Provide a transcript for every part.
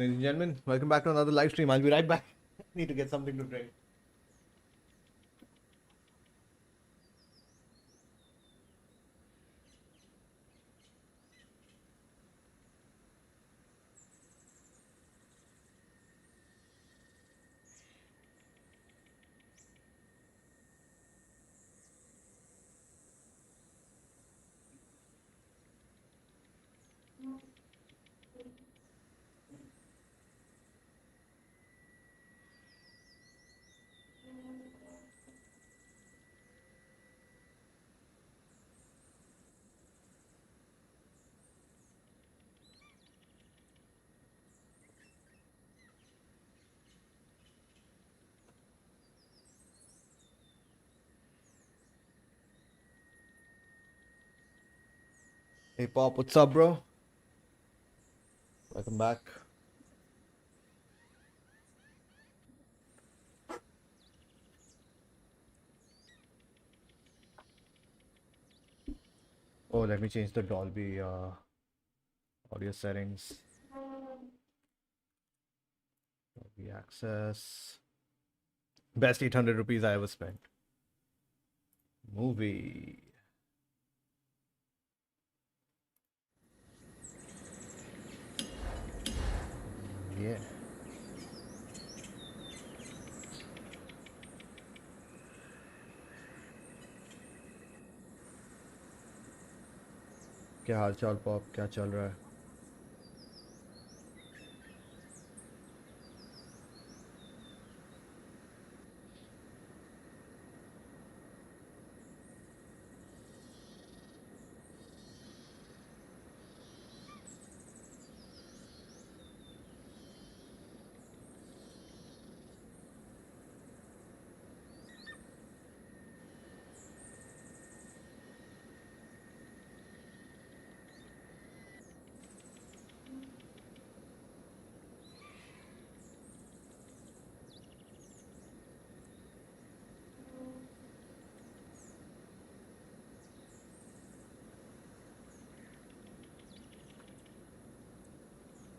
Ladies and gentlemen, welcome back to another live stream. I'll be right back. Need to get something to drink. Hey Pop, what's up, bro? Welcome back. Oh, let me change the Dolby audio settings. Dolby access. Best 800 rupees I ever spent. Movie. Yeah. क्या हाल चाल pop, क्या चल रहा है?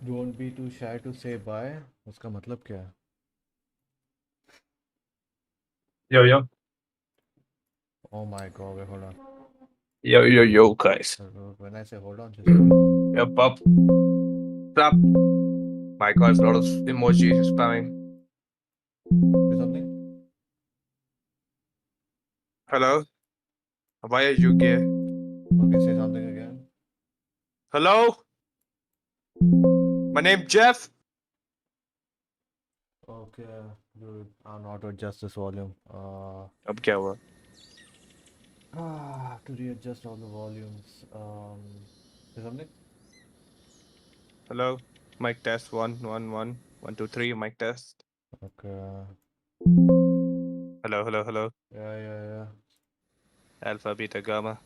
Don't be too shy to say bye. उसका मतलब क्या है? Yo. Oh my god, wait, hold on. Yo, guys. When I say hold on, just Yep, up. Stop. My god, a lot of emojis spamming. say something. Hello? Why are you gay? Okay, say something again. Hello? My name Jeff. Okay, dude, I'll not adjust this volume. अब क्या हुआ? I have to readjust all the volumes. Say something. Hello? Mic test 1, 1, 1, 1, 2, 3, mic test. Okay. Hello. Yeah. Alpha, Beta, Gamma.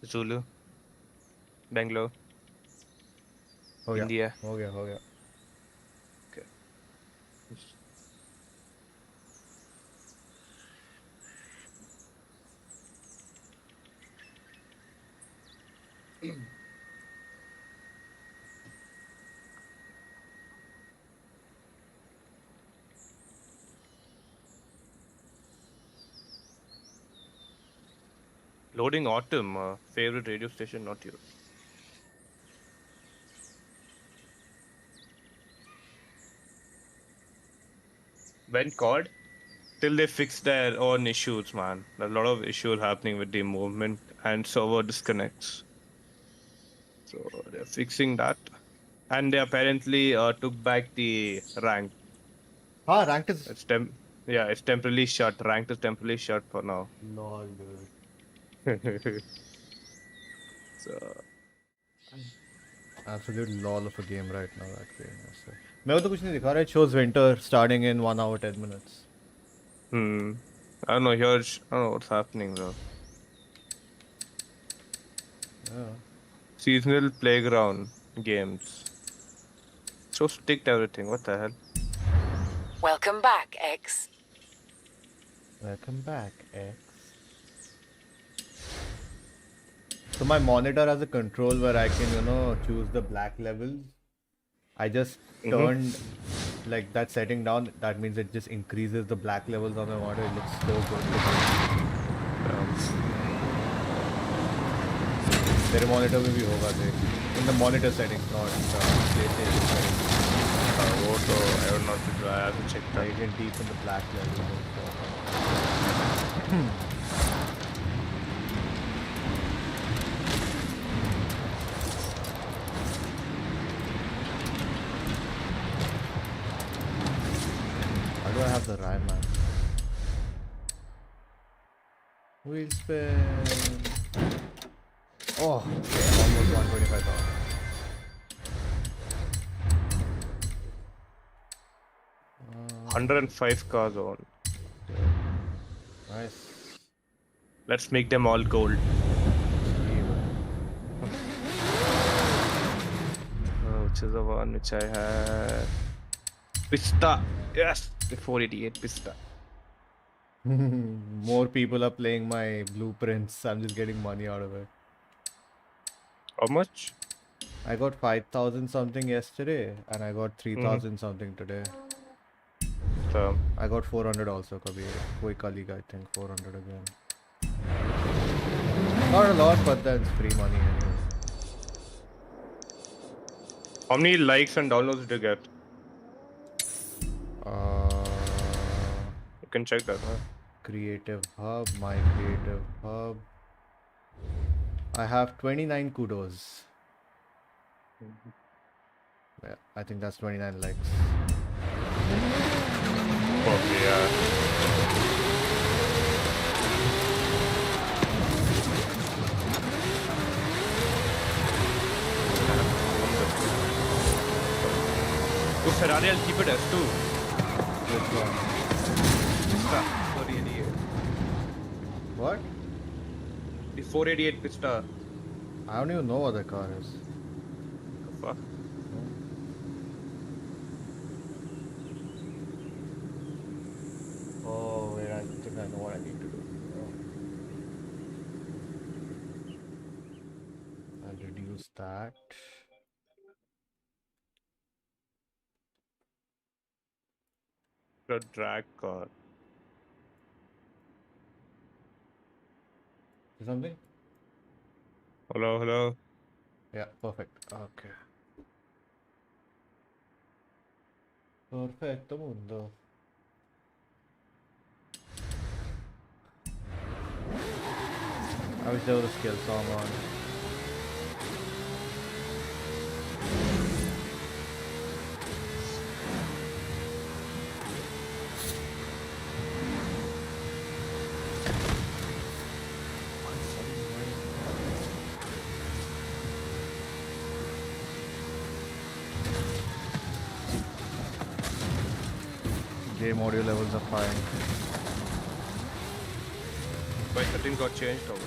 Zulu. Bangalore. हो गया, India. हो गया. Okay. Loading Autumn. Favorite radio station, not yours. When called? Till they fix their own issues, man. There's a lot of issues happening with the movement and server disconnects. So they're fixing that. And they apparently took back the rank. हाँ, ranked is It's it's temporarily shut. Ranked is temporarily shut for now. lol, dude. So Absolute lol of a game right now, that game. मेरे को तो कुछ नहीं दिखा रहा है. It shows winter starting in 1 hour 10 minutes. I don't know. I don't know what's happening though. Yeah. Seasonal playground games. So sticked everything. What the hell? Welcome back, X. Welcome back, X. So my monitor has a control where I can, choose the black levels I just turned like that setting down. That means it just increases the black levels on my monitor. It looks so good. मेरे monitor में भी होगा देख. In the monitor settings, not in the PlayStation settings. वो तो I would not be I have to check that. You can deepen the black levels. How do I have the rhyme, man? Wheel spin. Oh, okay, almost 125,000. Uh, 105 cars on. Nice. Let's make them all gold. Which is the one which I have. Pista. Yes, the 488 Pista. More people are playing my blueprints. I'm just getting money out of it. How much? I got 5,000 something yesterday, and I got 3,000 something today. So, I got 400 also. Kabhi koi colleague, I think 400 again. Not a lot, but that's free money anyway. how many likes and downloads did you get? You can check that, huh? Creative Hub, my Creative Hub. I have 29 kudos. Yeah, I think that's 29 likes. Okay, yeah. Oh, Ferrari, I'll keep it as two. Which one? Pista. 488. What? The 488 Pista. I don't even know what the car is. The fuck? Oh, wait, I think I know what I need to do. I'll reduce that. The drag car. Something? Hello, hello. Yeah, perfect. Okay. Perfecto mundo. I wish there was a skill song on. Game audio levels are fine. My settings got changed over.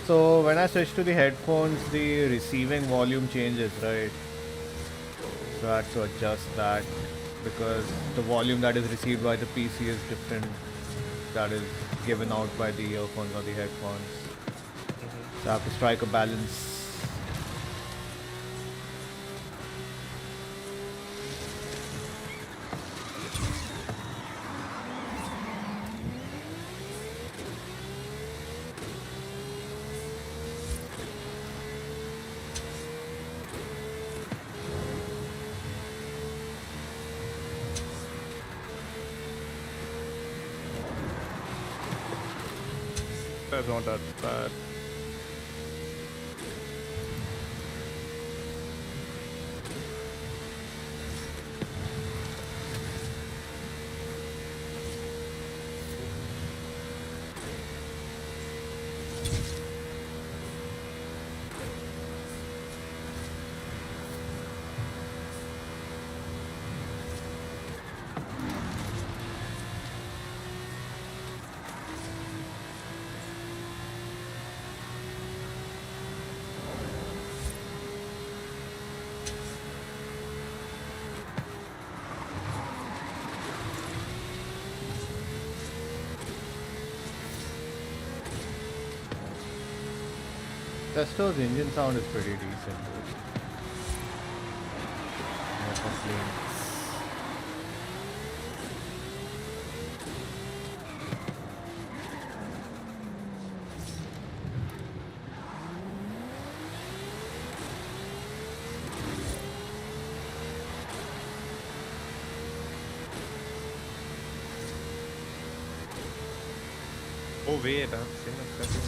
So when I switch to the headphones, the receiving volume changes, right? So I had to adjust that because the volume that is received by the PC is different that is given out by the earphones or the headphones. So I have to strike a balance. That's not that bad. Testo's engine sound is pretty decent. complaints. Oh wait, I'm seeing a setting.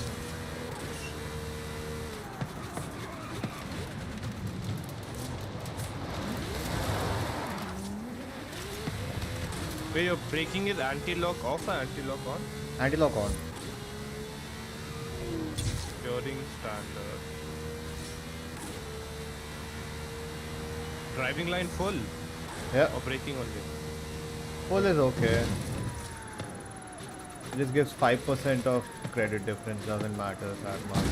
Wait, you're braking is anti-lock off or anti-lock on? Anti-lock on. Steering standard. Driving line full Yeah, or braking only? full is okay. It just gives 5% of credit difference, doesn't matter that much.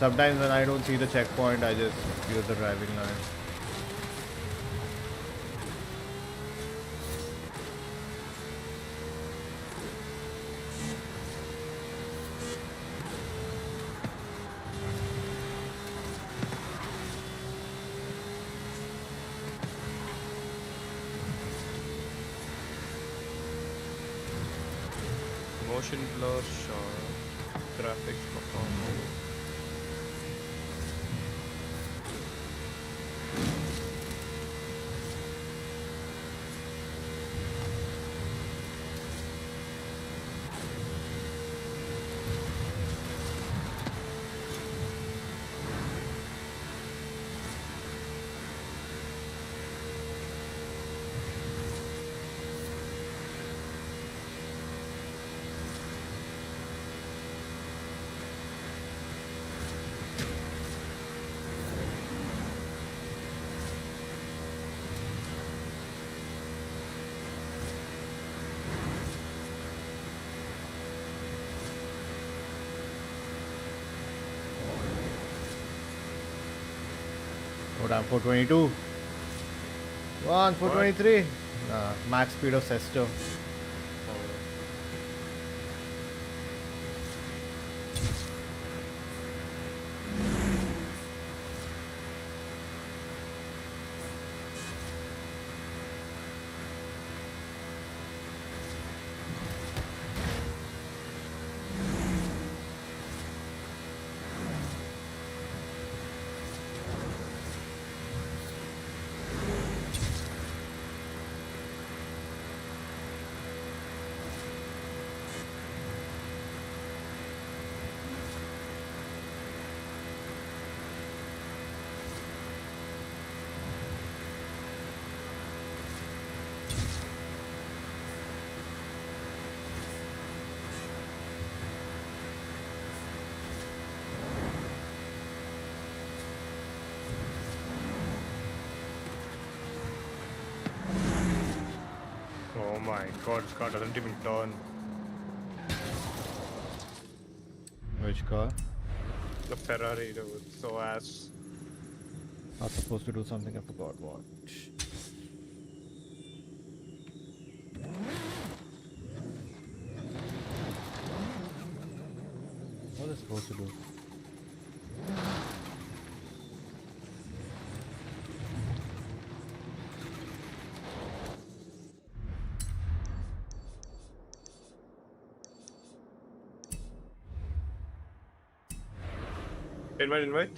Sometimes when I don't see the checkpoint, I just use the driving line. Motion blur, sure. Graphics performance. What I'm 422. One 423. Max speed of Sesto. Oh my god, this car doesn't even turn. Which car? The Ferrari, dude, so ass. I was supposed to do something, I forgot what. What was I supposed to do? Invite.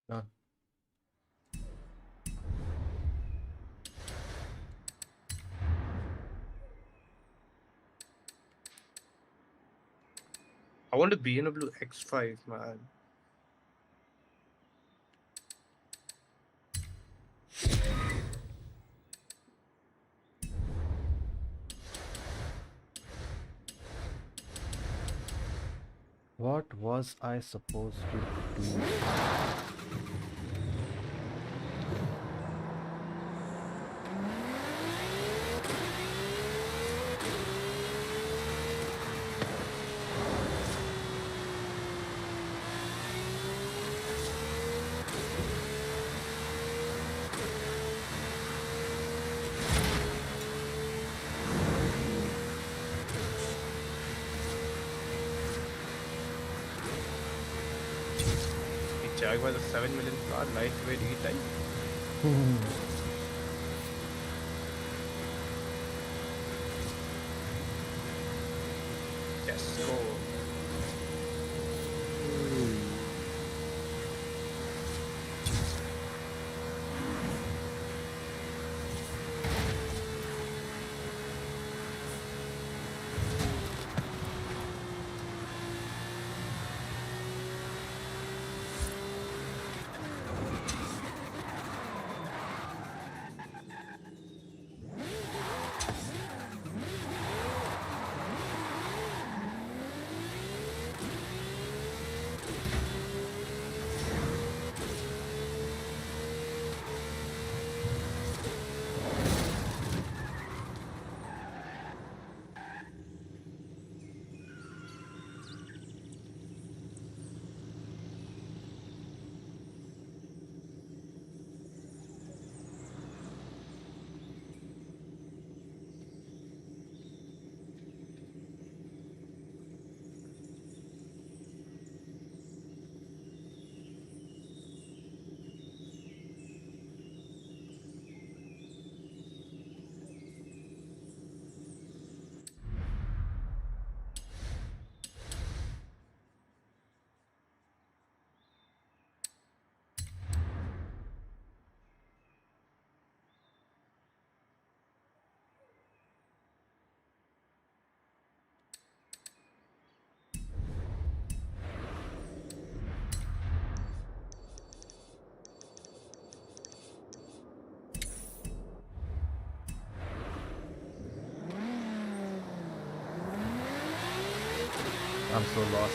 Done. I want a BMW X5, man. What was I supposed to do? Jaguar is a 7 million car, lightweight E-Type. Yes, go. I'm so lost.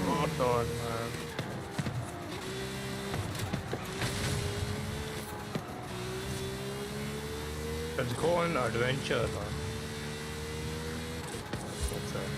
Hold on, man. Let's go on adventure, man. What's that?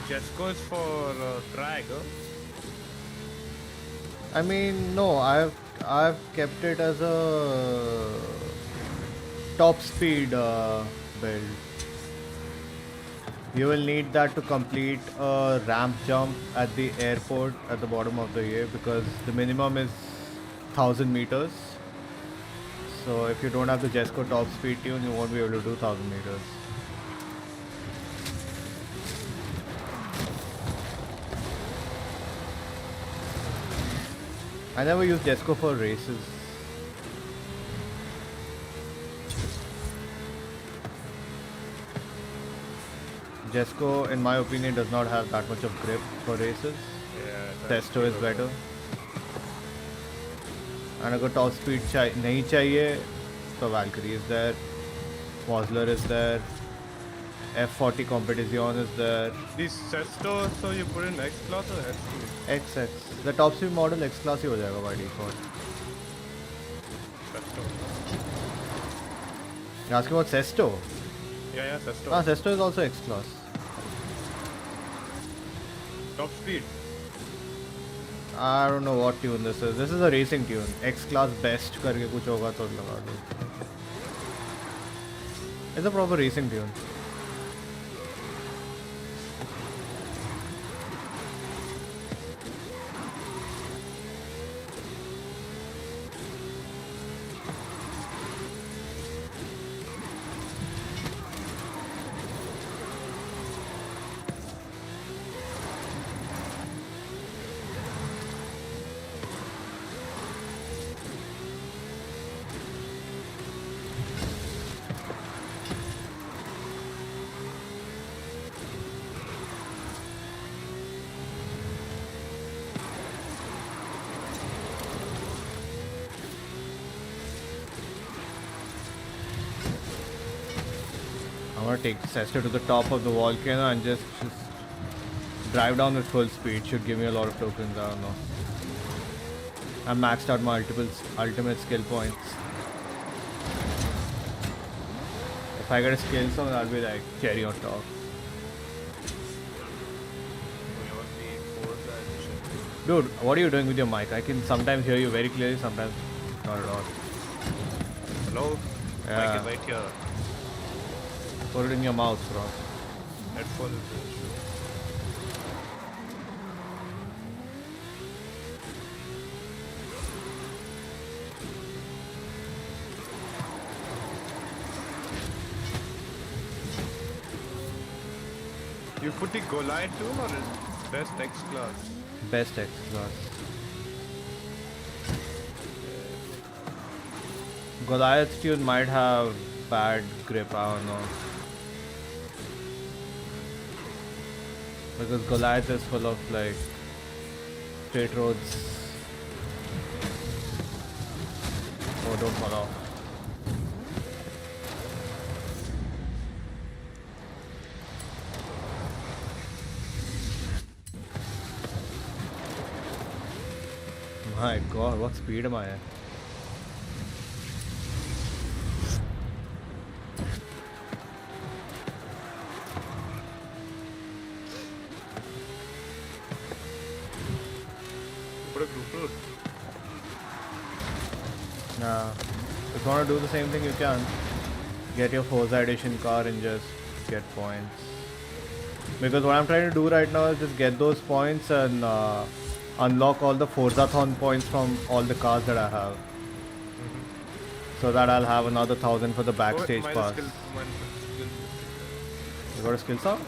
Jesco is for drag, huh? I mean, no, I've kept it as a top speed build. You will need that to complete a ramp jump at the airport at the bottom of the year because the minimum is 1000 meters. So if you don't have the Jesco top speed tune, you won't be able to do 1000 meters. I never use Jesco for races. Jesco, in my opinion, does not have that much of grip for races. Yeah, Testo is better. And अगर top speed नहीं चाहिए, तो Valkyrie is there, Mosler is there, F40 Competition is there. This Sesto, so you put in X class or S2? XX. The top speed model X class ही हो जाएगा by default. Sesto. You're asking about Sesto? Yeah, Sesto. Ah, Sesto is also X class. Top speed. I don't know what tune this is. This is a racing tune. X class best करके कुछ होगा तो लगा दो. It's a proper racing tune. want to take Cester to the top of the volcano and just drive down with full speed. Should give me a lot of tokens. I don't know. I maxed out my ultimate skill points. If I get a skill song, that'll be like cherry on top. Dude, what are you doing with your mic? I can sometimes hear you very clearly, sometimes not at all. Hello? Yeah. Mic is right here. Put it in your mouth, bro. Headphone is the issue. You put the Goliath too or is best X class? Best X class. Goliath's tune might have bad grip, I don't know. Because Goliath is full of like straight roads. Oh, don't fall off. My god, what speed am I at? Put a group route. Nah. If you want to do the same thing, you can. Get your Forza Edition car and just get points. Because what I'm trying to do right now is just get those points and unlock all the Forzathon points from all the cars that I have. So that I'll have another 1,000 for the backstage pass. You got a skill song?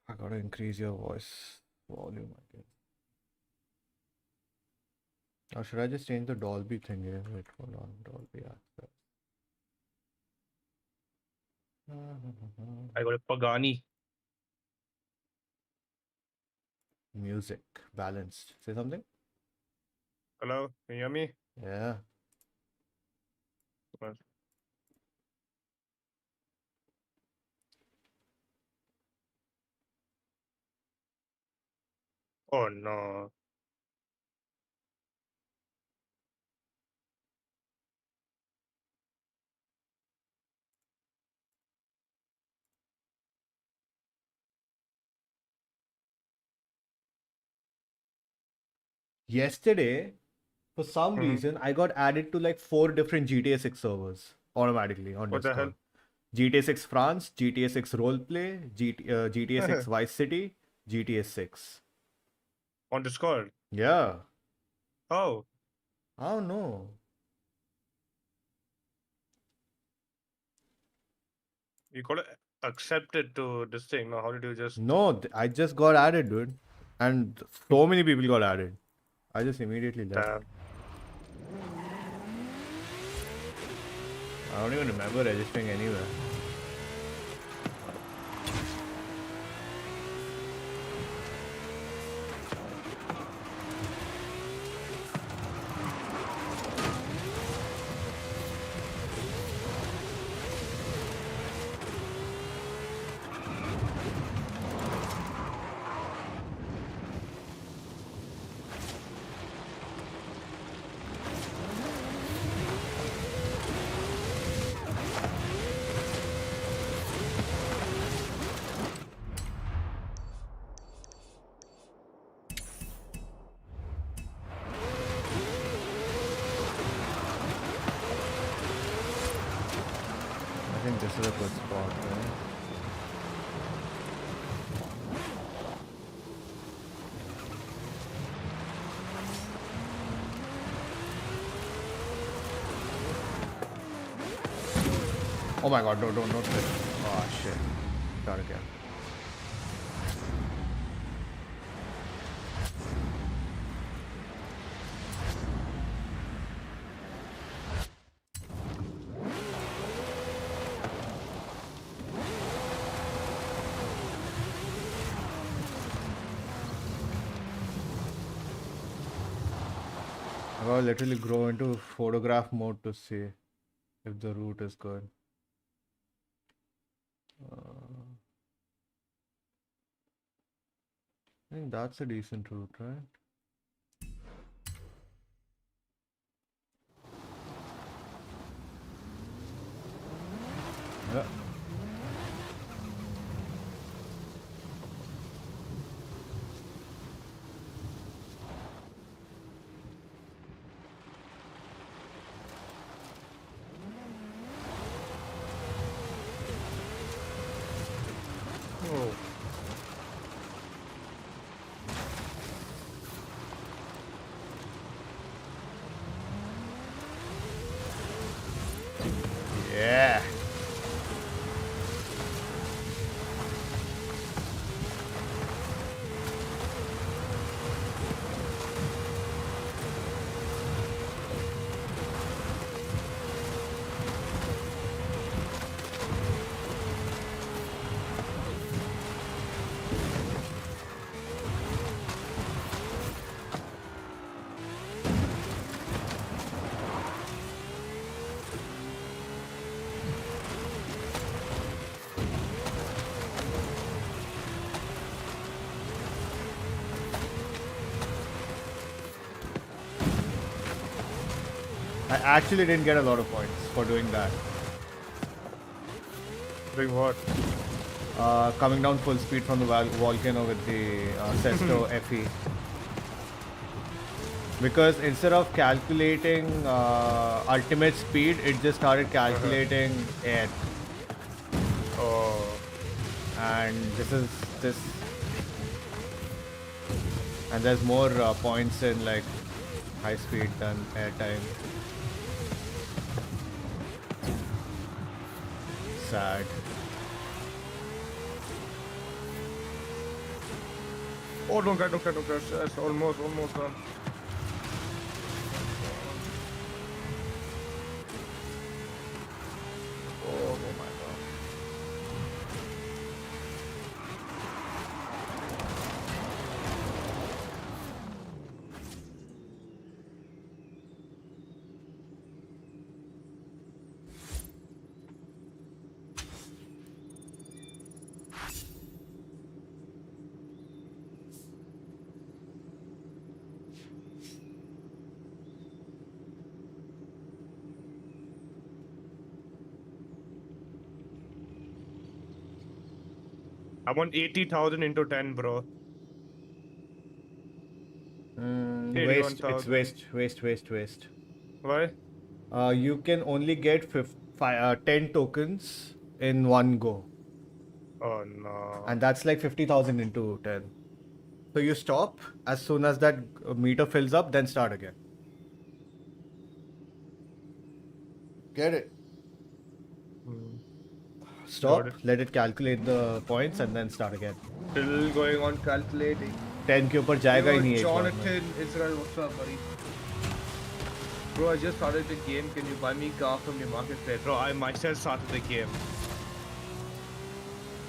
I gotta increase your voice volume again. Or should I just change the Dolby thing here? Wait, hold on. Dolby access. I got a Pagani. Music. Balanced. Say something? Hello? Can you hear me? Yeah. Well, oh no. Yesterday, for some Mhm. reason, I got added to like 4 different GTA 6 servers automatically on What the Discord. hell? GTA 6 France, GTA 6 Roleplay, GTA 6 Vice City, GTA 6. On Discord. Yeah. Oh, I don't know. you got to accept it to this thing. No, how did you just? No, I just got added, dude. And so many people got added. I just immediately left. Damn. I don't even remember registering anywhere. I think this is a good spot, right? Oh my god, don't quit. Oh shit. Start again. gotta literally go into photograph mode to see if the route is good. I think that's a decent route, right? Yeah. Oh. Yeah. I actually didn't get a lot of points for doing that. Doing what? Coming down full speed from the volcano with the Sesto FE. Because instead of calculating ultimate speed, it just started calculating air. Oh. And and there's more points in like high speed than air time. Sad. Oh, don't get. That's almost done. Oh my god. I want 80,000 into 10, bro. Waste. It's 81,000. waste. Why? You can only get 10 tokens in one go. Oh no. And that's like 50,000 into 10. So you stop as soon as that meter fills up, then start again. Get it? Stop, let it calculate the points and then start again. Still going on calculating. 10 के ऊपर जाएगा ही नहीं एक बार में. Jonathan Israel, what's up, buddy? Bro, I just started the game. Can you buy me car from your marketplace? Bro, I myself started the game.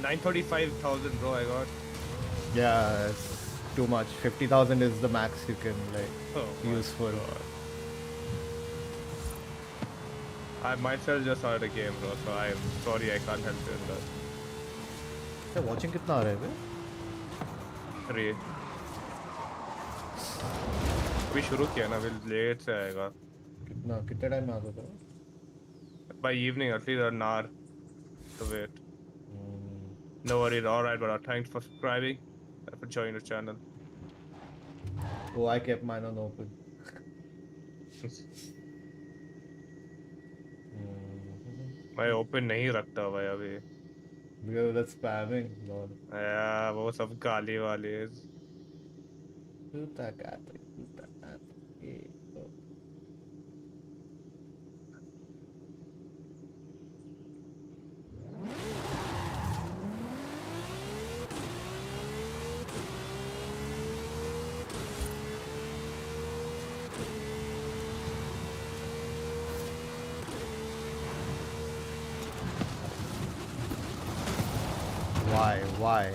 935,000, bro. I got. Yeah, it's too much. 50,000 is the max you can like use for. God. I myself just started a game, bro. So I'm sorry I can't help you in that. क्या watching कितना आ रहा है बे? 3. अभी शुरू किया ना, अभी late से आएगा. कितने टाइम में आता था? By evening, at least an hour to wait. No worries, alright, brother. Thanks for subscribing and for joining the channel. Oh, I kept mine on open. मैं open नहीं रखता भाई अभी. Because that's spamming, lol. Yeah, वो सब गाली वाली है. Why?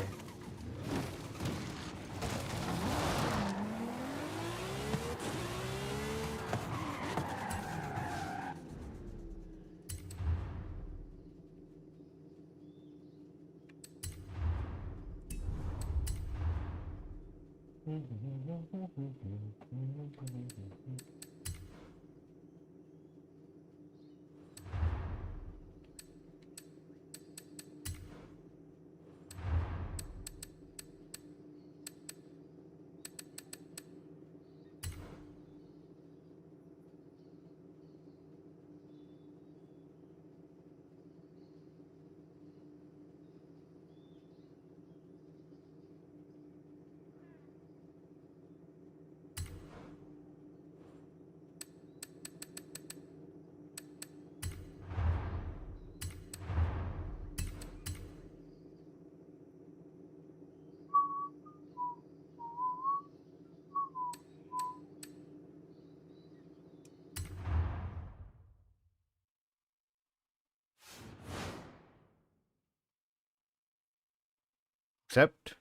Except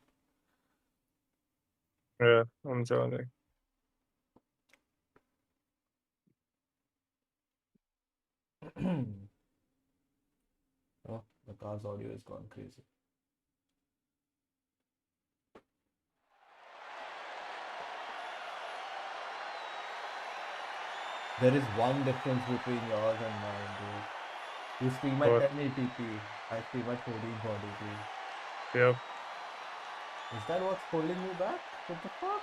Yeah, I'm joining. oh, the car's audio is gone crazy. There is one difference between yours and mine, dude. You stream at What? 1080p, I stream at 1440p. Yep. Is that what's holding me back? What the fuck?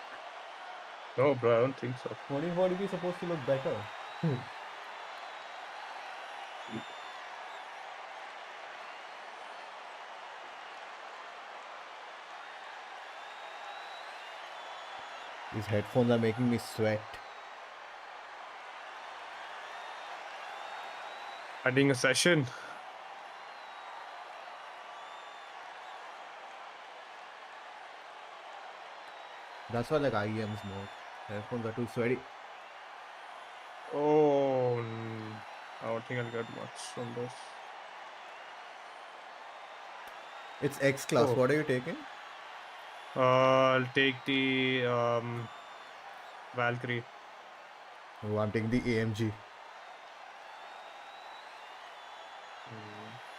No, bro, I don't think so. 1440p is supposed to look better. These headphones are making me sweat. Adding a session. That's why like IEMs more. Headphones are too sweaty. Oh, I don't think I'll get much from this. It's X class. Oh. What are you taking? I'll take the Valkyrie. Oh, I'm taking the AMG.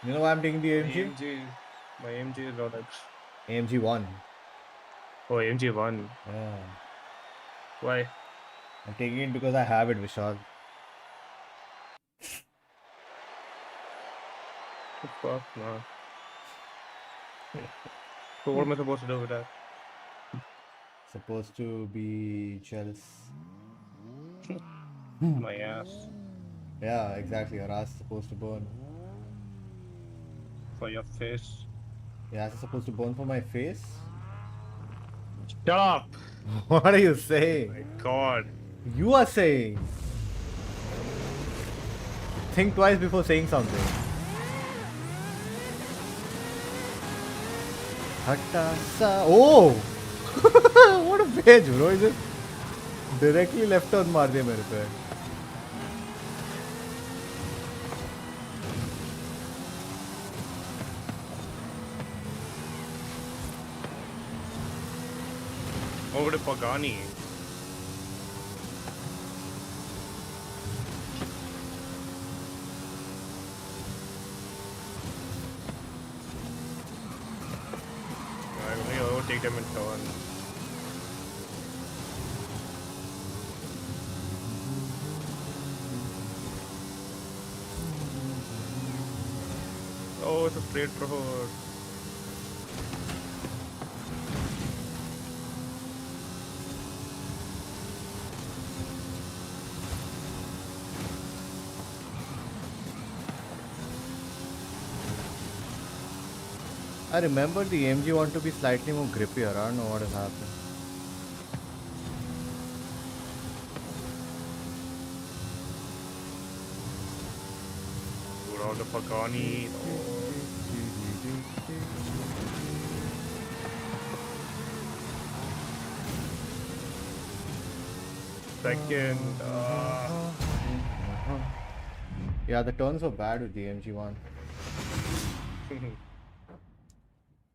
You know why I'm taking the AMG? My AMG is Rolex. AMG 1. Oh, AMG 1. Yeah. Why? I'm taking it because I have it, Vishal. The fuck, no. So what am I supposed to do with that? Supposed to be jealous. My ass. Yeah, exactly. Your ass is supposed to burn. For your face. Your ass is supposed to burn for my face? Shut up! What are you saying? My god. You are saying. Think twice before saying something. Hatta sa. Oh! What a page, bro. Is it directly left turn मार दिया मेरे पे. Over to Pagani. I only overtake them in turn. Oh, it's a freight prohor. I remember the AMG want to be slightly more grippier. I don't know what has happened. Put out the Pagani. Second. Yeah, the turns were bad with the AMG one.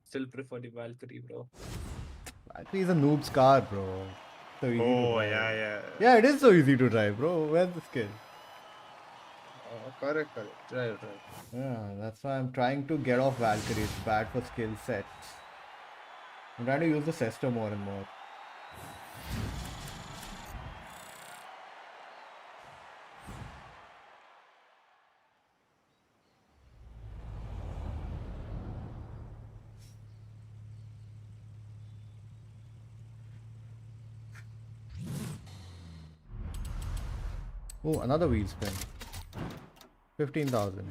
Still prefer the Valkyrie, bro. Valkyrie is a noob's car, bro. So easy to Oh, drive. yeah. Yeah, it is so easy to drive, bro. Where's the skill? Correct. Right. Yeah, that's why I'm trying to get off Valkyrie. It's bad for skill sets. I'm trying to use the Sester more and more. Oh, another wheel spin. 15,000.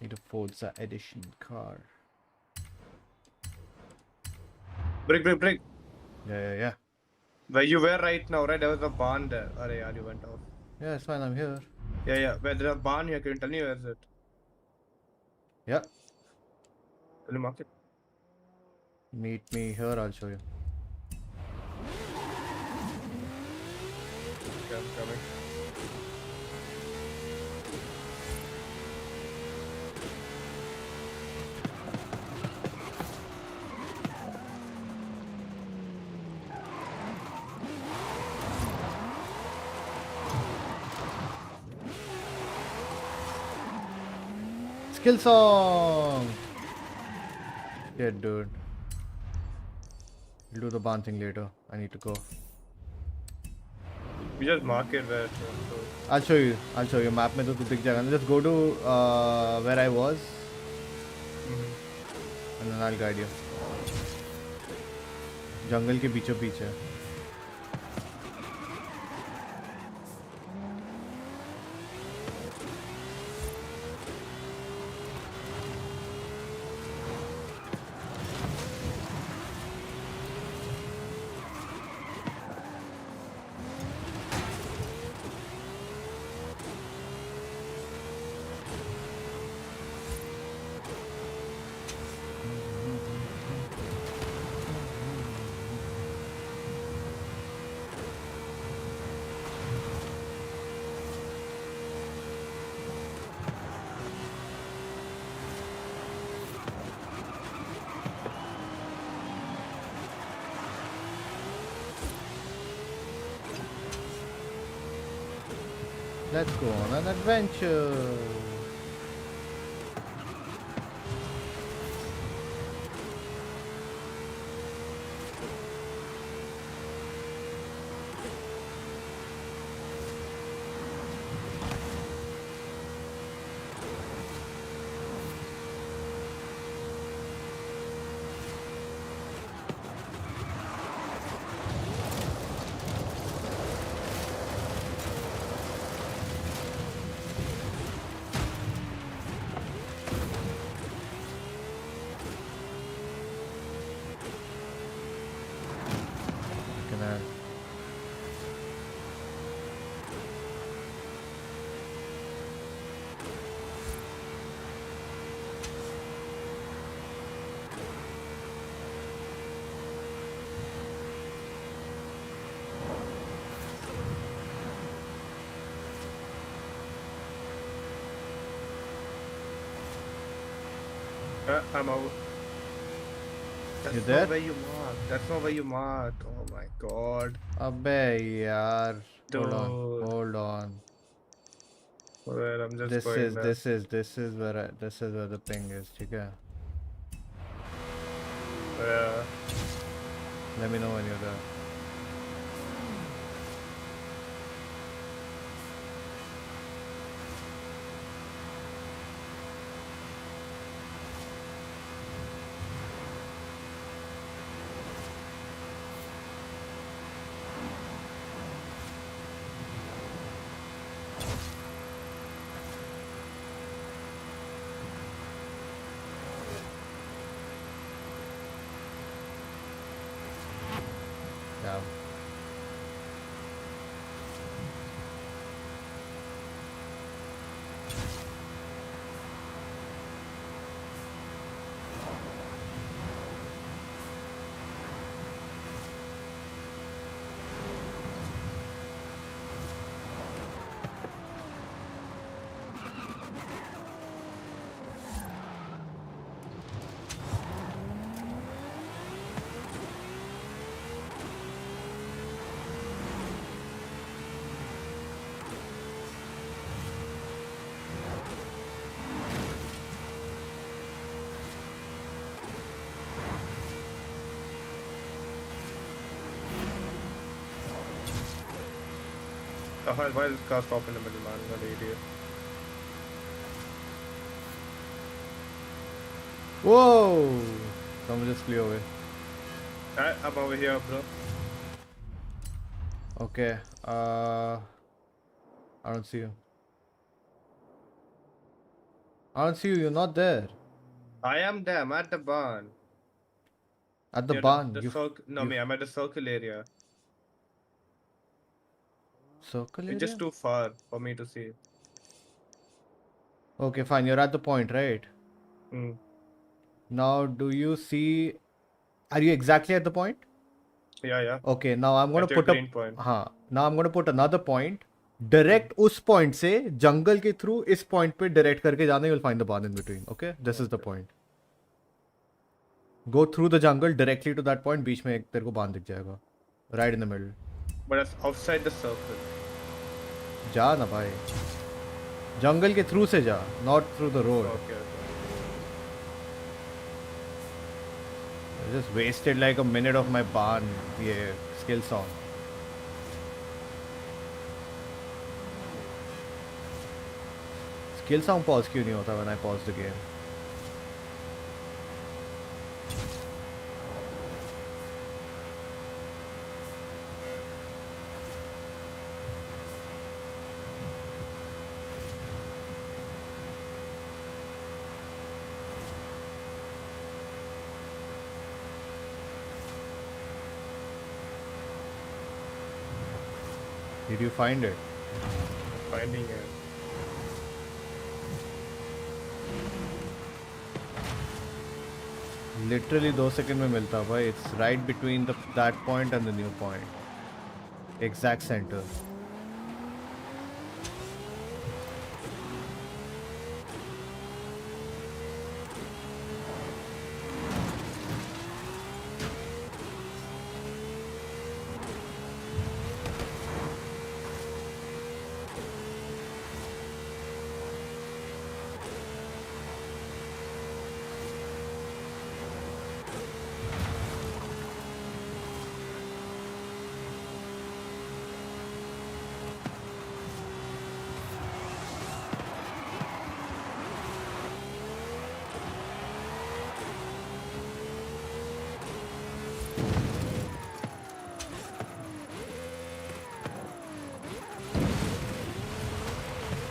Need a Forza edition car. Break. Yeah. Where you were right now, right? There was a barn there. Oh, yeah, you went off. Yeah, it's fine. I'm here. Yeah. Where there's a barn here, can you tell me where is it? Yeah. Will you mark it? Meet me here. I'll show you. Yeah, I'm coming. Skill song. Yeah, dude. We'll do the barn thing later. I need to go. We just mark it where it's so. I'll show you. Map में तो तू दिख जाएगा. Just go to where I was, and then I'll guide you. जंगल के बीचों बीच है. Let's go on an adventure. I'm out. That's You not there? where you marked. That's not where you marked. Oh my god. अबे यार. Dude. Hold on. Well, I'm just This going is there. this is where the ping is. ठीक है? Yeah. Let me know when you're there. Why is car stop in the middle, man? What an idiot. Whoa! Someone just flew away. I'm over here, bro. Okay. I don't see you. I don't see you. You're not there. I am there. I'm at the barn. At the Near barn. the You. circle. No, me. I'm at the circle area. Circle It's area? just too far for me to see. Okay, fine. You're at the point, right? Hmm. Now, do you see? Are you exactly at the point? Yeah, yeah. Okay. Now I'm gonna At your put up. green point. हाँ. Now I'm gonna put another point. Direct उस point से जंगल के through इस point पे direct करके जाना. You'll find the barn in between. Okay. This is the point. Go through the jungle directly to that point. बीच में एक तेरे को barn दिख जाएगा. Right in the middle. But that's outside the circle. जा ना भाई. जंगल के through से जा. Not through the road. Okay, okay. I just wasted like a minute of my barn. ये skill song. Skill song pause क्यों नहीं होता when I pause the game? Did you find it? Finding it. Literally 2 seconds में मिलता भाई. It's right between that point and the new point. Exact center.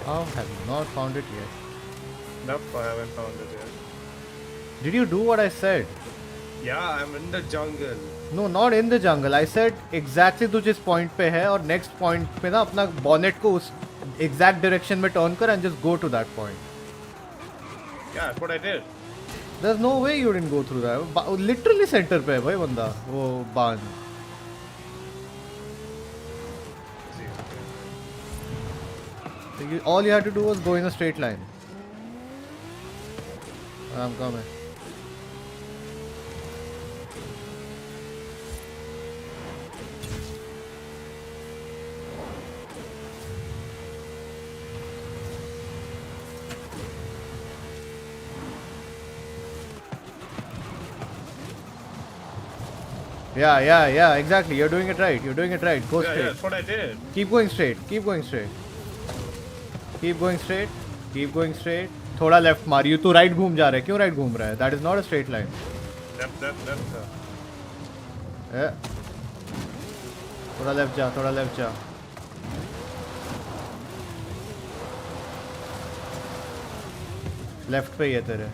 How have you not found it yet? Nope, I haven't found it yet. Did you do what I said? Yeah, I'm in the jungle. No, not in the jungle. I said exactly तू जिस point पे है और next point पे ना अपना bonnet को उस exact direction में turn कर and just go to that point. Yeah, that's what I did. There's no way you didn't go through that. Literally center पे है भाई बंदा वो barn. All you had to do was go in a straight line. I'm coming. Yeah, exactly. You're doing it right. You're doing it right. Go Yeah, straight. that's what I did. Keep going straight. Keep going straight. Keep going straight. Keep going straight. थोड़ा left Mario. तू right घूम जा रहा है. क्यों right घूम रहा है? That is not a straight line. Left, sir. थोड़ा लेफ्ट जा. थोड़ा लेफ्ट जा. लेफ्ट पे ही है तेरे.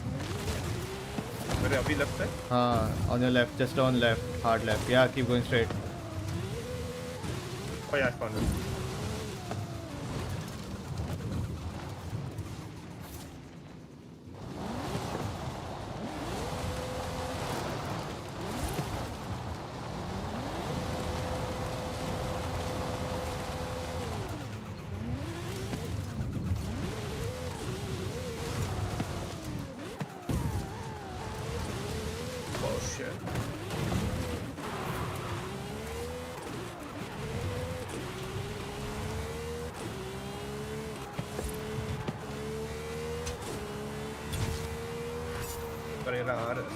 मेरे अभी लेफ्ट है? हाँ, on your left. Just on left. Hard left. Yeah, keep going straight. Oh yeah, I found it. Oh shit. करेगा RS.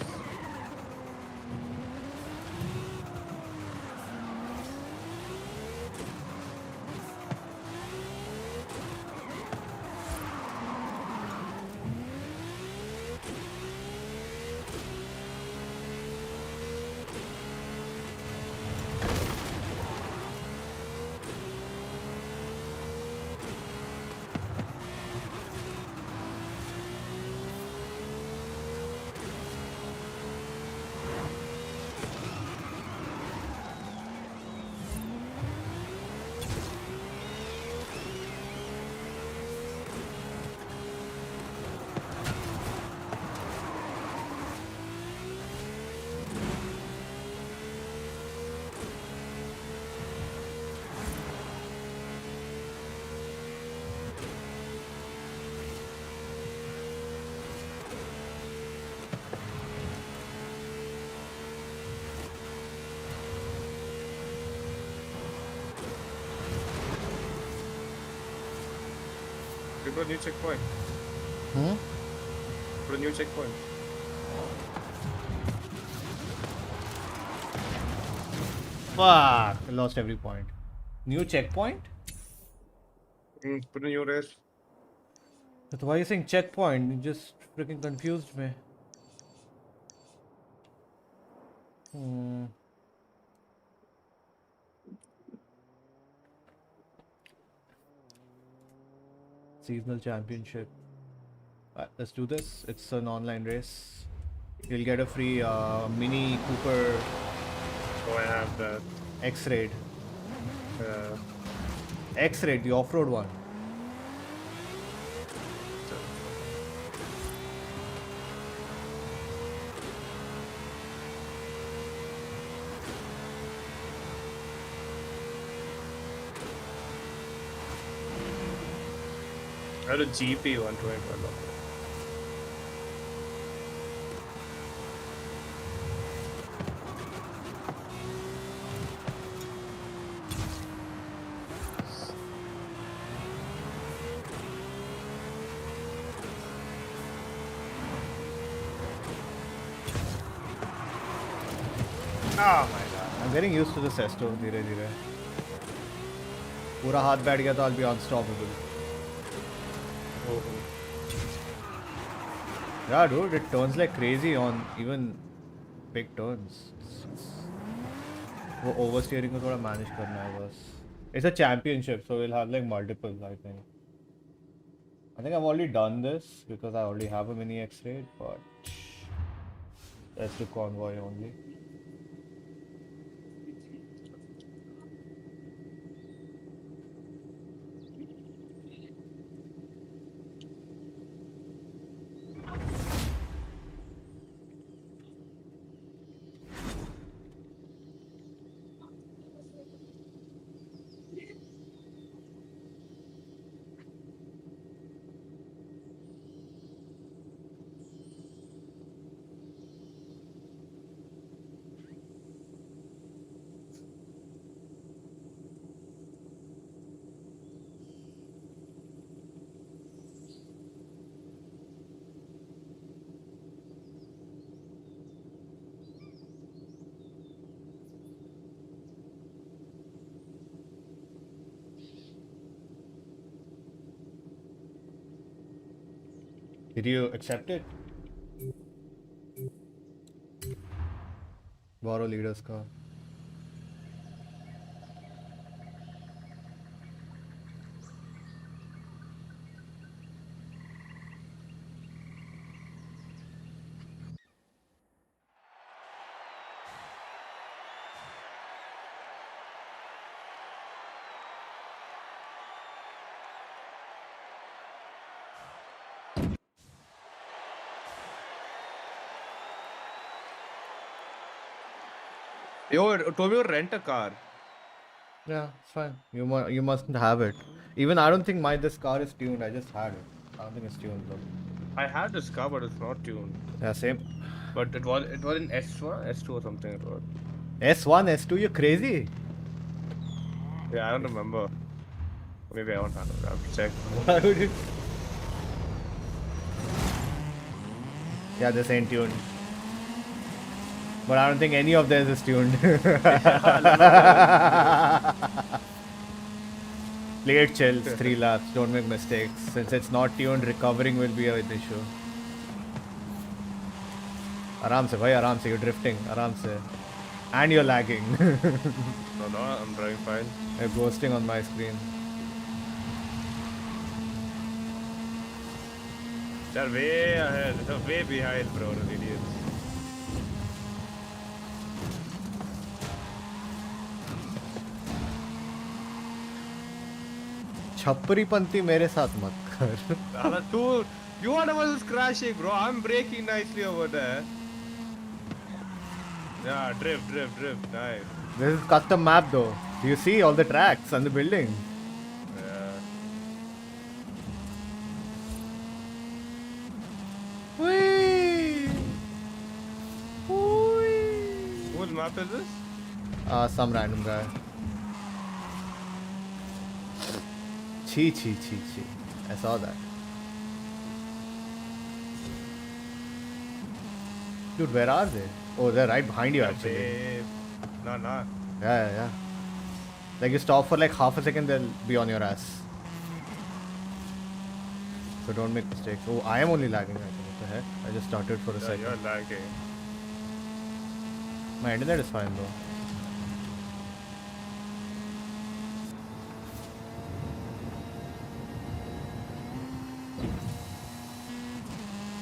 We put a new checkpoint. Put a new checkpoint. Fuck! I lost every point. New checkpoint? Put a new race. But why are you saying checkpoint? You just freaking confused me. Seasonal championship. Let's do this. It's an online race. You'll get a free Mini Cooper Oh, I have that. X-Raid. X-Raid, the off-road one. I had a GP 125. Oh my god. I'm getting used to the Sesto, धीरे धीरे. पूरा हाथ बैठ गया तो I'll be unstoppable. Yeah, dude, it turns like crazy on even big turns. वो oversteering को थोड़ा manage करना है बस. It's a championship, so we'll have like multiples, I think. I think I've already done this because I already have a mini X-ray, but let's do convoy only. Did you accept it? Borrow leader's car. Yo, told me to rent a car. Yeah, it's fine. You mustn't have it. Even I don't think this car is tuned. I just had it. I don't think it's tuned though. I had this car, but it's not tuned. Yeah, same. But it was in S1, S2 or something. It was. S1, S2, you're crazy. Yeah, I don't remember. Maybe I don't have it. I have to check. Why would you? Yeah, this ain't tuned. But I don't think any of theirs is tuned. Play it chill, 3 laps, don't make mistakes. Since it's not tuned, recovering will be an issue. Aram se, bhai, aram se, you're drifting, aram se. And you're lagging. No, I'm driving fine. You're ghosting on my screen. They're way ahead. They're way behind, bro. The idiots. छप्परी पंती मेरे साथ मत कर. Dude, you are the one who's crashing, bro. I'm braking nicely over there. Yeah, drift. Nice. This is custom map though. Do you see all the tracks and the building? Yeah. Whee! Whose map is this? Some random guy. Chi. I saw that. Dude, where are they? Oh, they're right behind you actually. Babe. Nah. Yeah. Like you stop for like half a second, they'll be on your ass. So don't make mistakes. Oh, I am only lagging. I think. What the heck? I just started for a Yeah, second. you're lagging. My internet is fine though.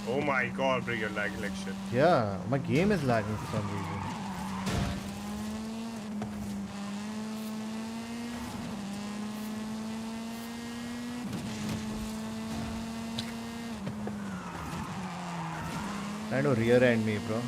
Oh my god, bro, you're lagging like shit. Yeah, my game is lagging for some reason. Trying to rear end me, bro.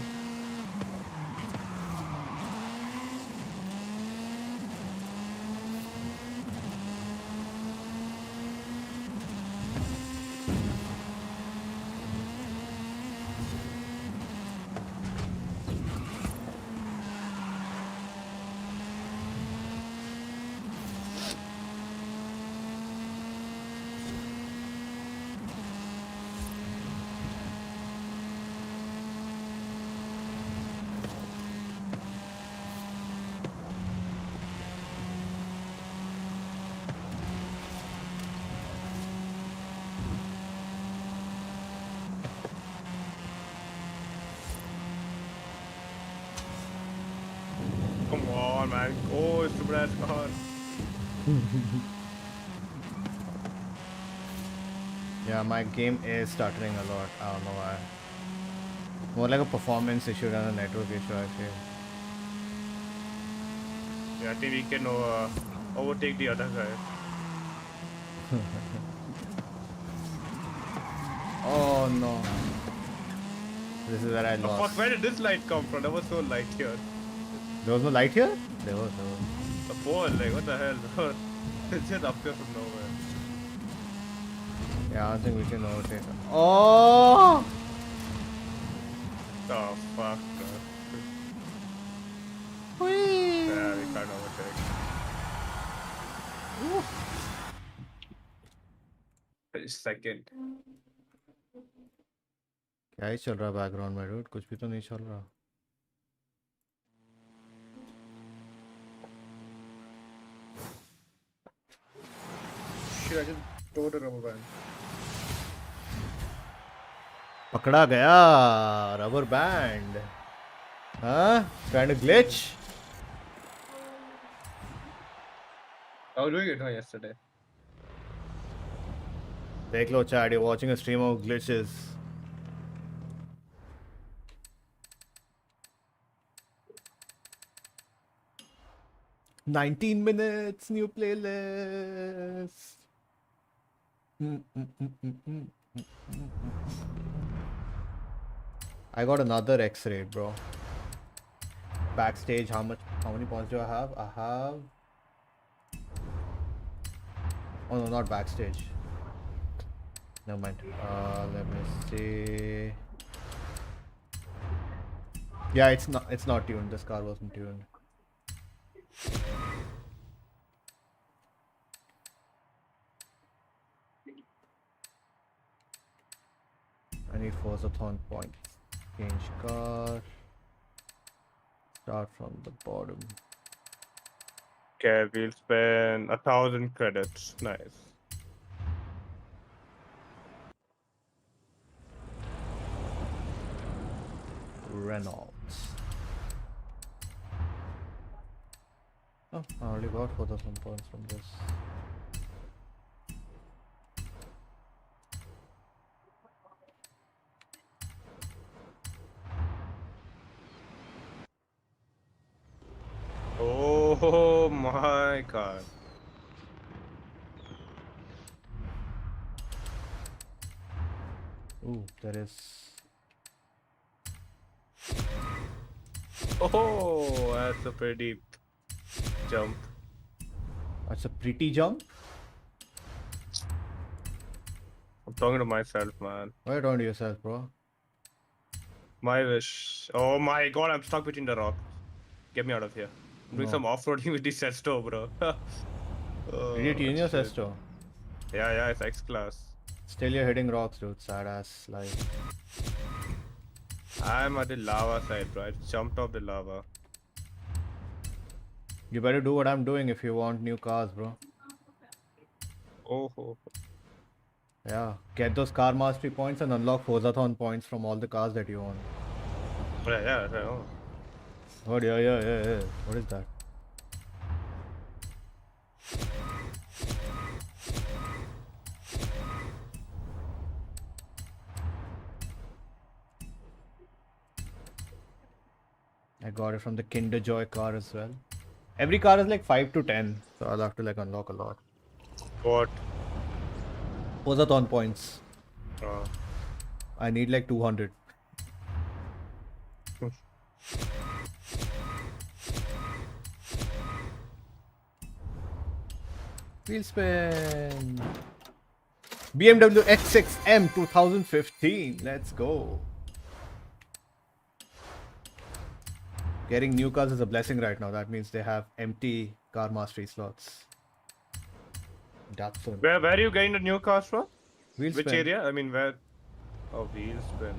Come on, man. Oh, stupid ass car. Yeah, my game is stuttering a lot. I don't know why. More like a performance issue than a network issue, I feel. Yeah, I think we can overtake the other guy. Oh no. This is where I Oh, lost. fuck, where did this light come from? There was no light here. There was no light here? There was. The pole, like, what the hell, bro? It's just appear from nowhere. Yeah, I don't think we can overtake him. Oh! Oh, fuck, bro. Whee! Yeah, we can't overtake. Second. क्या ही चल रहा है background में dude कुछ भी तो नहीं चल रहा Shit, I just towed a rubber band. पकड़ा गया रबर बैंड हाँ trying to glitch I was doing it yesterday. देख लो chat you're watching a stream of glitches "19 minutes new playlist I got another X-ray bro backstage how many points do I have oh no not backstage never mind let me see yeah it's not tuned this car wasn't tuned I need Forza points change car start from the bottom Okay, we'll spend 1,000 credits. Nice. Reynolds oh I already got 4,000 points from this Oh my god. ooh there is Oh, that's a pretty jump. that's a pretty jump I'm talking to myself, man. why are you talking to yourself bro My wish. Oh my god, I'm stuck between the rocks. Get me out of here. I'm doing No. some off-roading with the Sesto, bro. did you tune your shit. Sesto Yeah, it's X class. Still you're hitting rocks, dude. Sad ass life. I'm at the lava side, bro. I jumped off the lava. You better do what I'm doing if you want new cars, bro. Oh, ho. Yeah, get those car mastery points and unlock Forzathon points from all the cars that you own. Yeah. Oh. Oh, yeah. What is that? I got it from the Kinder Joy car as well. Every car is like 5 to 10, so I'll have to like unlock a lot. What? Forzathon points. Uh, I need like 200. Wheel spin. BMW X6M 2015. Let's go. Getting new cars is a blessing right now. That means they have empty car mastery slots. Datsun. where are you getting the new cars from? Wheel Which spin. area? I mean, where? Oh, wheel spin.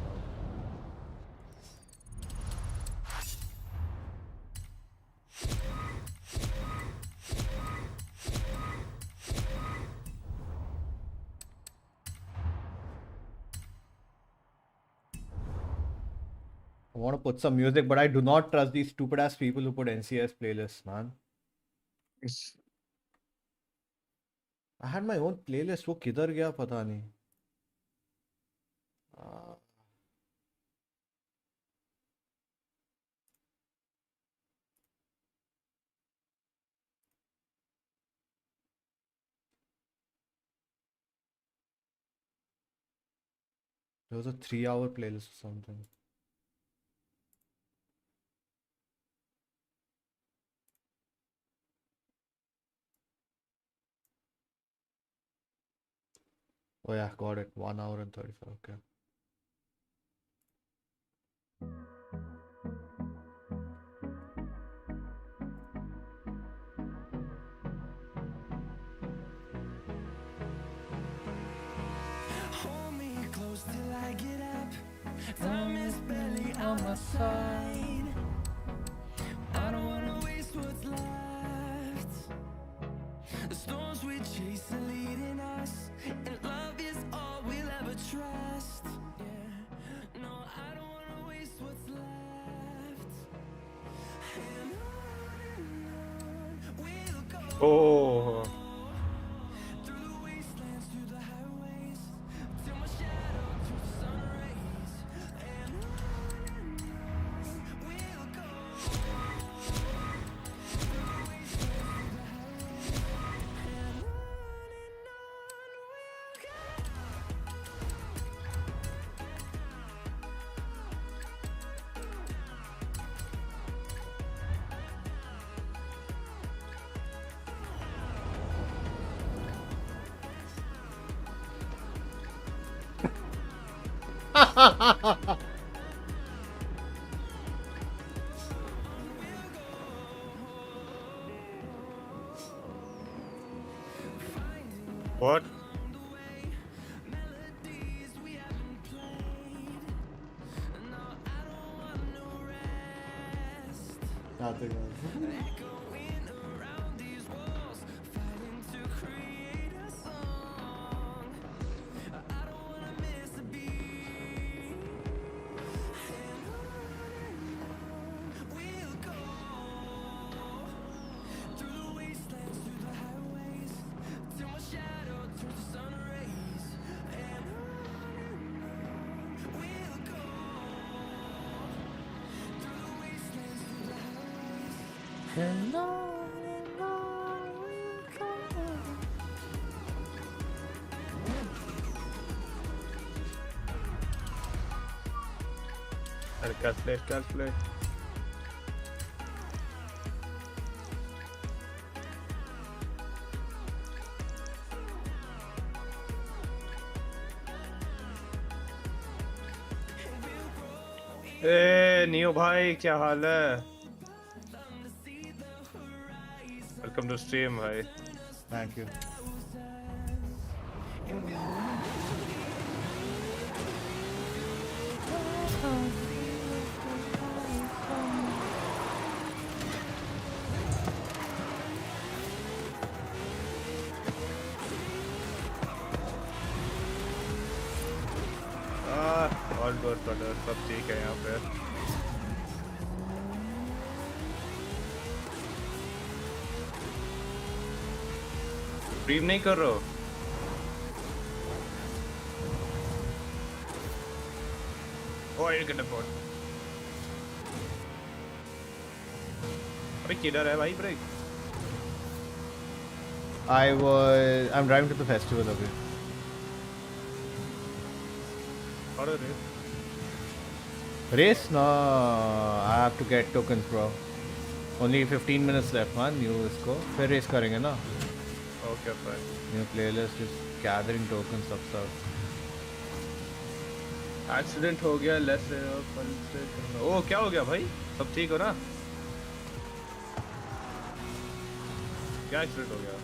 I want to put some music, but I do not trust these stupid ass people who put NCS playlists, man. I had my own playlist. वो किधर गया पता नहीं. There was a 3-hour playlist or something. Oh yeah, got it. 1 hour and 35. Okay. Hold me close till I get up. Time is barely on my side. I don't wanna waste what's left. The storms we chase are leading us, and love is all we'll ever trust. Yeah, no, I don't wanna waste what's left. And on we'll go. Oh. Through the wastelands, through the highways, till my shadow turns to sun rays. And on we'll go. Through the wastelands, through the highways, and on we'll go. What? Melodies we haven't played. No, I don't want no rest. Nothing else. Echoing around these walls, fighting to create a song. I don't wanna miss a beat. And on we'll go. Through the wastelands, through the highways, till my shadow turns to sun rays. And on we'll go. Through the wastelands, through the highways. I'll calculate. A neo भाई क्या हाल है? Welcome to stream भाई. Thank you. All good brother, सब ठीक है यहाँ पे। Stream नहीं कर रहे हो? ओह ये कितना बोल। अबे किधर है भाई break? I'm driving to the festival अभी। और रे Race? No, I have to get tokens, bro. Only 15 minutes left, man. New इसको फिर race करेंगे ना? Okay fine. New playlist is gathering tokens of stuff. Accident हो गया लेस ओ क्या हो गया भाई? सब ठीक हो ना? क्या एक्सीडेंट हो गया?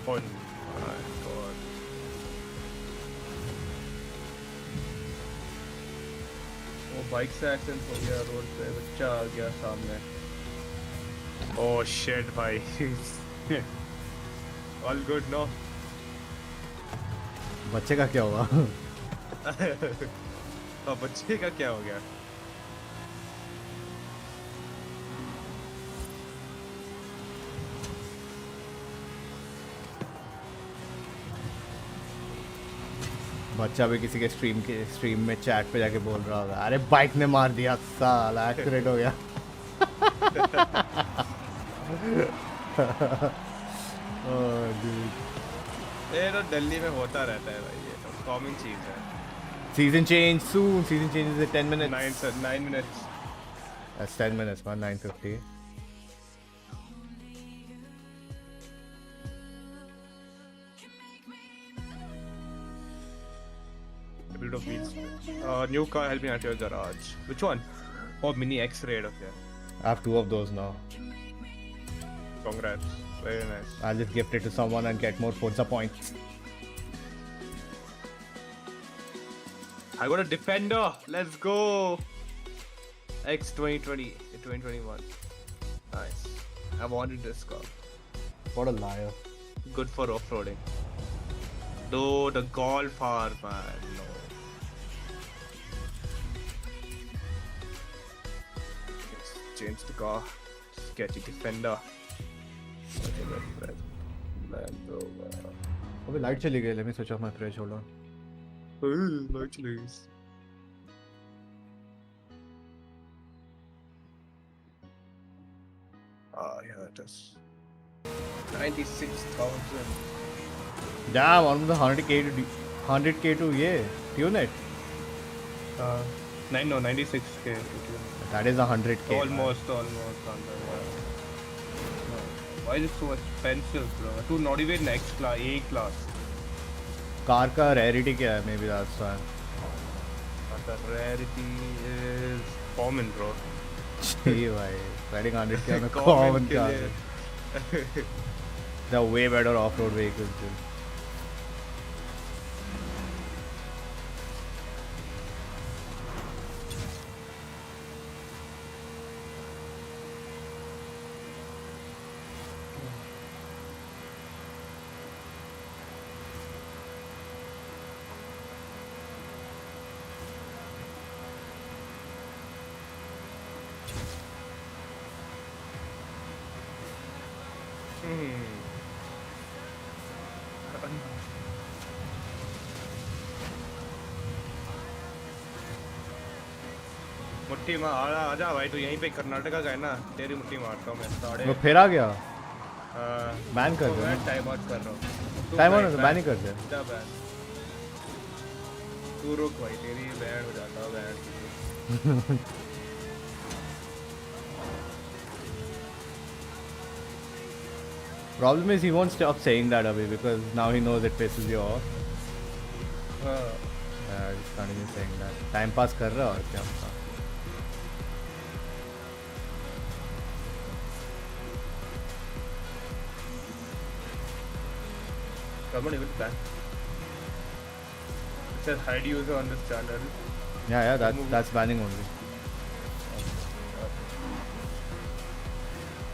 Oh my god. वो बाइक से एक्सीडेंट हो गया, रोड पे बच्चा आ गया सामने। ओह शिट भाई। All good no? बच्चे का क्या हुआ? अब बच्चे का क्या हो गया? बच्चा भी किसी के स्ट्रीम में चैट पे जाके बोल रहा होगा, अरे बाइक ने मार दिया साला, एक्सीडेंट हो गया। ये तो दिल्ली में होता रहता है भाई, ये तो कॉमन चीज है। Season change soon. Season changes in 10 minutes. 9 minutes. That's 10 minutes, man. 9:50. A bit of wheels. New car helping at your garage. Which one? Oh, Mini X-Raid. Okay. I have 2 of those now. Congrats. Very nice. I'll just gift it to someone and get more Forza points. I got a Defender. Let's go. X 2021. Nice. I wanted this car. What a liar. Good for off-roading. Dude, the Golf R, man. No. Let's change the car. Just get a Defender. Land Rover. अबे light चली गई. Let me switch off my fridge. Hold on. Actually. Yeah, it is. 96,000. Damn, almost 100k to yeah. Tune it. 96k. That is 100k. Almost under. Why is it so expensive, bro? To not even X class, A class. Car का rarity क्या है? Maybe that's why. The rarity is common, bro. जी भाई, riding 100k में common car. They're way better off-road vehicles, dude. मुट्ठी मार आजा भाई, तू यहीं पे कर्नाटका का है ना, तेरी मुट्ठी मारता हूँ मैं। साढ़े वो फिर आ गया. बैन कर तो दो. मैं टाइम आउट कर रहा हूँ। टाइम आउट बैन ही कर दे. तू रुक भाई तेरी बैंड हो जाता band Problem is he won't stop saying that away because now he knows it pisses you off. Just continue saying that. Time pass कर रहा और क्या पता. Come on, even plan. It says hide user on this channel. Yeah, that's banning only.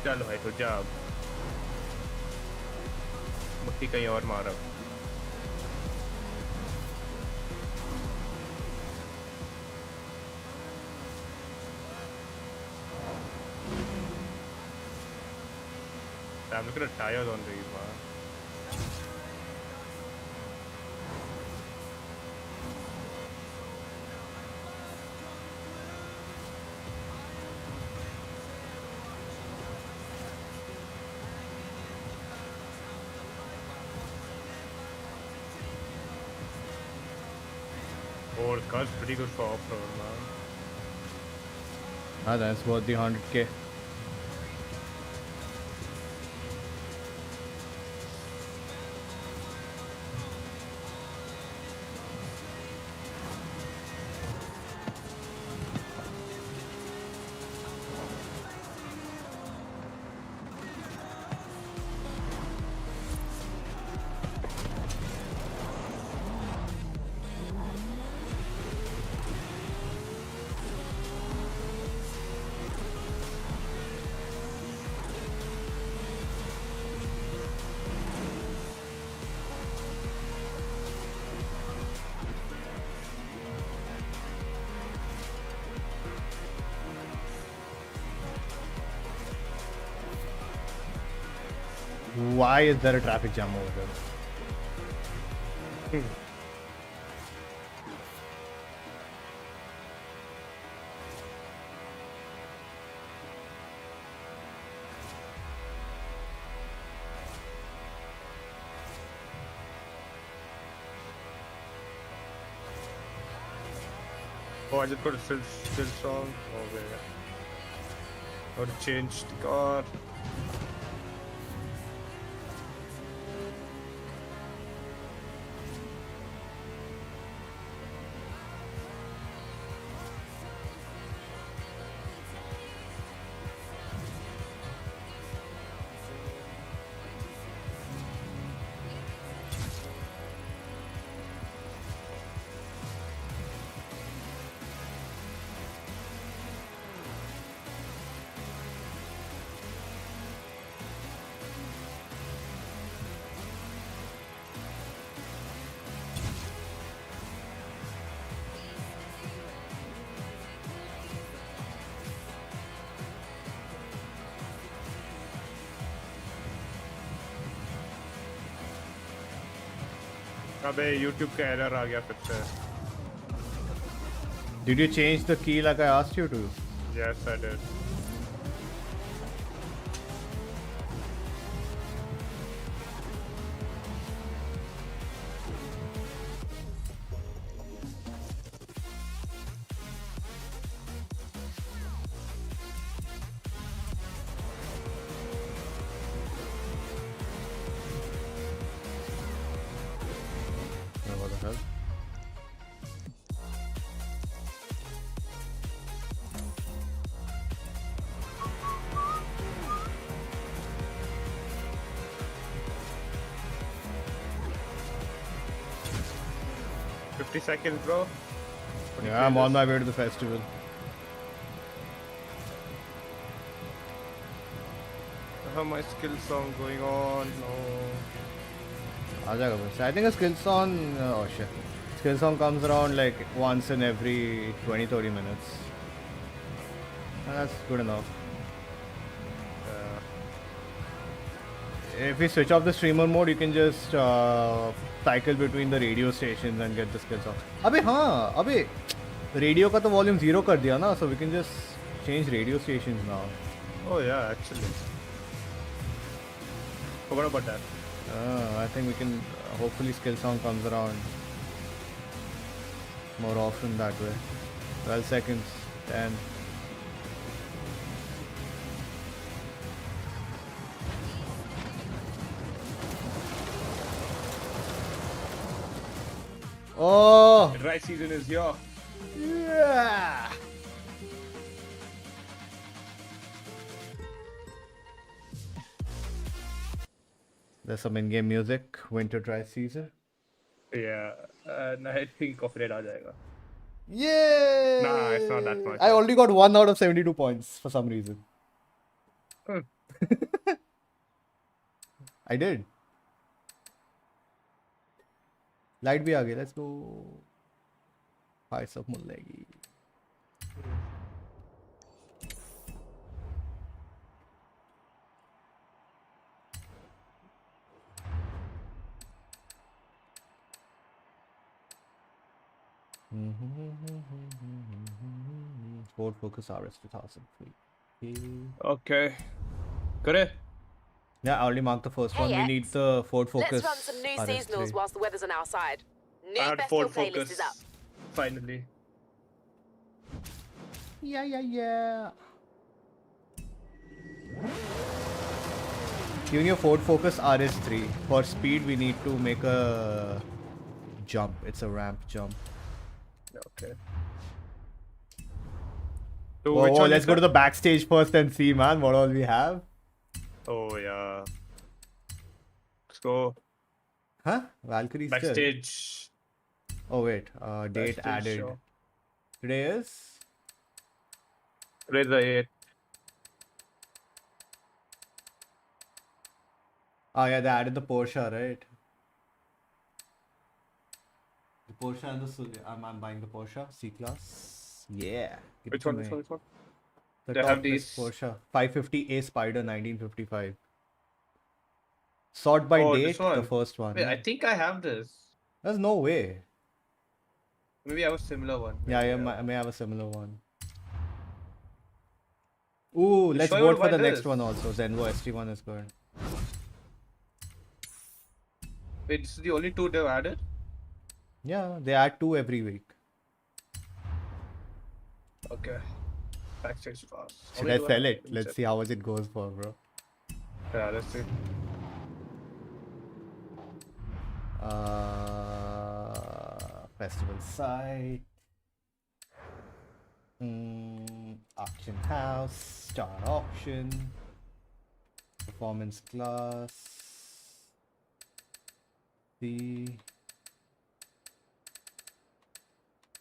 चल भाई तो जा मुट्ठी कहीं और मारा I'm looking at tires on these, man. Oh, the car's pretty good for off-road, man. That's worth the 100k. Why is there a traffic jam over there? Oh, I just got a still song. Okay. Got to change the car. अबे YouTube का error आ गया फिर से. Did you change the key like I asked you to? Yes, I did. What the hell? $50, bro. Yeah, I'm on my way to the festival. I have my skill song going on. No. I think a skill song, oh shit. Skill song comes around like once in every 20-30 minutes. And that's good enough. If we switch off the streamer mode, you can just cycle between the radio stations and get the skill song. Abhi, radio ka to volume 0 kar diya na, so we can just change radio stations now. Oh yeah, actually. Forgot about that. I think we can, hopefully skill song comes around. more often that way. 12 seconds, 10. Oh! The dry season is here. Yeah! There's some in-game music, winter dry season. Yeah, and I think copyright aa jayega. Yay! Nah, it's not that much. I only got 1 out of 72 points for some reason. Hmm. I did. Light bhi aa gayi, let's go. Fight सब मिलेगी. Ford Focus RS 2003. Okay. Correct. Yeah, I already marked the first Hey, one. We X. need the Ford Focus Let's run some new RS3. seasonals whilst the weather's on our side. New I had Bestial Ford playlist Focus. is up. Finally. Yeah. Giving your Ford Focus RS3. For speed, we need to make a jump. It's a ramp jump. Okay. So Whoa, which one let's is go to that? the backstage first and see, man, what all we have. Oh yeah. Let's go. Huh? Valkyrie still? Backstage. Oh, wait. Date Backstage added. show. Today is? Today's the 8th. Oh, yeah, they added the Porsche, right? The Porsche and the I'm buying the Porsche C-Class. Yeah. Give Which it to one? me. Which one? Which one? The They have topless these. Porsche 550A Spider 1955. Sort by Oh, date, this one. the first one. Wait, Yeah. I think I have this. There's no way. Maybe I have a similar one. Yeah, Maybe, I may have a similar one. Ooh, let's sure you want vote to for the buy next this? one also. Zenvo ST1 is good. Wait, this is the only two they've added? Yeah, they add 2 every week. Okay. Backstage pass. How Should many I do sell have? it? Let me Let's check. see how much it goes for, bro. Yeah, let's see. Festival site. Auction house. Start auction. Performance class. The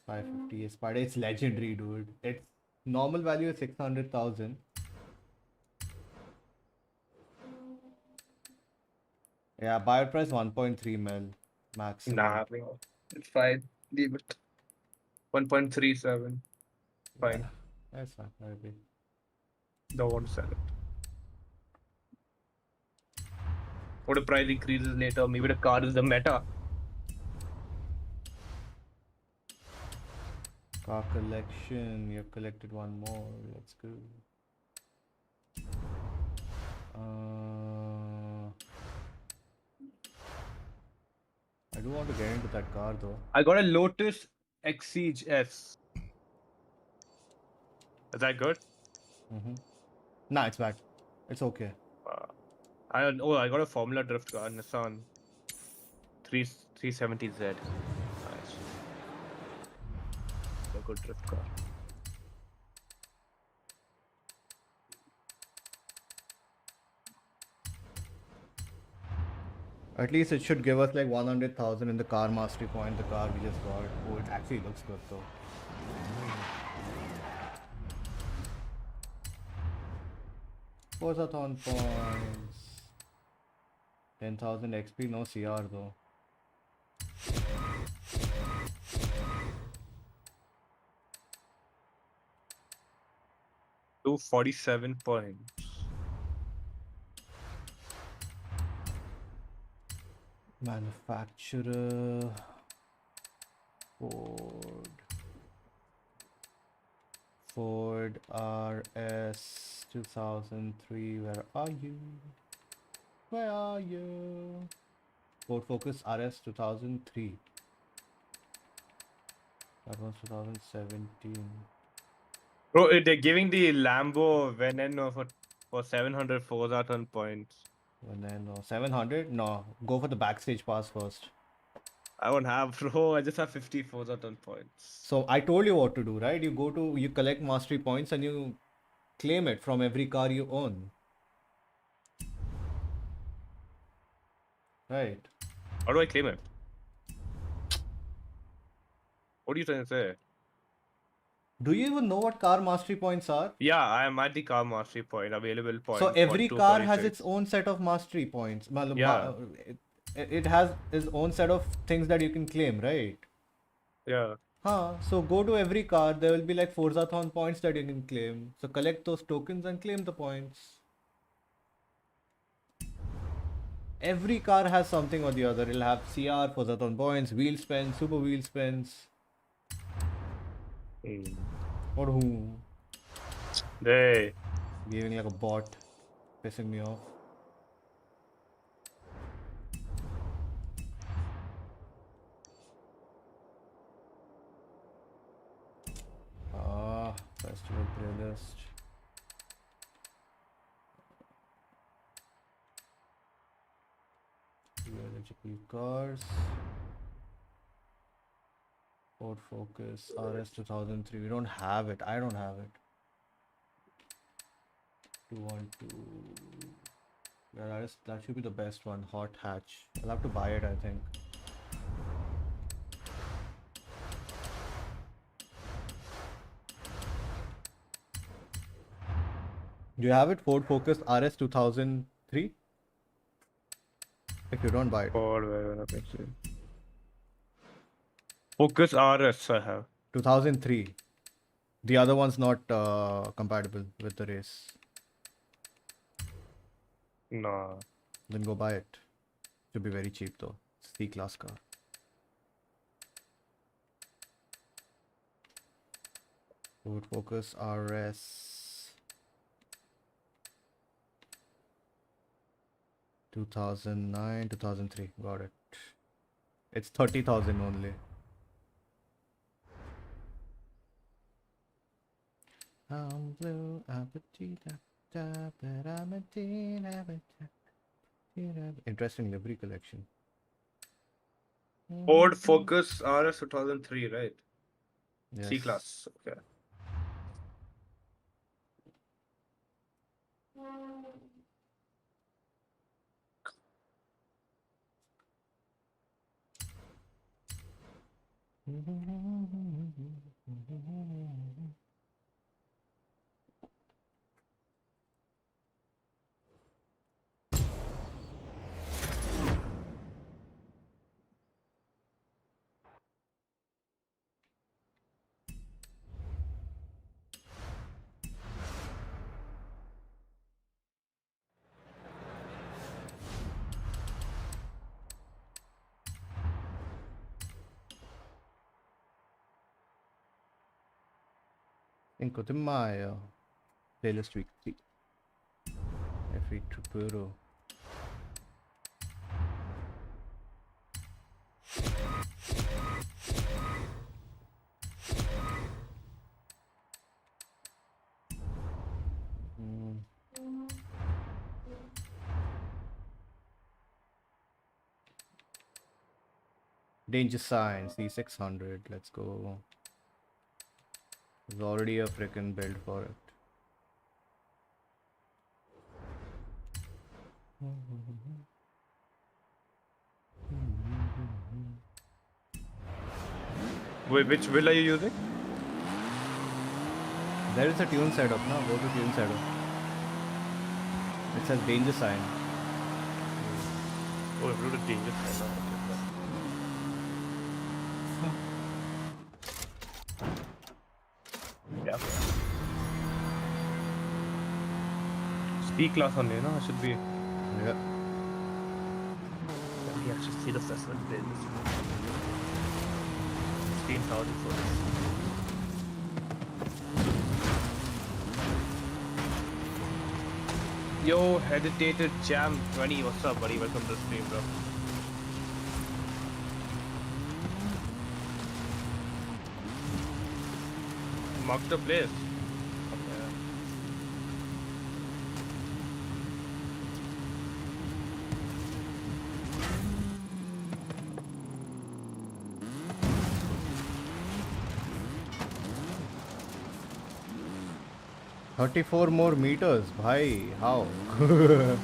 550 is part. It's legendary, dude. Its normal value is 600,000. Yeah, buyer price 1.3 mil maximum. Nah, no. It's fine. Leave it. 1.37. Fine. Yeah, that's fine. Maybe. Don't want to sell it. What if price increases later? Maybe the car is the meta. Car collection. You've collected one more. Let's go. I do want to get into that car though. I got a Lotus Exige S. Is that good? Nah, it's bad. It's okay. I got a Formula Drift car, Nissan 370Z. Nice. A good drift car. At least it should give us like 100,000 in the car mastery point. The car we just got. Oh, it actually looks good though. Forzathon points. 10,000 XP, no CR though. $247 points. Manufacturer. Ford RS 2003. Where are you? Where are you? Ford Focus RS 2003. That was 2017. Bro, they're giving the Lambo Veneno for 700 Forza ton points. And then 700? No, go for the backstage pass first. I won't have, bro. I just have 50 Forza ton points. So I told you what to do, right? You collect mastery points and you claim it from every car you own. Right. How do I claim it? What are you trying to say? Do you even know what car mastery points are? Yeah, I am at the car mastery point. Available point. So every car has 4246. its own set of mastery points. Yeah. It has its own set of things that you can claim, right? Yeah. So go to every car. There will be like Forzathon points that you can claim. So collect those tokens and claim the points. Every car has something or the other. It'll have CR, Forzathon points, wheel spins, super wheel spins. Or who? They. Behaving like a bot. Pissing me off. Festival playlist. Eligible cars. Ford Focus RS 2003. We don't have it. I don't have it. 212. Yeah, that should be the best one. Hot hatch. I'll have to buy it, I think. Do you have it? Ford Focus RS 2003? If you don't buy it. Focus RS I have. 2003. The other one's not compatible with the race. Nah. Then go buy it. Should be very cheap though. C-class car. Ford Focus RS 2009, 2003. Got it. It's 30,000 only. I'm blue, interesting livery collection. Ford Focus RS 2003, right? Yes. C-class. Okay. Cinco de Mayo. Playlist week 3. Every Trupuro. Danger sign, C600. Let's go. There's already a freaking build for it. Wait, which will are you using? There is a tune setup now. Go to tune setup. It says danger sign. Oh, I wrote a danger sign now. Yeah. C-class only, no? It should be. Yeah. Let me actually see the assessment bins. 16,000 for this. Yo, Hesitated Jam 20. What's up, buddy? Welcome to the stream, bro. Mark the place. Okay. $34 more meters, bhai. How? Okay,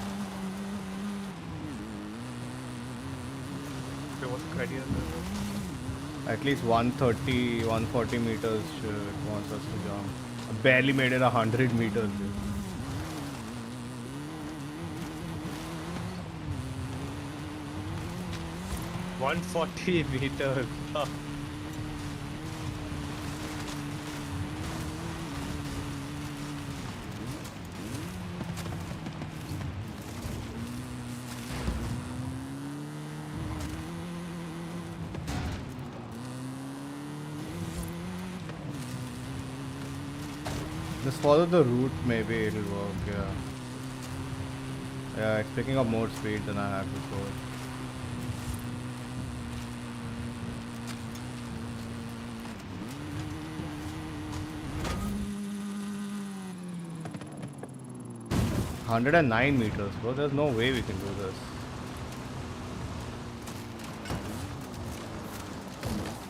what's the criteria? At least 130, 140 meters it wants us to jump. I barely made it 100 meters. Dude. Dude. 140 meters. Just follow the route, maybe it'll work, yeah. Yeah, it's picking up more speed than I had before. $109 meters, bro. There's no way we can do this.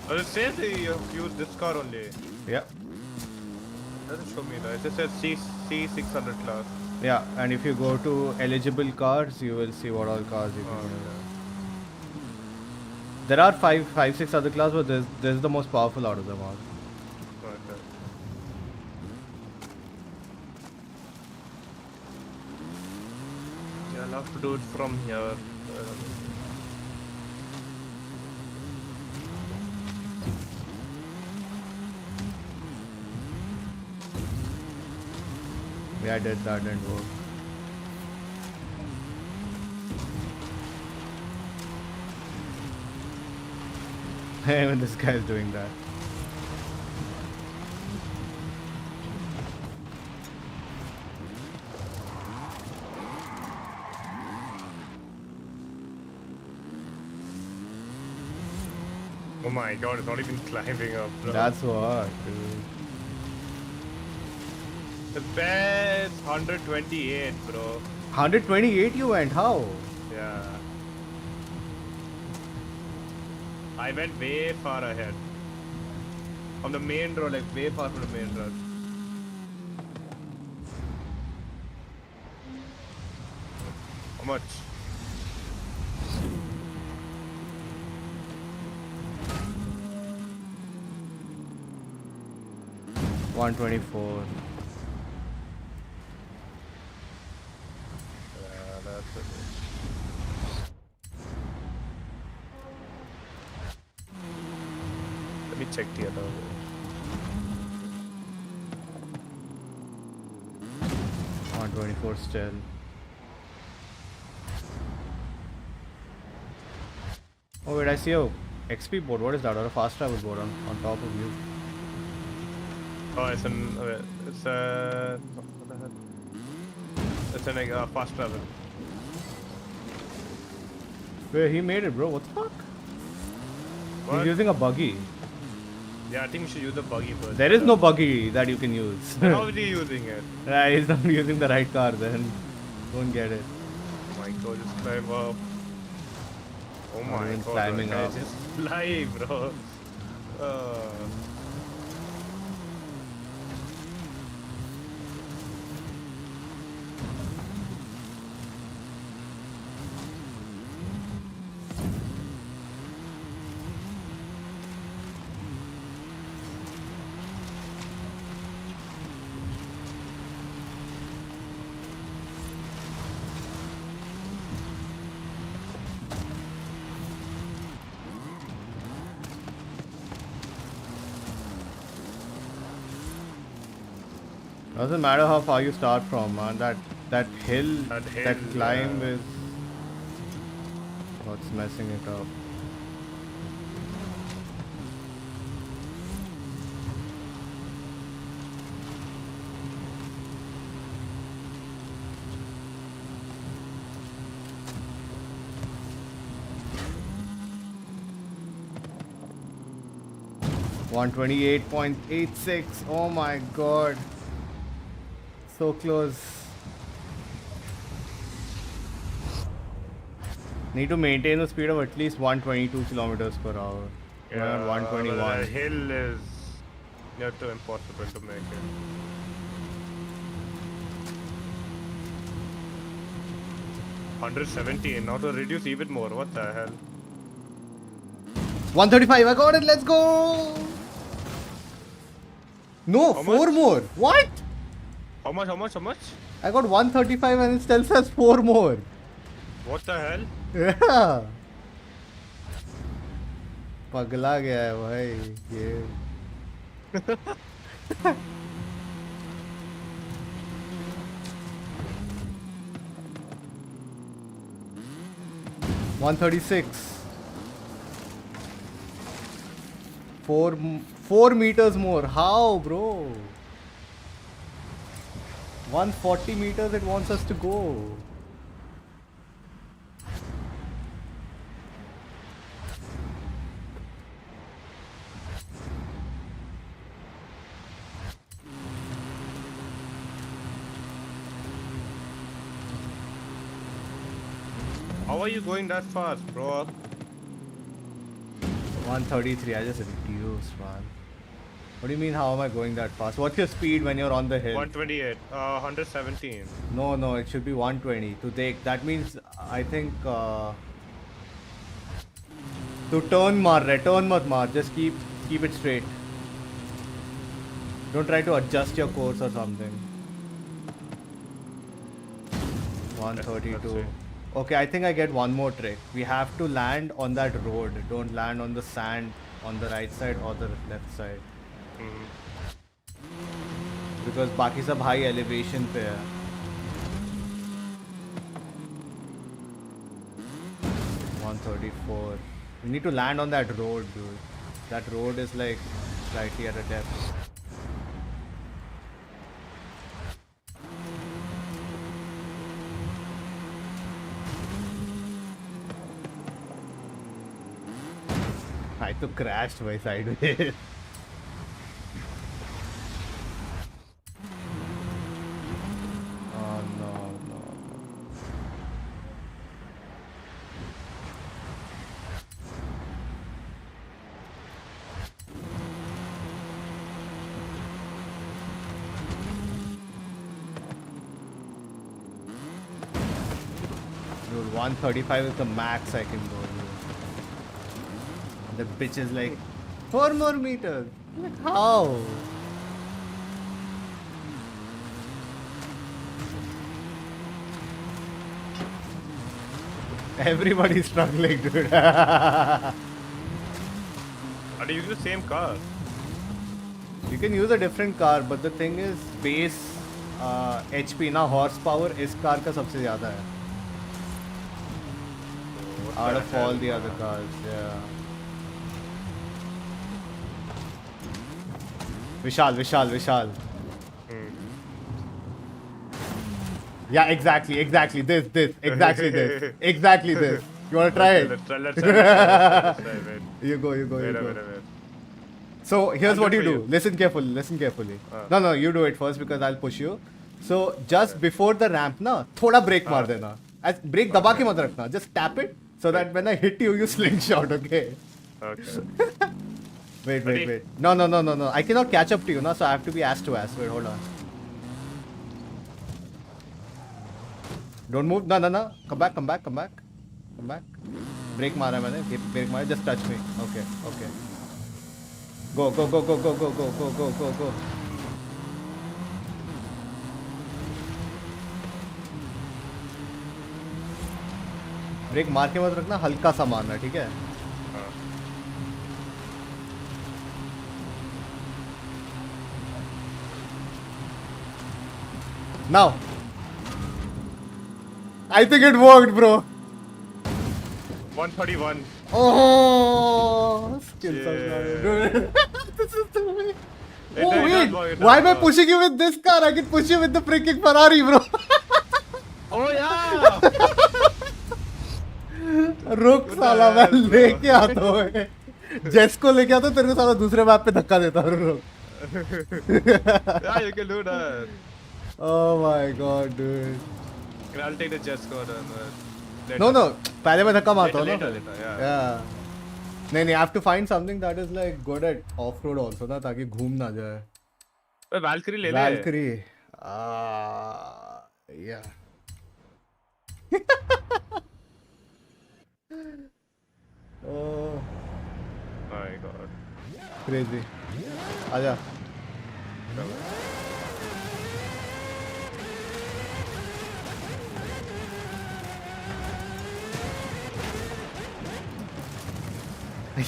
Well, it says that you have used this car only. Yeah. Doesn't show me that. It just says C600 class. Yeah, and if you go to eligible cars, you will see what all cars you can Oh, use. yeah. There are five, six other cars, but this is the most powerful out of them all. Okay. Yeah, I'll have to do it from here. Yeah, I did that, didn't work. Even this guy's doing that. Oh my god, it's not even climbing up, bro. That's what, dude. The best 128, bro. 128 you went, how? Yeah. I went way far ahead. On the main road, like way far from the main road. How much? $124. Yeah, that's okay. Let me check the other way. $124 still. Oh wait, I see a XP board. What is that? Or a fast travel board on top of you? Oh, it's an. It's a. What the heck? It's an fast travel. Wait, he made it, bro. What the fuck? What? He's using a buggy. Yeah, I think we should use the buggy first. There is no buggy that you can use. How is he using it? Yeah, he's not using the right car then. Don't get it. Oh my god, just climb up. Oh my even god, climbing guys, up. just fly, bro. Doesn't matter how far you start from, man. That hill, That hill, that climb yeah. is what's messing it up. 128.86. Oh my god. So close. Need to maintain the speed of at least 122 kilometers per hour. We're at The 121. hill is near to impossible to make it. $117. Now to reduce even more. What the hell? 135. I got it. Let's go. No, How 4 much? more. What? How much? How much? How much? I got 135 and it still says 4 more. What the hell? Yeah. पगला गया है भाई ये 136. 4 meters more. How, bro? 140 meters it wants us to go. How are you going that fast, bro? 133. I just reduced, man. What do you mean? How am I going that fast? What's your speed when you're on the hill? 128. 117. No, it should be 120. To take that means I think to turn turn mat maar. Just keep it straight. Don't try to adjust your course or something. 132. Let's see. Okay, I think I get one more trick. We have to land on that road. Don't land on the sand on the right side or the left side. Because बाकी सब high elevation पे है. $134. We need to land on that road, dude. That road is like slightly at a depth. I तो crashed by sideways. Oh no. Dude, 135 is the max I can go. The bitch is like 4 more meters. Like how? Everybody's struggling, dude. Are you using the same car? You can use a different car, but the thing is, base HP ना horsepower इस car का सबसे ज़्यादा है. Out of all the other cars, yeah. Vishal. Yeah, exactly. This. Exactly this. You wanna try it? Let's try. Wait. You go. Wait. So here's I'll what do you it for do. you. Listen carefully. No, you do it first because I'll push you. So just before the ramp, na, thoda brake मार देना. Brake दबा के मत रखना. Just tap it so that when I hit you, you slingshot. Okay. Okay. Wait. No. I cannot catch up to you, na. So I have to be ass to ass. Wait, hold on. Don't move. No. Come back. Brake मारा मैंने. Brake मारा. Just touch me. Okay. Go. Brake मार के मत रखना, हल्का सा मारना, ठीक है? Now, I think it worked, bro. 131. Oh, skills Yeah. are good. This is the way. It Oh does wait, work, it why does am I work. pushing you with this car? I can push you with the freaking Ferrari, bro. Oh yeah. रुक साला मैं bro. लेके आता हूँ. जेस को लेके आता तेरे को साला दूसरे मैप पे धक्का देता हूँ. Yeah, you can do that. Oh my god, dude. Okay, I'll take the jet squad and later. No, no. पहले मैं धक्का मारता हूँ ना. Later, yeah. Yeah. नहीं, I have to find something that is like good at off-road also ना, ताकि घूम ना जाए. Valkyrie ले ले. Valkyrie. Yeah. Oh, My god. crazy. आजा.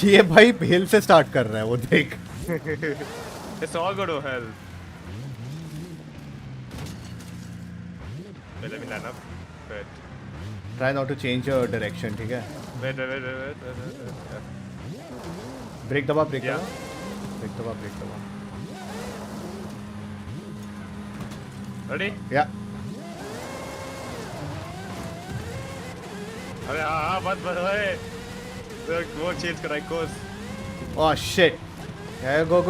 ये भाई हिल से स्टार्ट कर रहा है वो देख. It's all going to hell. Wait, let me line up. Wait. Try not to change your direction, ठीक है? Wait. ब्रेक दबा, ब्रेक Yeah. दबा. ब्रेक दबा, ब्रेक दबा. Ready? Yeah. अरे हाँ बस ओए. वो change करा course. Oh shit. Yeah, go.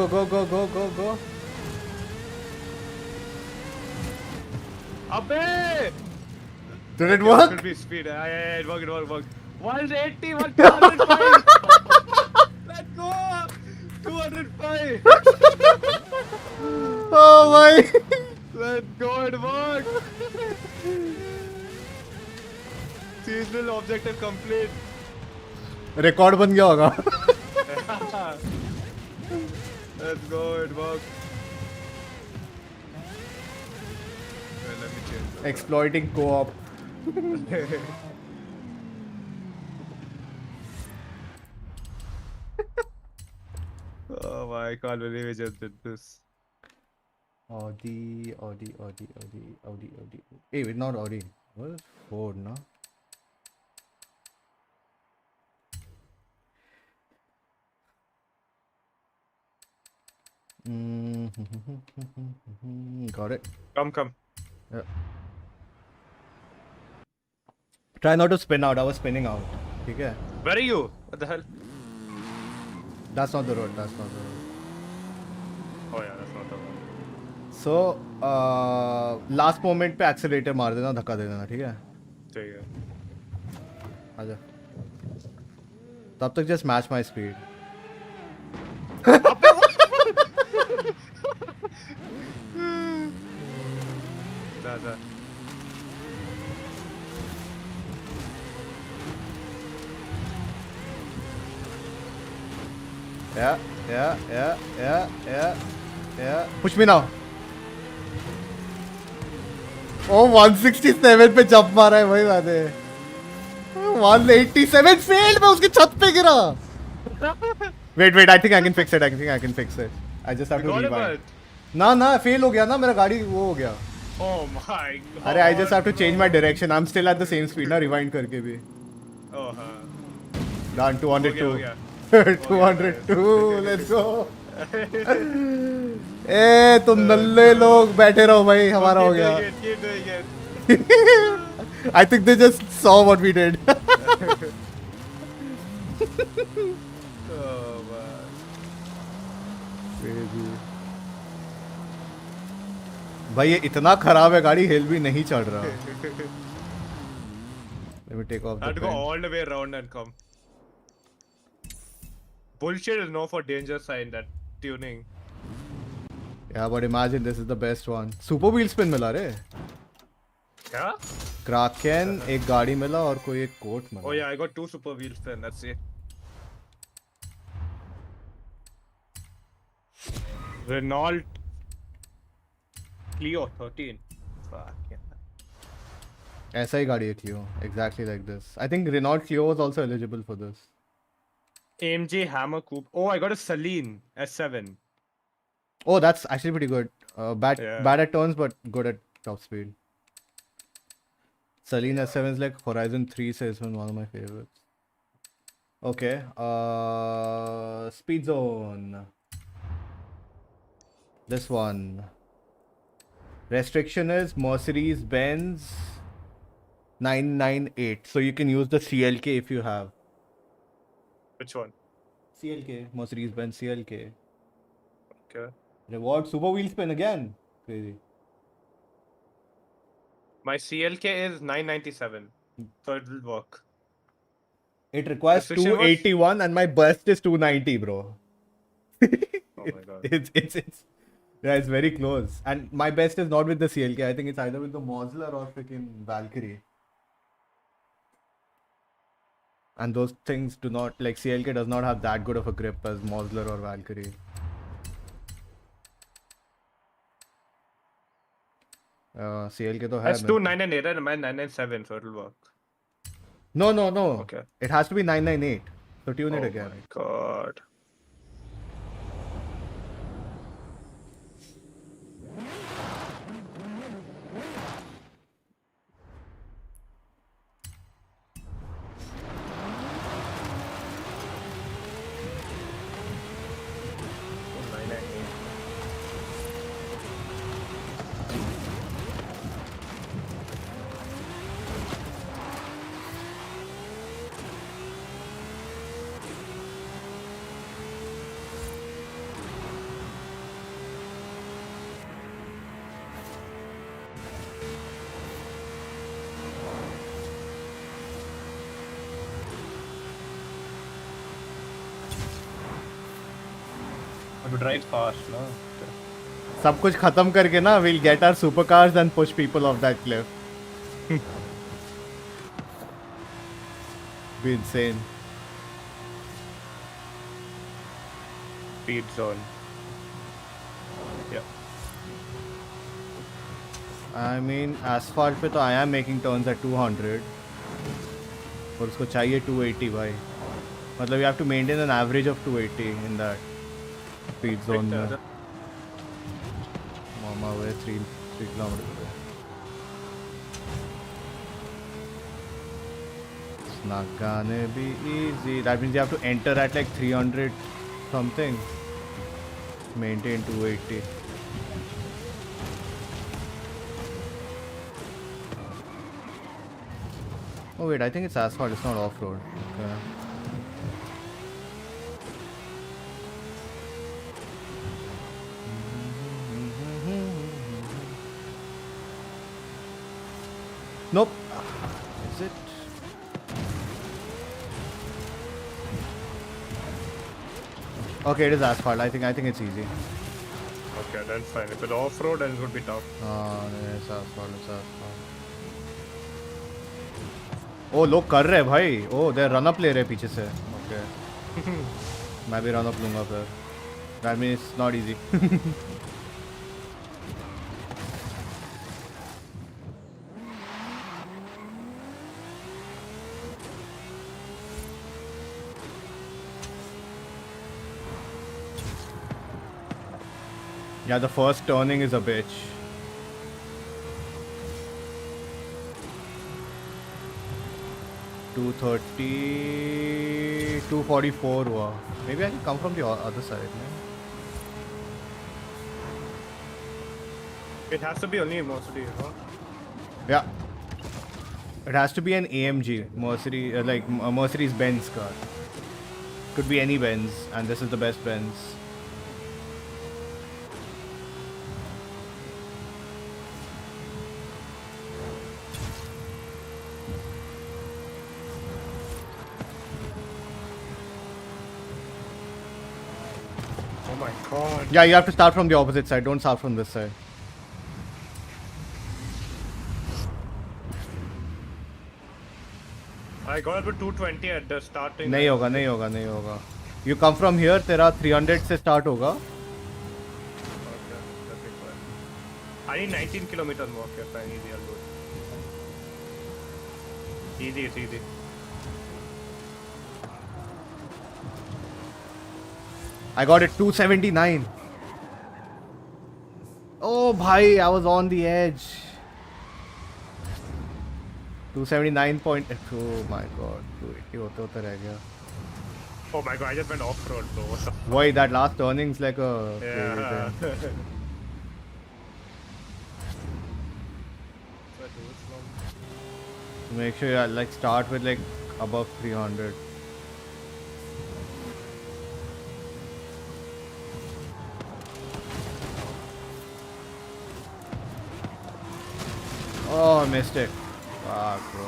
अबे! Did it Could work? be speed. Yeah, it worked. 180, 205. Let's go. 205. Oh my. Let's go, it worked. Seasonal objective complete. Record बन गया होगा. Let's go, it worked. Well, let me change that. Exploiting co-op. Oh my, I can't believe we just did this. Audi. Hey, wait, not Audi. What is Ford, no? Got it. Come. Yeah. Try not to spin out. I was spinning out. Okay. Where are you? What the hell? That's not the road. Oh yeah, that's not the one. So, last moment पे accelerator मार देना, धक्का दे देना, ठीक है? ठीक है. आजा. तब तक just match my speed. जा. Yeah. Push me now. Oh, 167 पे जंप मारा है, वही बात है. 187 failed, मैं उसकी छत पे गिरा. Wait, I think I can fix it. I just have to rewind. ना, fail हो गया ना, मेरा गाड़ी वो हो गया. Oh my god. अरे I just have to change my direction. I'm still at the same speed ना, rewind करके भी. Oh हाँ. Done, 202. हो गया. 202, let's go. ए तुम नल्ले लोग बैठे रहो भाई, हमारा हो गया. Keep doing it. I think they just saw what we did. Oh man. Crazy. भाई ये इतना खराब है गाड़ी, हिल भी नहीं चढ़ रहा. Let me take off I have the to go pen. all the way around and come. Bullshit is no for danger sign, that tuning. Yeah, but imagine this is the best one. Super wheel spin मिला रे. क्या? Kraken एक गाड़ी मिला और कोई एक coat मिला. Oh yeah, I got 2 super wheels then. Let's see. Renault Clio 13. Fuck yeah. ऐसा ही गाड़ी है Clio. Exactly like this. I think Renault Clio was also eligible for this. AMG Hammer Coupe. Oh, I got a Celine S7. Oh, that's actually pretty good. Bad at turns, but good at top speed. Celine S7 is like Horizon 3 says one of my favorites. Okay. Speed zone. This one. Restriction is Mercedes-Benz 998. So you can use the CLK if you have. Which one? CLK, Mercedes-Benz CLK. Okay. Reward super wheel spin again. Crazy. My CLK is 997, so it will work. It requires Restriction was- 281 and my best is 290, bro. Oh my god. It's yeah, it's very close. And my best is not with the CLK. I think it's either with the Mosler or freaking Valkyrie. And those things do not, like CLK does not have that good of a grip as Mosler or Valkyrie. CLK to hai. That's 298 and mine 997, so it'll work. No. Okay. It has to be 998. So tune it Oh again. my god. To drive fast, no? सब कुछ खत्म करके ना we'll get our supercars and push people off that cliff. Be insane. Speed zone. Yeah. I mean, asphalt पे तो I am making turns at 200. और उसको चाहिए 280 भाई. मतलब you have to maintain an average of 280 in that speed zone में. Mama, we're 3 kilometers away. It's not gonna be easy. That means you have to enter at like 300 something. Maintain 280. Oh wait, I think it's asphalt, it's not off-road. Okay. Nope. Is it? Okay, it is asphalt. I think it's easy. Okay, then fine. If it's off-road, then it would be tough. It's asphalt, it's asphalt. Oh, लोग कर रहे हैं भाई. Oh, they run up ले रहे हैं पीछे से. Okay. मैं भी run up लूँगा फिर. That means it's not easy. Yeah, the first turning is a bitch. $230, $244 हुआ. Maybe I can come from the other side, man. It has to be only Mercedes, huh? Yeah. It has to be an AMG, Mercedes, like a Mercedes-Benz car. Could be any Benz, and this is the best Benz. Oh my god. Yeah, you have to start from the opposite side. Don't start from this side. I got up to 220 at the starting. नहीं होगा, नहीं होगा, नहीं होगा. You come from here, तेरा 300 से start होगा. Okay, that'd be fine. I need 19 kilometers more. Okay, fine, easy, I'll do it. Easy, it's easy. I got it 279. Oh, bhai, I was on the edge. 279 point. Oh my god, 280 होते होते रह गया. Oh my god, I just went off-road, bro. What the f- Why that last turning's like a crazy Yeah. thing. Make sure you like start with like above 300. Oh, I missed it. Fuck, bro.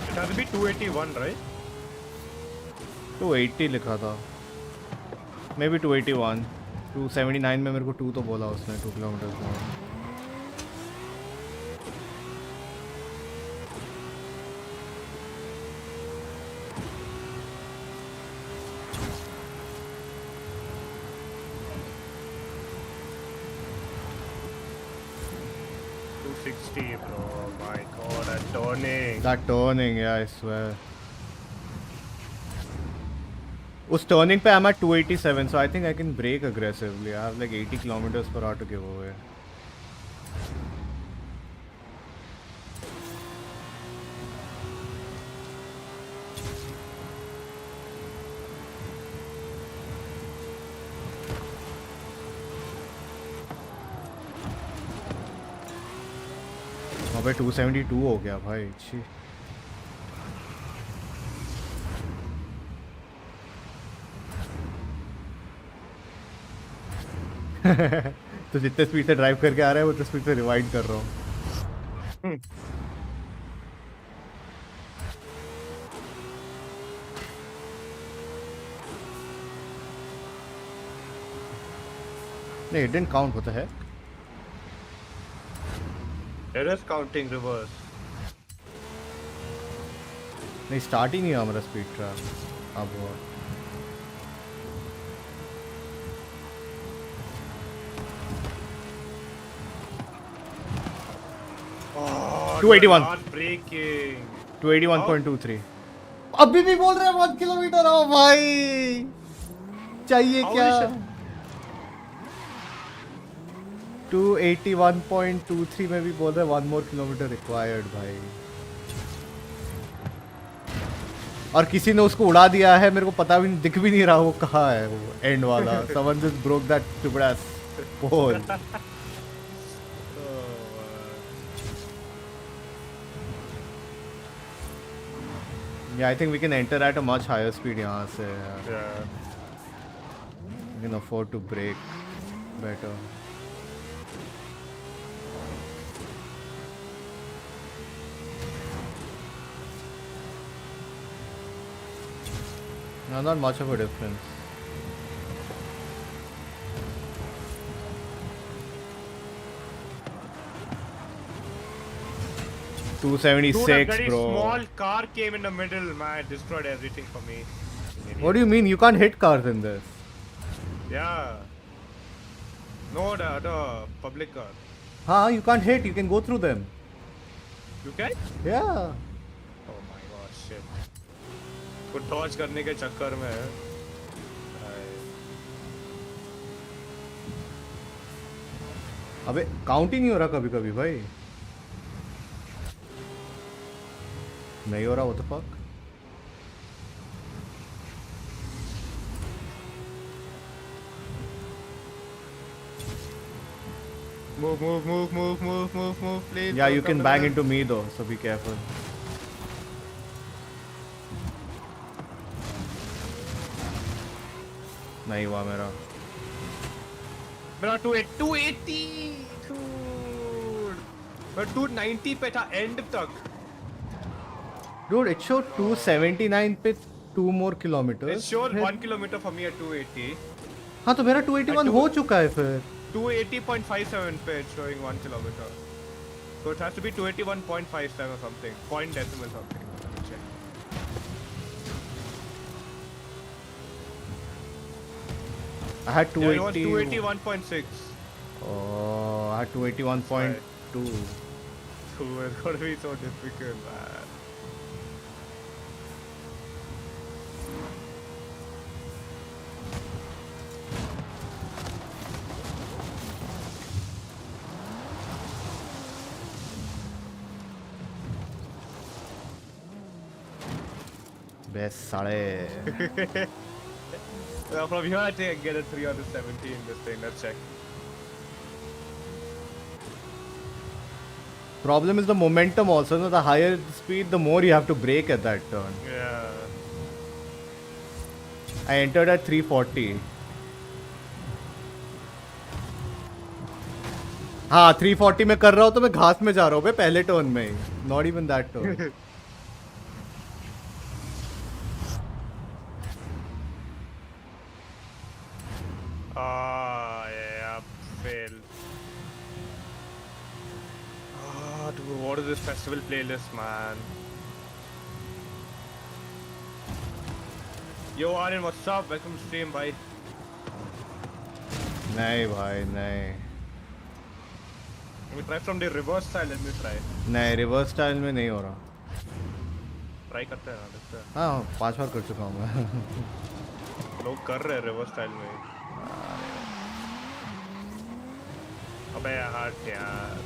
It has to be 281, right? 280 लिखा था. Maybe 281. 279 में मेरे को 2 तो बोला उसने 2 kilometre का. Bro, my god, that turning. That turning, yeah, I swear. उस turning पे I'm at 287, so I think I can brake aggressively. I have like 80 kilometers per hour to give away. अबे 272 हो गया भाई. छी. तो जितने स्पीड से ड्राइव करके आ रहा है वो तो स्पीड से रिवाइंड कर रहा हूँ. नहीं, it didn't count. What the heck? It is counting reverse. नहीं, स्टार्ट ही नहीं हुआ हमारा स्पीड ट्रैप. अब हुआ. Oh, 281. not braking. 281.23. अभी भी बोल रहे हैं 1 किलोमीटर. ओ भाई, चाहिए How क्या? is it? 281.23 में भी बोल रहे हैं 1 more kilometer required भाई. और किसी ने उसको उड़ा दिया है. मेरे को पता भी दिख भी नहीं रहा वो कहाँ है वो एंड वाला. Someone just broke that stupid ass pole. Yeah, I think we can enter at a much higher speed यहाँ से. Yeah. We can afford to brake better. No, not much of a difference. Dude, a 276, very bro. small car came in the middle, man. Destroyed everything for me. What do you mean? You can't hit cars in this. Yeah. No, the public car. Huh? You can't hit. You can go through them. You can? Yeah. Oh my god, shit. कुछ dodge करने के चक्कर में अबे count ही नहीं हो रहा कभी कभी भाई. नहीं हो रहा. what the fuck? move, please. Yeah, don't you come can to bang me. into me though, so be careful. नहीं हुआ मेरा. मेरा 280 dude. मैं 290 पे था end तक. Dude, it showed 279 पे 2 more kilometers. It showed 1 kilometer for me at 280. हाँ तो मेरा 281 हो चुका है फिर. 280.57 पे it's showing 1 kilometer. So it has to be 281.57 or something. Point decimal something. Check. I had Yeah, it was 280. 281.6. Oh, I had 281.2. Dude, it's gonna be so difficult, man. Best साले. From here, I think I get a 370 in this thing. Let's check. Problem is the momentum also. No, the higher the speed, the more you have to brake at that turn. Yeah. I entered at 340. हाँ 340 में कर रहा हूँ तो मैं घास में जा रहा हूँ बे पहले टर्न में ही. Not even that turn. Yeah, fail. Dude, what is this festival playlist, man? Yo, Aryan, what's up? Welcome to stream, bhai. नहीं भाई नहीं. Let me try from the reverse style. Let me try. नहीं reverse style में नहीं हो रहा. Try करते हैं ना, देखते हैं. हाँ 5 बार कर चुका हूँ मैं. लोग कर रहे हैं reverse style में. अबे हट यार.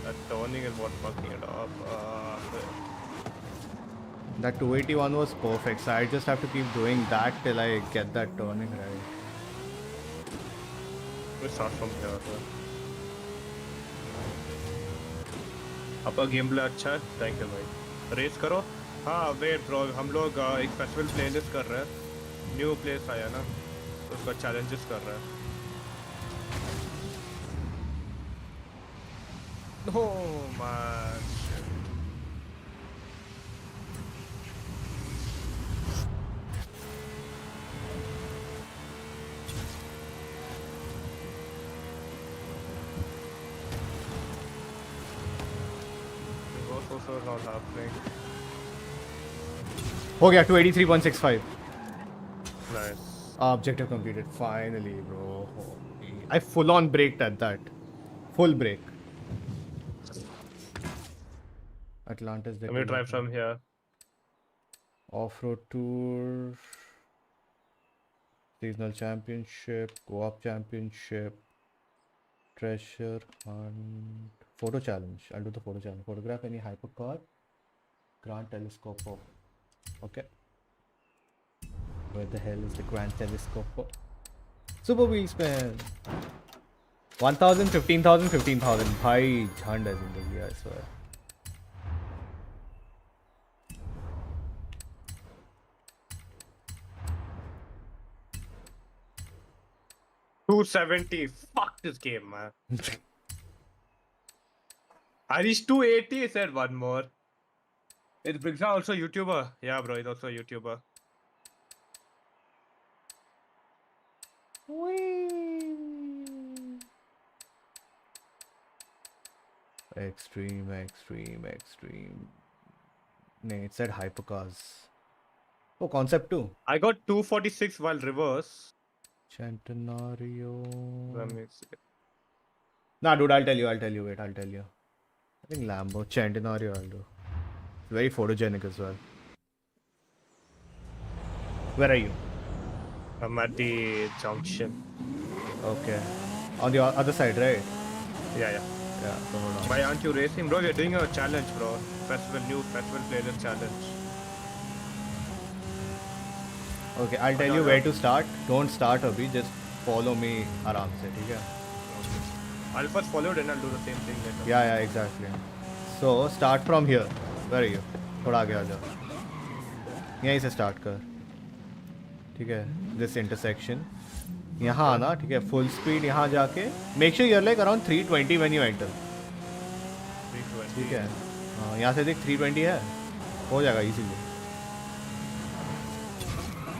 That turning is what fucking it up. That 281 was perfect, so I just have to keep doing that till I get that turning right. We start from here. आपका गेम प्ले अच्छा है, thank you भाई. Race करो. हाँ wait bro, हम लोग एक festival playlist कर रहे हैं. न्यू प्लेस आया ना, तो उसका चैलेंजेस कर रहे हैं. Oh man, shit. Reverse also is not happening. हो गया 283.65. Nice. Objective completed finally, bro. I full on braked at that. Full brake. Atlantis. Let me try from here. Off-road tour, seasonal championship, co-op championship, treasure hunt, photo challenge. I'll do the photo challenge. Photograph any hypercar, grand telescope. Okay. Where the hell is the grand telescope? Super wheels, man. 1,000, 15,000, 15,000. Bhai, jhand hai zindagi, I swear. $270. Fuck this game, man. I reached 280. He said one more. Is BRIGZARD also a YouTuber? Yeah, bro, he's also a YouTuber. Extreme, extreme, extreme. No, it said hypercars. Oh, concept 2. I got 246 while reverse. Centenario. Let me see. Nah, dude, I'll tell you. Wait, I'll tell you. I think Lambo, Centenario, I'll do. Very photogenic as well. Where are you? I'm at the junction. Okay. On the other side, right? Yeah. Yeah, so hold on. Why aren't you racing? Bro, we're doing a challenge, bro. New festival playlist challenge. Okay, I'll tell you where to start. Don't start abhi, just follow me aram se, theek hai? I'll first follow it and I'll do the same thing later. Yeah, exactly. So, start from here. Where are you? थोड़ा आगे आ जाओ. यहीं से start कर. ठीक है? This intersection. यहाँ आना, ठीक है? Full speed यहाँ जाके. Make sure you're like around 320 when you enter. 320. ठीक है? हाँ, यहाँ से देख 320 है. हो जाएगा easily.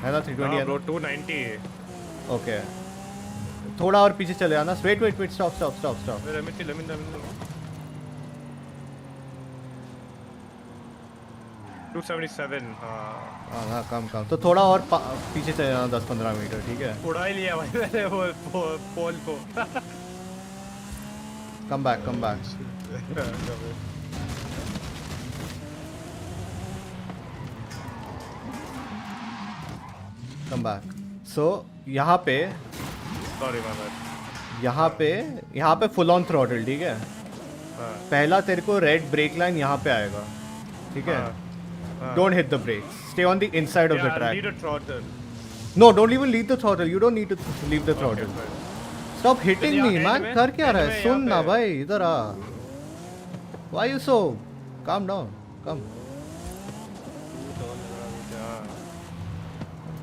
है ना 320 है? Bro, 290. Okay. थोड़ा और पीछे चले आना. Wait, stop. Wait, let me see. 277. हाँ कम. तो थोड़ा और पीछे चले जाना 10-15 मीटर, ठीक है? उड़ा ही लिया भाई मैंने वो पोल को. Come back. Come back. So यहाँ पे Sorry, my bad. यहाँ पे फुल ऑन थ्रॉटल, ठीक है। हाँ पहला तेरे को रेड ब्रेक लाइन यहाँ पे आएगा, ठीक है। हाँ don't hit the brake, stay on the inside of the yeah lead track. a throttle no, don't even leave the throttle, you don't need to leave the okay throttle. fine stop hitting यहाँ me end man, में- कर क्या end रहा है? में सुन यहाँ ना पे- भाई, इधर आ। Why you so calm down, come.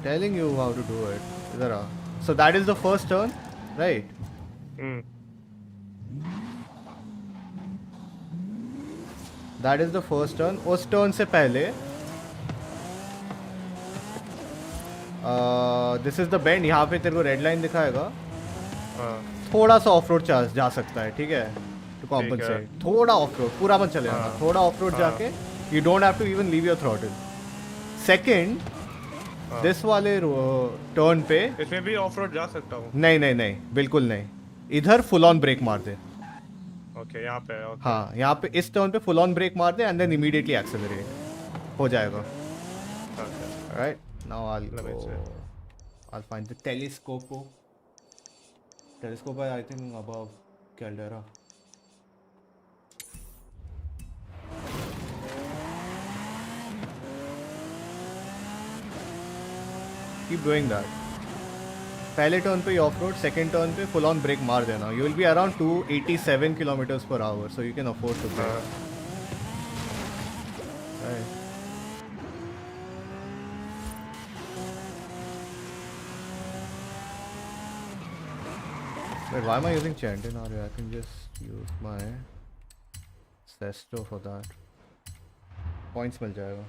Telling you how to do it, इधर आ। So that is the first turn, right? That is the first turn. उस टर्न से पहले दिस इज द बेंड, यहाँ पे तेरे को रेड लाइन दिखाएगा। हाँ थोड़ा सा ऑफ रोड जा सकता है, ठीक है, टू कॉम्पनसेट। थोड़ा ऑफ रोड, पूरा मत चले जाना, थोड़ा ऑफ रोड जाके you don't have to even leave your throttle. Second, this वाले टर्न पे इसमें भी ऑफ रोड जा सकता हूँ नहीं नहीं नहीं, बिल्कुल नहीं। इधर फुल ऑन ब्रेक मार दे। ओके यहाँ पे okay हाँ, यहाँ पे इस टर्न पे फुल ऑन ब्रेक मार दे एंड देन इमीडिएटली एक्सेलरेट हो जाएगा। okay right now I Let me see. I'll find the telescope. Telescope है I think above Caldera. Keep doing that. पहले टर्न पे ऑफ रोड, सेकेंड टर्न पे full on brake मार देना। You will be around 287 kilometres per hour, so you can afford to brake. Wait, why am I using Chantin Arya? I can just use my Sesto for that. Points मिल जाएगा।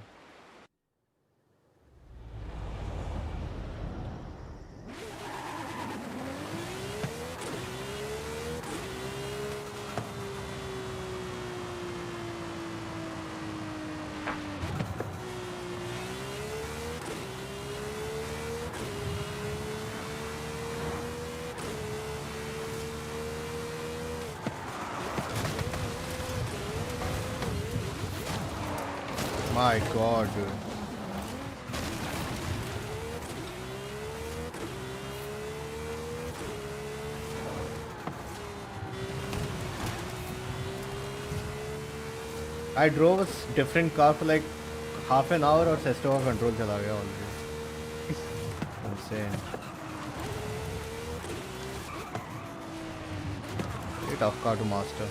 My God, dude. I drove a different car for like half an hour और Sesto का control चला गया already. Insane. Very tough car to master.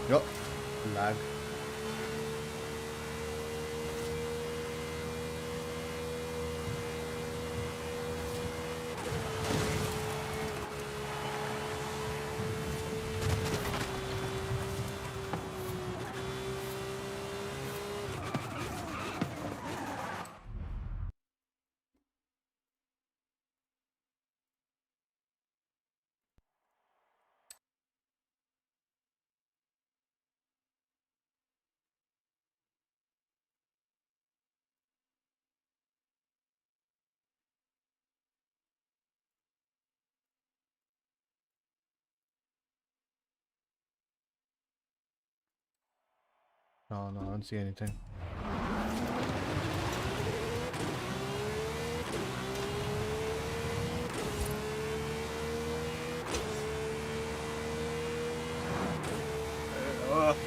Yo, lag. No, I don't see anything.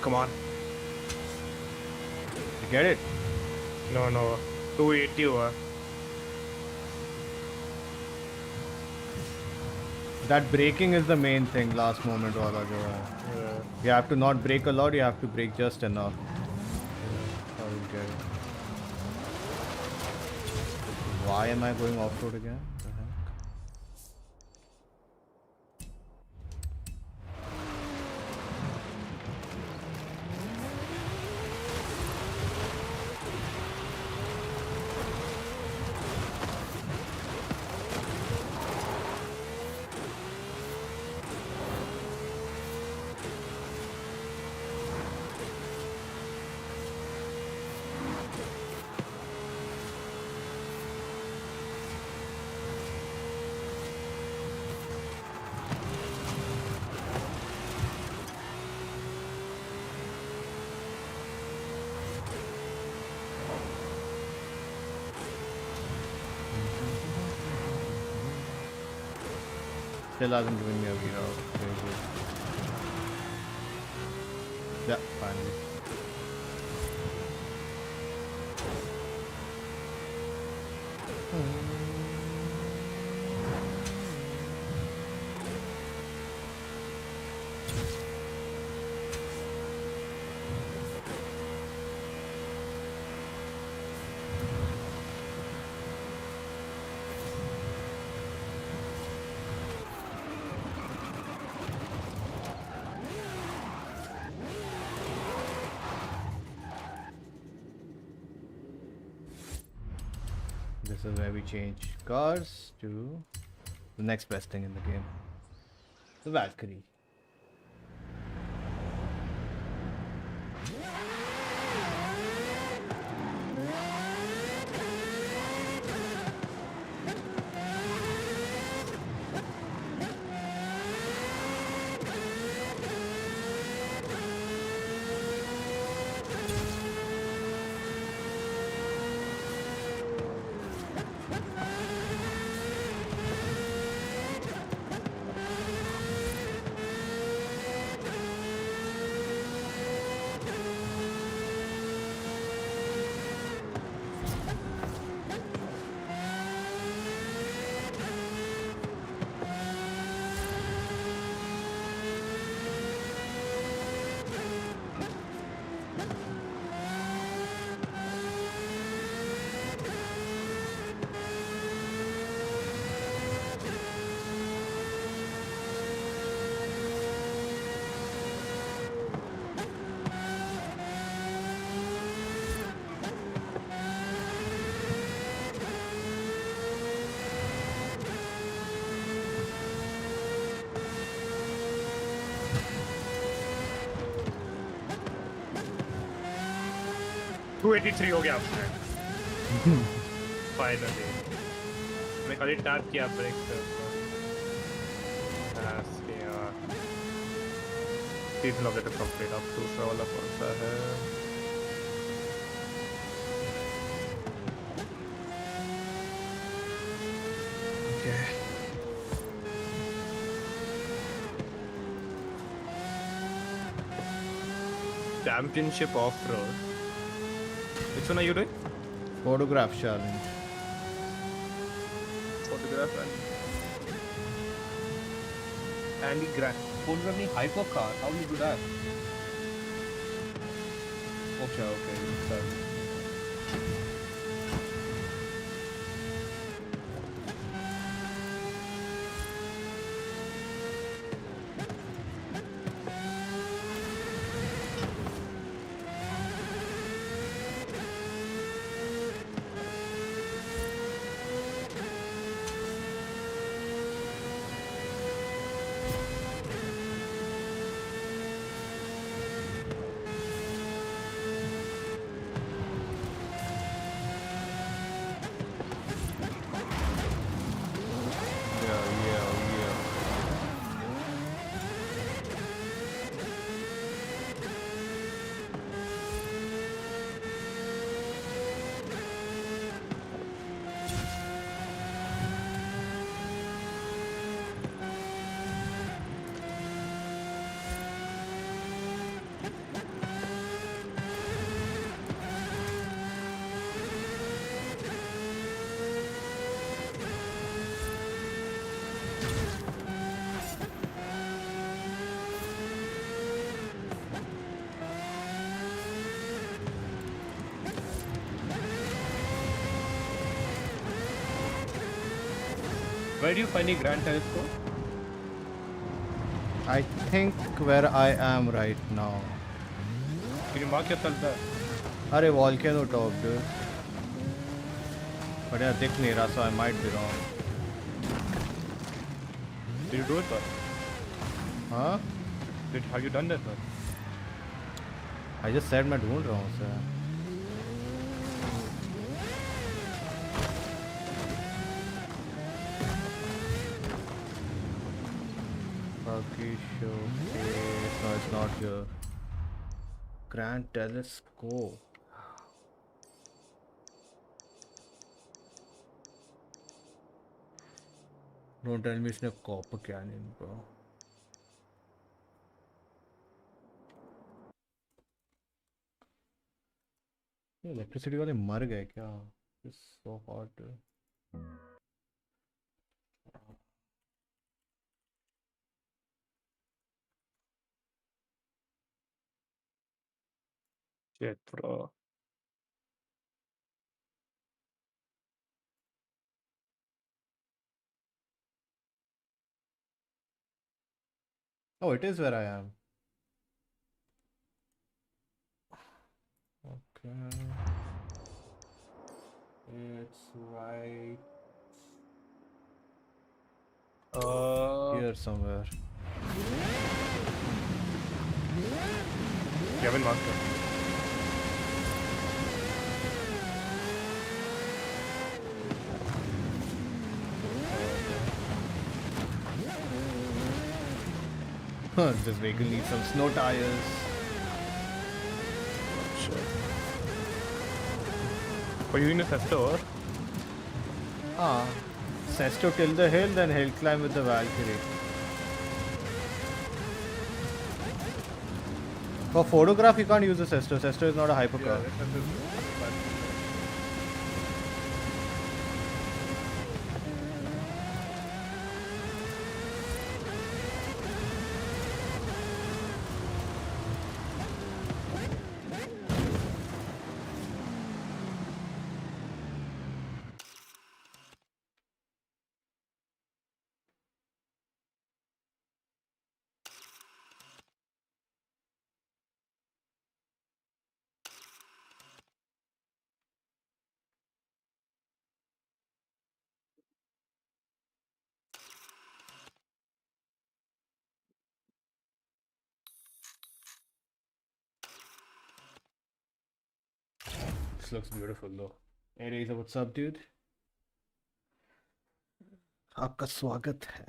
come on You get it? no 280 हुआ That braking is the main thing, last moment वाला जो है. You have to not brake a lot, you have to brake just enough. How you get it. Why am I going off-road again? The heck? Still hasn't given me a readout. Very good. Yeah, finally. This is where we change cars to the next best thing in the game. The Valkyrie. $283 हो गया आपने finally मैं खाली tap किया break से season objective complete अब दूसरा वाला कौन सा है Championship off-road. Which one are you doing? Photograph challenge. Photograph and the photographing hypercar. How do you do that? Okay. Sorry. Where do you find the Grand Telescope? I think where I am right now. Can you mark yourself there? अरे volcano top dude. But यार दिख नहीं रहा, so I might be wrong. Did you do it, sir? Huh? Have you done that, sir? I just said मैं ढूंढ रहा हूँ sir. Showcase. No, it's not here. Grand Telescope. Don't tell me इसने copper cannon, bro. ये electricity वाले मर गए क्या? It's so hot. Shit, bro. Oh, it is where I am. Okay. It's right here somewhere. Kevin Marker. This vehicle needs some snow tires. Shit. But you in a Festo? Ah, Sesto till the hill, then hill climb with the Valkyrie. For photograph, you can't use the Sesto. Sesto is not a hypercar. This looks beautiful though. Hey Reza, what's up, dude? आपका स्वागत है.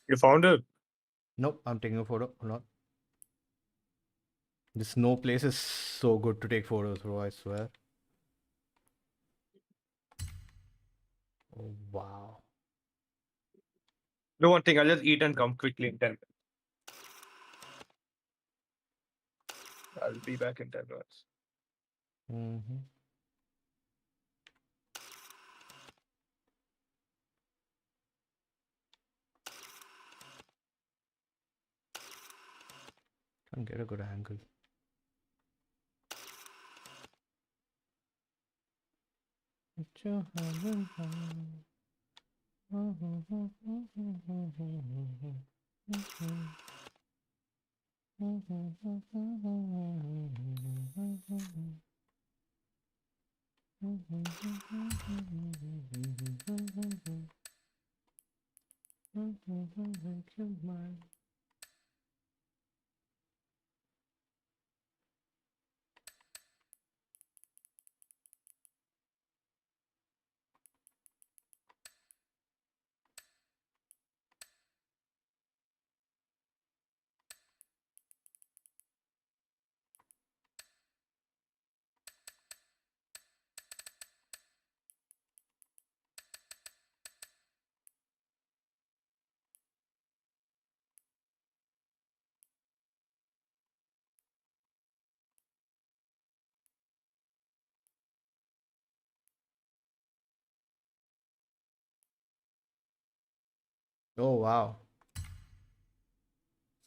You found it? Nope, I'm taking a photo. Hold on. This snow place is so good to take photos, bro. I swear. Oh wow. Do one thing, I'll just eat and come quickly in 10 minutes. I'll be back in 10 minutes. Mm-hmm. Can't get a good angle. Oh wow.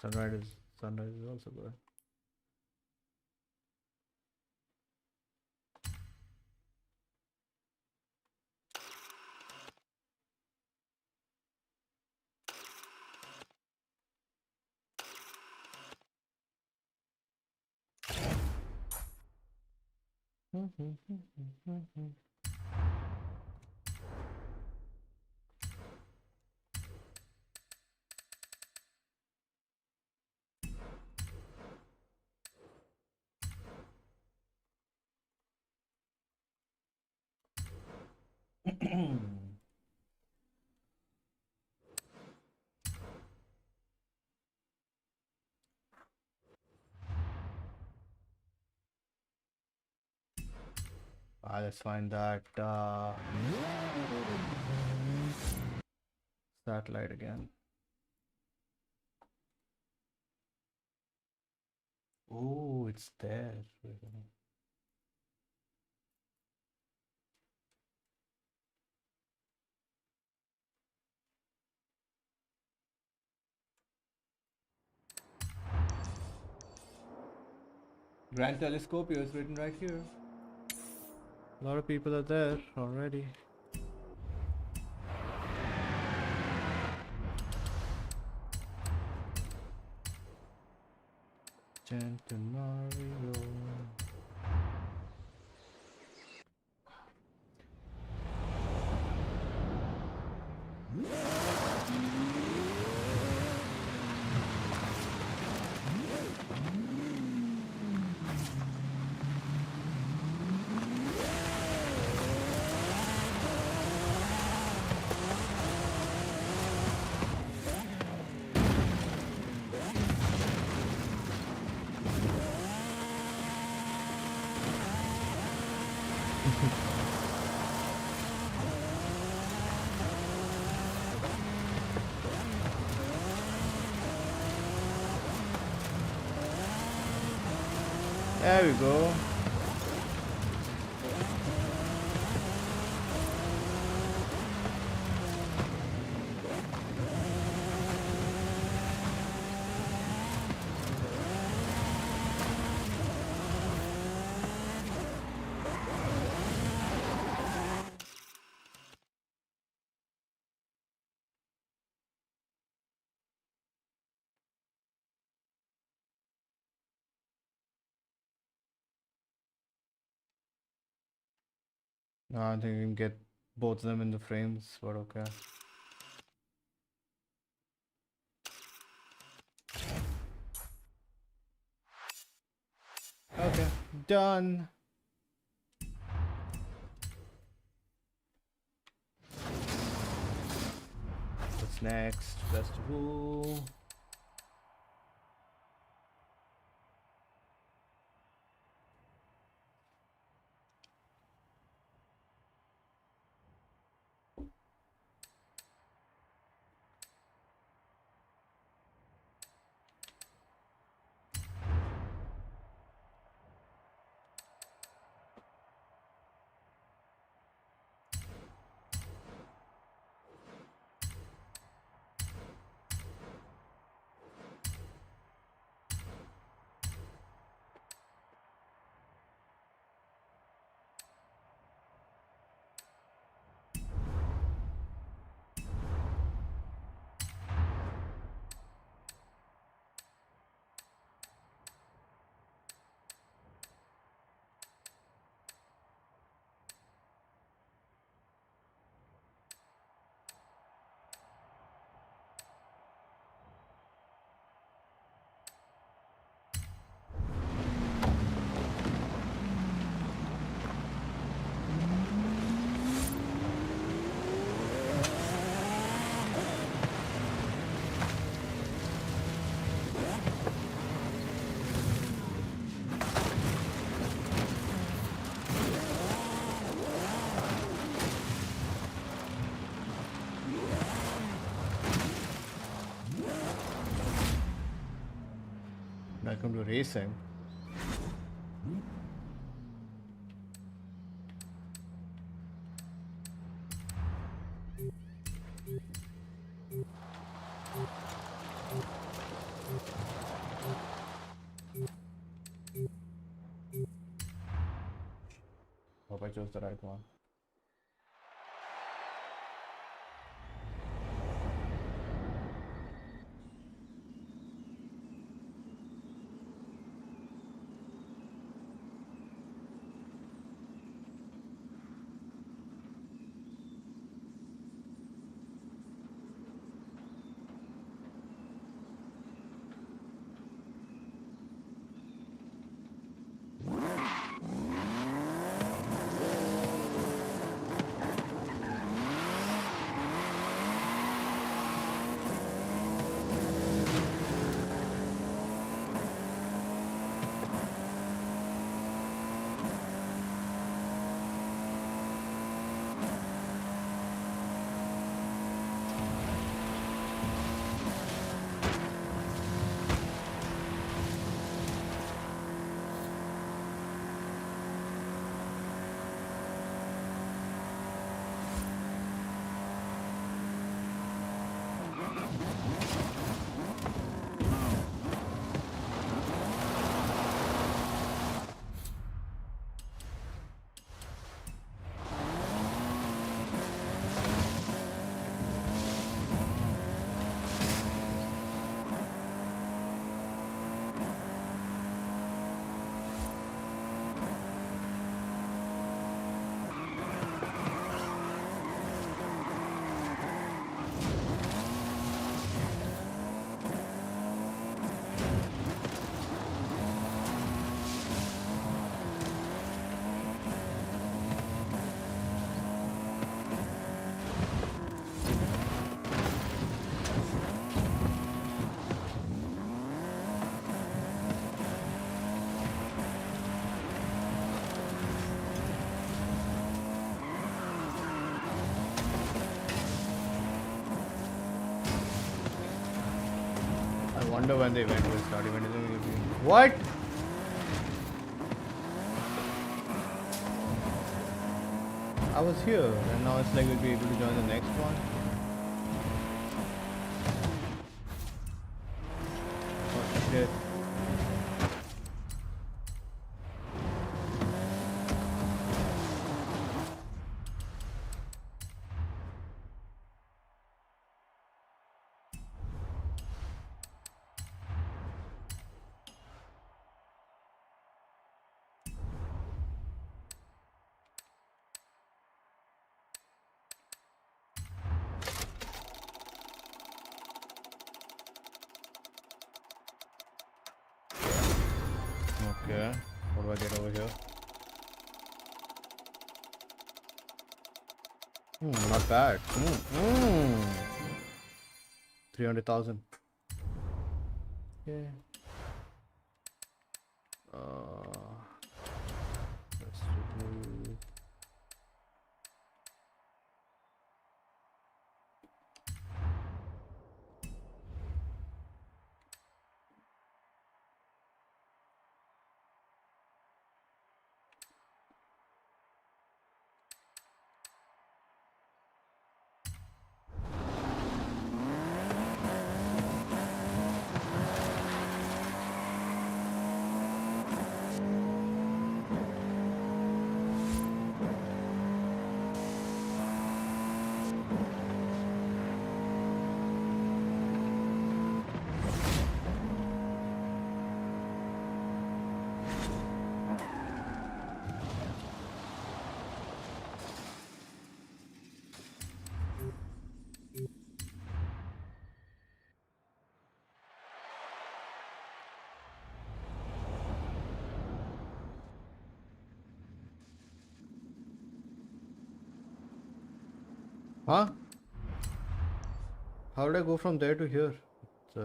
Sunrise is also good. Let's find that satellite again. Oh, it's there. Wait a minute. Grand Telescopio is written right here. A lot of people are there already. Gentle Mario. There we go. I think you can get both of them in the frames, but okay. Okay, done. What's next? Festival. Welcome to racing. the right one. I wonder when the event will start. Event isn't gonna be... What? I was here and now it's like we'll be able to join the next one. Oh shit. Okay, what do I get over here? Not bad. 300,000. Yeah. Let's do... Huh? How did I go from there to here? It's,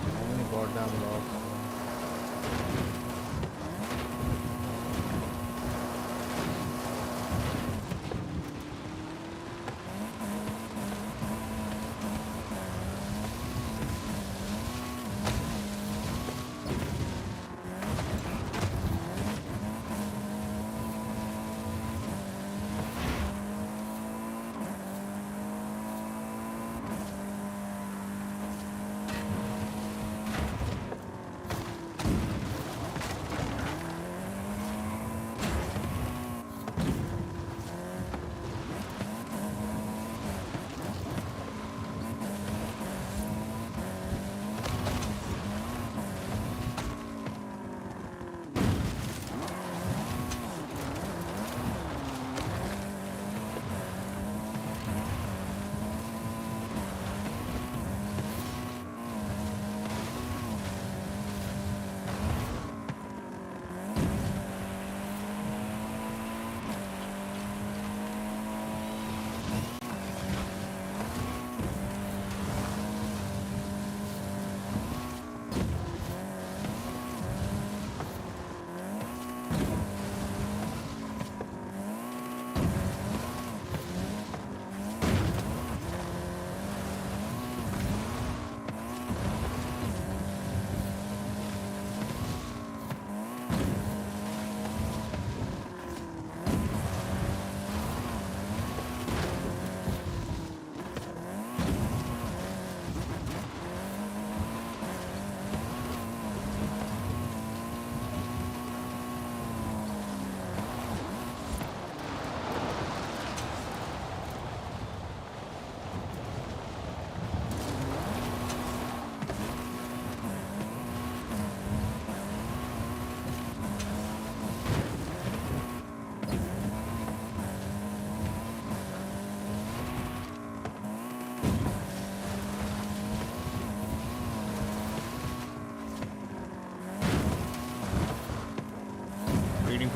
how many goddamn logs?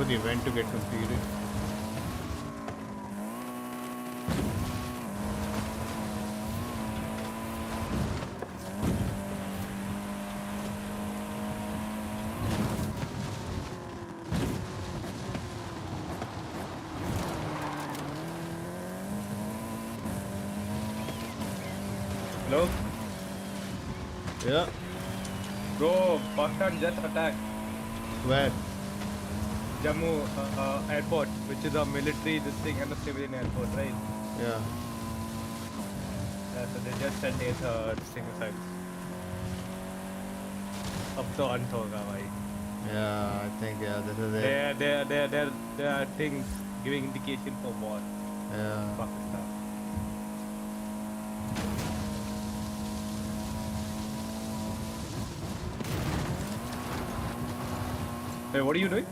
for the event to get completed. Hello? Yeah. Bro, Pakistan just attacked Where? Jammu airport, which is a military this thing and a civilian airport, right? Yeah. Yeah, so they just sent it this thing aside. अब तो अंत होगा भाई. Yeah, I think this is it. There are things giving indication for war. Yeah. Pakistan. Hey, what are you doing?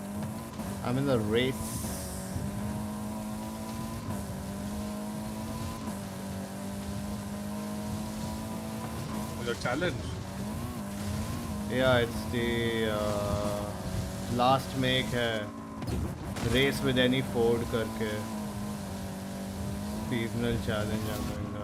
I'm in the race. Your challenge. Yeah, it's the last make है race with any Ford करके seasonal challenge I'm doing that.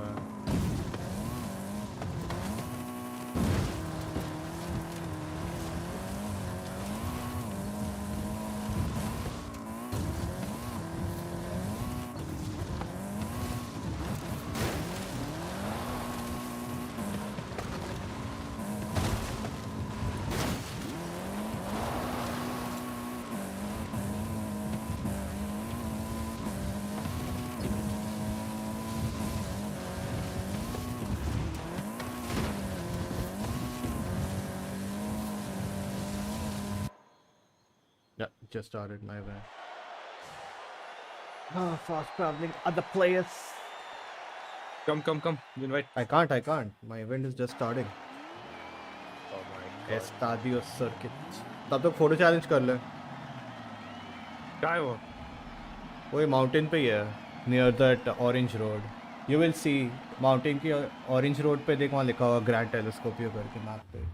Yeah, just started my event. Fast traveling other players. Come. Invite. I can't. My event is just starting. Oh my god. Estadio circuit. तब तक photo challenge कर ले. क्या है वो? वही mountain पे ही है near that orange road. You will see mountain की ऑरेंज रोड पे देख वहाँ लिखा हुआ ग्रैंड टेलीस्कोपियो करके मैप पे.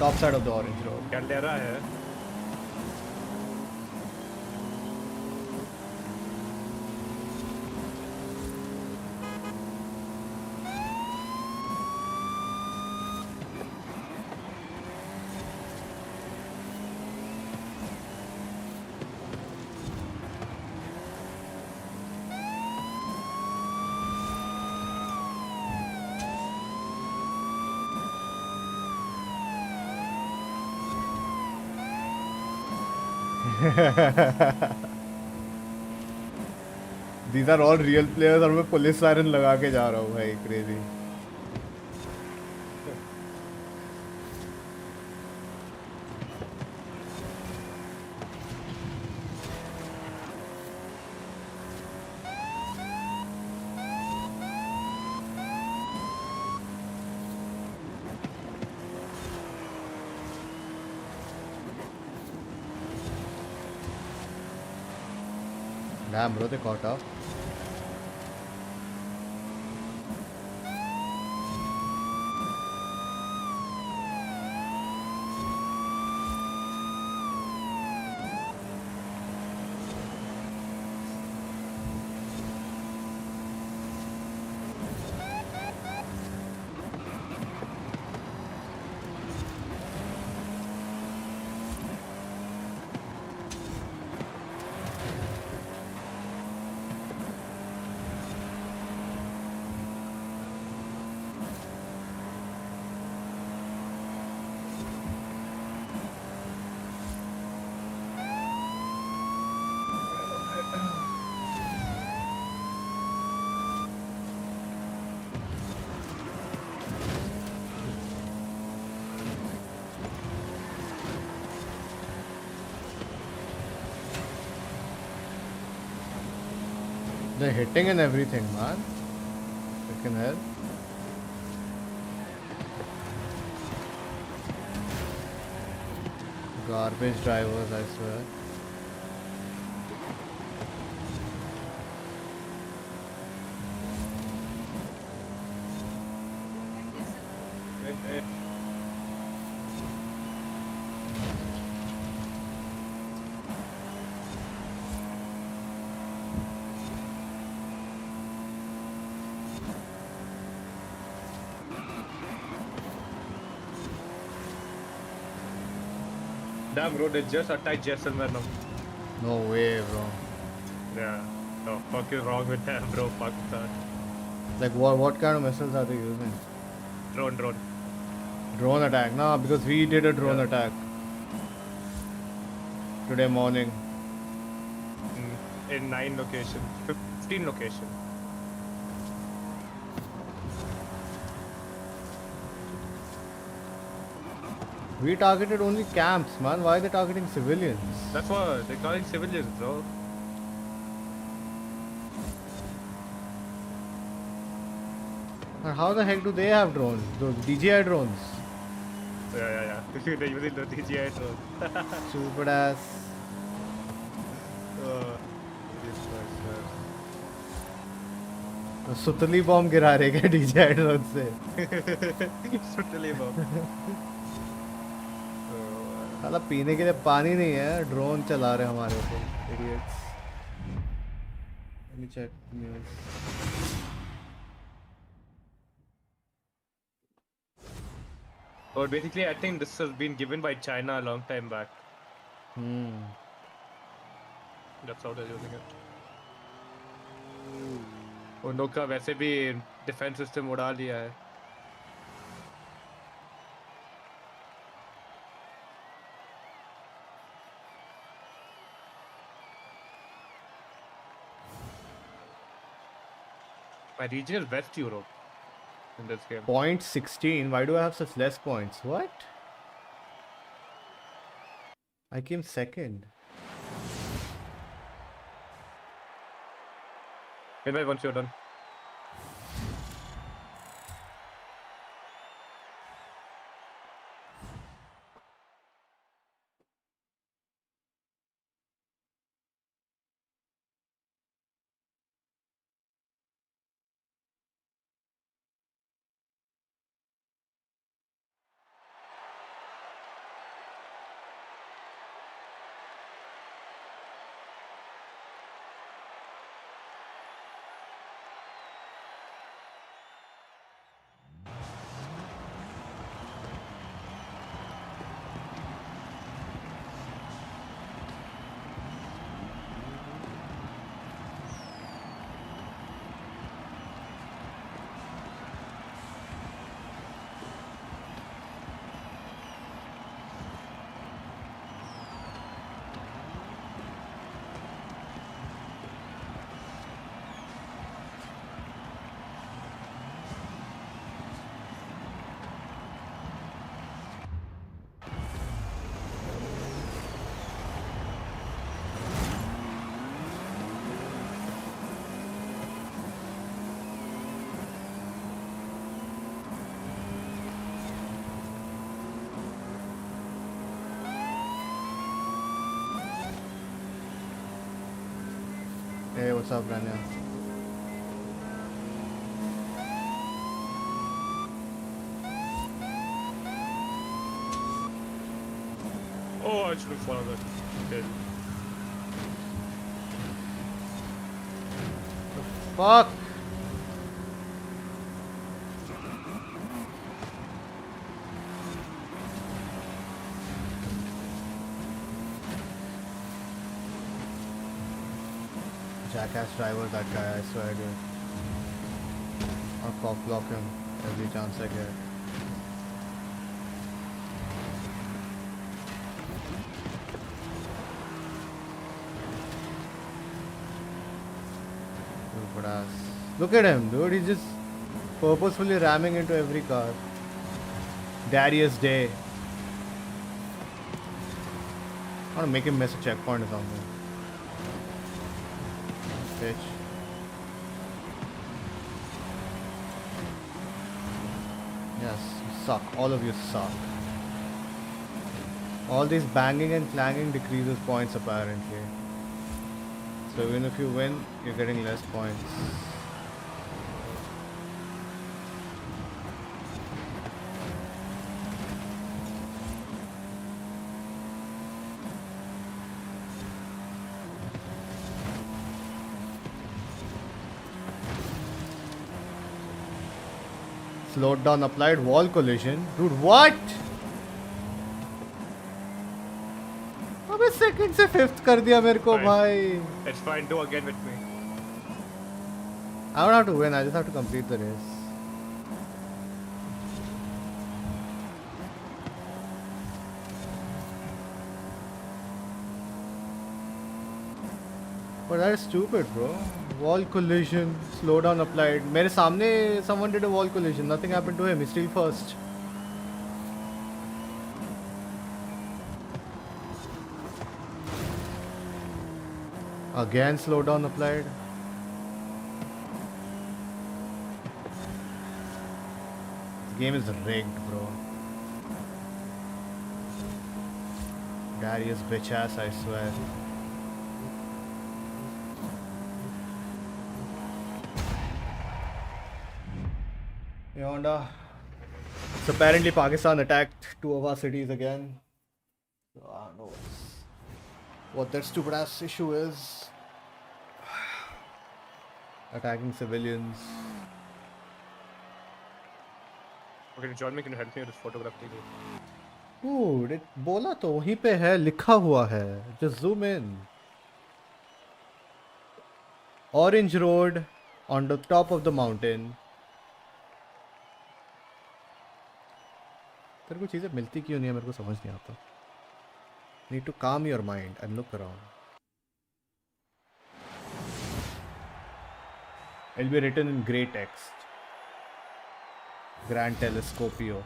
Top side of the orange road. क्या ले रहा है? These are all real players और मैं पुलिस सायरन लगा के जा रहा हूँ भाई. Crazy. Damn bro, they caught up. They're hitting and everything, man. Freaking hell. Garbage drivers, I swear. Damn, bro, they just attacked Jaisalmer now. No way, bro. Yeah. The fuck is wrong with them, bro? Pakistan. Like what kind of missiles are they using? Drone. Drone attack. Nah, because we did a drone Yeah. attack today morning. In 9 locations, 15 locations. We targeted only camps, man. Why are they targeting civilians? That's what they're calling civilians, bro. And how the heck do they have drones? Those DJI drones. Yeah. They're using the DJI drone. Stupid ass. तो सुतली bomb गिरा रहे क्या DJI drone से? Totally, bro. साला पीने के लिए पानी नहीं है, ड्रोन चला रहे हमारे ऊपर, idiots. Let me check news. But basically, I think this has been given by China a long time back. That's how they're using it. उन लोग का वैसे भी डिफेंस सिस्टम उड़ा लिया है. My region is West Europe in this game. Point 16. Why do I have such less points? What? I came second. Maybe once you're done. Hey, what's up, Rania? Oh, I should have followed that. Okay. Fuck! Jackass driver, that guy, I swear, dude. I'll cock block him every chance I get. Stupid ass. Look at him, dude. He's just purposefully ramming into every car. Darius Day. I want to make him miss a checkpoint or something. Bitch. Yes, you suck. All of you suck. All this banging and clanging decreases points apparently. So even if you win, you're getting less points. Slowed down applied wall collision. Dude, what? Second से fifth कर दिया मेरे को Fine. भाई. It's fine. Do again with me. I don't have to win. I just have to complete the race. But that is stupid, bro. Wall collision, slowdown applied. मेरे सामने someone did a wall collision. Nothing happened to him. He's still first. Again, slowdown applied. This game is rigged, bro. Darius bitch ass, I swear. Yonda. So apparently Pakistan attacked two of our cities again. So I don't know what that stupid ass issue is. Attacking civilians. Okay, join me. Can you help me with this photograph, please? Dude, it बोला तो वहीं पे है, लिखा हुआ है. Just zoom in. Orange road on the top of the mountain. तेरे को चीज़ें मिलती क्यों नहीं है, मेरे को समझ नहीं आता. Need to calm your mind and look around. It'll be written in grey text. Grand Telescopio.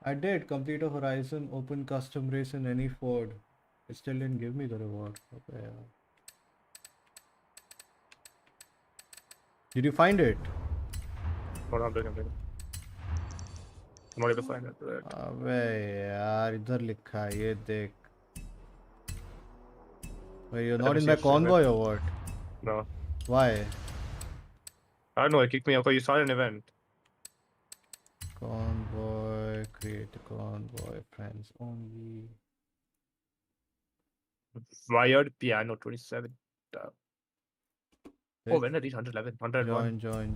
I did complete a Horizon open custom race in any Ford. It still didn't give me the reward. Okay, yeah. Did you find it? Hold on, I'm doing. I'm not able to find it. Right. अबे यार इधर लिखा है ये देख. Wait, you're not in my convoy or what? No. Why? I don't know. It kicked me out. You saw an event. Convoy, create a convoy, friends only. Wired piano 27. Oh, Wait, when did I reach 111? 101. join.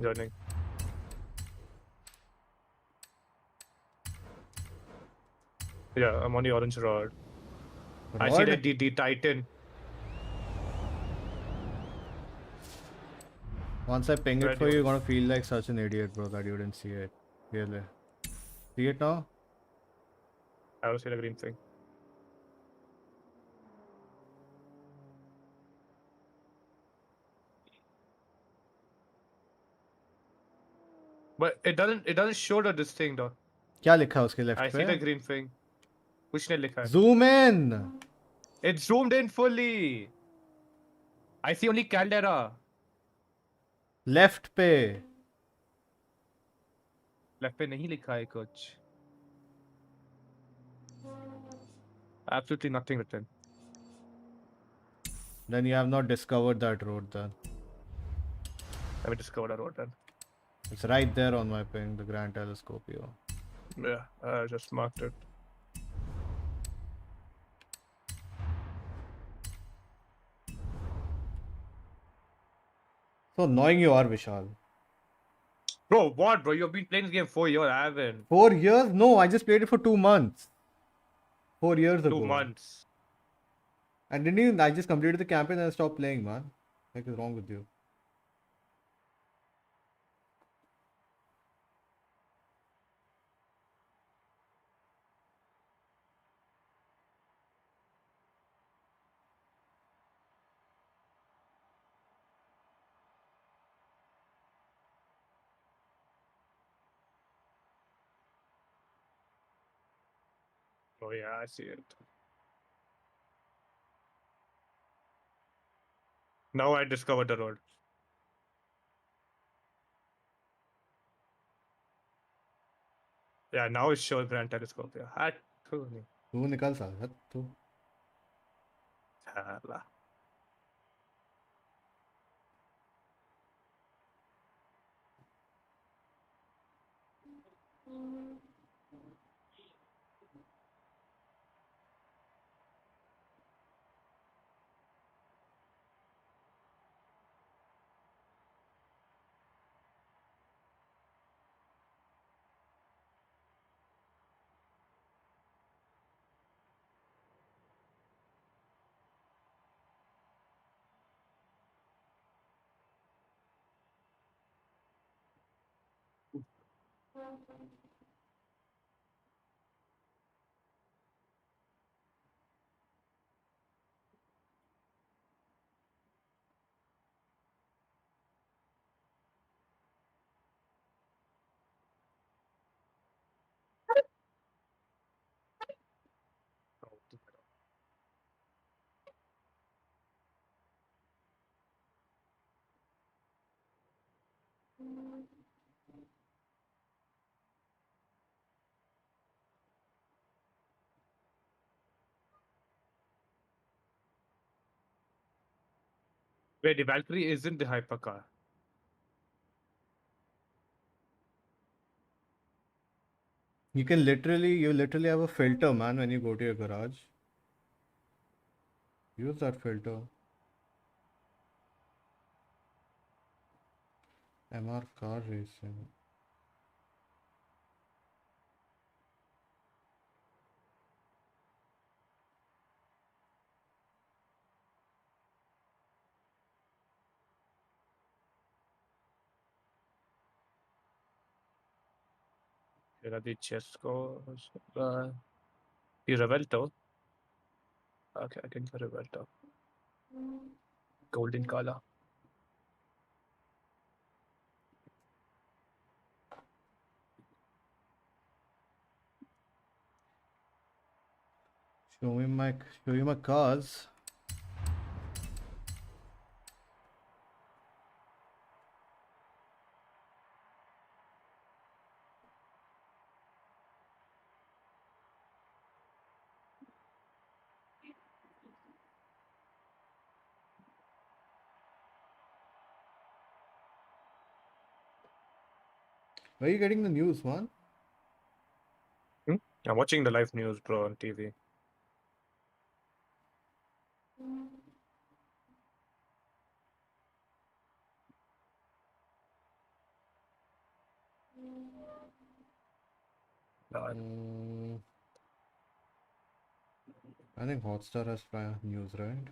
Joining. Yeah, I'm on the orange rod. I see Rod? the Titan. Once I ping it Red for you, you're yours. gonna feel like such an idiot, bro, that you didn't see it. Really. See it now? I don't see the green thing. But it doesn't show this thing though. क्या लिखा है उसके left I पे? see the green thing. कुछ नहीं लिखा है. Zoom in. It's zoomed in fully. I see only Caldera. Left पे. Left पे नहीं लिखा है कुछ. Absolutely nothing written. Then you have not discovered that road then. Let me discover the road then. It's right there on my ping, the Grand Telescopio. Yeah, I just marked it. So annoying you are, Vishal. Bro, what, bro? You've been playing this game 4 years. I haven't. 4 years? No, I just played it for 2 months. 4 years ago. 2 months. And didn't even, I just completed the campaign and I stopped playing, man. What is wrong with you? Oh yeah, I see it. Now I discovered the road. Yeah, now it shows grand telescope. Yeah, तू निकाल साला तू. Hala. Wait, the Valkyrie isn't the hypercar. You literally have a filter, man, when you go to your garage. Use that filter. MR car racing. Era the Chesco. The Revelto. Okay, I can get Revelto. Golden color. Show you my cars. Where are you getting the news, man? I'm watching the live news, bro, on TV. I think Hotstar has news, right?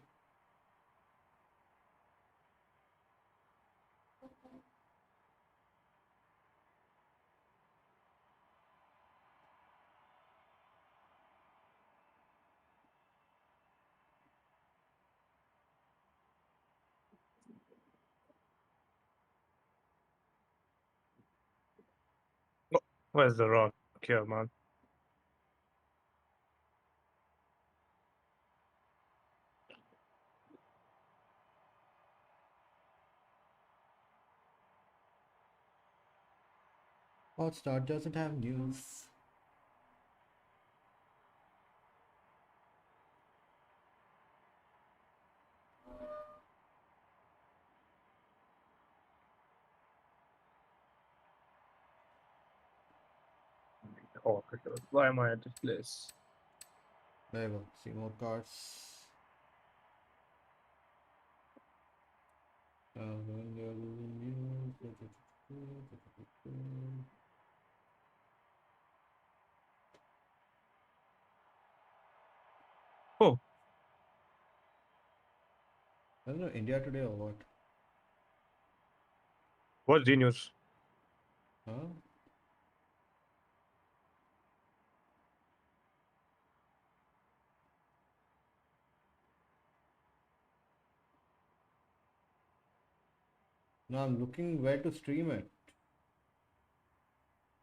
Oh, where's the rock here, man? Hotstar doesn't have news. Oh, why am I at this place? There you go. See more cars. Oh, I don't know, India Today or what? what's the news? Huh? No, I'm looking where to stream it.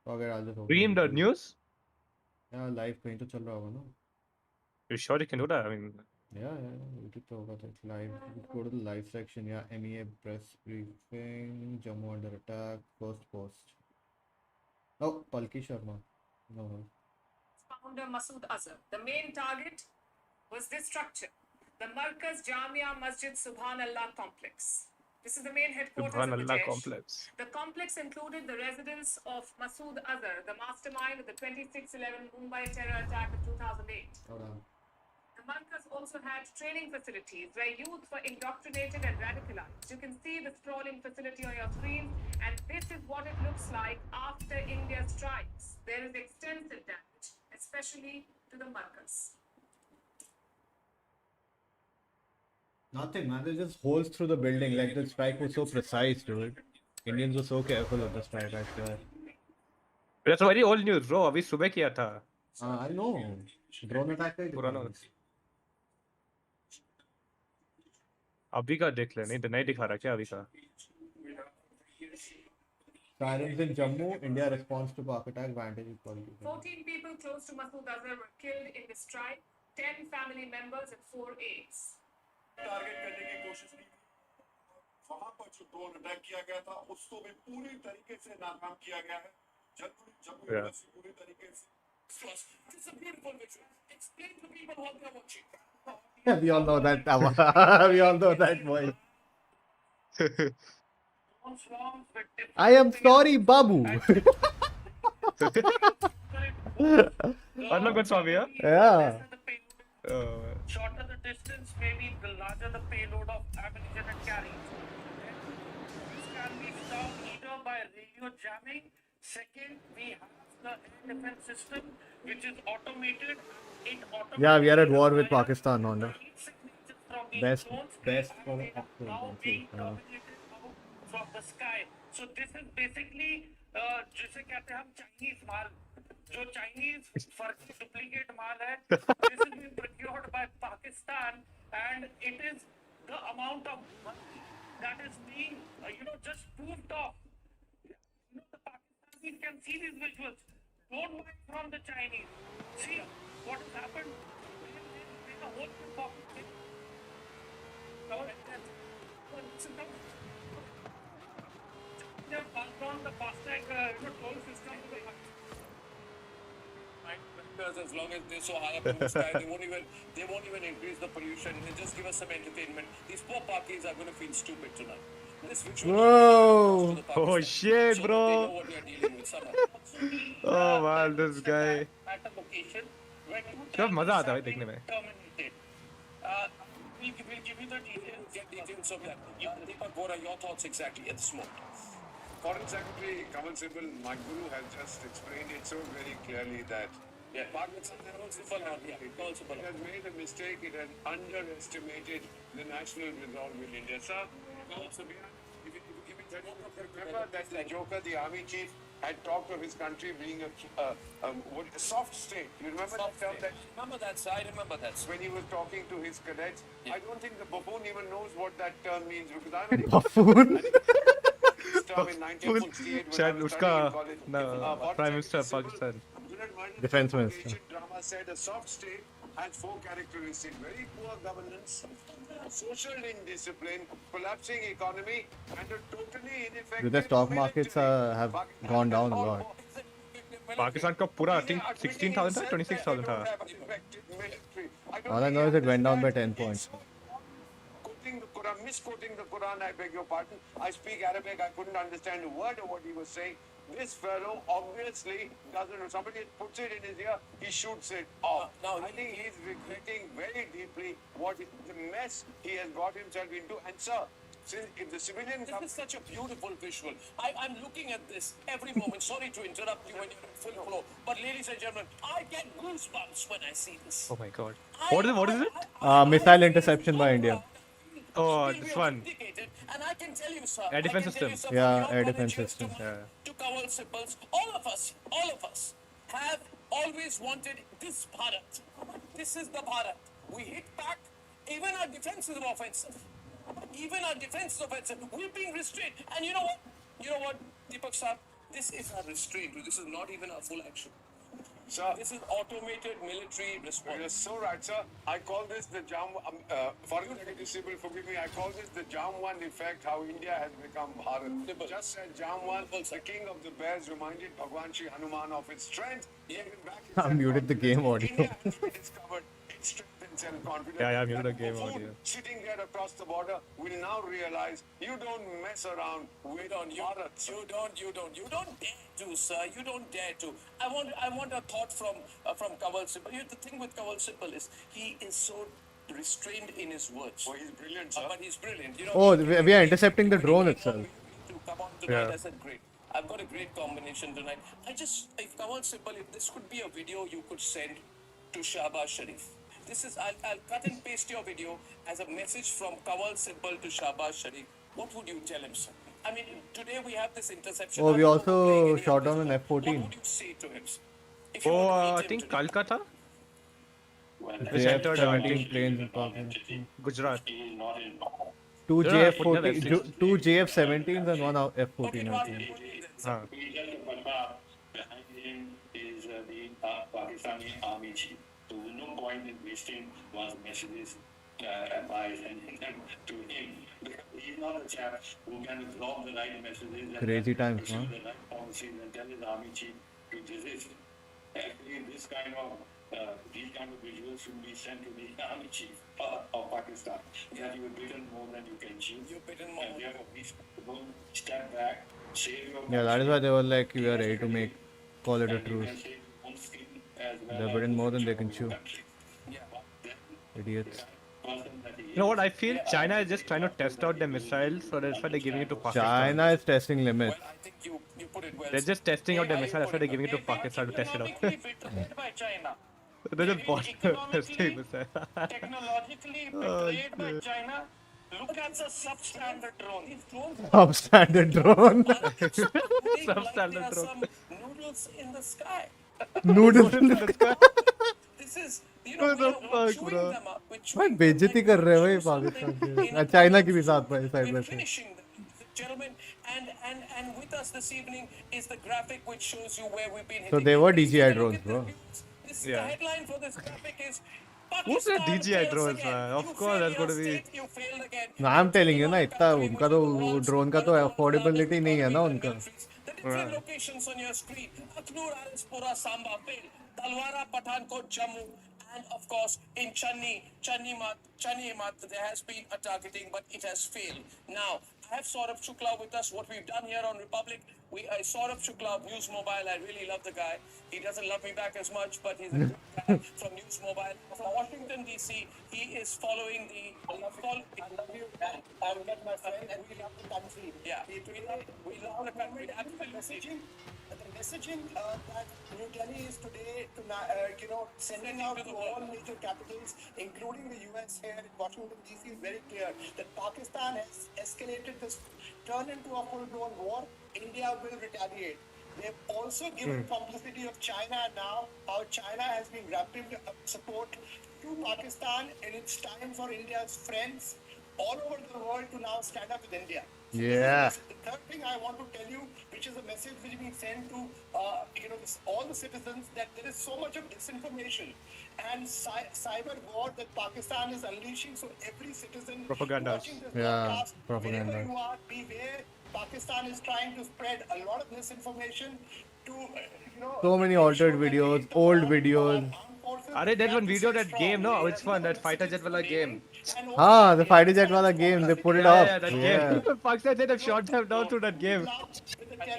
Okay, I'll just open Stream the YouTube. news? Yeah, live कहीं तो चल रहा होगा ना? You sure you can do that? I mean, Yeah, YouTube पे होगा तो live. Go to the live section. Yeah, MEA press briefing. Jammu under attack. First post. Oh, Palki Sharma. No. Founder Masood Azhar. The main target was this structure, the Markaz Jamia Masjid Subhanallah complex. This is the main headquarters of the Subhanallah Jaish. complex. The complex included the residence of Masood Azhar, the mastermind of the 26/11 Mumbai terror attack of 2008. Hold on. The Markaz also had training facilities where youth were indoctrinated and radicalized. You can see the sprawling facility on your screen, and this is what it looks like after India strikes. There is extensive damage, especially to the Markaz. Nothing, man. There's just holes through the building. Like the strike was so precise, dude. Indians were so careful with the strike, I swear. That's very old news, bro. अभी सुबह किया था. I know. Drone attack का ही पुराना. दिखा रहा है। अभी का देख ले, नहीं दिखा रहा क्या अभी का? Sirens in Jammu, India responds to Pak attack, vantage equality. 14 people close to Masood Azhar were killed in the strike, 10 family members and 4 aides. Target करने की कोशिश की वहां पर जो ड्रोन अटैक किया गया था उसको भी पूरी तरीके से नाकाम किया गया है जम्मू यूनिवर्सिटी पूरी तरीके से It's a beautiful visual. Explain to people what they're watching. We all know that. We all know that voice. I am sorry, Babu. Arnab Goswami, yeah? Yeah. Shorter the distance, maybe the larger the payload of ammunition it carries. This can be stopped either by radio jamming. Second, we have the air defense system, which is automated. Yeah, we are at war with Pakistan on that. Best for now being dominated out from the sky. So this is basically जिसे कहते हैं हम Chinese माल, जो Chinese फर्जी duplicate माल है. This is being procured by Pakistan, and it is the amount of money that is being, just proved off. The Pakistanis can see these visuals. Don't buy from the Chinese. See what has happened. They a whole pocket. They have passed on the FASTag toll system to the because as long as they're so high up in the sky, they won't even increase the pollution. They just give us some entertainment. These poor Pakis are going to feel stupid tonight. This visual Whoa. Oh shit, so bro. They know what we are dealing with somehow. Oh man, this guy. At a location where क्या मजा आता है भाई देखने में. terminated. We'll give you the details, get details of that. Deepak, what are your thoughts exactly at this moment? Foreign Secretary Kamal Sibal, my guru, has just explained it so very clearly that He has made a mistake. It has underestimated the national resolve in India. Sir, if you give me 30 seconds, remember that the Joker, the army chief, had talked of his country being a soft state. You remember that term? Remember that, sir. I remember that. When he was talking to his cadets, Yeah. I don't think the buffoon even knows what that term means because I'm Buffoon. this term in 1968 when I शायद was उसका studying in college. Prime Minister of Pakistan. Defense Minister. Drama said a soft state has 4 characteristics: very poor governance, social indiscipline, collapsing economy, and a totally ineffective. The stock markets have gone down a lot. Pakistan का पूरा I think 16,000 था, 26,000 था. All I know is it went down by 10 points. Quoting the Quran, misquoting the Quran, I beg your pardon. I speak Arabic, I couldn't understand a word of what he was saying. This fellow obviously doesn't know. Somebody puts it in his ear, he shoots it off. Now I think he's regretting very deeply the mess he has got himself into. And sir, since if the civilian This is such a beautiful visual. I'm looking at this every moment. Sorry to interrupt you when you're in full flow, but ladies and gentlemen, I get goosebumps when I see this. Oh my god. What is it? Missile interception by India. Oh, this one. And I can tell you, sir. Air defense I can tell you, system. sir, Yeah, from your air defense colleges system. To Kawal Sippals, all of us have always wanted this Bharat. This is the Bharat. We hit back. Even our defense is offensive. We're being restrained. And you know what? Deepak sir, this is our restraint. This is not even our full action. Sir, This is automated military response. you're so right, sir. I call this the foreign disciple, forgive me, I call this the Jamwan effect, how India has become Bharat. Just as Jamwan, the king of the bears, reminded Bhagwan Shri Hanuman of its strength. Even back in I muted the game audio. India has rediscovered its strength and self-confidence. Yeah, I muted the And game Buffoon, audio. sitting there across the border, will now realize you don't mess around with Bharat. sir. You don't dare to, sir. You don't dare to. I want a thought from Kawal Sipal. The thing with Kawal Sipal is he is so restrained in his words. Oh, he's brilliant, sir. But he's brilliant. You know. Oh, we are intercepting the drone itself. To come on tonight, Yeah. I said great. I've got a great combination tonight. If Kawal Sipal, if this could be a video you could send to Shahbaz Sharif. This is, I'll cut and paste your video as a message from Kawal Sipal to Shahbaz Sharif. What would you tell him, sir? I mean, today we have this interception. Oh, we I'm not also playing any of shot this, down an but F-14. What would you say to him? If you Oh, want to I meet him think today? Kolkata, They have entered, 17 planes in Pakistan. Gujarat. Two Yeah, JF-14, F-16. two JF-17s and one F-14, Okay, I ask think. him what he said. Huh. Behind him is the Pakistani army chief. So there's no point in wasting one's messages by sending them to him. Because he's not a chap who can absorb the right messages and Crazy then times, issue huh? the right policies and tell his army chief to desist. Actually, these kind of visuals should be sent to the army chief of Pakistan. That you have bitten more than you can chew. You've bitten more. And therefore, we should step back, save your Yeah, that is why they were like, we are ready to call it a truce. They're bitten more than they can chew. Idiots. You know what? I feel China is just trying to test out their missiles, so that's why they're giving it to Pakistan. China is testing limits. Well, I think you put it well. They're just testing out their Hey, missiles, that's why they're giving it to they are Pakistan to test it out. economically betrayed by China. They're just bought testing missiles. Technologically betrayed by China. Look at the substandard drone. These drones Substandard drone. Substandard drone. some noodles in the sky. Noodles in the sky. This is, What the fuck, chewing bro? them up. We're भाई chewing them बेइज्जती up. कर रहे हैं भाई Show something Pakistan in के China की भी साथ We're साइड में से finishing them. Gentlemen, and with us this evening is the graphic which shows you where we've been hitting. So they were Please DJI take a look drones, at the bro. views. The Yeah. headline for this graphic is Who's the Pakistan DJI fails drones, again. man? Of You course, failed that's your gonna be- state, you failed again. No, I'm telling you ना You're इतना country उनका which तो is the world's drone का तो one of the affordability नहीं है ना African उनका countries. The different locations on your screen: Akhnur, Alispura, Samba, failed. Talwara, Pathankot, Jammu, and of course in Channimat, there has been a targeting, but it has failed. Now, I have Saurabh Shukla with us. What we've done here on Republic, Saurabh Shukla of News Mobile. I really love the guy. He doesn't love me back as much, but he's a good guy from News Mobile. From Washington, D.C., he is following the... I love you. I will get my friend, and we love the country. Yeah, we love the country. Absolutely. The messaging that New Delhi is today, sending out to all major capitals, including the US here in Washington DC, is very clear that Pakistan has escalated this, turned into a full-blown war. India will retaliate. They've also given complicity of China now, how China has been ramping up support to Pakistan, and it's time for India's friends all over the world to now stand up with India. Yeah. The third thing I want to tell you, which is a message which is being sent to all the citizens, that there is so much of disinformation and cyber war that Pakistan is unleashing. So every citizen Propagandas. watching this Yeah, broadcast, propaganda. wherever you are, beware. Pakistan is trying to spread a lot of misinformation to So many altered videos, old videos. Arey, there's one video that game, no? It's fun, that fighter jet wala game. हाँ, the fighter jet वाला game, they put it up. Yeah, that game. Pakistan jet have shot them down through that game.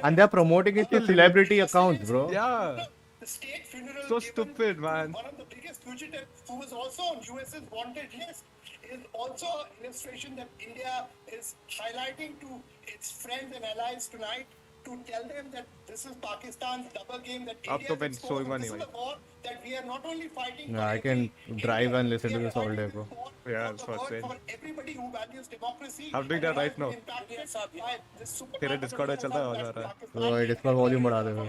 And they're promoting it to celebrity accounts, bro. Yeah. The state funeral So given stupid, man. One of the biggest fugitives who was also on US's wanted list is also an illustration that India is highlighting to its friends and allies tonight to tell them that this is Pakistan's double game, that Up India to is Ben exposed. showing one This is anyway. a war that we are not only fighting Yeah, for I can every drive Indian, and listen we to are this all fighting day, this bro. war Yeah, for that's the what I'm world, saying. for everybody who values democracy. I'm doing that and right has now. been impacted Yes, sir. by this super तेरे Discord में चल रहा है, हो जा रहा है. Wait, इसका volume बढ़ा दे, bro.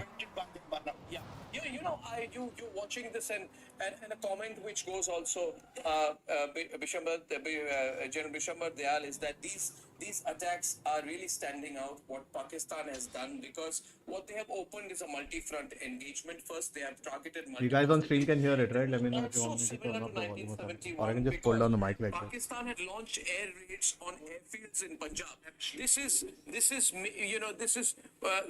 Yeah, you know, you're watching this, and And a comment which goes also, General Bishambar Dayal, is that these attacks are really standing out what Pakistan has done, because what they have opened is a multi-front engagement. First, they have targeted You guys on stream can hear it, right? Let me know if you want me to similar turn to up the volume or something. Or I 1971, can just pull down the mic like that. Pakistan had launched air raids on airfields in Punjab. This is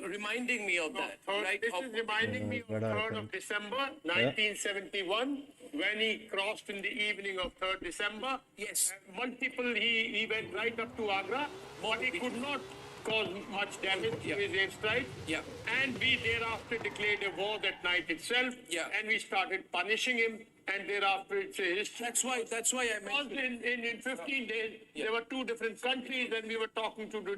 reminding me of that, right? This is reminding me of Vada, I 3rd think. of December 1971, when he crossed in the evening of 3rd December. Yes. He went right up to Agra, but he could not cause much damage to his airstrike. Yeah. And we thereafter declared a war that night itself. Yeah. And we started punishing him. And thereafter, it's a history. That's why I Because mentioned. in 15 days, there were two different countries, and we were talking to the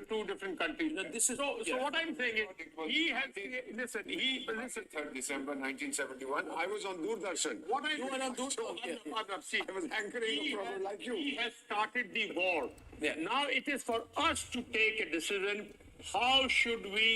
two different countries. So what I'm saying is, he has, listen, 3rd December 1971. I was on Doordarshan. what I You were on Doordarshan, yeah. see, I was anchoring a program like you. He has started the war. Yeah. Now it is for us to take a decision. How should we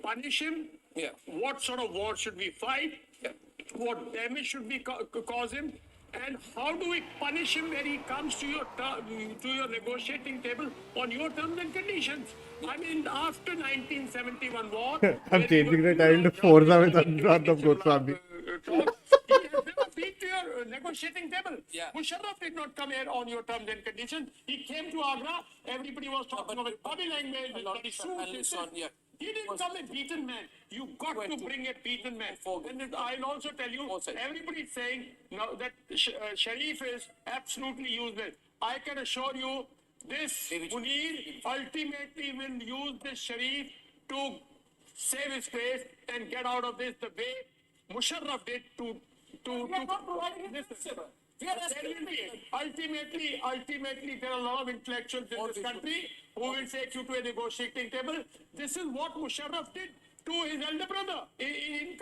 punish him? Yeah. What sort of war should we fight? Yeah. What damage should we cause him? And how do we punish him when he comes to your negotiating table on your terms and conditions? I mean, after 1971 war, I'm changing the title to Forza with Arnab Goswami. He has never been to your negotiating table. Yeah. Musharraf did not come here on your terms and conditions. He came to Agra. Everybody was talking about body language. A lot of analysts on, yeah. He didn't come a beaten man. You got to bring a beaten man. And I'll also tell you, everybody's saying now that Sharif is absolutely useless. I can assure you, this Munir ultimately will use this Sharif to save his face and get out of this the way Musharraf did to listen. Ultimately, there are a lot of intellectuals in this country who will take you to a negotiating table. This is what Musharraf did to his elder brother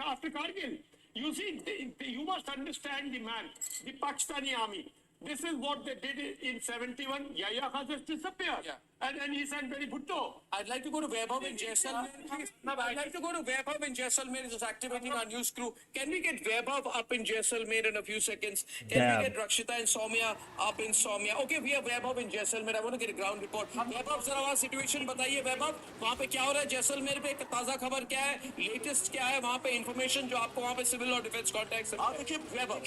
after Kargil. You see, you must understand the man, the Pakistani army. This is what they did in 71. Yahya Khan just disappeared. Yeah. And he sent very Bhutto. I'd like to go to Vaibhav in Jaisalmer, please. I'd like to go to Vaibhav in Jaisalmer. Just activating our news crew. Can we get Vaibhav up in Jaisalmer in a few seconds? Can we get Rakshita and Soumya up in Soumya? Okay, we have Vaibhav in Jaisalmer. I want to get a ground report. Vaibhav, जरा वहाँ situation बताइए Vaibhav. वहाँ पे क्या हो रहा है? जैसलमेर पे एक ताज़ा खबर क्या है? Latest क्या है? वहाँ पे information जो आपको वहाँ पे civil और defense contacts. आप देखिए Vaibhav.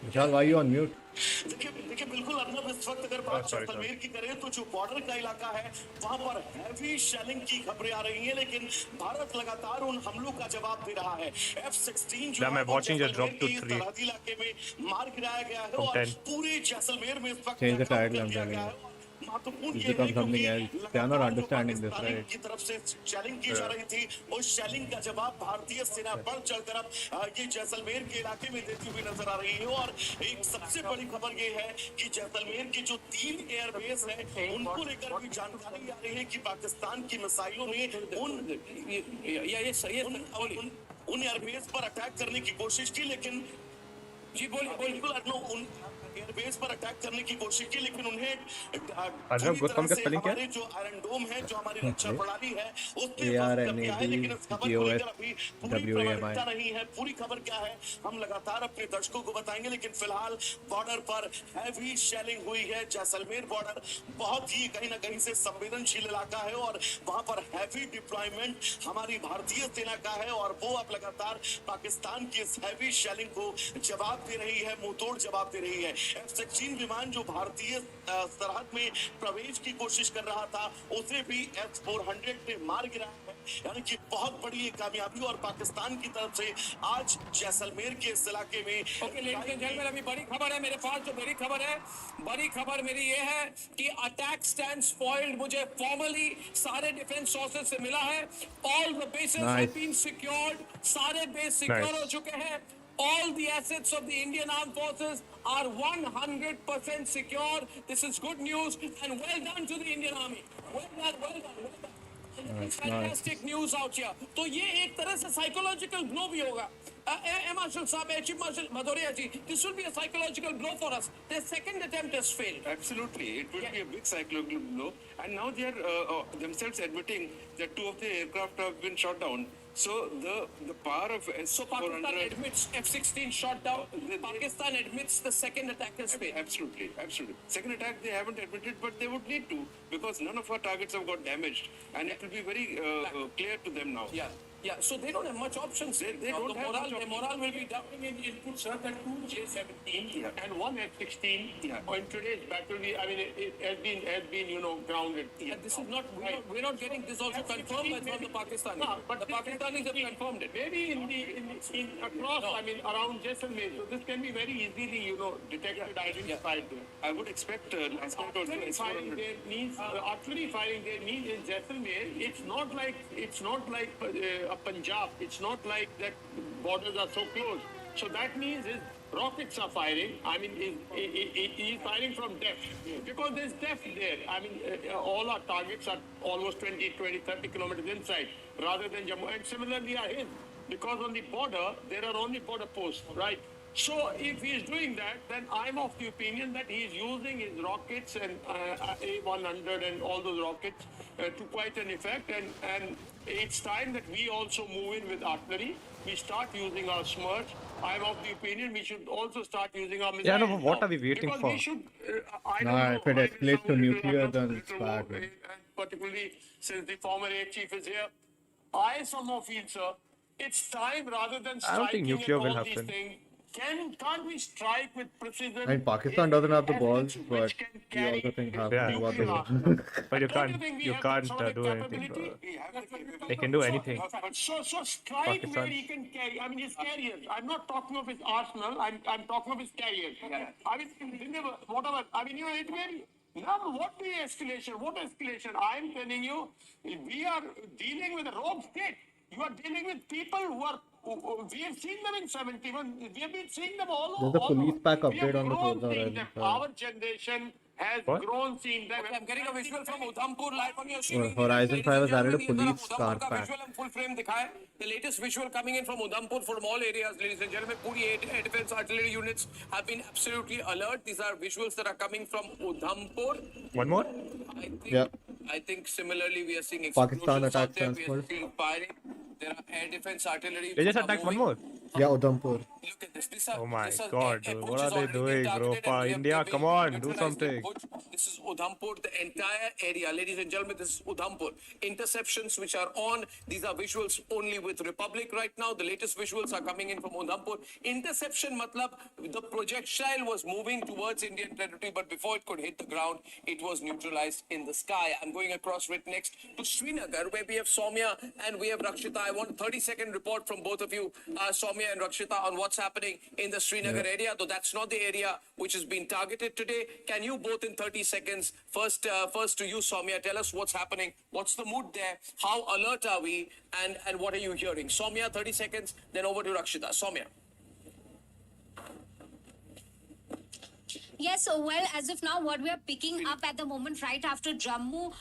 Vishal, why are you on mute? देखिए बिल्कुल अर्नब, इस वक्त अगर बात जैसलमेर की करें तो जो बॉर्डर का इलाका है वहां पर हैवी शेलिंग की खबरें आ रही हैं, लेकिन भारत लगातार उन हमलों का जवाब दे रहा है। F-16 जो I'm watching just drop to 3 सरहदी इलाके में मार गिराया गया है और पूरे जैसलमेर में इस वक्त Change the title, I'm telling you. महत्वपूर्ण It's ये है become something else. They are not understanding this, Pakistan right? की तरफ से शेलिंग की जा रही थी, उस शेलिंग का जवाब भारतीय सेना बढ़ चढ़कर अब ये जैसलमेर के इलाके में देती हुई नजर आ रही है। और एक सबसे बड़ी खबर ये है कि जैसलमेर के जो 3 एयरबेस हैं उनको लेकर भी जानकारी आ रही है कि पाकिस्तान की मिसाइलों ने उन एयरबेस पर अटैक करने की कोशिश की, लेकिन जी बोलिए उन एयरबेस पर अटैक करने की कोशिश की, लेकिन उन्हें पूरी तरह से हमारे जो आयरन डोम है, जो हमारी रक्षा प्रणाली है, उसने किया है। लेकिन इस खबर को लेकर अभी पूरी प्रामाणिकता नहीं है। पूरी खबर क्या है हम लगातार अपने दर्शकों को बताएंगे, लेकिन फिलहाल बॉर्डर पर हैवी शेलिंग हुई है। जैसलमेर बॉर्डर बहुत ही कहीं ना कहीं से संवेदनशील इलाका है और वहां पर हैवी डिप्लॉयमेंट हमारी भारतीय सेना का है और वो अब लगातार पाकिस्तान की इस हैवी शेलिंग को जवाब दे रही है, मुंहतोड़ जवाब दे रही है। F-16 विमान जो भारतीय सरहद में प्रवेश की कोशिश कर रहा था, उसे भी S-400 ने मार गिराया है। यानी कि बहुत बड़ी एक कामयाबी और पाकिस्तान की तरफ से आज जैसलमेर के इस इलाके में अभी बड़ी खबर है मेरे पास। जो बड़ी खबर मेरी ये है कि अटैक स्टैंड स्पॉइल्ड मुझे फॉर्मली सारे डिफेंस सोर्सेज से मिला है। All the bases have been secured, सारे बेस सिक्योर हो चुके हैं। All the assets of the Indian Armed Forces are 100% secure. This is good news and well done to the Indian Army. Well done. It's fantastic news out here. तो ये एक तरह से psychological blow भी होगा. Marshal Saab, Chief Marshal Bhadoria ji, this will be a psychological blow for us. Their second attempt has failed. Absolutely, it will be a big psychological blow. And now they are themselves admitting that 2 of the aircraft have been shot down. So the power of So Pakistan S-400... admits F-16 shot down. Pakistan admits the second attack has failed. Absolutely, absolutely. Second attack they haven't admitted, but they would need to, because none of our targets have got damaged, and it will be very clear to them now. Yeah. Yeah, so they don't have much options. They don't have much The options. morale will be down. In input, sir, that 2 J-17 and 1 F-16 in today's battle, it has been, grounded. And this is not, we're not getting this also confirmed from the Pakistanis. No, but the Pakistanis have confirmed it. Maybe around Jaisalmer. So this can be very easily, detected, identified there. I would expect last night also Artillery firing S-400. their needs in Jaisalmer. It's not like Punjab. It's not like that borders are so close. So that means his rockets are firing. He's firing from depth. Because there's depth there. All our targets are almost 20, 30 kilometers inside, rather than Jammu. And similarly are his. Because on the border, there are only border posts, right? So if he's doing that, then I'm of the opinion that he's using his rockets and A100 and all those rockets to quite an effect. And it's time that we also move in with artillery. We start using our SMERS. I'm of the opinion we should also start using our missiles. Yeah, no, but what are we waiting Because for? we should, If it escalates to nuclear, then it's bad, man. And particularly since the former air chief is here, I somehow feel, sir, it's time rather than I don't think striking nuclear at will all these happen. things. Can't we strike with precision? Pakistan doesn't have the balls, which but can we carry also think have Yeah. what they nuclear. want. But you Don't can't, think we you have can't some of the do anything. capability? They can do anything. So strike Pakistan. where he can carry. His carriers. I'm not talking of his arsenal. I'm talking of his carriers. Whatever. It will. Now, what de-escalation? What escalation? I'm telling you, we are dealing with a rogue state. You are dealing with people who are. We have seen them in 71. We have been seeing them all over. There's a police pack We have update on the grown Forza seeing Horizon them. 5. Our generation has What? grown seeing them. Okay, I'm getting a visual from Udhampur live on your screen. Horizon 5 has added a Ladies and gentlemen, police ये car जरा Udhampur का pack. visual हम full frame दिखाएं. The latest visual coming in from Udhampur from all areas, ladies and gentlemen. पूरी air defense artillery units have been absolutely alert. These are visuals that are coming from Udhampur. One more? I think similarly we are seeing Pakistan explosions out attack there. We are transport. seeing firing. There are air defense artillery. They just that are attacked one moving. more. Yeah, Udhampur. Look at this. Oh my this is God, a dude. Bhuj What is are they already doing, bro? targeted and we have- India, they come will on, do neutralize something. the Bhuj. This is Udhampur, the entire area. Ladies and gentlemen, this is Udhampur. Interceptions which are on. These are visuals only with Republic right now. The latest visuals are coming in from Udhampur. Interception matlab, the projectile was moving towards Indian territory, but before it could hit the ground, it was neutralized in the sky. I'm going across right next to Srinagar, where we have Soumya and we have Rakshita. I want a 30-second report from both of you, Soumya and Rakshita, on what's happening in the Srinagar area, though that's not the area which has been targeted today. Can you both in 30 seconds, first to you, Soumya, tell us what's happening, what's the mood there, how alert are we, and what are you hearing? Soumya, 30 seconds, then over to Rakshita. Soumya. Yes, so well, as of now, what we are picking up at the moment, right after Jammu,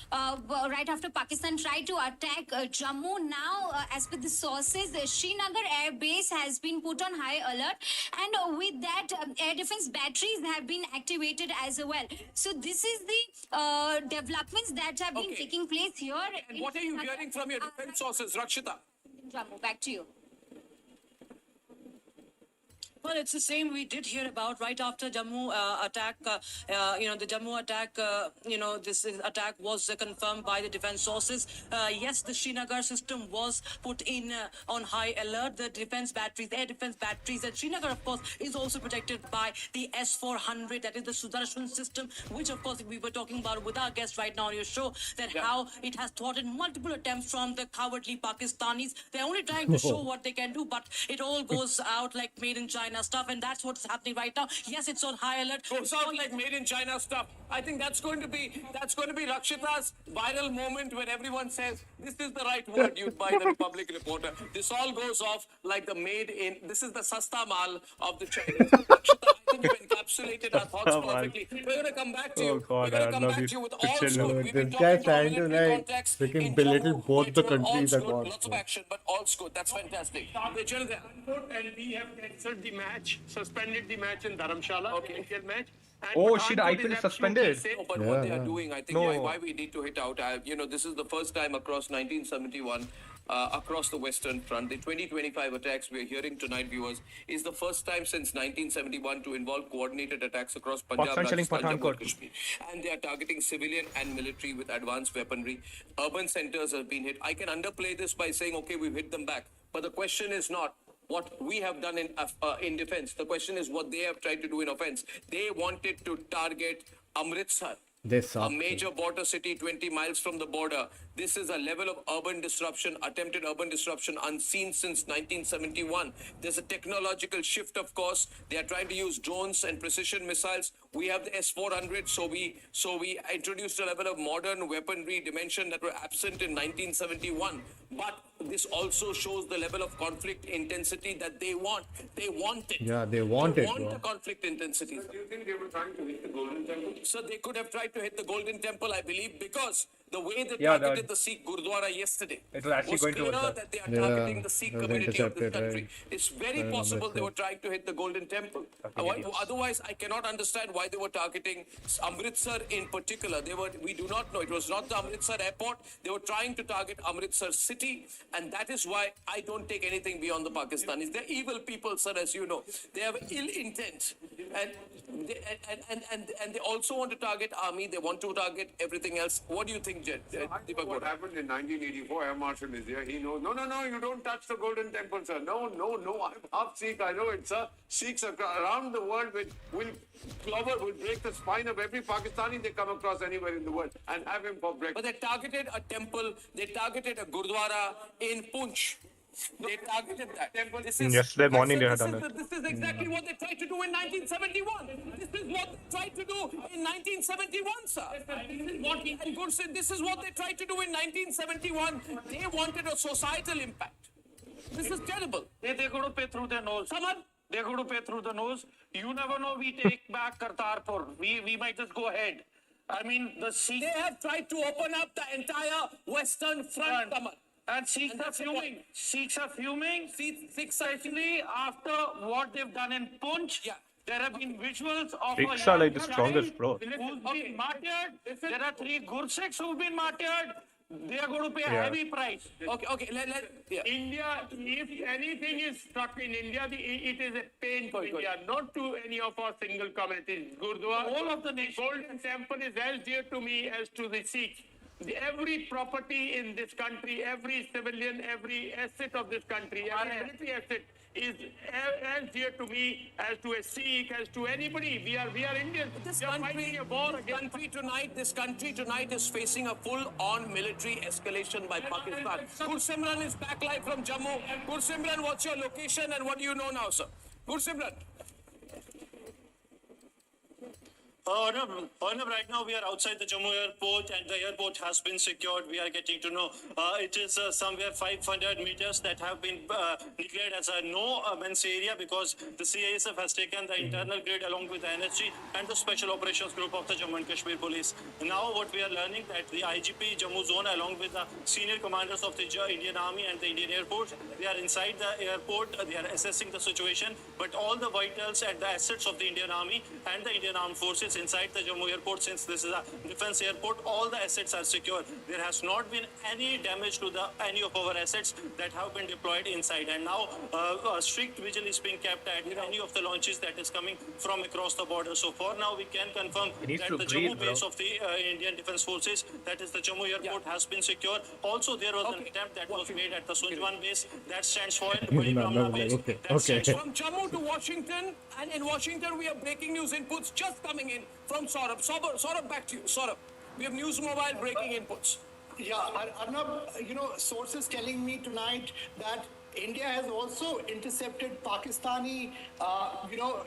right after Pakistan tried to attack Jammu, now, as per the sources, Srinagar Air Base has been put on high alert, and with that, air defense batteries have been activated as well. So this is the developments that have been Okay. taking place here. And in what are you Srinagar. hearing from your defense sources, Rakshita? Jammu, back to you. Well, it's the same we did hear about right after Jammu attack. The Jammu attack, attack was confirmed by the defense sources. Yes, the Srinagar system was put in on high alert. The defense batteries, air defense batteries, and Srinagar, of course, is also protected by the S-400, that is the Sudarshan system, which, of course, we were talking about with our guest right now on your show, that how it has thwarted multiple attempts from the cowardly Pakistanis. They're only trying to show what they can do, but it all goes out like made in China stuff, and that's what's happening right now. Yes, it's on high alert. Goes out like made in China stuff. I think that's going to be Rakshita's viral moment where everyone says this is the right word used by the Republic reporter. This all goes off like the made in. This is the sasta mal of the Chinese. Rakshita, I think you encapsulated our thoughts Sasta mal. perfectly. We're going to come back to you. Oh God, We're going I to come love back you. to you with all Picture scope. look. We've been This guy's talking to our trying to, military like, contacts freaking in belittle Jammu, both which the were countries all at good. once. Lots of action, but all good. That's fantastic. And we have cancelled the match, suspended the match in Dharamshala, Okay. Indian match. And Oh, shit, Pathankot IPL is absolutely suspended. safe. No, but Yeah, what they are yeah. doing, I think No. why we need to hit out. This is the first time across 1971 across the Western Front. The 2025 attacks we are hearing tonight, viewers, is the first time since 1971 to involve coordinated attacks across Punjab, Pakistan chilling Rajasthan, Jammu and Pathankot. Kashmir. And they are targeting civilian and military with advanced weaponry. Urban centers have been hit. I can underplay this by saying, okay, we've hit them back. But the question is not what we have done in defense. The question is what they have tried to do in offense. They wanted to target Amritsar, a major border city 20 miles from the border. This is a level of urban disruption, attempted urban disruption unseen since 1971. There's a technological shift, of course. They are trying to use drones and precision missiles. We have the S-400, so we introduced a level of modern weaponry dimension that were absent in 1971. But this also shows the level of conflict intensity that they want. They want it. Yeah, they want it, bro. The conflict intensity. Do you think they were trying to hit the Golden Temple? So they could have tried to hit the Golden Temple, I believe, because the way they Yeah, targeted the Sikh Gurdwara yesterday It was actually going clear towards that they are targeting the Sikh it was community of this intercepted, country. right? It's very possible they were trying to hit the Golden Temple. Otherwise, I cannot understand why they were targeting Amritsar in particular. We do not know. It was not the Amritsar airport. They were trying to target Amritsar city, and that is why I don't take anything beyond the Pakistanis. They're evil people, sir, as you know. They have ill intent, and they also want to target army. They want to target everything else. What do you think, Deepak? What happened in 1984, Air Marshal is here. He knows. No, you don't touch the Golden Temple, sir. No. I'm half Sikh. I know it, sir. Sikhs around the world will break the spine of every Pakistani they come across anywhere in the world and have him for breakfast. But they targeted a temple. They targeted a Gurdwara in Punch. They targeted that. Yesterday morning they had done it. This is exactly what they tried to do in 1971. This is what they tried to do in 1971, sir. This is what they tried to do in 1971. They wanted a societal impact. This is terrible. They're going to pay through their nose. They're going to pay through the nose. You never know. We take back Kartarpur. We might just go ahead. I mean, They have tried to open up the entire Western Front, Kamal. And Sikhs are fuming. Sikhs are fuming. Sikhs actually, after what they've done in Punch, there have been visuals of Sikhs are like the strongest, bro. who's been martyred. There are 3 Gursikhs who've been martyred. They are going to pay a heavy price. Okay. India, if anything is struck in India, it is a pain to India, not to any of our single communities. Gurdwara, all of the nation. Golden Temple is as dear to me as to the Sikhs. Every property in this country, every civilian, every asset of this country, every military asset is as dear to me as to a Sikh, as to anybody. We are Indians. This We are fighting a war against this country tonight is facing a full-on military escalation by Pakistan. Gursimran is back live from Jammu. Gursimran, what's your location and what do you know now, sir? Gursimran. Arnab, right now we are outside the Jammu airport and the airport has been secured. We are getting to know it is somewhere 500 meters that have been declared as a no-man's area because the CISF has taken the internal grid along with the NSG and the Special Operations Group of the Jammu and Kashmir Police. Now what we are learning that the IGP Jammu Zone along with the senior commanders of the Indian Army and the Indian Air Force, they are inside the airport, they are assessing the situation, but all the vitals and the assets of the Indian Army and the Indian Armed Forces inside the Jammu airport, since this is a defense airport, all the assets are secure. There has not been any damage to any of our assets that have been deployed inside. And now a strict vigil is being kept at any of the launches that is coming from across the border. So for now, we can confirm that the Jammu base of the Indian Defence Forces, that is the Jammu airport, has been secure. Also, there was an attempt that was made at the Sunjwan base that stands for From Jammu to Washington, and in Washington we have breaking news inputs just coming in from Saurabh. Saurabh, back to you. Saurabh, we have News Mobile breaking inputs. Yeah, Arnab, sources telling me tonight that India has also intercepted Pakistani,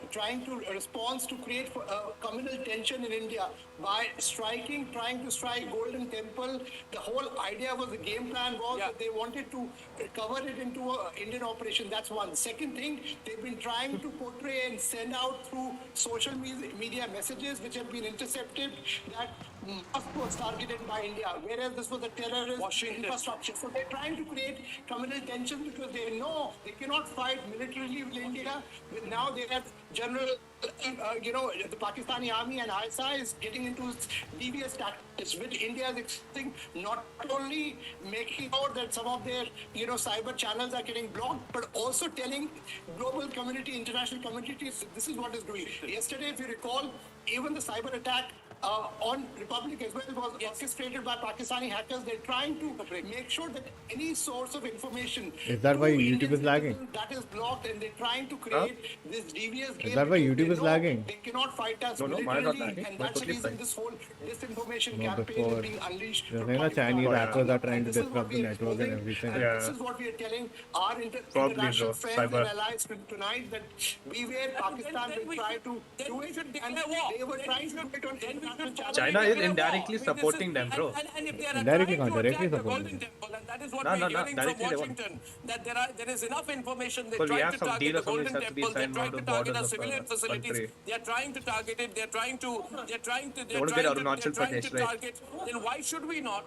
trying to respond to create communal tension in India by trying to strike Golden Temple. The whole idea was, the game plan was that they wanted to cover it into an Indian operation. That's one. Second thing, they've been trying to portray and send out through social media messages which have been intercepted that mosque was targeted by India, whereas this was a terrorist infrastructure. So they're trying to create communal tensions because they know they cannot fight militarily with India. Now they have General, the Pakistani army and ISI is getting into devious tactics, which India is expecting, not only making out that some of their, cyber channels are getting blocked, but also telling global community, international communities, this is what is doing. Yesterday, if you recall, even the cyber attack on Republic as well was orchestrated by Pakistani hackers. They're trying to make sure that any source of information Is that why to YouTube Indian is lagging? citizens, that is blocked, and they're trying to create this devious game. Is that why because YouTube they is know lagging? They cannot fight us No, mine not militarily, lagging. and Mine that's the totally reason fine. this whole disinformation No, campaign before is being unleashed. you're from saying that Pakistan. Chinese yeah. hackers are trying And to this is what disrupt the we are network and exposing, everything. and Yeah. this is what we are telling our Probably, international bro. friends Cyber. and allies tonight, that beware, Pakistan will try to do it, and they were trying to do it on international channels. China is indirectly supporting them, bro. And if they are Indirectly trying can't, to directly attack the supporting Golden them. Temple, and that is what No, we're no, no, hearing from directly they won't. Washington, that there is enough information. They're But we trying have to some target deal the or something Golden has to be Temple. They're signed trying on to the target our borders of civilian the facilities. country. They're trying to target it. They're trying to want to get Arunachal Pradesh, right? target. Then why should we not?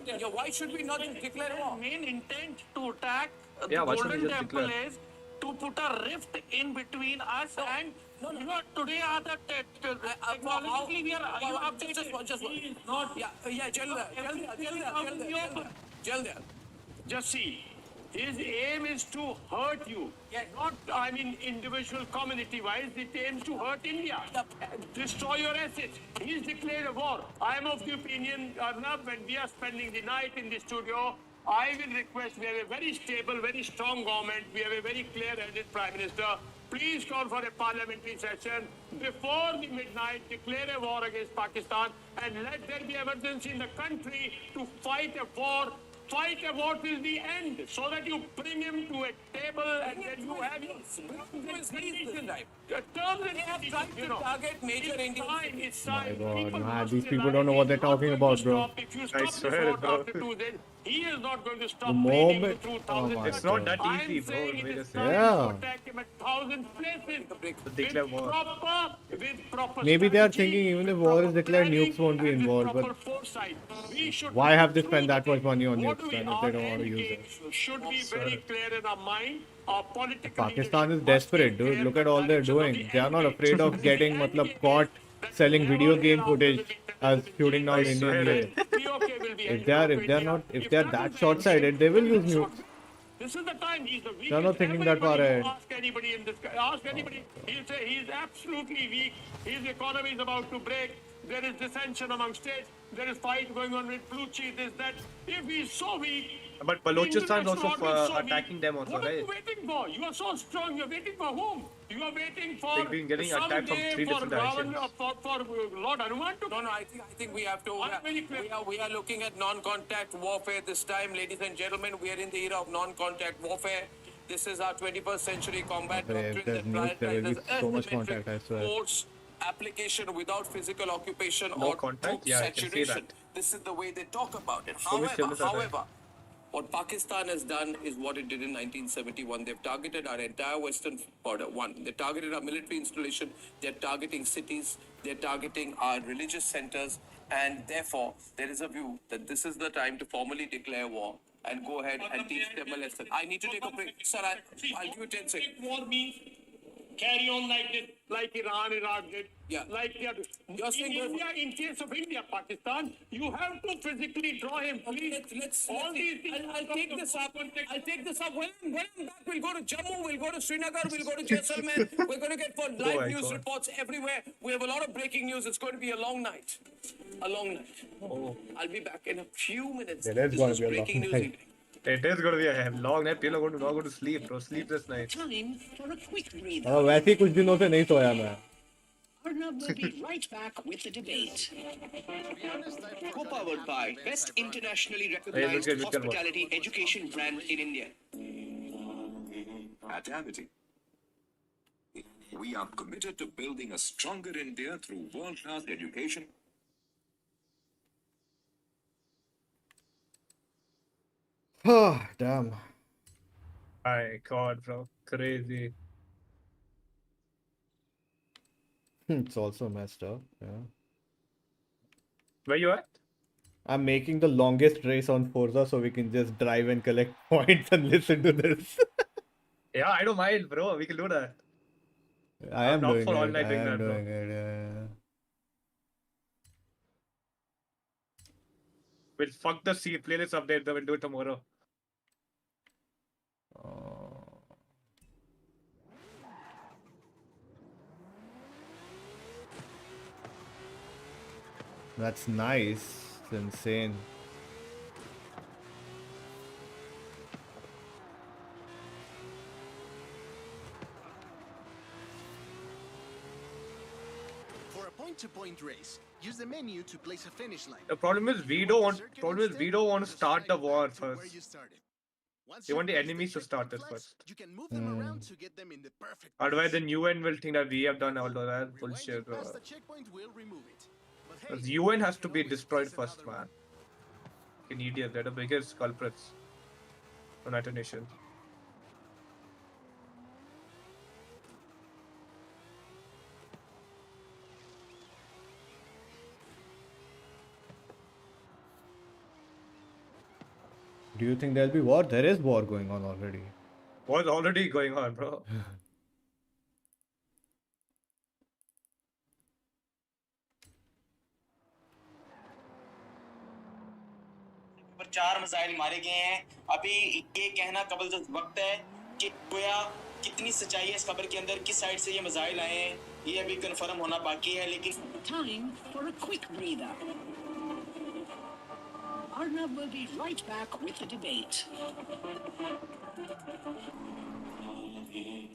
Yeah, why should we not declare war? Main intent to attack Yeah, the why should we Golden just Temple declare? is to put a rift in between us and today are the technologically we are not just see, his aim is to hurt you. Not, I mean, individual community wise, it aims to hurt India. Destroy your assets. He's declared a war. I am of the opinion, Arnab, when we are spending the night in the studio, I will request, we have a very stable, very strong government. We have a very clear-headed Prime Minister. Please call for a parliamentary session before the midnight, declare a war against Pakistan, and let there be emergency in the country to fight a war till the end, so that you bring him to a table and then you have your target major Indian. It's My time. God, man, must these people realize don't know what they're he's not talking going to about, bro. stop. If you I stop swear, before, bro. after 2 days, he is not going to stop The bleeding you moment- through oh thousands. my It's not that I'm easy, bro. saying We it is just time Yeah. to attack him at 1,000 places. declare with war. proper Maybe they are strategy, thinking even with if war is proper declared, planning, nukes won't be and with involved, but proper foresight. We should why have they through spent that the much money on what nukes we then if are they don't want to use it? engaged should be very clear in our mind. Our political Pakistan is leadership must be desperate, dude. clear Look at the all they're direction of doing. the They are end not game. afraid of The getting end matlab, game caught is that selling never video game allow there will footage be as terrorism, shooting down I Indian swear way. POK will be If ended they are up if they're India. not if If they're that that is the short-sighted, end they will game, use then nukes. this is the time. He's the weakest. They're not thinking that far Everybody ahead. ask anybody in this. Ask anybody. He'll say he's absolutely weak. His economy is about to break. There is dissension among states. There is fight going on with Pluchi. This that. If he's so weak. But Balochistan is also International audience so attacking weak. them also, What are you right? waiting for? You are so strong. You're waiting for whom? You are waiting for They've been getting attacked from someday 3 for different Ravan, directions. for Lord Hanuman to. No, I think we have to. I'm very clear. We are looking at non-contact warfare this time, ladies and gentlemen. We are in the era of non-contact warfare. This is our 21st century combat But if doctrine there's that nukes, there will be prioritizes so much asymmetric contact, I swear. force application without physical occupation No or contact? troop Yeah, I can see saturation. that. This is the way they talk about it. So we still miss that, right? However, what Pakistan has done is what it did in 1971. They've targeted our entire western border. One, they targeted our military installation. They're targeting cities. They're targeting our religious centers. And therefore, there is a view that this is the time to formally declare war and go ahead and teach them a lesson. I need to take a break. Sir, I'll give you 10 seconds. War means carry on like this, like Iran, Iraq did. Yeah. Like they are doing. You're saying in there's- India, in case of India, Pakistan, you have to physically draw him. Please. All these things. I'll take this up. I'll take this up. When I'm back, we'll go to Jammu, we'll go to Srinagar, we'll go to Jaisalmer. We're going to get for live my news God. reports everywhere. We have a lot of breaking news. It's going to be a long night. A long night. I'll be back in a few minutes. It is This gonna is be a long breaking news night. evening. It is going to be a long night. People are going to not go to sleep, bro. Sleepless night. Time for a quick breather. वैसे ही कुछ दिनों से नहीं सोया मैं. Arnab will be right back with the debate. Co-powered by best internationally recognized look at what. hospitality education brand in India. At Amity, we are committed to building a stronger India through world-class education. Oh, damn. My God, bro. Crazy. It's also messed up. Yeah. Where you at? I'm making the longest race on Forza so we can just drive and collect points and listen to this. Yeah, I don't mind, bro. We can do that. I I'm am down doing for all it. night I doing am that, bro. doing it. Yeah. We'll fuck the C playlist update, then we'll do it tomorrow. Oh, that's nice. It's insane. For a point-to-point race, use the menu to place a finish line. The problem is we don't want to start the war first. Once They you've want the placed enemies to checkpoint start it flags, first. you can move them around to get them in the perfect Otherwise, place. then UN will think that we have done all of that Rewinding bullshit. past the checkpoint will remove it. But hey, Because UN has you to can be always destroyed place first, another man. Fucking idiots. They're the biggest culprits. United Nations. Do you think there'll be war? There is war going on already. What's already going on, bro? पर 4 missile मारे गए हैं। अभी ये कहना कबल वक्त है कि गोया कितनी सच्चाई है इस खबर के अंदर, किस साइड से ये मिसाइल आए हैं, ये अभी कंफर्म होना बाकी है। लेकिन Time for a quick breather. Arnab will be right back with the debate.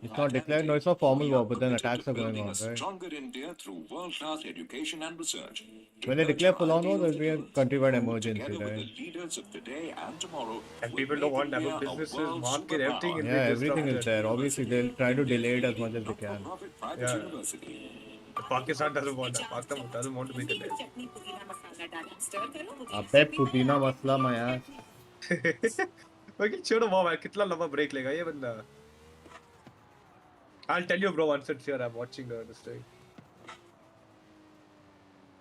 It's not declared, no, it's not formal We war, are but then committed attacks to are going building on, a right? stronger India through world-class education and research. To When they nurture declare full on war, ideals there'll be a youth, countrywide who, emergency, together with right? the leaders of today and tomorrow, And will people don't make want that. India But a businesses, world market, everything superpower. will Yeah, be everything is disrupted. there. Obviously, they'll try to delay it as much as they can. Not-for-profit private Yeah. university. Pakistan doesn't want that. Pakistan doesn't want to be delayed. Abbe Putina masla my ass. Okay, छोड़ो वो मैं कितना लंबा break लेगा ये बंदा. I'll tell you, bro, once it's here. I'm watching this thing.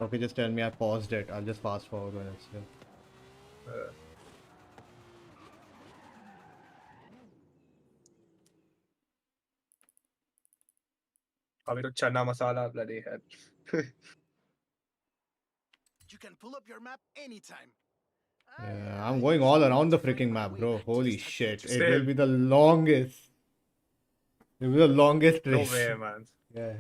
Okay, just tell me I paused it. I'll just fast forward when it's here. अभी तो चना मसाला bloody hell. You can pull up your map anytime. Yeah, I'm going all around the freaking map, bro. Holy shit. It will Same. be the longest. It will be the longest No race. way, man. Yeah.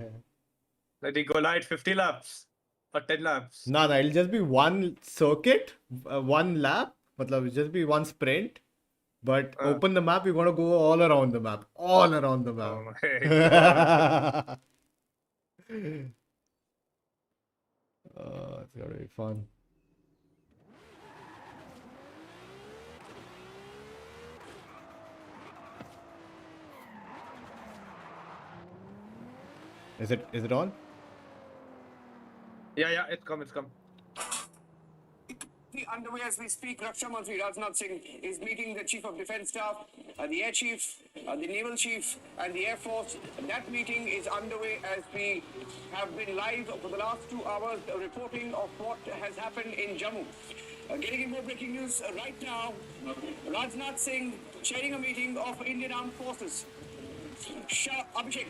Let it go light 50 laps or 10 laps. No, it'll just be one circuit, one lap. Matlab, it'll just be one sprint. But open the map, you're gonna go all around the map. All around the map. Oh my god. It's gonna be fun. Is it on? Yeah, it's come. Underway as we speak. Raksha Mantri Rajnath Singh is meeting the Chief of Defence Staff, the Air Chief, the Naval Chief, and the Air Force. That meeting is underway as we have been live for the last 2 hours reporting of what has happened in Jammu. Getting in more breaking news right now. Rajnath Singh chairing a meeting of Indian Armed Forces. Abhishek,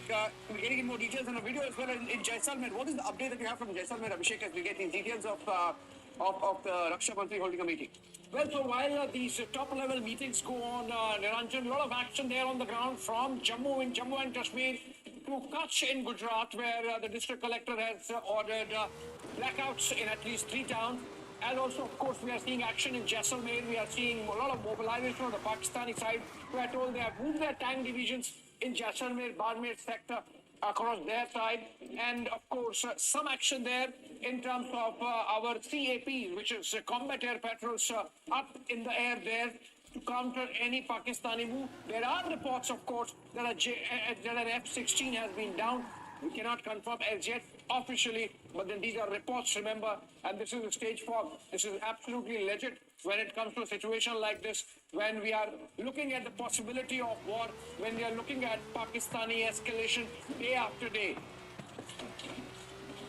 we're getting in more details on a video as well in Jaisalmer. What is the update that you have from Jaisalmer, Abhishek, as we get these details of the Raksha Mantri holding a meeting? Well, for a while, these top-level meetings go on, Niranjan. A lot of action there on the ground from Jammu and Kashmir to Kutch in Gujarat, where the district collector has ordered blackouts in at least 3 towns. And also, of course, we are seeing action in Jaisalmer. We are seeing a lot of mobilization on the Pakistani side. We are told they have moved their tank divisions in Jaisalmer, Barmer sector across their side. And, of course, some action there in terms of our CAP, which is combat air patrols up in the air there to counter any Pakistani move. There are reports, of course, that an F-16 has been down. We cannot confirm as yet officially, but then these are reports, remember, and this is a stage 4. This is absolutely legit when it comes to a situation like this, when we are looking at the possibility of war, when we are looking at Pakistani escalation day after day.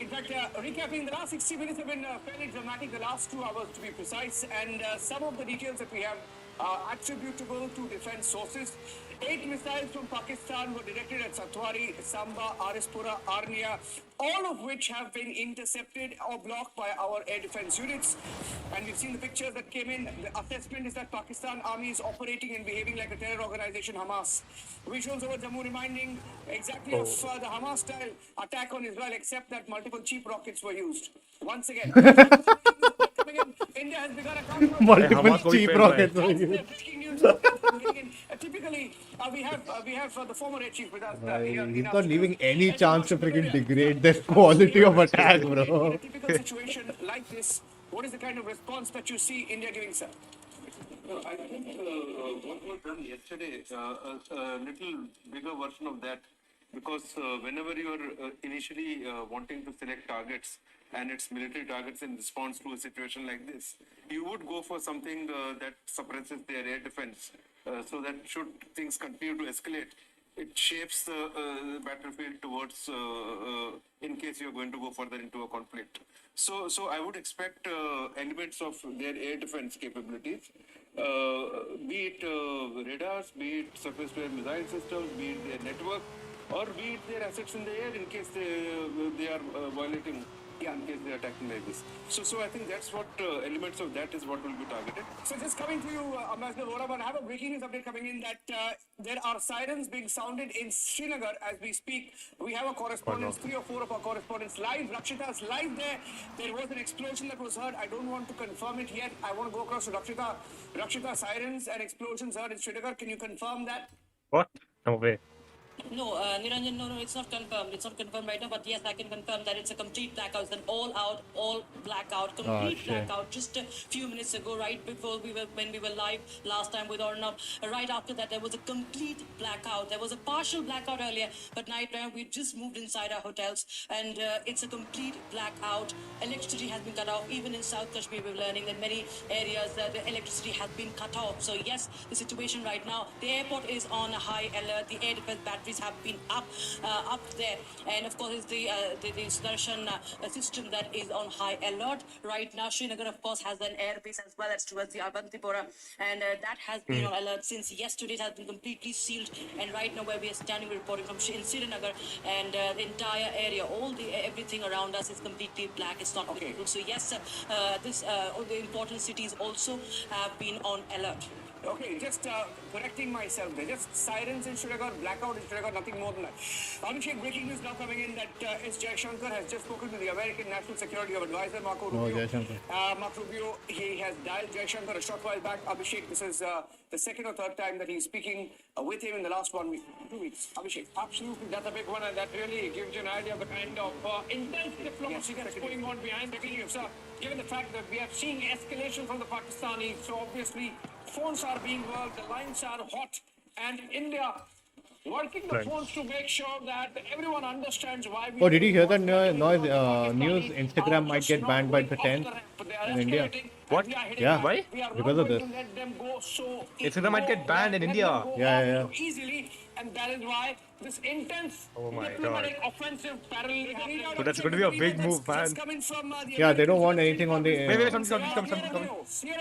In fact, recapping, the last 60 minutes have been fairly dramatic, the last 2 hours to be precise, and some of the details that we have are attributable to defense sources. 8 missiles from Pakistan were directed at Satwari, Samba, Arispura, Arnia, all of which have been intercepted or blocked by our air defense units. And we've seen the pictures that came in. The assessment is that Pakistan army is operating and behaving like a terror organization, Hamas. Visuals over Jammu reminding exactly of the Hamas-style attack on Israel, except that multiple cheap rockets were used. Once again, India has begun a counter. Multiple Hamas को भी cheap पहन रहा है। rockets. Breaking news. Typically, we have the former air chief with us. Here in He's our not studio. leaving any And chance to Dr. freaking Victoria, degrade their quality of attack, in bro. a typical situation like this, what is the kind of response that you see India giving, sir? I think what was done yesterday, a little bigger version of that, because whenever you are initially wanting to select targets, and it's military targets in response to a situation like this, you would go for something that suppresses their air defense, so that should things continue to escalate, it shapes the battlefield towards, in case you're going to go further into a conflict. So I would expect elements of their air defense capabilities, be it radars, be it surface-to-air missile systems, be it their network, or be it their assets in the air in case they are violating, in case they are attacking like this. So I think that's what elements of that is what will be targeted. So just coming to you, Ambassador Vora, I have a breaking news update coming in that there are sirens being sounded in Srinagar as we speak. We have a correspondent, 3 or 4 of our correspondents live. Rakshita is live there. There was an explosion that was heard. I don't want to confirm it yet. I want to go across to Rakshita. Rakshita, sirens and explosions heard in Srinagar. Can you confirm that? What? No way. No, Niranjan, no, it's not confirmed. It's not confirmed right now, but yes, I can confirm that it's a complete blackout. It's an all-out, all blackout, complete shit. blackout. Just a few minutes ago, right before when we were live last time with Arnab, right after that, there was a complete blackout. There was a partial blackout earlier, but night time we just moved inside our hotels, and it's a complete blackout. Electricity has been cut off. Even in South Kashmir, we're learning that many areas the electricity has been cut off. So yes, the situation right now, the airport is on a high alert. The air defense batteries have been up there, and of course it's the Sudarshan system that is on high alert right now. Srinagar of course has an air base as well as towards the Avantipura, and that has been on alert since yesterday. It has been completely sealed, and right now where we are standing, we're reporting from in Srinagar, and the entire area, everything around us is completely black. It's not visible. So yes, all the important cities also have been on alert. Okay, just correcting myself there. Just sirens in Srinagar, blackout in Srinagar, nothing more than that. Abhishek, breaking news now coming in that S. Jaishankar has just spoken to the American National Security Advisor, Marco Rubio. Marco Rubio, he has dialed Jaishankar a short while back. Abhishek, this is the second or third time that he's speaking with him in the last 1 week, 2 weeks. Abhishek. Absolutely, that's a big one, and that really gives you an idea of the kind of intense diplomacy that's going on behind the scenes. Given the fact that we are seeing escalation from the Pakistanis, so obviously phones are being worked, the lines are hot, and India working the phones to make sure that everyone understands why we... Oh, did you hear that noise? News Instagram might get banned by the 10th in India. What? Yeah. Why? Because of this. Instagram might get banned in India. Yeah. Easily, and that is why this intense diplomatic offensive parallel. So that's going to be a big move, man. Yeah, they don't want anything on the. Wait, come.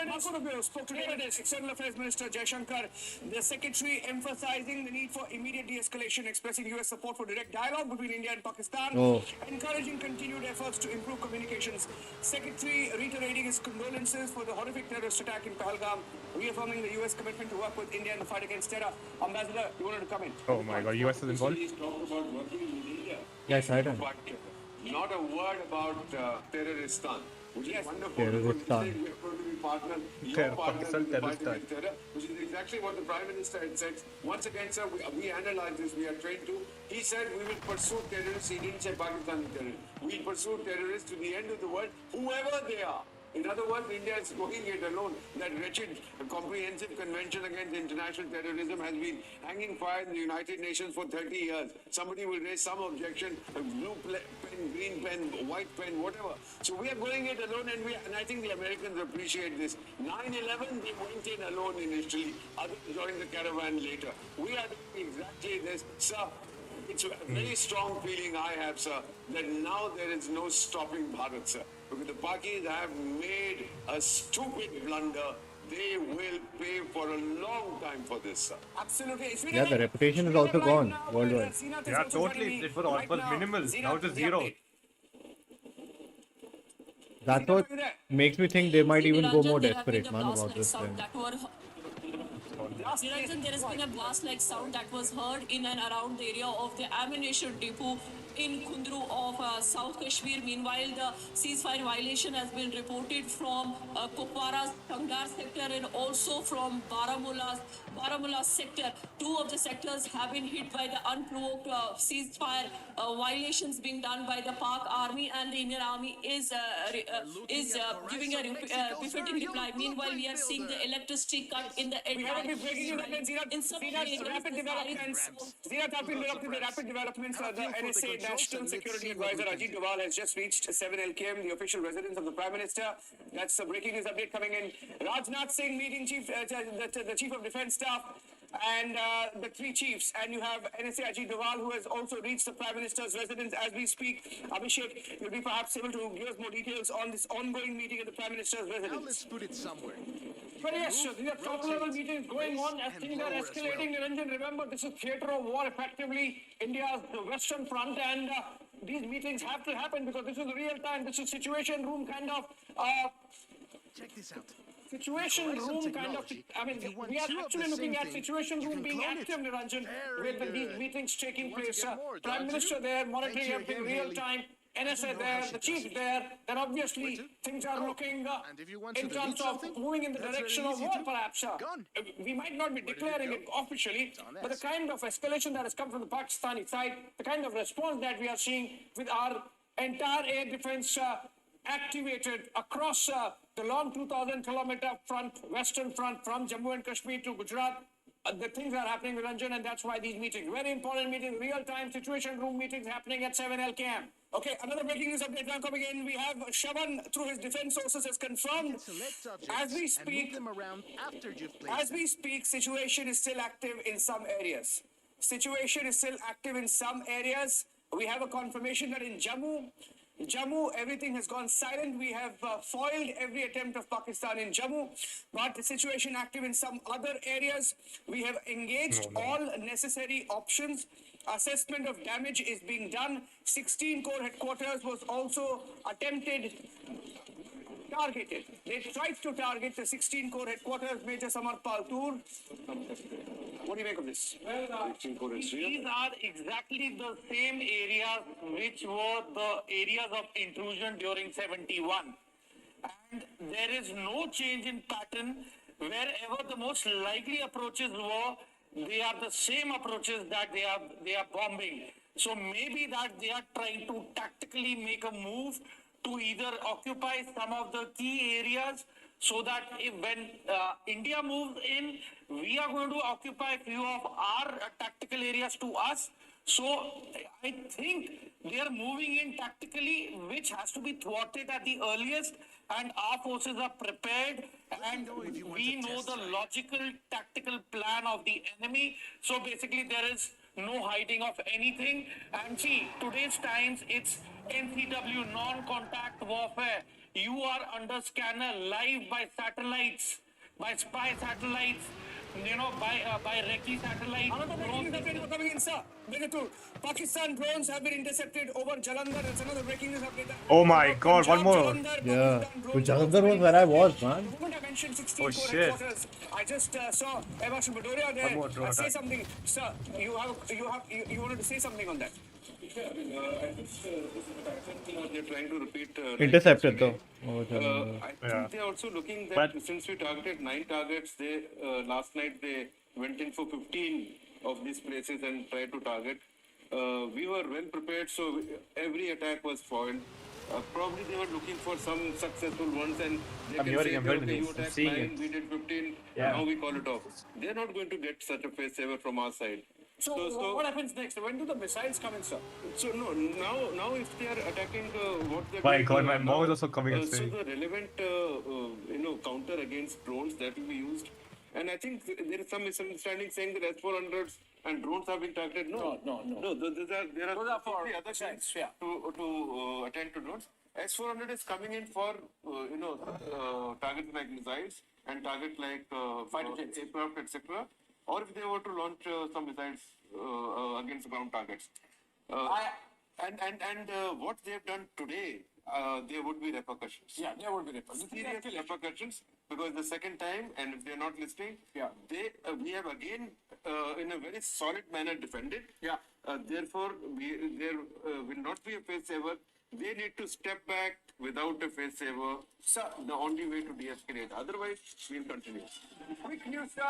Marco Rubio spoke today with External Affairs Minister Jaishankar, the secretary emphasizing the need for immediate de-escalation, expressing US support for direct dialogue between India and Pakistan, encouraging continued efforts to improve communications. Secretary reiterating his condolences for the horrific terrorist attack in Pahalgam, reaffirming the US commitment to work with India in the fight against terror. Ambassador, you wanted to come in? Oh my God, US is involved. He's talking about working with India. Yes, I don't. But not a word about Terroristan, which is wonderful. Terroristan. We are going to be partners, your partners in the fight against terror, which is exactly what the Prime Minister had said. Once again, sir, we analyze this, we are trained to. He said we will pursue terrorists. He didn't say Pakistani terrorists. We will pursue terrorists to the end of the world, whoever they are. In other words, India is going it alone. That wretched comprehensive convention against international terrorism has been hanging fire in the United Nations for 30 years. Somebody will raise some objection, a blue pen, green pen, white pen, whatever. So we are going it alone, and I think the Americans appreciate this. 9/11, they went in alone initially. Others joined the caravan later. We are doing exactly this. Sir, It's a very strong feeling I have, sir, that now there is no stopping Bharat, sir. Because the Pakis have made a stupid blunder. They will pay for a long time for this, sir. Absolutely. Yeah, the reputation is also gone worldwide. Yeah, totally. It was minimal. Now it is zero. That's what makes me think they might even go more desperate, man, about this thing. Niranjan, there has been a blast-like sound that was heard in and around the area of the ammunition depot in Kundru of South Kashmir. Meanwhile, the ceasefire violation has been reported from Kupwara's Kangar sector and also from Baramulla sector. Two of the sectors have been hit by the unprovoked ceasefire violations being done by the Pak army, and the Indian army is giving a befitting reply. Meanwhile, we are seeing the electricity cut in the entire in some areas. Rapid developments. Zeenat, the rapid developments. The NSA National Security Advisor Ajit Doval has just reached 7 LKM, the official residence of the Prime Minister. That's a breaking news update coming in. Rajnath Singh meeting the Chief of Defence Staff and the three chiefs. And you have NSA Ajit Doval, who has also reached the Prime Minister's residence as we speak. Abhishek, you'll be perhaps able to give us more details on this ongoing meeting at the Prime Minister's residence. Now let's put it somewhere. But yes, sir, these are top-level meetings going on as things are escalating. Niranjan, remember, this is theatre of war, effectively, India's the Western Front, and these meetings have to happen because this is real time. This is situation room kind of. Check this out. Situation room kind of. I mean, we are actually looking at situation room being active, Niranjan, with these meetings taking place. Prime Minister there, monitoring everything real time. NSA there, the chief there, then obviously things are looking in terms of moving in the direction of war, perhaps. We might not be declaring it officially, but the kind of escalation that has come from the Pakistani side, the kind of response that we are seeing with our entire air defense activated across the long 2,000-kilometer front, western front from Jammu and Kashmir to Gujarat. The things are happening with Ranjan, and that's why these meetings, very important meetings, real-time situation room meetings happening at 7 LKM. Okay, another breaking news update now coming in. We have Shaban, through his defense sources, has confirmed as we speak, situation is still active in some areas. Situation is still active in some areas. We have a confirmation that in Jammu, everything has gone silent. We have foiled every attempt of Pakistan in Jammu, but the situation active in some other areas. We have engaged all necessary options. Assessment of damage is being done. 16 Corps headquarters was also targeted. They tried to target the 16 Corps headquarters, Major Samar Paltur. What do you make of this? Well, these are exactly the same areas which were the areas of intrusion during 71. And there is no change in pattern. Wherever the most likely approaches were, they are the same approaches that they are bombing. So maybe that they are trying to tactically make a move to either occupy some of the key areas so that when India moves in, we are going to occupy a few of our tactical areas to us. So I think they are moving in tactically, which has to be thwarted at the earliest, and our forces are prepared, and we know the logical tactical plan of the enemy. So basically there is no hiding of anything. And see, today's times, it's NCW, non-contact warfare. You are under scanner live by satellites, by spy satellites, by recce satellites. Another breaking news update coming in, sir. Pakistan drones have been intercepted over Jalandhar. That's another breaking news update. Oh my god, one more. Yeah. Jalandhar was where I was, man. I mentioned 16 Oh shit. I just saw Eva Badoria there. One more drone Say attack. something, sir. You wanted to say something on that? I think they're trying to repeat. Intercepted though. I think they're also looking that since we targeted 9 targets, they last night they went in for 15 of these places and tried to target. We were well prepared, so every attack was foiled. Probably they were looking for some successful ones, and they can say, okay, you attacked 9, we did 15, now we call it off. They're not going to get such a face saver from our side. So what happens next? When do the missiles come in, sir? So no, now if they are attacking what they're My doing, god, my mom is also coming and so saying. the relevant counter against drones that will be used, and I think there is some misunderstanding saying that S-400s and drones have been targeted? No. There are for the other sites to attend to drones. S-400 is coming in for targets like missiles and targets like fighter jets, aircraft, etc. Or if they were to launch some missiles against ground targets. What they have done today, there would be repercussions. Yeah, there would be repercussions. Serious repercussions, because the second time, and if they are not listening, we have again, in a very solid manner, defended. Yeah. Therefore, there will not be a face saver. They need to step back without a face saver. The only way to de-escalate. Otherwise, we'll continue. Quick news, sir.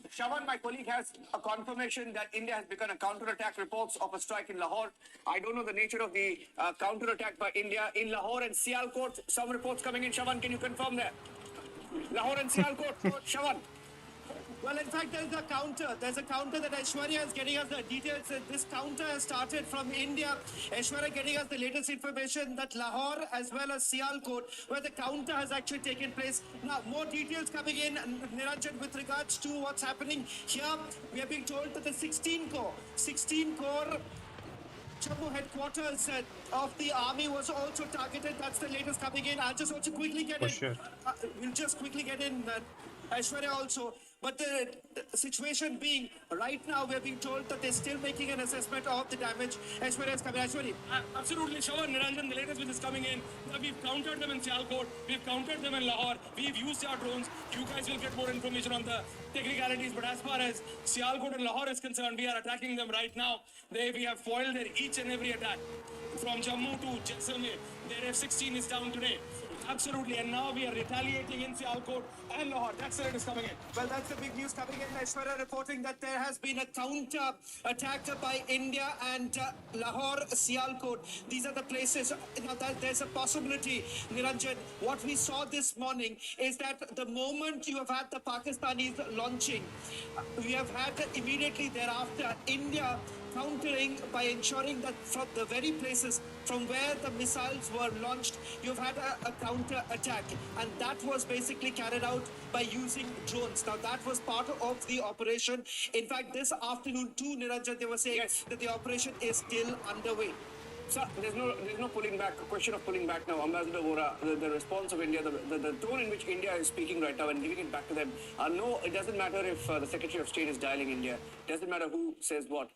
Shawan, my colleague, has a confirmation that India has begun a counter-attack. Reports of a strike in Lahore. I don't know the nature of the counter-attack by India in Lahore and Sialkot. Some reports coming in. Shawan, can you confirm that? Lahore and Sialkot, Shawan. Well, in fact, there's a counter. There's a counter that Aishwarya is getting us the details. This counter has started from India. Aishwarya getting us the latest information that Lahore as well as Sialkot, where the counter has actually taken place. Now, more details coming in, Niranjan, with regards to what's happening here. We are being told that the 16 Corps Jammu headquarters of the army was also targeted. That's the latest coming in. I'll just also quickly get in. Sure. We'll just quickly get in. Aishwarya also. But the situation being, right now, we're being told that they're still making an assessment of the damage. Aishwarya is coming. Aishwarya. Absolutely, Shawan, Niranjan, the latest which is coming in. We've countered them in Sialkot, we've countered them in Lahore, we've used our drones. You guys will get more information on the technicalities, but as far as Sialkot and Lahore is concerned, we are attacking them right now. We have foiled their each and every attack. From Jammu to Jaisalmer, their F-16 is down today. Absolutely, and now we are retaliating in Sialkot and Lahore. That's the latest coming in. Well, that's the big news coming in. Aishwarya reporting that there has been a counter attack by India and Lahore, Sialkot. These are the places. Now, that there's a possibility, Niranjan. What we saw this morning is that the moment you have had the Pakistanis launching, we have had immediately thereafter India countering by ensuring that from the very places from where the missiles were launched, you've had a counter attack, and that was basically carried out by using drones. Now, that was part of the operation. In fact, this afternoon too, Niranjan, they were saying that the operation is still underway. Sir, there's no pulling back, a question of pulling back now. Ambassador Vora, the response of India, the tone in which India is speaking right now and giving it back to them. No, it doesn't matter if the Secretary of State is dialing India. It doesn't matter who says what.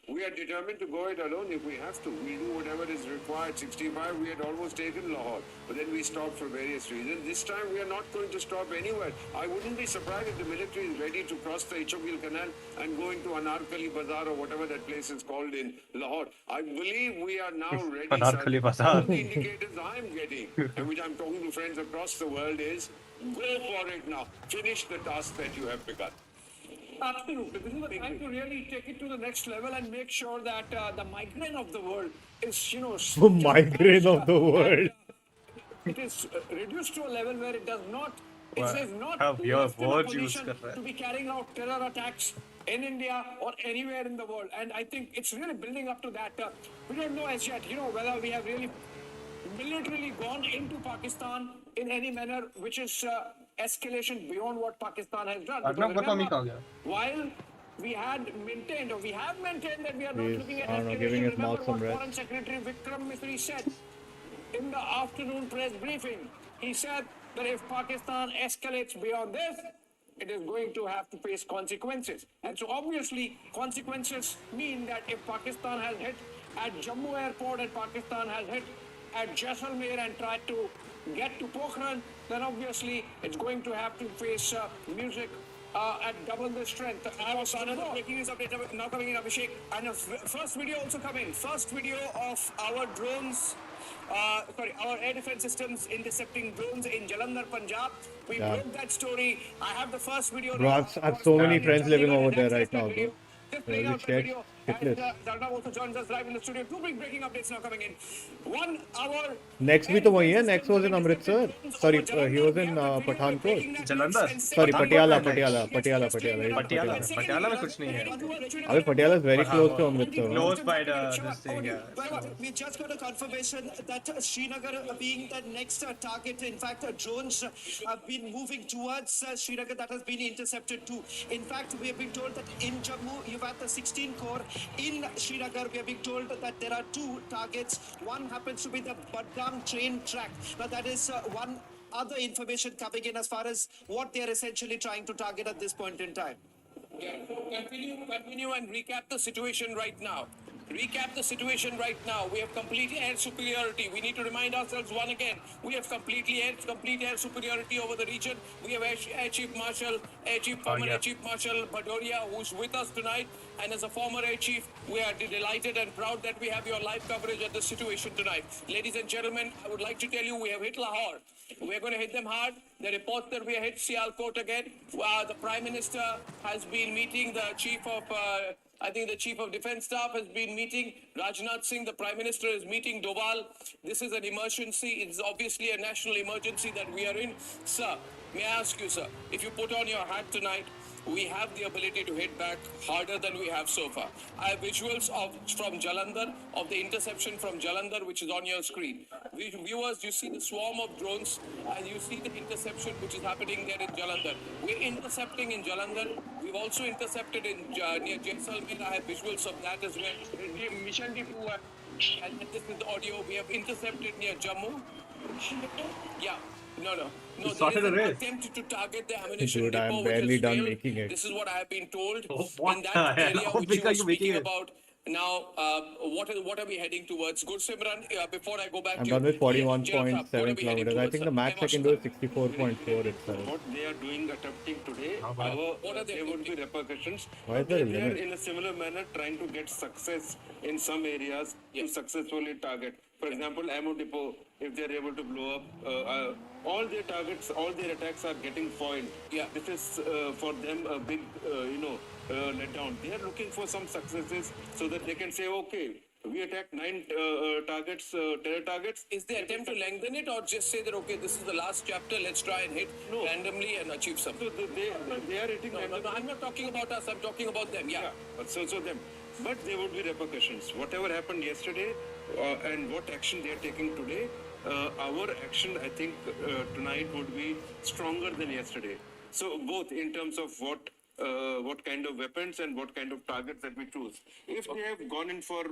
We are determined to go it alone if we have to. We'll do whatever is required. 65, we had almost taken Lahore, but then we stopped for various reasons. This time, we are not going to stop anywhere. I wouldn't be surprised if the military is ready to cross the Ichogil Canal and go into Anarkali Bazaar or whatever that place is called in Lahore. I believe we are now ready. Anarkali Bazaar. All the indicators I'm getting, and which I'm talking to friends across the world, is go for it now. Finish the task that you have begun. Absolutely. This is the time to really take it to the next level and make sure that the migraine of the world is, The migraine of the world. It is reduced to a level where it does not. It says not have your left in a words used position to be carrying out terror attacks in India or anywhere in the world. And I think it's really building up to that. We don't know as yet, whether we have really militarily gone into Pakistan in any manner which is escalation beyond what Pakistan has done. Arnab Goswami कहाँ गया? While we have maintained that we are not looking at escalation. Giving his Remember mouth some what rest. Foreign Secretary Vikram Misri said in the afternoon press briefing. He said that if Pakistan escalates beyond this, it is going to have to face consequences. And so obviously consequences mean that if Pakistan has hit at Jammu airport and Pakistan has hit at Jaisalmer and tried to get to Pokhran, then obviously it's going to have to face music at double the strength. Another breaking news update now coming in, Abhishek. And a first video also coming. First video of our drones, our air defense systems intercepting drones in Jalandhar, Punjab. We broke that story. I have the first video. Bro, I have so many friends living over there right now, bro. Just playing out that video. And Arnab also joins us live in the studio. Two big breaking updates now coming in. 1 hour. Next भी तो वही है. Next was in Amritsar. Sorry, he was in Pathankot. Jalandhar. Sorry, Pathankot Patiala, में नहीं. Patiala, Patiala, Patiala. It's Patiala Patiala. Patiala में कुछ नहीं है. अबे Patiala is very close to Amritsar. Close by this thing, yeah. We just got a confirmation that Srinagar being the next target. In fact, drones have been moving towards Srinagar. That has been intercepted too. In fact, we have been told that in Jammu, you've had the 16 core. In Srinagar, we have been told that there are two targets. One happens to be the Badam train track. Now, that is one other information coming in as far as what they are essentially trying to target at this point in time. Yeah, so continue and recap the situation right now. Recap the situation right now. We have complete air superiority. We need to remind ourselves one again. We have complete air superiority over the region. We have Air Chief Marshal, former Air Chief Marshal Bhadoria, who's with us tonight. And as a former Air Chief, we are delighted and proud that we have your live coverage of the situation tonight. Ladies and gentlemen, I would like to tell you we have hit Lahore. We're going to hit them hard. The reports that we have hit Sialkot again. The Prime Minister has been meeting the Chief of... I think the Chief of Defence Staff has been meeting Rajnath Singh. The Prime Minister is meeting Doval. This is an emergency. It's obviously a national emergency that we are in. Sir, may I ask you, sir, if you put on your hat tonight, we have the ability to hit back harder than we have so far. I have visuals from Jalandhar, of the interception from Jalandhar, which is on your screen. Viewers, you see the swarm of drones, and you see the interception which is happening there in Jalandhar. We're intercepting in Jalandhar. We've also intercepted in near Jaisalmer. I have visuals of that as well. Mission Depot, and this is the audio. We have intercepted near Jammu. Yeah. No. There is an attempt to target the ammunition Dude, depot, I'm which barely has done failed. making it. This is what I have been told. what In that the hell? area How which big you are were you making speaking it? about. Now, what are we heading towards? Good Simran, before I go back I'm to done with you. 41.7 kilometers. I think the max I can do is 64.4 itself. What they are doing, attempting today, there would be repercussions. Why is there a They are limit? in a similar manner trying to get success in some areas to successfully target. For example, ammo depot, if they are able to blow up, all their targets, all their attacks are getting foiled. Yeah. This is for them a big, let down. They are looking for some successes so that they can say, okay, we attacked 9 targets, terror targets. Is the attempt to lengthen it, or just say that, okay, this is the last chapter, let's try and hit randomly and achieve something? So they are hitting No, I'm not talking about us, I'm talking about them, yeah. So them. But there would be repercussions. Whatever happened yesterday and what action they are taking today, our action, I think, tonight would be stronger than yesterday. So both in terms of what kind of weapons and what kind of targets that we choose. If they have gone in for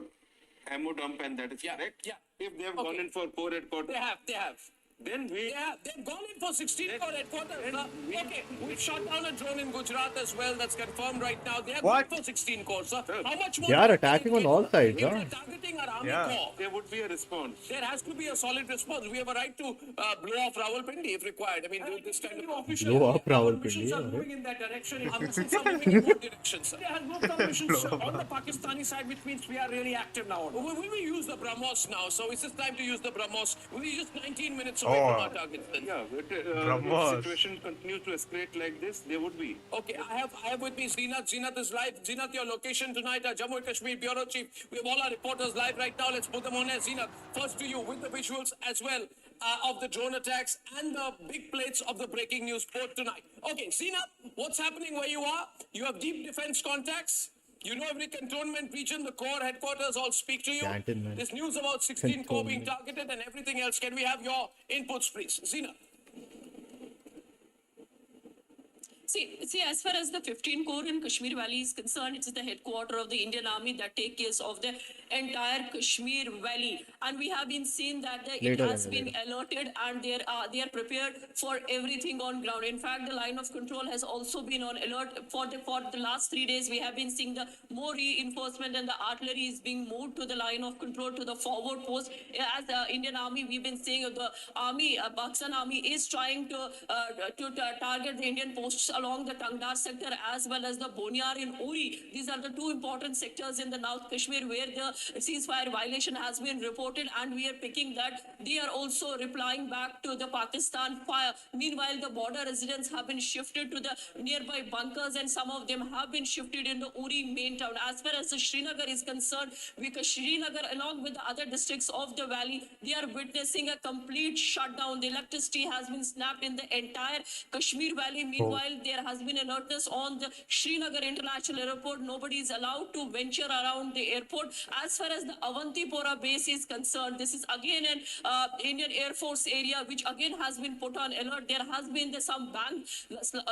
ammo dump and that is correct. Yeah. If they have gone in for core headquarters. They have. Then we... They've gone in for 16 core headquarters. Okay, we've shot down a drone in Gujarat as well. That's confirmed right now. They have gone for 16 cores, sir. How much more? They are attacking on all sides, If huh? they're targeting our army core, There would be a response. there has to be a solid response. We have a right to blow off Rawalpindi if required. I mean, this kind of officials. Blow up Rawalpindi, Officials are alright. moving in that direction. Officials are moving in both directions, sir. There has no permissions on the Pakistani side, which means we are really active now. We use the BrahMos now, so it's just time to use the BrahMos. We're just 19 minutes away from our targets. Yeah, if the situation continues to escalate like this, there would be. Okay, I have with me Zeenath. Zeenath is live. Zeenath, your location tonight, Jammu and Kashmir Bureau Chief. We have all our reporters live right now. Let's put them on air. Zeenath, first to you with the visuals as well of the drone attacks and the big plates of the breaking news port tonight. Okay, Zeenath, what's happening where you are? You have deep defense contacts. You know every cantonment region, the core headquarters all speak to you. Cantonment. This news about 16 core being targeted and everything else. Can we have your inputs, please? Zeenath. See, as far as the 15 Corps in Kashmir Valley is concerned, it is the headquarters of the Indian Army that take care of the entire Kashmir Valley. And we have been seeing that it has been alerted and they are prepared for everything on ground. In fact, the line of control has also been on alert for the last 3 days. We have been seeing the more reinforcement and the artillery is being moved to the line of control to the forward post. As the Indian Army, we've been saying the army, Pakistan Army is trying to target the Indian posts along the Tangdar sector as well as the Boniar in Uri. These are the two important sectors in the North Kashmir where the ceasefire violation has been reported, and we are picking that they are also replying back to the Pakistan fire. Meanwhile, the border residents have been shifted to the nearby bunkers, and some of them have been shifted in the Uri main town. As far as the Srinagar is concerned, because Srinagar, along with the other districts of the valley, they are witnessing a complete shutdown. The electricity has been snapped in the entire Kashmir valley. Meanwhile, there has been alertness on the Srinagar International Airport. Nobody is allowed to venture around the airport. As far as the Avantipora base is concerned, this is again an Indian Air Force area, which again has been put on alert. There has been some bang,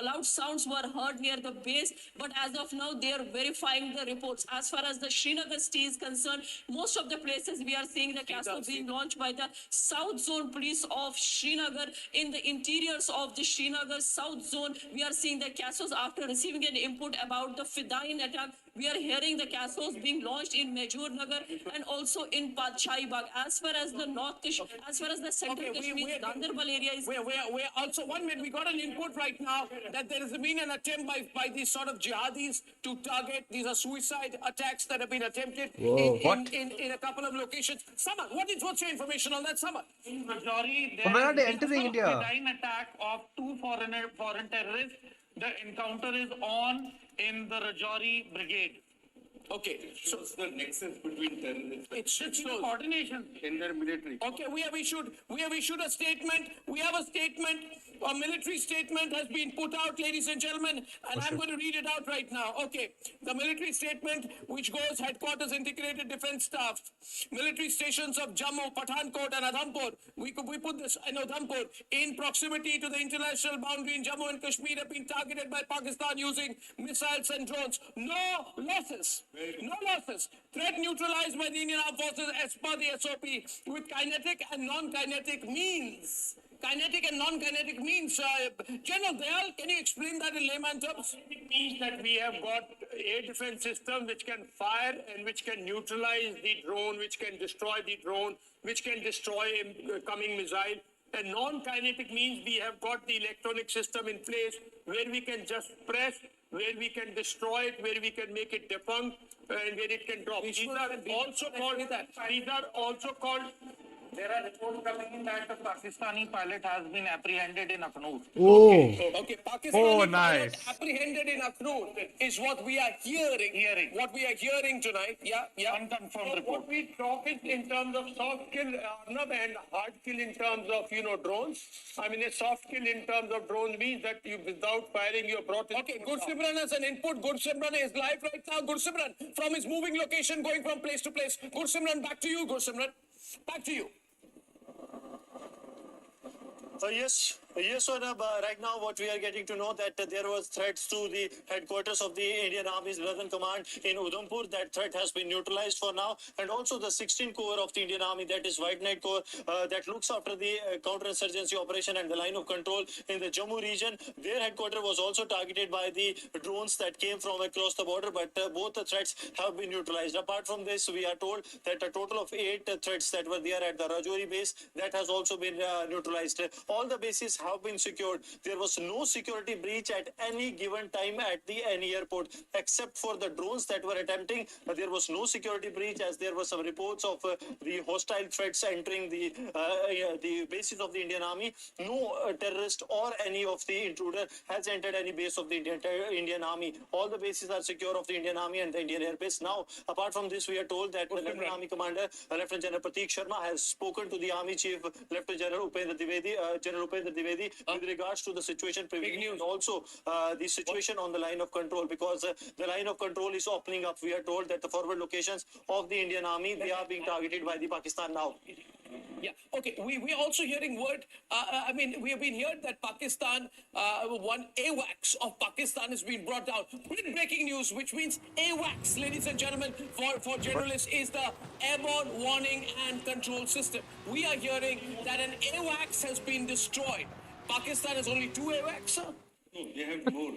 loud sounds were heard near the base, but as of now, they are verifying the reports. As far as the Srinagar city is concerned, most of the places we are seeing the CASO being launched by the South Zone Police of Srinagar. In the interiors of the Srinagar South Zone, we are seeing the CASOs after receiving an input about the Fidain attack. We are hearing the CASOs being launched in Majur Nagar and also in Padshai Bagh. As far as the North Kashmir, as far as the Central Kashmir, Gandarbal area is... We're also, 1 minute, we got an input right now that there has been an attempt by these sort of jihadis to target, these are suicide attacks that have been attempted in a couple of locations. Samar, what's your information on that, Samar? In Rajouri, When are they has been entering a India? Fidain attack of two foreign terrorists. The encounter is on in the Rajouri brigade. Okay, so the nexus between terrorists. it should The show. coordination. In their military. Okay, we have issued a statement. We have a statement. A military statement has been put out, ladies and gentlemen, and I'm going to read it out right now. Okay, the military statement, which goes Headquarters Integrated Defense Staff, military stations of Jammu, Pathankot, and Udhampur. We put this in Udhampur in proximity to the international boundary in Jammu and Kashmir have been targeted by Pakistan using missiles and drones. No losses. No losses. Threat neutralized by the Indian Armed Forces as per the SOP with kinetic and non-kinetic means. Kinetic and non-kinetic means. General Dayal, can you explain that in layman terms? It means that we have got air defense system which can fire and which can neutralize the drone, which can destroy the drone, which can destroy a coming missile. And non-kinetic means we have got the electronic system in place where we can just press, where we can destroy it, where we can make it defunct, and where it can drop. These are also called. There are reports coming in that the Pakistani pilot has been apprehended in Aknoor. Oh. Okay, Pakistani nice. pilot apprehended in Aknoor is what we are hearing. What we are hearing tonight. Yeah. Unconfirmed report. What we talk is in terms of soft kill, Arnab, and hard kill in terms of, drones. I mean, a soft kill in terms of drones means that you, without firing, you brought it. Okay, Gursimran has an input. Gursimran is live right now. Gursimran, from his moving location, going from place to place. Gursimran, back to you, Gursimran. Back to you. Yes, Arnab. Right now, what we are getting to know that there was threats to the headquarters of the Indian Army's Northern Command in Udhampur. That threat has been neutralized for now, and also the 16th Corps of the Indian Army, that is White Knight Corps, that looks after the counter-insurgency operation and the line of control in the Jammu region. Their headquarters was also targeted by the drones that came from across the border, but both the threats have been neutralized. Apart from this, we are told that a total of 8 threats that were there at the Rajouri base, that has also been neutralized. All the bases have been secured. There was no security breach at any given time at any airport, except for the drones that were attempting. There was no security breach, as there were some reports of the hostile threats entering the bases of the Indian Army. No terrorist or any of the intruder has entered any base of the Indian Army. All the bases are secure of the Indian Army and the Indian Air Base. Now, apart from this, we are told that the Lieutenant Army Commander, Lieutenant General Prateek Sharma, has spoken to the Army Chief, Lieutenant General Upendra Dwivedi, with regards to the situation prevailing and also the situation on the line of control, because the line of control is opening up. We are told that the forward locations of the Indian Army, they are being targeted by the Pakistan now. Yeah, okay. We are also hearing word. We have been heard that Pakistan, one AWACS of Pakistan has been brought down. Breaking news, which means AWACS, ladies and gentlemen, for journalists, is the Airborne Warning and Control System. We are hearing that an AWACS has been destroyed. Pakistan has only 2 AWACS, sir? They have more.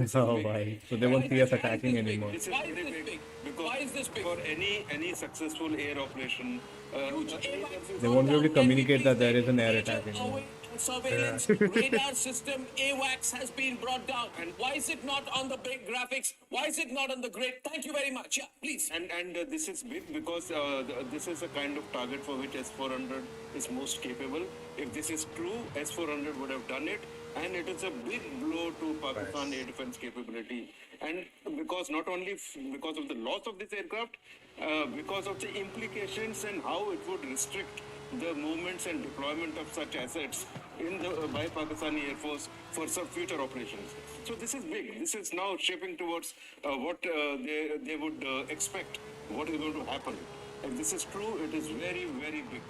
So they won't see us attacking anymore. This is Why is very this big. big? Because Why is this big? for any successful air operation, Huge AWACS They won't be able to communicate that there is an air attack major anymore. surveillance radar system AWACS has been brought down. And why is it not on the big graphics? Why is it not on the grid? Thank you very much. Yeah, please. And this is big because this is a kind of target for which S400 is most capable. If this is true, S400 would have done it, and it is a big blow to Pakistan air defense capability. And because not only because of the loss of this aircraft, because of the implications and how it would restrict the movements and deployment of such assets in the by Pakistani Air Force for some future operations. So this is big. This is now shaping towards what they would expect, what is going to happen. If this is true, it is very, very big.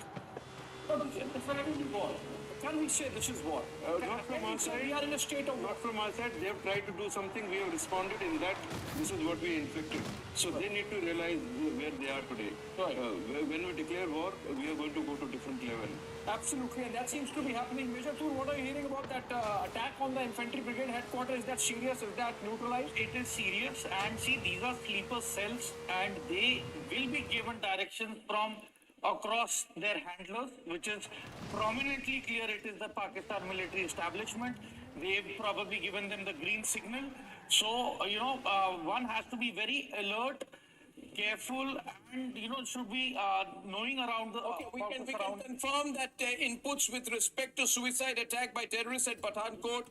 Can we say this is war? Not from our side. We are in a state of war. Not from our side. They have tried to do something. We have responded in that. This is what we inflicted. So they need to realize where they are today. Right. When we declare war, we are going to go to different level. Absolutely, and that seems to be happening. Major Tour, what are you hearing about that attack on the infantry brigade headquarters? Is that serious? Is that neutralized? It is serious, and see, these are sleeper cells, and they will be given directions from across their handlers, which is prominently clear. It is the Pakistan military establishment. They've probably given them the green signal. So, one has to be very alert, careful, and should be knowing around the. Okay, we can confirm that inputs with respect to suicide attack by terrorists at Pathankot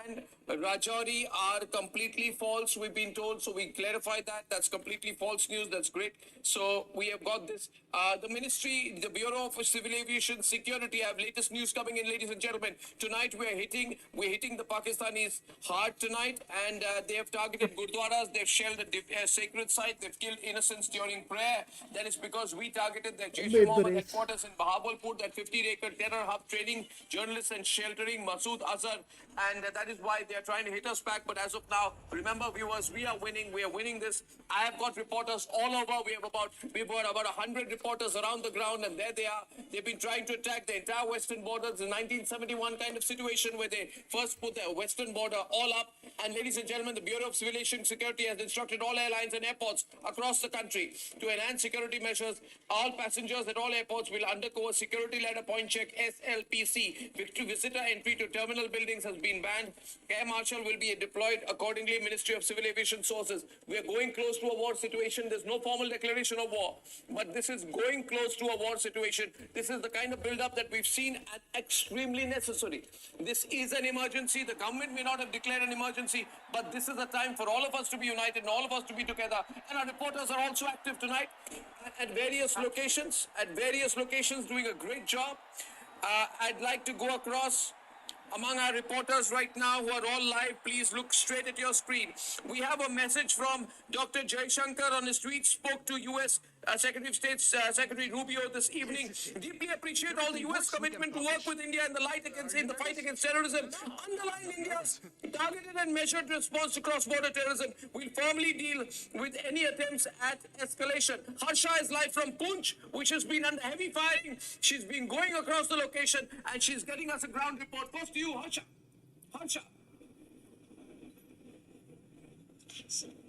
and Rajouri are completely false. We've been told, so we clarify that. That's completely false news. That's great. So we have got this. The ministry, the Bureau of Civil Aviation Security, have latest news coming in, ladies and gentlemen. Tonight we're hitting the Pakistanis hard tonight, and they have targeted gurdwaras. They've shelled a sacred site. They've killed innocents during prayer. That is because we targeted the Jaish-e-Mohammed headquarters in Bahawalpur, that 50-acre terror hub, training journalists and sheltering Masood Azhar, and that is why they are trying to hit us back. But as of now, remember, viewers, we are winning. We are winning this. I have got reporters all over. We've got about 100 reporters around the ground, and there they are. They've been trying to attack the entire western border. It's a 1971 kind of situation where they first put the western border all up. And ladies and gentlemen, the Bureau of Civil Aviation Security has instructed all airlines and airports across the country to enhance security measures. All passengers at all airports will undergo a security ladder point check, SLPC. Visitor entry to terminal buildings has been banned. Air Marshal will be deployed accordingly. Ministry of Civil Aviation sources. We are going close to a war situation. There's no formal declaration of war, but this is going close to a war situation. This is the kind of build-up that we've seen and extremely necessary. This is an emergency. The government may not have declared an emergency, but this is a time for all of us to be united and all of us to be together. And our reporters are also active tonight at various locations, doing a great job. I'd like to go across among our reporters right now who are all live. Please look straight at your screen. We have a message from Dr. Jaishankar on his tweet. Spoke to U.S. Secretary of State Secretary Rubio this evening. Deeply appreciate all the U.S. commitment to work with India in the fight against terrorism. Underline India's targeted and measured response to cross-border terrorism. We'll firmly deal with any attempts at escalation. Harsha is live from Poonch, which has been under heavy firing. She's been going across the location and she's getting us a ground report. First to you, Harsha. Harsha.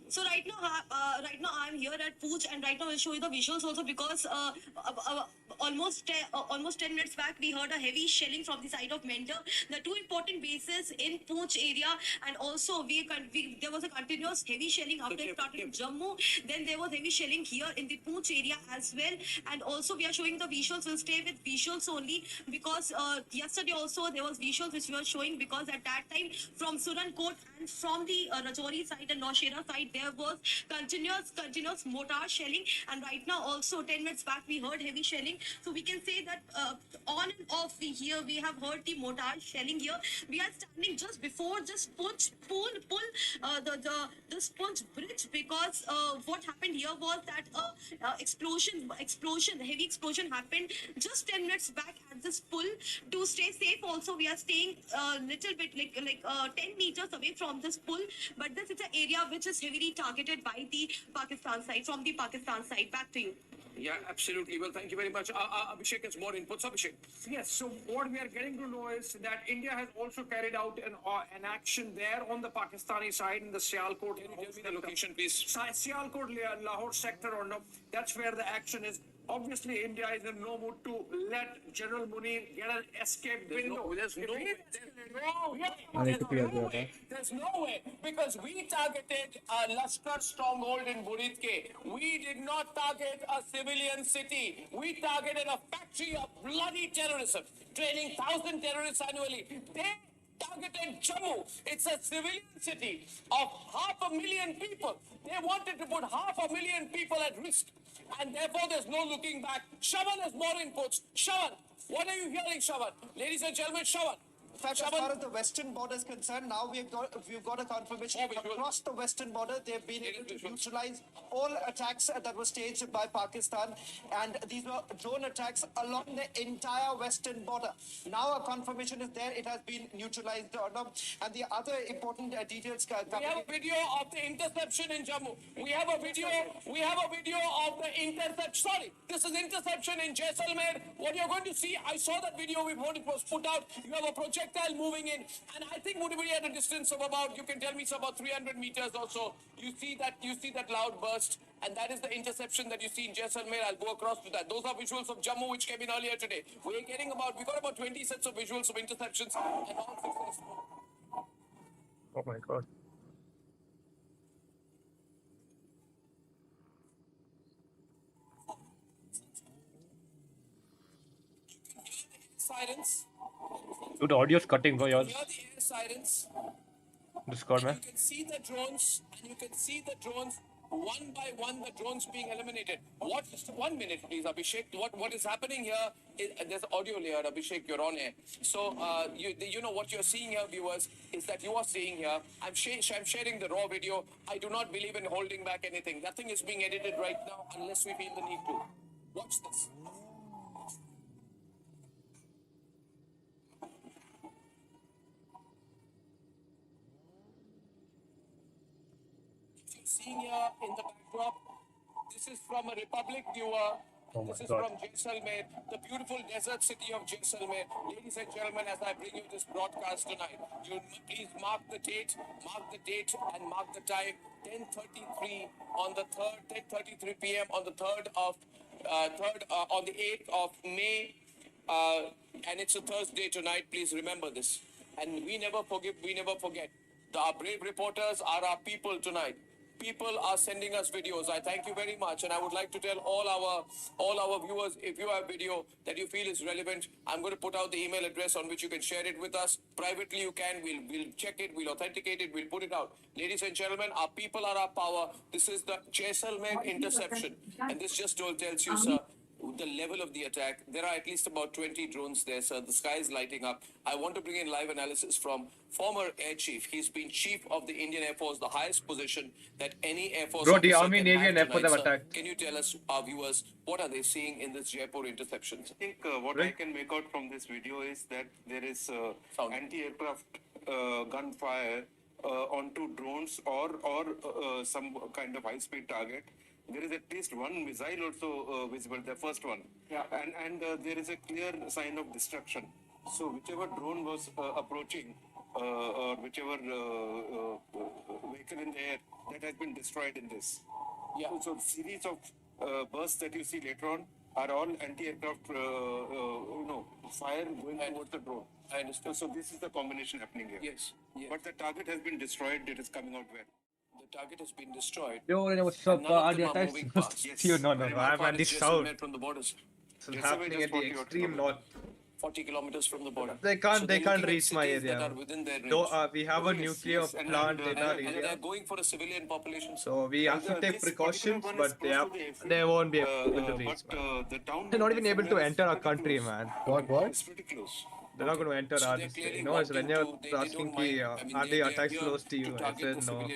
So right now I'm here at Pooch, and right now I'll show you the visuals also, because almost 10 minutes back we heard a heavy shelling from the side of Mentor. The two important bases in Pooch area, and also there was a continuous heavy shelling after it started in Jammu. Then there was heavy shelling here in the Pooch area as well, and also we are showing the visuals. We'll stay with visuals only, because yesterday also there was visuals which we were showing, because at that time from Surankot and from the Rajouri side and Naushera side there was continuous mortar shelling, and right now also 10 minutes back we heard heavy shelling. So we can say that on and off we have heard the mortar shelling here. We are standing just before this Punch this Punch bridge, because what happened here was that heavy explosion happened just 10 minutes back at this pull. To stay safe also we are staying a little bit like 10 meters away from this pull, but this is an area which is heavily targeted by the Pakistan side, from the Pakistan side. Back to you. Yeah, absolutely. Well, thank you very much. Abhishek has more inputs. Abhishek. Yes, so what we are getting to know is that India has also carried out an action there on the Pakistani side in the Sialkot. Can you tell me the location, please? Sialkot, Lahore sector, or no, that's where the action is. obviously India is in no mood to let General Munir get an escape window. There's no way. There's no way. Because we targeted a Lashkar stronghold in Buritke. We did not target a civilian city. We targeted a factory of bloody terrorism, training 1,000 terrorists annually. They targeted Jammu. It's a civilian city of 500,000 people. They wanted to put 500,000 people at risk. And therefore, there's no looking back. Shawan has more inputs. Shawan, what are you hearing, Shawan? Ladies and gentlemen, Shawan. In fact, as far as the western border is concerned, now we've got a confirmation across the western border. They've been able to neutralize all attacks that were staged by Pakistan, and these were drone attacks along the entire western border. Now a confirmation is there; it has been neutralized. And the other important details. We have a video of the interception in Jammu. We have a video of the interception. Sorry, this is interception in Jaisalmer. What you're going to see, I saw that video before it was put out. You have a projectile moving in, and I think would be at a distance of about, you can tell me it's about 300 meters or so. You see that loud burst, and that is the interception that you see in Jaisalmer. I'll go across to that. Those are visuals of Jammu which came in earlier today. We got about 20 sets of visuals of interceptions, and all successful. Oh my god. Sirens. Dude, the audio's cutting for yours. Hear the air sirens. Discord, man. You can see the drones, one by one, the drones being eliminated. Just 1 minute, please, Abhishek. What is happening here? There's audio layer, Abhishek. You're on air. So you know what you're seeing here, viewers, is that you are seeing here. I'm sharing the raw video. I do not believe in holding back anything. Nothing is being edited right now unless we feel the need to. Watch this. Seeing here in the backdrop, this is from a Republic viewer. This is from Jaisalmer, the beautiful desert city of Jaisalmer. Ladies and gentlemen, as I bring you this broadcast tonight, you please mark the date, and mark the time. 10:33 on the 3rd, 10:33 p.m. on the 3rd of on the 8th of May, and it's a Thursday tonight. Please remember this, and we never forget. Our brave reporters are our people tonight. People are sending us videos. I thank you very much, and I would like to tell all our viewers, if you have video that you feel is relevant, I'm going to put out the email address on which you can share it with us. Privately, you can. We'll check it. We'll authenticate it. We'll put it out. Ladies and gentlemen, our people are our power. This is the Jaisalmer interception, and this just tells you, sir, the level of the attack. There are at least about 20 drones there, sir. The sky is lighting up. I want to bring in live analysis from former Air Chief. He's been Chief of the Indian Air Force, the highest position that any Air Force Bro, the officer Army, can Navy have and Air Force tonight, have sir. attacked. Can you tell us, our viewers, what are they seeing in this Jaipur interceptions? I think what I can make out from this video is that there is anti-aircraft gunfire onto drones or some kind of high-speed target. There is at least one missile also visible, the first one. Yeah. And there is a clear sign of destruction. So whichever drone was approaching or whichever vehicle in the air, that has been destroyed in this. Yeah. So series of bursts that you see later on are all anti-aircraft fire going towards the drone. I understand. So this is the combination happening here. Yes. But the target has been destroyed. It is coming out well. The target has been destroyed. Yo, what's up? None of them are moving fast. No, I'm at the south. From the borders. It's happening at the extreme north. 40 kilometers from the border. They can't they're reach looking at my cities that area. are within their range. Though we have a nuclear plant in our And area, they're going for a civilian population. so we have to take precautions, but they won't be able to reach. They're not even able to enter our country, man. What? It's pretty close. They're not going to enter our country. You know, it's when you're asking me, are the attacks close to you? I said no.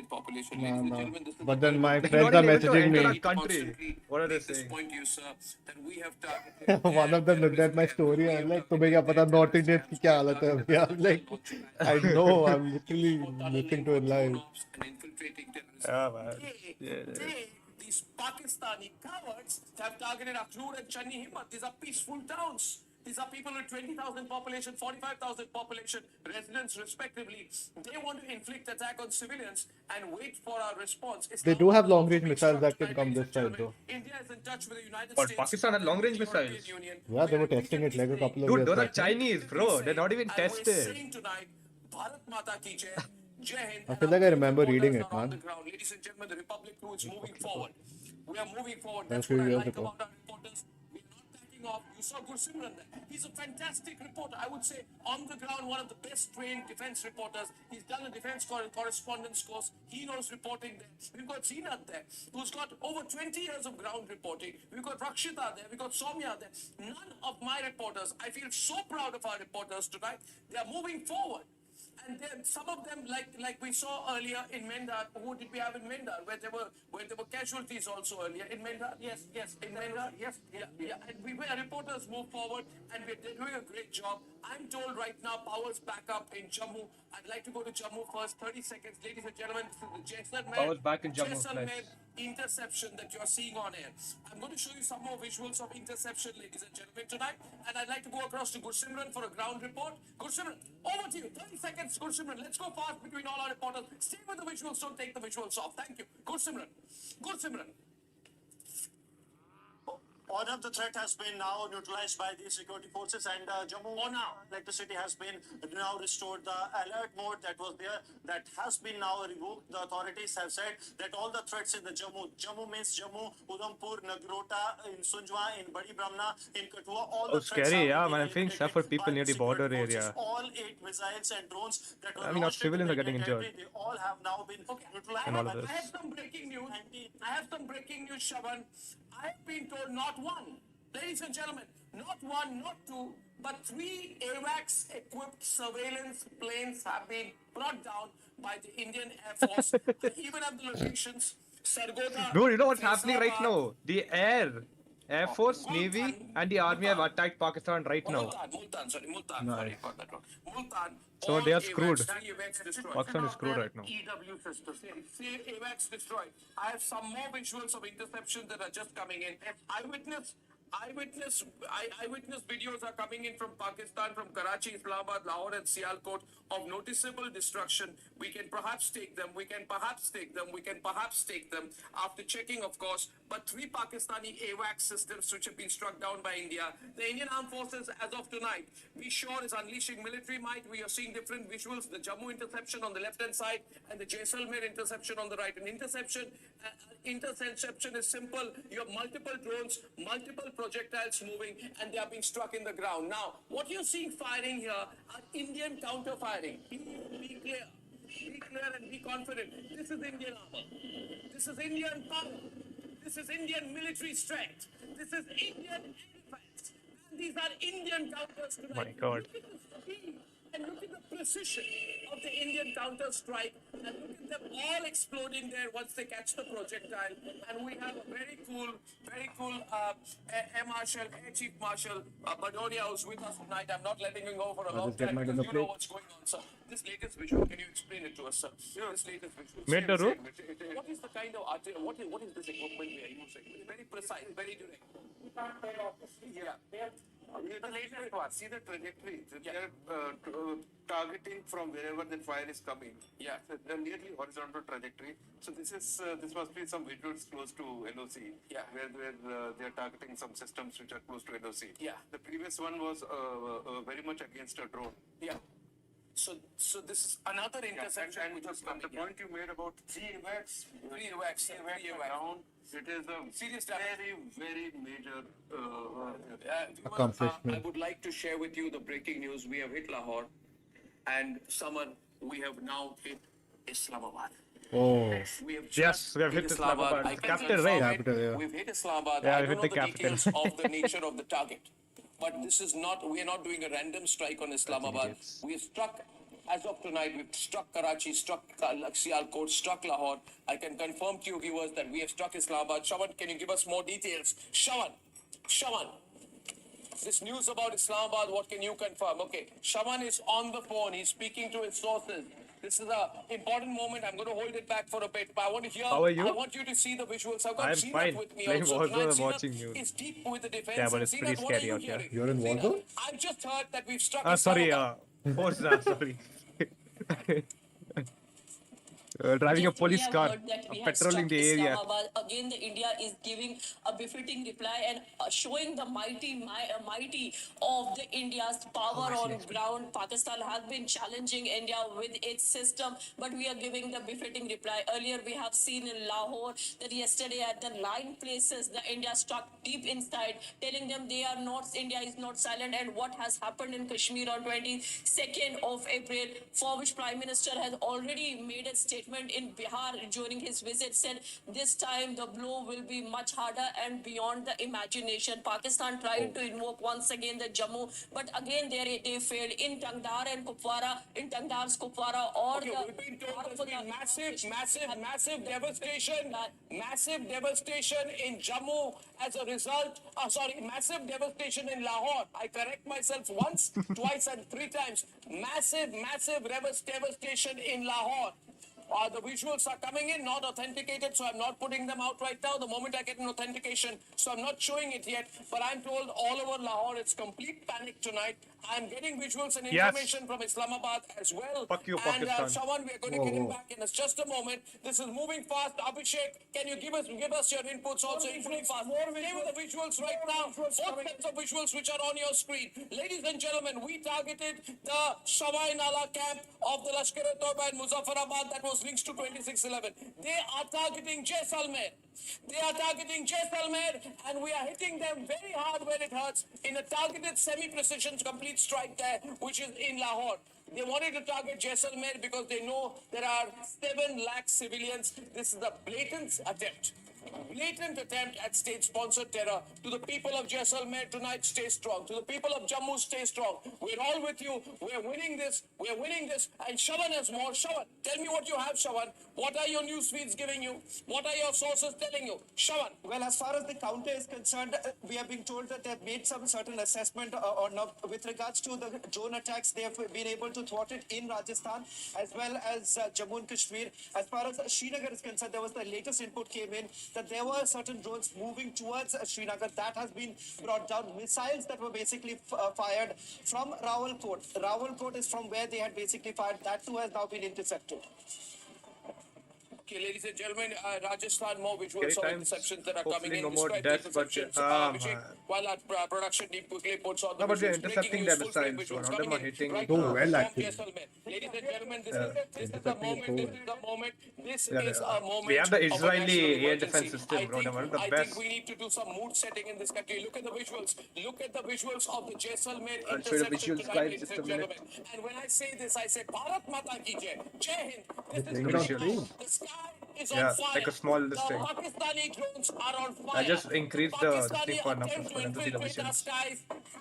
No. But then my They're friends not are even able to messaging enter our me. country. What are they saying? One of them looked at my story and like, तुम्हें क्या पता North Indians की क्या हालत है अभी? I'm like, I know, I'm literally listening to it live. Yeah, man. Yeah. These Pakistani cowards have targeted Akhloor and Channi Himmat. These are peaceful towns. These are people with 20,000 population, 45,000 population, residents respectively. They want to inflict attack on civilians and wait for our response. They do have long range missiles that can come this side though. India is in touch with the United But States. Pakistan had long range European missiles. Union. Yeah, they were testing it like a couple of Dude, years those are back. no? Chinese, bro. They're not even And we're tested. saying tonight, Bharat Mata ki jai, Jai Hind. I feel like I remember reading it, On the man. ground. Ladies and gentlemen, the Republic crew is moving forward. We are moving forward. A That's few what I years like ago. about our reporters. We're not backing off. You saw Gursimran there. He's a fantastic reporter. I would say on the ground, one of the best trained defense reporters. He's done a defense correspondence course. He knows reporting there. We've got Zeenat there, who's got over 20 years of ground reporting. We've got Rakshita there. We've got Soumya there. None of my reporters, I feel so proud of our reporters tonight. They are moving forward. And then some of them, like we saw earlier in Mendar, who did we have in Mendar, where there were casualties also earlier in Mendar? Yes, in Mendar, yes, yeah. And our reporters move forward, and they're doing a great job. I'm told right now, power's back up in Jammu. I'd like to go to Jammu first, 30 seconds, ladies and gentlemen. This is the Jaisalmer. Power's back in Jammu, Jaisalmer nice. interception that you're seeing on air. I'm going to show you some more visuals of interception, ladies and gentlemen, tonight. And I'd like to go across to Gursimran for a ground report. Gursimran, over to you. 30 seconds, Gursimran. Let's go fast between all our reporters. Stay with the visuals, don't take the visuals off. Thank you. Gursimran. One of the threat has been now neutralized by the security forces, and Jammu electricity has been now restored. The alert mode that was there, that has been now revoked. The authorities have said that all the threats in the Jammu means Jammu, Udhampur, Nagrota, in Sunjwa, in Badi Brahmana, in Kathua, all Oh, the threats scary, are yeah, being man. I'm feeling sad for eliminated people by near the security border forces. area. All 8 missiles and drones that were I mean, our launched into civilians are the getting Indian injured. territory, they all have now been neutralized. And all of this. I have some breaking news. Shaban. I have been told not one, ladies and gentlemen, not one, not two, but 3 AWACS equipped surveillance planes have been brought down by the Indian Air Force. I even have the locations. Sargodha, Dude, you know what's happening right Faisalabad, now? The Air Force, Navy, and the Army have attacked Pakistan right now. Multan, sorry Nice. about that one. Multan. So all they are AWACS, screwed. 3 AWACS destroyed. Pakistan is screwed right now. EW systems. 3 AWACS destroyed. I have some more visuals of interceptions that are just coming in. Eyewitness videos are coming in from Pakistan, from Karachi, Islamabad, Lahore, and Sialkot of noticeable destruction. We can perhaps take them. After checking, of course. But 3 Pakistani AWACS systems which have been struck down by India. The Indian Armed Forces, as of tonight, be sure is unleashing military might. We are seeing different visuals. The Jammu interception on the left-hand side and the Jaisalmer interception on the right. An interception is simple. You have multiple drones, multiple projectiles moving, and they are being struck in the ground. Now, what you're seeing firing here are Indian counter-firing. Be clear and be confident. This is Indian armor. This is Indian power. This is Indian military strength. This is Indian air defense. And these are Indian counters tonight. My God. Look at the speed and look at the precision of the Indian counter strike, and look at them all exploding there once they catch the projectile. And we have a very cool Air Marshal, Air Chief Marshal Badonia, who's with us tonight. I'm not letting him go for a I'll long just get time my because dinner you know plate. what's going on, sir. This latest visual, can you explain it to us, sir? This latest visual. Made the route? What is the kind of what is this equipment we are using? Very precise, very direct. Yeah. The latest one. See the trajectory. They're targeting from wherever the fire is coming. Yeah. So they're nearly horizontal trajectory. So this must be some visuals close to NOC. Yeah. Where they're targeting some systems which are close to NOC. Yeah. The previous one was very much against a drone. Yeah. So this is another interception which is coming. The point you made about 3 AWACS around, it is a serious very major accomplishment. I would like to share with you the breaking news. We have hit Lahore, and we have now hit Islamabad. Oh, We have Yes, we have hit Islamabad. I can Capital, confirm right? it. Capital, yeah. We've hit Islamabad. Yeah, I we don't hit know the the capital. details of the nature of the target. But this is not, we are not doing a random strike on Islamabad. We have struck, as of tonight, we've struck Karachi, struck Sialkot, struck Lahore. I can confirm to you viewers that we have struck Islamabad. Shawan, can you give us more details? Shawan, this news about Islamabad, what can you confirm? Okay, Shawan is on the phone. He's speaking to his sources. This is an important moment. I'm going to hold it back for a bit, but I want to hear. How are you? I want you to see the visuals. I've got I'm Zeenat fine. with me Playing also. Warzone Tonight, and Zeenat watching news. is deep with the defense. Yeah, but And it's pretty Zeenat, what are scary you out here. hearing? You're in Zeenat, Warzone? I've just heard that we've struck Sorry, Islamabad. Forza, sorry. Driving a Just we police have car, heard that we have patrolling struck the area. Islamabad. Again, the India is giving a befitting reply and showing the mighty of the India's power on ground. Pakistan has been challenging India with its system, but we are giving the befitting reply. Earlier, we have seen in Lahore that yesterday at the 9 places, the India struck deep inside, telling them they are not, India is not silent. And what has happened in Kashmir on 22nd of April, for which Prime Minister has already made a statement in Bihar during his visit, said this time the blow will be much harder and beyond the imagination. Pakistan tried to invoke once again the Jammu, but again they failed in Tangdar and Kupwara, in Tangdar's Kupwara or Okay, we've been told there's been massive devastation in Jammu as a result. Massive devastation in Lahore. I correct myself once, twice, and 3 times. Massive devastation in Lahore. The visuals are coming in, not authenticated, so I'm not putting them out right now. The moment I get an authentication, so I'm not showing it yet, but I'm told all over Lahore it's complete panic tonight. I'm getting visuals and information from Islamabad as well. Fuck you, And Pakistan. Shawan, we're going to get him back in just a moment. This is moving fast. Abhishek, can you give us your inputs also equally fast? Stay with the visuals right now. Both sets of visuals which are on your screen. Ladies and gentlemen, we targeted the Shawai Nala camp of the Lashkar-e-Toiba in Muzaffarabad that was links to 2611. They are targeting Jaisalmer. And we are hitting them very hard when it hurts in a targeted semi-precision complete strike there, which is in Lahore. They wanted to target Jaisalmer because they know there are 7 lakh civilians. This is a blatant attempt at state-sponsored terror. To the people of Jaisalmer tonight, stay strong. To the people of Jammu, stay strong. We're all with you. We're winning this. And Shawan has more. Shawan, tell me what you have, Shawan. What are your news feeds giving you? What are your sources telling you? Shawan. Well, as far as the counter is concerned, we have been told that they've made some certain assessment with regards to the drone attacks. They have been able to thwart it in Rajasthan as well as Jammu and Kashmir. As far as Srinagar is concerned, there was the latest input came in that there were certain drones moving towards Srinagar. That has been brought down. Missiles that were basically fired from Rawalkot. Rawalkot is from where they had basically fired. That too has now been intercepted. Okay, ladies and gentlemen, Rajasthan, more visuals of interceptions that are coming Hopefully in. no more Describe deaths, the but Abhishek, while our production team quickly puts on the no, but they're visuals, breaking intercepting news, their full-frame missiles. visuals One of them coming are in hitting. right So now well, from actually. Jaisalmer. Ladies and gentlemen, this is the moment. This Yeah, is a moment. we have the of a Israeli national air emergency. defense system, bro. They're one of the I best. think we need to do some mood setting in this country. Look at the visuals. Look at the visuals of the Jaisalmer I'll show you the interception visuals, tonight, guys, ladies just and a minute. gentlemen. And when I say this, I say Bharat Mata Ki Jai. Jai Hind. This Bring is it on the screen. sky is Yeah, on fire. like a small The this thing. Pakistani drones are on fire. I just increased the this Pakistani thing for enough attempt for them to see the infiltrate our visuals. skies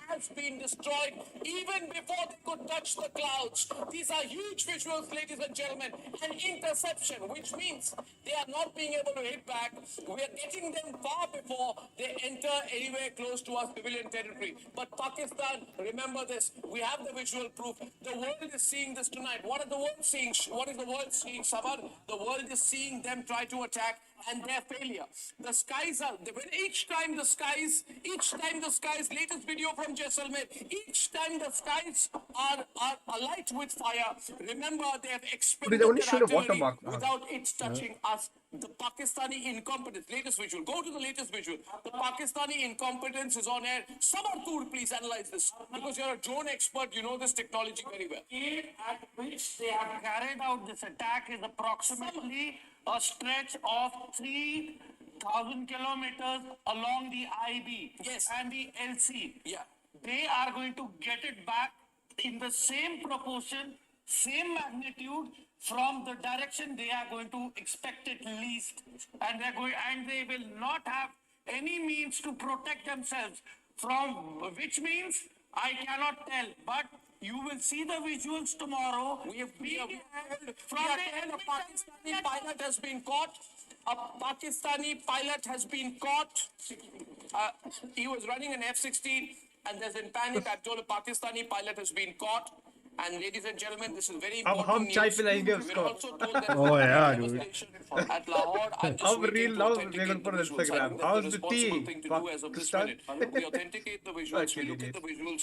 has been destroyed even before they could touch the clouds. These are huge visuals, ladies and gentlemen. An interception, which means they are not being able to hit back. We are getting them far before they enter anywhere close to our civilian territory. But Pakistan, remember this, we have the visual proof. The world is seeing this tonight. What is the world seeing? What is the world seeing, Sabar? The world is seeing them try to attack and their failure. The skies are, when each time the skies, latest video from Jaisalmer, each time the skies are alight with fire, remember they have expended They only their showed a artillery watermark. without it touching us. The Pakistani incompetence, latest visual, go to the latest visual. The Pakistani incompetence is on air. Samartur, please analyze this, because you're a drone expert, you know this technology very well. At which they have carried out this attack is approximately a stretch of 3,000 kilometers along the IB and the LC. Yeah. They are going to get it back in the same proportion, same magnitude from the direction they are going to expect it least, and they will not have any means to protect themselves from, which means I cannot tell, but you will see the visuals tomorrow. We have a Pakistani pilot has been caught. A Pakistani pilot has been caught. He was running an F-16 and there's in panic. I'm told a Pakistani pilot has been caught. And ladies and gentlemen, this is very अब important हम चाय news. पिलाएंगे We're उसको. also told that Oh yeah, dude. devastation at Lahore. I'm just अब waiting reel to now authenticate we're the for visuals. I Instagram. think that's How's the the responsible tea? thing to do as of this Pakistan? minute. We authenticate the visuals. We look Actually, at the visuals.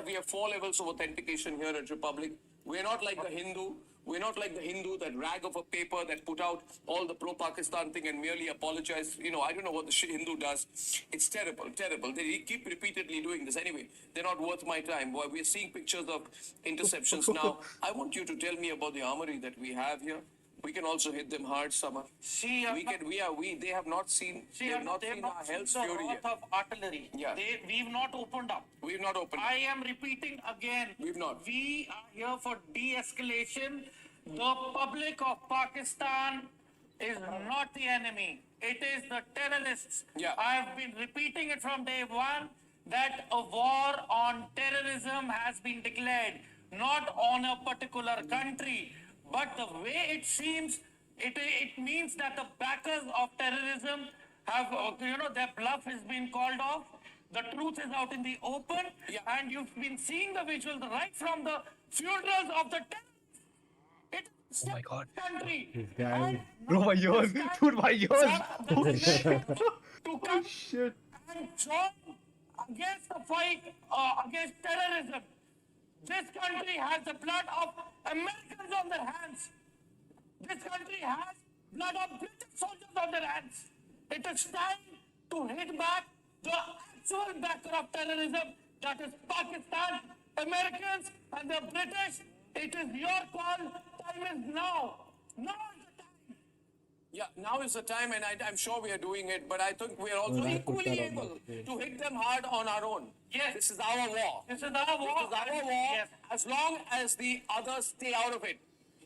We have 4 levels of authentication here at Republic. We're not like the Hindu. We're not like the Hindu, that rag of a paper that put out all the pro-Pakistan thing and merely apologized. You know, I don't know what the Hindu does. It's terrible, terrible. They keep repeatedly doing this. Anyway, they're not worth my time. Boy, we're seeing pictures of interceptions now. I want you to tell me about the armory that we have here. We can also hit them hard, Samar. See, They have not seen, see, they have not they've seen not our seen hell's the fury yet. wrath of artillery. Yeah. We've not opened up. We've not opened. I am repeating again. We've not. We are here for de-escalation. The public of Pakistan is not the enemy. It is the terrorists. Yeah. I have been repeating it from day one that a war on terrorism has been declared, not on a particular country. But the way it seems, it means that the backers of terrorism have, their bluff has been called off. The truth is out in the open, and you've been seeing the visuals right from the funerals of the terrorists. It's Oh my God. country. This guy. Bro, my ears. Dude, my ears. To come Shit. and join against the fight against terrorism. This country has the blood of Americans on their hands. This country has blood of British soldiers on their hands. It is time to hit back the actual backer of terrorism, that is Pakistan, Americans, and the British. It is your call. Time is now. Now is the time. Yeah, now is the time, and I'm sure we are doing it, but I think we are also equally able to hit them hard on our own. Yes. This is our war. This is our war. This is our war, Yes. as long as the others stay out of it.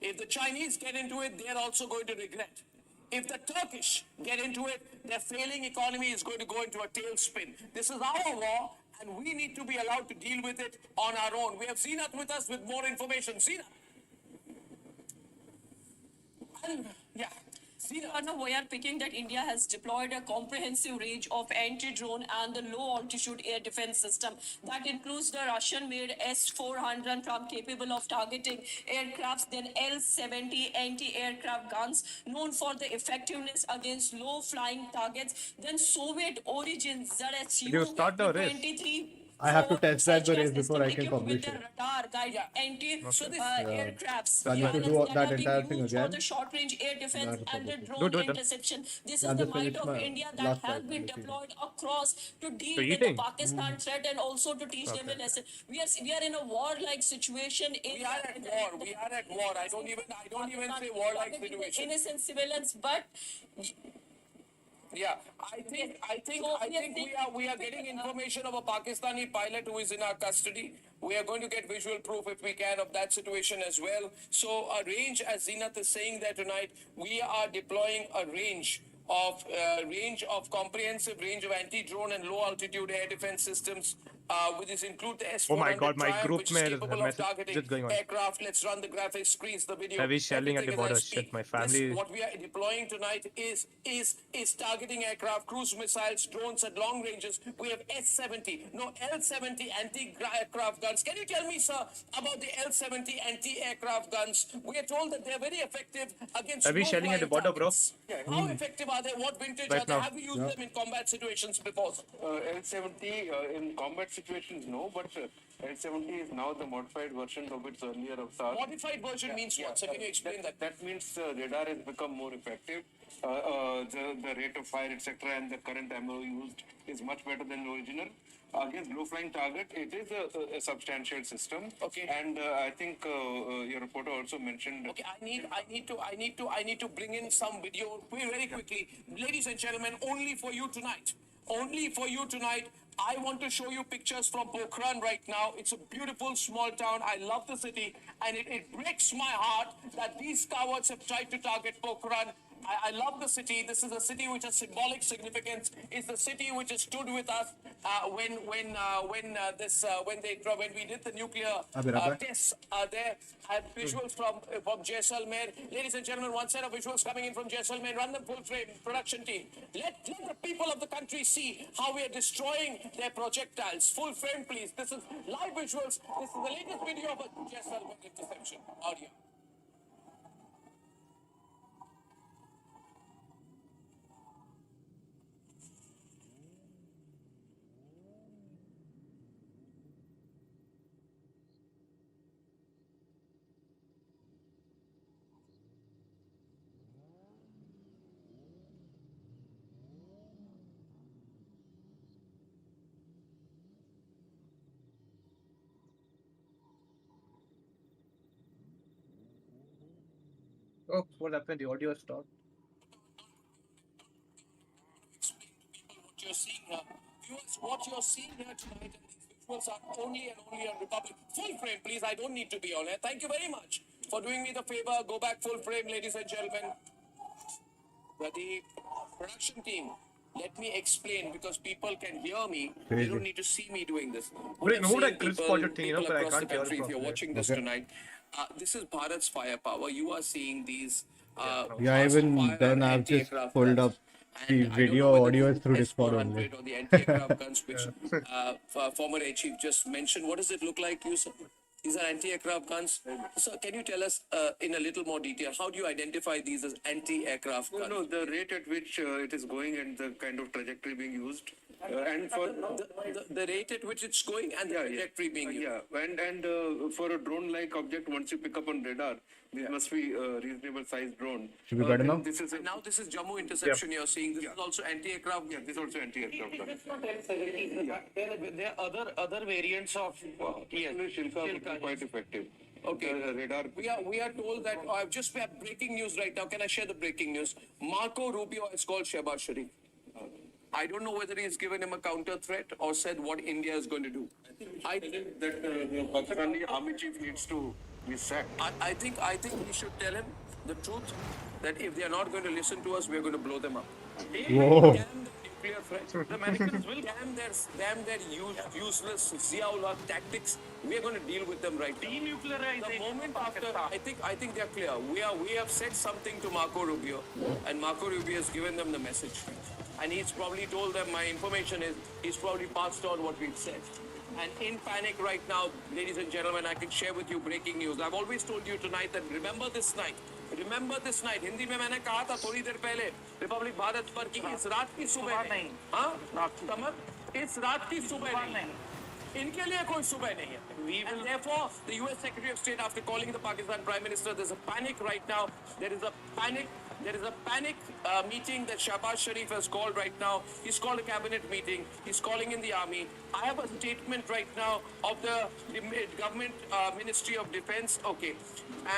If the Chinese get into it, they're also going to regret. If the Turkish get into it, their failing economy is going to go into a tailspin. This is our war, and we need to be allowed to deal with it on our own. We have Zeenat with us with more information. Zeenat. Yeah. Arnab, we are picking that India has deployed a comprehensive range of anti-drone and the low-altitude air defense system. That includes the Russian-made S-400 from capable of targeting aircrafts, then L-70 anti-aircraft guns known for the effectiveness against low-flying targets, then Soviet origin ZSU Did you start the race? 23 I have to test drive the race before I can publish with it. the radar guide aircrafts. So I need to do that entire thing For again. the short-range air defense That's and the okay. drone Do it. interception. This Yeah, is the just might finished of my India that last has fight, been basically. deployed across to deal So with the eating? Pakistan threat and also to teach them a lesson. We are in a war-like situation. We are at war. We are at war. I don't even say war-like situation. Innocent civilians, but Yeah, I think we are getting information of a Pakistani pilot who is in our custody. We are going to get visual proof if we can of that situation as well. So a range, as Zeenat is saying there tonight, we are deploying a range of comprehensive range of anti-drone and low-altitude air defense systems, which include the S-400 Oh my God, my Triumph, group which is mein capable of message targeting just going on. aircraft. Let's run the graphics, screens, the video. Heavy shelling at the everything as I border. speak. Shit, my family. What we are deploying tonight is targeting aircraft, cruise missiles, drones at long ranges. We have L-70 anti-aircraft guns. Can you tell me, sir, about the L-70 anti-aircraft guns? We are told that they are very effective against Heavy shelling at the border, bro. How effective are they? What vintage Right are they? now. Have you used them in combat situations before? L-70 in combat situations, no, but L-70 is now the modified version of its earlier avatar. Modified version means what? So can you explain that? That means radar has become more effective. The rate of fire, etc., and the current ammo used is much better than the original. Against low-flying target, it is a substantial system. Okay. And I think your reporter also mentioned. Okay, I need to bring in some video very quickly. Ladies and gentlemen, only for you tonight. Only for you tonight. I want to show you pictures from Pokhran right now. It's a beautiful small town. I love the city. And it breaks my heart that these cowards have tried to target Pokhran. I love the city. This is a city which has symbolic significance. It's the city which has stood with us when we did the nuclear tests there. I have visuals from Jaisalmer. Ladies and gentlemen, one set of visuals coming in from Jaisalmer. Run them full frame, production team. Let the people of the country see how we are destroying their projectiles. Full frame, please. This is live visuals. This is the latest video of a Jaisalmer interception. Audio. Oh, what happened? The audio stopped. What you're seeing here, viewers, what you're seeing here tonight, and these visuals are only and only on Republic. Full frame, please. I don't need to be on it. Thank you very much for doing me the favor. Go back full frame, ladies and gentlemen. The production team, let me explain because people can hear me. They don't need to see me doing this. Wait, no, that People, Chris Potter thing, people but I across the can't hear country, if you're properly. watching this tonight, this is Bharat's firepower. You are seeing these. Yeah, even then I've just pulled up the video audio through Discord only. Or the anti-aircraft guns, which former Air Chief just mentioned. What does it look like, you sir? These are anti-aircraft guns. So, can you tell us in a little more detail, how do you identify these as anti-aircraft guns? No, the rate at which it is going and the kind of trajectory being used. And for the rate at which it's going and the trajectory being used. Yeah, and for a drone-like object, once you pick up on radar, this must be a reasonable sized drone. Should be better now? This is Now this is Jammu interception you're seeing. This is also anti-aircraft. Yeah, this is also anti-aircraft. There are other variants of Shilka would be quite effective. Okay. Radar. We are told that we have breaking news right now. Can I share the breaking news? Marco Rubio has called Shehbaz Sharif. I don't know whether he's given him a counter threat or said what India is going to do. I think that the Pakistani army chief needs to be sacked. I think we should tell him the truth that if they are not going to listen to us, we are going to blow them up. Whoa. Damn the nuclear threat. The Americans will damn their useless Zia-ul-Haq tactics. We are going to deal with them right now. Denuclearization. The moment after, I think they are clear. We have said something to Marco Rubio, and Marco Rubio has given them the message. And he's probably told them, my information is, he's probably passed on what we've said. And in panic right now, ladies and gentlemen, I can share with you breaking news. I've always told you tonight that remember this night. Hindi में मैंने कहा था थोड़ी देर पहले Republic Bharat पर कि इस रात की सुबह नहीं, हाँ, समझ, इस रात की सुबह नहीं, इनके लिए कोई सुबह नहीं है. And therefore, the US Secretary of State, after calling the Pakistan Prime Minister, there's a panic right now. There is a panic meeting that Shehbaz Sharif has called right now. He's called a cabinet meeting. He's calling in the army. I have a statement right now of the government Ministry of Defense. Okay,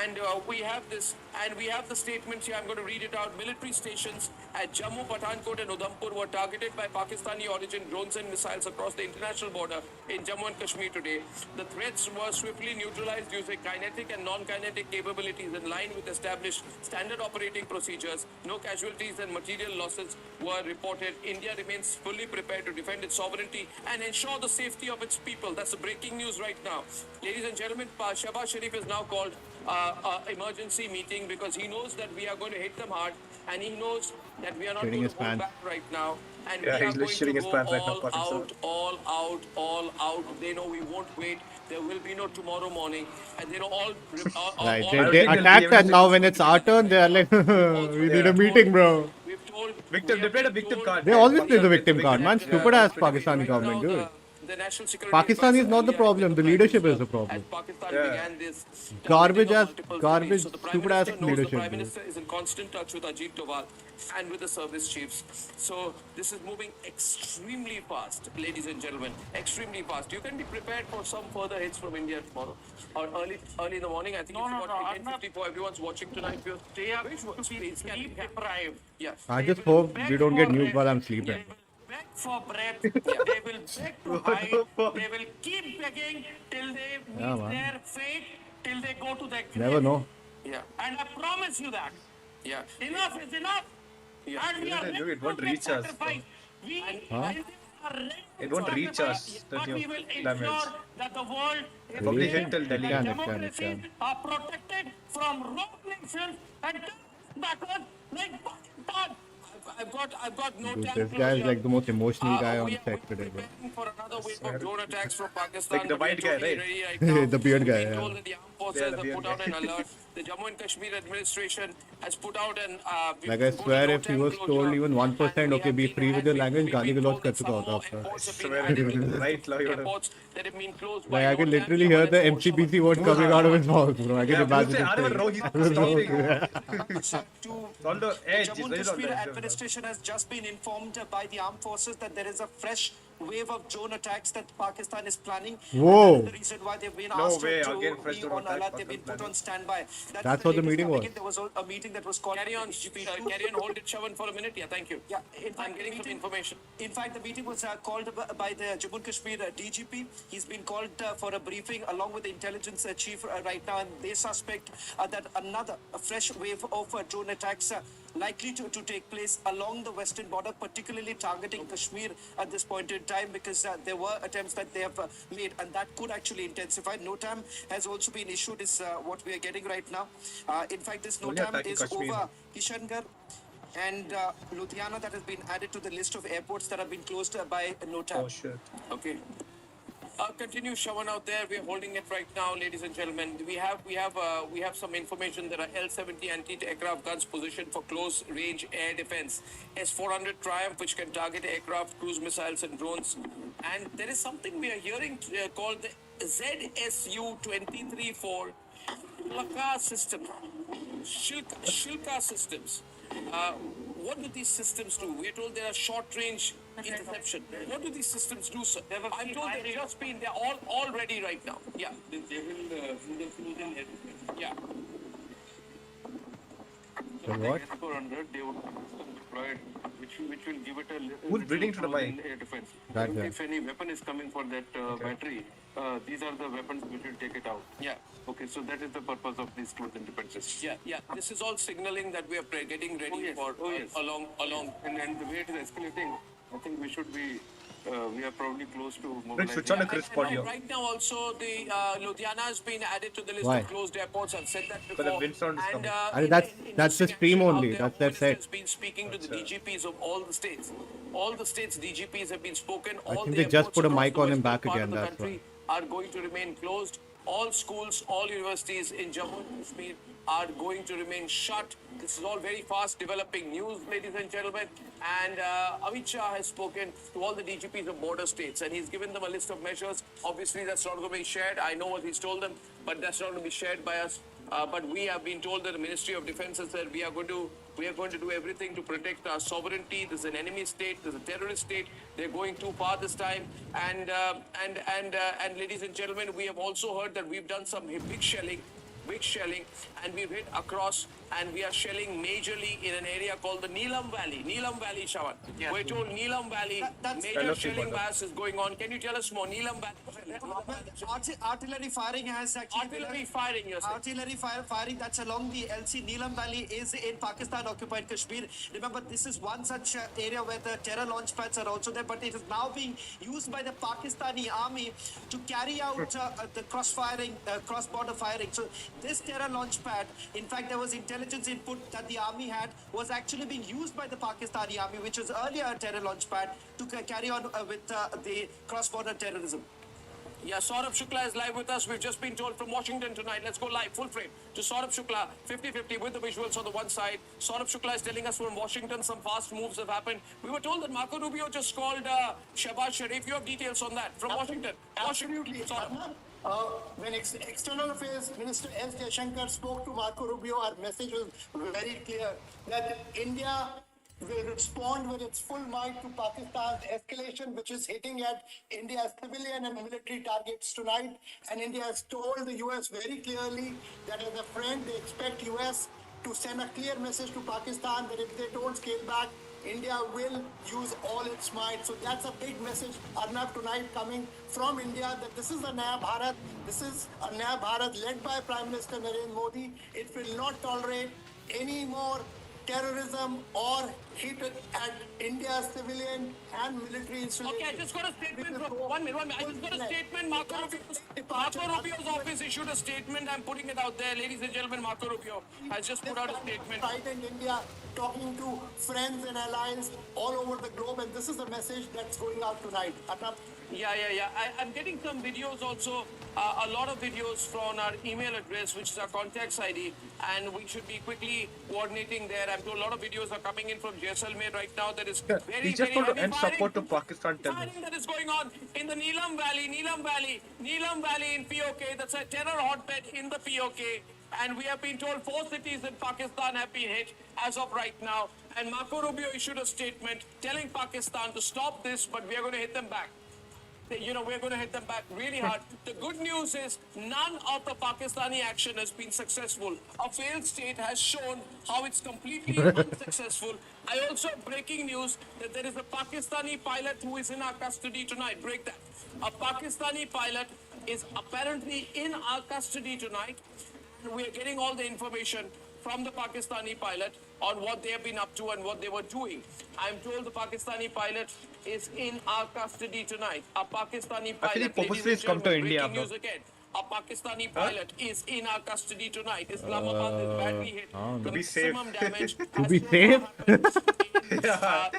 and we have this, and we have the statements here. I'm going to read it out. Military stations at Jammu, Pathankot, and Udhampur were targeted by Pakistani origin drones and missiles across the international border in Jammu and Kashmir today. The threats were swiftly neutralized using kinetic and non-kinetic capabilities in line with established standard operating procedures. No casualties and material losses were reported. India remains fully prepared to defend its sovereignty and ensure the safety of its people. That's the breaking news right now. Ladies and gentlemen, Shehbaz Sharif is now called emergency meeting because he knows that we are going to hit them hard, and he knows that we are not going to hold back right now. And we are going to go all out. They know we won't wait. There will be no tomorrow morning. And they know all Right, they attacked us now when it's our turn. They are like, we need a meeting, bro. Victim, they played a victim card. They always play the victim card, man. Stupid ass Pakistani government, dude. Pakistan is not the problem. The leadership is the problem. Garbage, stupid ass leadership. The Prime Minister is in constant touch with Ajit Doval and with the service chiefs. So this is moving extremely fast, ladies and gentlemen. Extremely fast. You can be prepared for some further hits from India tomorrow or early in the morning. I think it's about 10:54. Everyone's watching tonight. They are sleep deprived. Yes. I just hope we don't get nuked while I'm sleeping. Beg for breath, they will beg to hide, they will keep begging till they meet their fate, till they go to their grave. Never know. Yeah. And I promise you that. Yeah. Enough is enough. Yeah. And we are ready It won't to reach us. sacrifice. We Huh? are ready It to won't reach sacrifice, us, the but new we will damage. ensure that the world is Probably clear, hit till Delhi. that It can. democracies are protected from rogue nations and backwards like Pakistan. I've got no Dude, time this to guy is here. like the most emotional guy We on set today, bro. preparing for another wave of drone attacks from Pakistan. Like the but we are white guy, totally right? ready right now. The beard We've guy, been yeah. told that the armed forces Yeah, the have beard put out guy. an alert. The Jammu and Kashmir administration has put out an Like I swear, if he was told even 1%, okay, be free with your language, गाली गलौज कर चुका होता आपका. Swear, right, now you would have. airports that have been closed Like by I can no literally time, hear the Shaman, MCBC word coming out of his mouth, bro. I can Yeah, people imagine say, him I don't know, saying. he's stopping. To It's on the edge. Jammu and It's on Kashmir the edge. administration has just been informed by the armed forces that there is a fresh wave of drone attacks that Pakistan is planning. Whoa. And that is the reason why they've been No asked way, to again fresh be drone on attack, alert. They've been put Pakistan on standby. That's what the latest meeting coming was. in. There was a meeting that was called. Carry on, hold it, Shaman, for a minute. Yeah, thank you. Yeah, in fact, I'm getting some information. In fact, the meeting was called by the Jammu and Kashmir DGP. He's been called for a briefing along with the intelligence chief right now, and they suspect that another fresh wave of drone attacks likely to take place along the western border, particularly targeting Kashmir at this point in time, because there were attempts that they have made, and that could actually intensify. NOTAM has also been issued, is what we are getting right now. In fact, this Only NOTAM attacking is Kashmir. over Kishangarh and Ludhiana, that has been added to the list of airports that have been closed by NOTAM. Oh shit. Okay. Continue, Shawan, out there. We're holding it right now, ladies and gentlemen. We have some information. There are L-70 anti-aircraft guns positioned for close-range air defense. S-400 Triumph, which can target aircraft, cruise missiles, and drones. And there is something we are hearing called the ZSU-23-4 Shilka system. Shilka systems. What do these systems do? We are told they are short-range interception. What do these systems do, sir? I'm told they're all ready right now. Yeah. They will do the cruising air defense. Yeah. So what? S-400, they would deploy it, which will give it a little Who's breathing to the cruising mic? air defense. That guy. If any weapon is coming for that battery, these are the weapons which will take it out. Yeah. Okay, so that is the purpose of these cruising defenses. Yeah. This is all signaling that we are getting ready for yes. along. And the way it is escalating, I think we should be, we are probably close to Let's mobilizing. switch on the crisp audio. Right now, also the Ludhiana has been added to the list Why? of closed airports. I've said that Because the before. wind sound is coming. I mean, that's the stream only. That's their set. Has been speaking to the DGPs of all the states. All the states DGPs have been spoken. I All think the they just airports put a across mic the on him western back part again, of the that's country are going to remain closed. All schools, all universities in Jammu and Kashmir are going to remain shut. This is all very fast developing news, ladies and gentlemen. And Amit Shah has spoken to all the DGPs of border states, and he's given them a list of measures. Obviously, that's not going to be shared. I know what he's told them, but that's not going to be shared by us. But we have been told that the Ministry of Defense has said we are going to do everything to protect our sovereignty. There's an enemy state, there's a terrorist state. They're going too far this time. And ladies and gentlemen, we have also heard that we've done some big shelling, and we've hit across, and we are shelling majorly in an area called the Neelam Valley. Neelam Valley, Shawan. Yeah. We're told Neelam Valley, major shelling mass is going on. Can you tell us more? Neelam Valley. Artillery firing has actually Artillery firing, you're saying? Artillery firing that's along the LC. Neelam Valley is in Pakistan occupied Kashmir. Remember, this is one such area where the terror launch pads are also there, but it is now being used by the Pakistani army to carry out the cross-border firing. So this terror launch pad, in fact, there was intelligence input that the army had, was actually being used by the Pakistani army, which was earlier a terror launch pad, to carry on with the cross-border terrorism. Yeah, Saurabh Shukla is live with us. We've just been told from Washington tonight. Let's go live, full frame, to Saurabh Shukla, 50-50 with the visuals on the one side. Saurabh Shukla is telling us from Washington some fast moves have happened. We were told that Marco Rubio just called Shehbaz Sharif. You have details on that from Washington. Absolutely. Saurabh. When External Affairs Minister S. Jaishankar spoke to Marco Rubio, our message was very clear that India will respond with its full might to Pakistan's escalation, which is hitting at India's civilian and military targets tonight. And India has told the US very clearly that as a friend, they expect US to send a clear message to Pakistan that if they don't scale back, India will use all its might. So that's a big message, Arnab, tonight coming from India, that this is a Naya Bharat. This is a Naya Bharat led by Prime Minister Narendra Modi. It will not tolerate any more terrorism or hit at India's civilian and military installations. Okay, I just got a statement from 1 minute. I just got a statement. Marco Rubio's office issued a statement. I'm putting it out there, ladies and gentlemen. Marco Rubio has just put out a statement. Fight in India, talking to friends and allies all over the globe, and this is the message that's going out tonight. Arnab? Yeah. I'm getting some videos also, a lot of videos from our email address, which is our contacts ID, and we should be quickly coordinating there. I'm told a lot of videos are coming in from Jaisalmer right now. That is very, He just very told to heavy end fighting. support to Pakistan. Tell me. Fighting that is going on in the Neelam Valley in POK. That's a terror hotbed in the POK. And we have been told 4 cities in Pakistan have been hit as of right now. And Marco Rubio issued a statement telling Pakistan to stop this, but we are going to hit them back. We're going to hit them back really hard. The good news is none of the Pakistani action has been successful. A failed state has shown how it's completely unsuccessful. I also have breaking news that there is a Pakistani pilot who is in our custody tonight. Break that. A Pakistani pilot is apparently in our custody tonight. We are getting all the information from the Pakistani pilot on what they have been up to and what they were doing. I'm told the Pakistani pilot is in our custody tonight. A Pakistani pilot, purposely has come to India, breaking news again. A Pakistani pilot is in our custody tonight. Islamabad is badly hit. To be safe. Damage To be safe?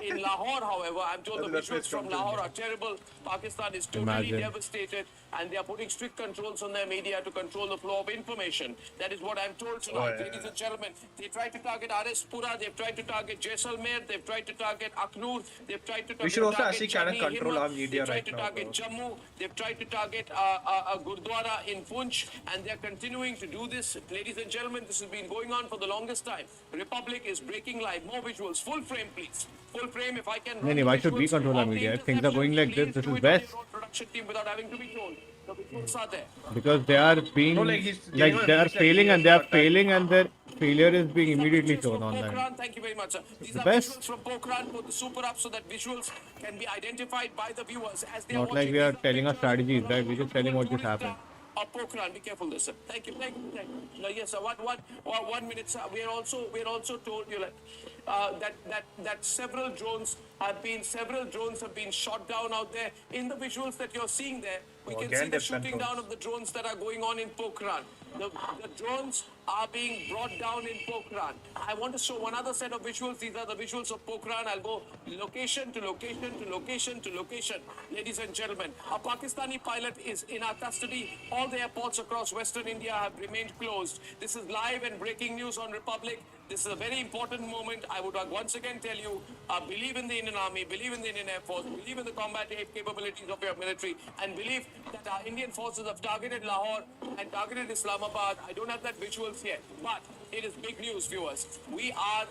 in Lahore, however, I'm told the visuals from Lahore are terrible. Pakistan is totally devastated, and they are putting strict controls on their media to control the flow of information. That is what I'm told tonight, ladies and gentlemen. They tried to target RS Pura, they've tried to target Jaisalmer, they've tried to target Aknoor, they've tried to target We should also actually kind of control our media right now. They've tried to target Jammu, they've tried to target a Gurdwara in Punch, and they're continuing to do this. Ladies and gentlemen, this has been going on for the longest time. Republic is breaking live. More visuals. Full frame, please. Full frame, if I can. No, why should we control our media? If things are going like this is best. Production team without having to be told. The visuals are there. Because they are being, they are failing and their failure is being immediately shown online. Thank you very much, sir. These The are best. visuals from Pokhran. Put the super up so that visuals can be identified by the viewers as they are Not like watching. we are telling our strategies, right? We're just telling what just happened. Pokhran, be careful, this sir. Thank you. No, yes, sir. 1 minute, sir. We are also told you that several drones have been shot down out there. In the visuals that you're seeing there, we can see the shooting down of the drones that are going on in Pokhran. The drones are being brought down in Pokhran. I want to show one other set of visuals. These are the visuals of Pokhran. I'll go location to location to location to location. Ladies and gentlemen, a Pakistani pilot is in our custody. All the airports across Western India have remained closed. This is live and breaking news on Republic. This is a very important moment. I would once again tell you, believe in the Indian Army, believe in the Indian Air Force, believe in the combat capabilities of your military, and believe that our Indian forces have targeted Lahore and targeted Islamabad. I don't have that visuals yet, but it is big news, viewers. We are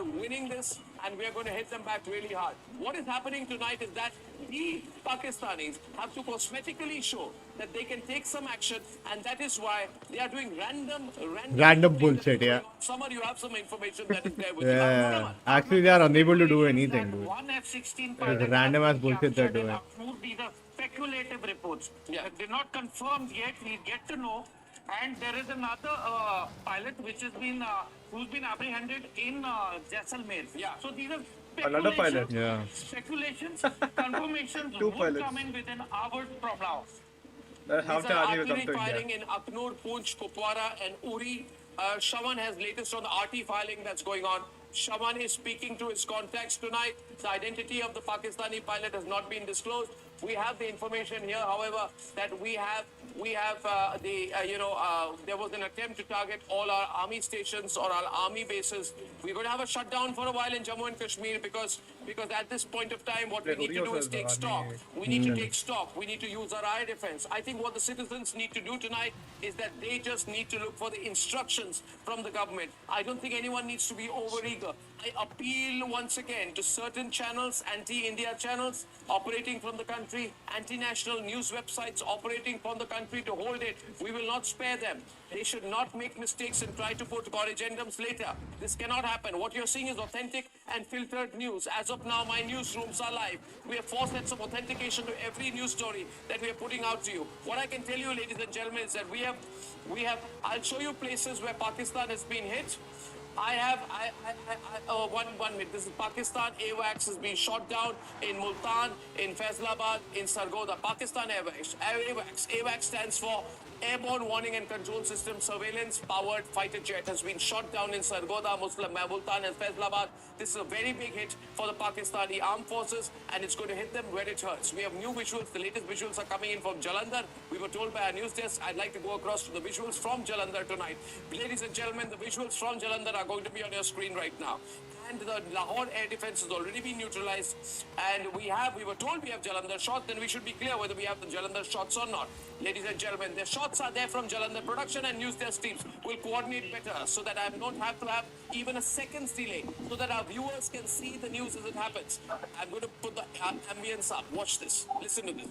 winning this, and we are going to hit them back really hard. What is happening tonight is that the Pakistanis have to cosmetically show that they can take some action, and that is why they are doing random bullshit, yeah. Summer, you have some information that is there with Yeah. Actually, they are unable to do anything, dude. One F-16 It is random as bullshit they're doing. These are speculative reports. They're not confirmed yet. We'll get to know. And there is another pilot which has been who's been apprehended in Jaisalmer. Yeah. So these are Another pilot. Yeah. speculations. Confirmations Two will pilots. come in within hours from now. How These the are army will come artillery to firing India? in Aknoor, Poonch, Kupwara and Uri. Shaman has latest on the RT filing that's going on. Shaman is speaking to his contacts tonight. The identity of the Pakistani pilot has not been disclosed. We have the information here, however, that there was an attempt to target all our army stations or our army bases. We're going to have a shutdown for a while in Jammu and Kashmir because at this point of time, what we need to do is take stock. We need to take stock. We need to use our air defense. I think what the citizens need to do tonight is that they just need to look for the instructions from the government. I don't think anyone needs to be overeager. I appeal once again to certain channels, anti-India channels operating from the country, anti-national news websites operating from the country to hold it. We will not spare them. They should not make mistakes and try to put corrigendums later. This cannot happen. What you're seeing is authentic and filtered news. As of now, my newsrooms are live. We have 4 sets of authentication to every news story that we are putting out to you. What I can tell you, ladies and gentlemen, is that we have I'll show you places where Pakistan has been hit. One minute. This is Pakistan. AWACS has been shot down in Multan, in Faisalabad, in Sargodha. Pakistan AWACS stands for Airborne Warning and Control System Surveillance Powered Fighter Jet, has been shot down in Sargodha, Multan, and Faisalabad. This is a very big hit for the Pakistani armed forces, and it's going to hit them where it hurts. We have new visuals. The latest visuals are coming in from Jalandhar. We were told by our news desk. I'd like to go across to the visuals from Jalandhar tonight. Ladies and gentlemen, the visuals from Jalandhar are going to be on your screen right now. And the Lahore air defense has already been neutralized. And we were told we have Jalandhar shots, then we should be clear whether we have the Jalandhar shots or not. Ladies and gentlemen, the shots are there from Jalandhar. Production and news desk teams will coordinate better so that I don't have to have even a second's delay, so that our viewers can see the news as it happens. I'm going to put the ambience up. Watch this. Listen to this.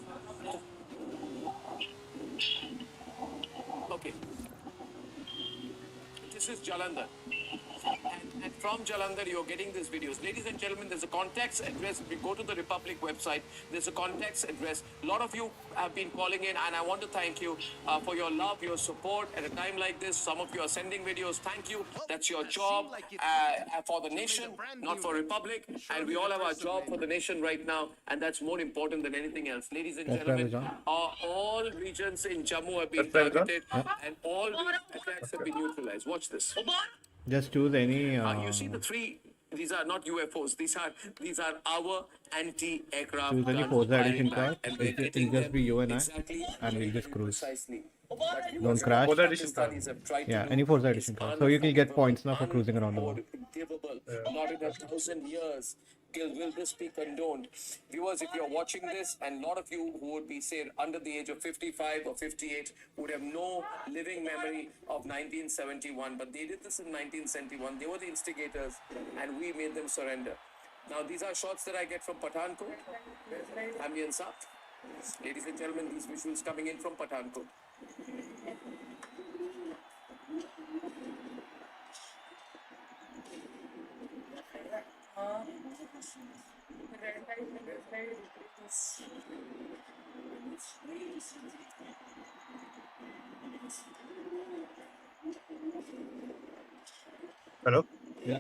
Okay. This is Jalandhar. And from Jalandhar, you're getting these videos. Ladies and gentlemen, there's a contacts address. If you go to the Republic website, there's a contacts address. A lot of you have been calling in, and I want to thank you for your love, your support. At a time like this, some of you are sending videos. Thank you. That's your job for the nation, not for Republic. And we all have our job for the nation right now, and that's more important than anything else. Ladies and gentlemen, all regions in Jammu have been targeted, and all attacks have been neutralized. Watch this. Just choose any. You see the three. These are not UFOs. These are our anti-aircraft. Choose any guns Forza firing edition by- car. and we're It'll hitting just them be you and I, exactly and we'll just cruise. precisely. Don't crash. Forza edition car. Pakistanis have tried to Yeah, do any Forza is edition car. So you can get points now for cruising around the world. unforgivable. Not in 1,000 years will this be condoned. Viewers, if you're watching this, and a lot of you who would be, say, under the age of 55 or 58 would have no living memory of 1971, but they did this in 1971. They were the instigators, and we made them surrender. Now, these are shots that I get from Pathankot. Ambience up. Ladies and gentlemen, these visuals coming in from Pathankot. Hello? Yeah.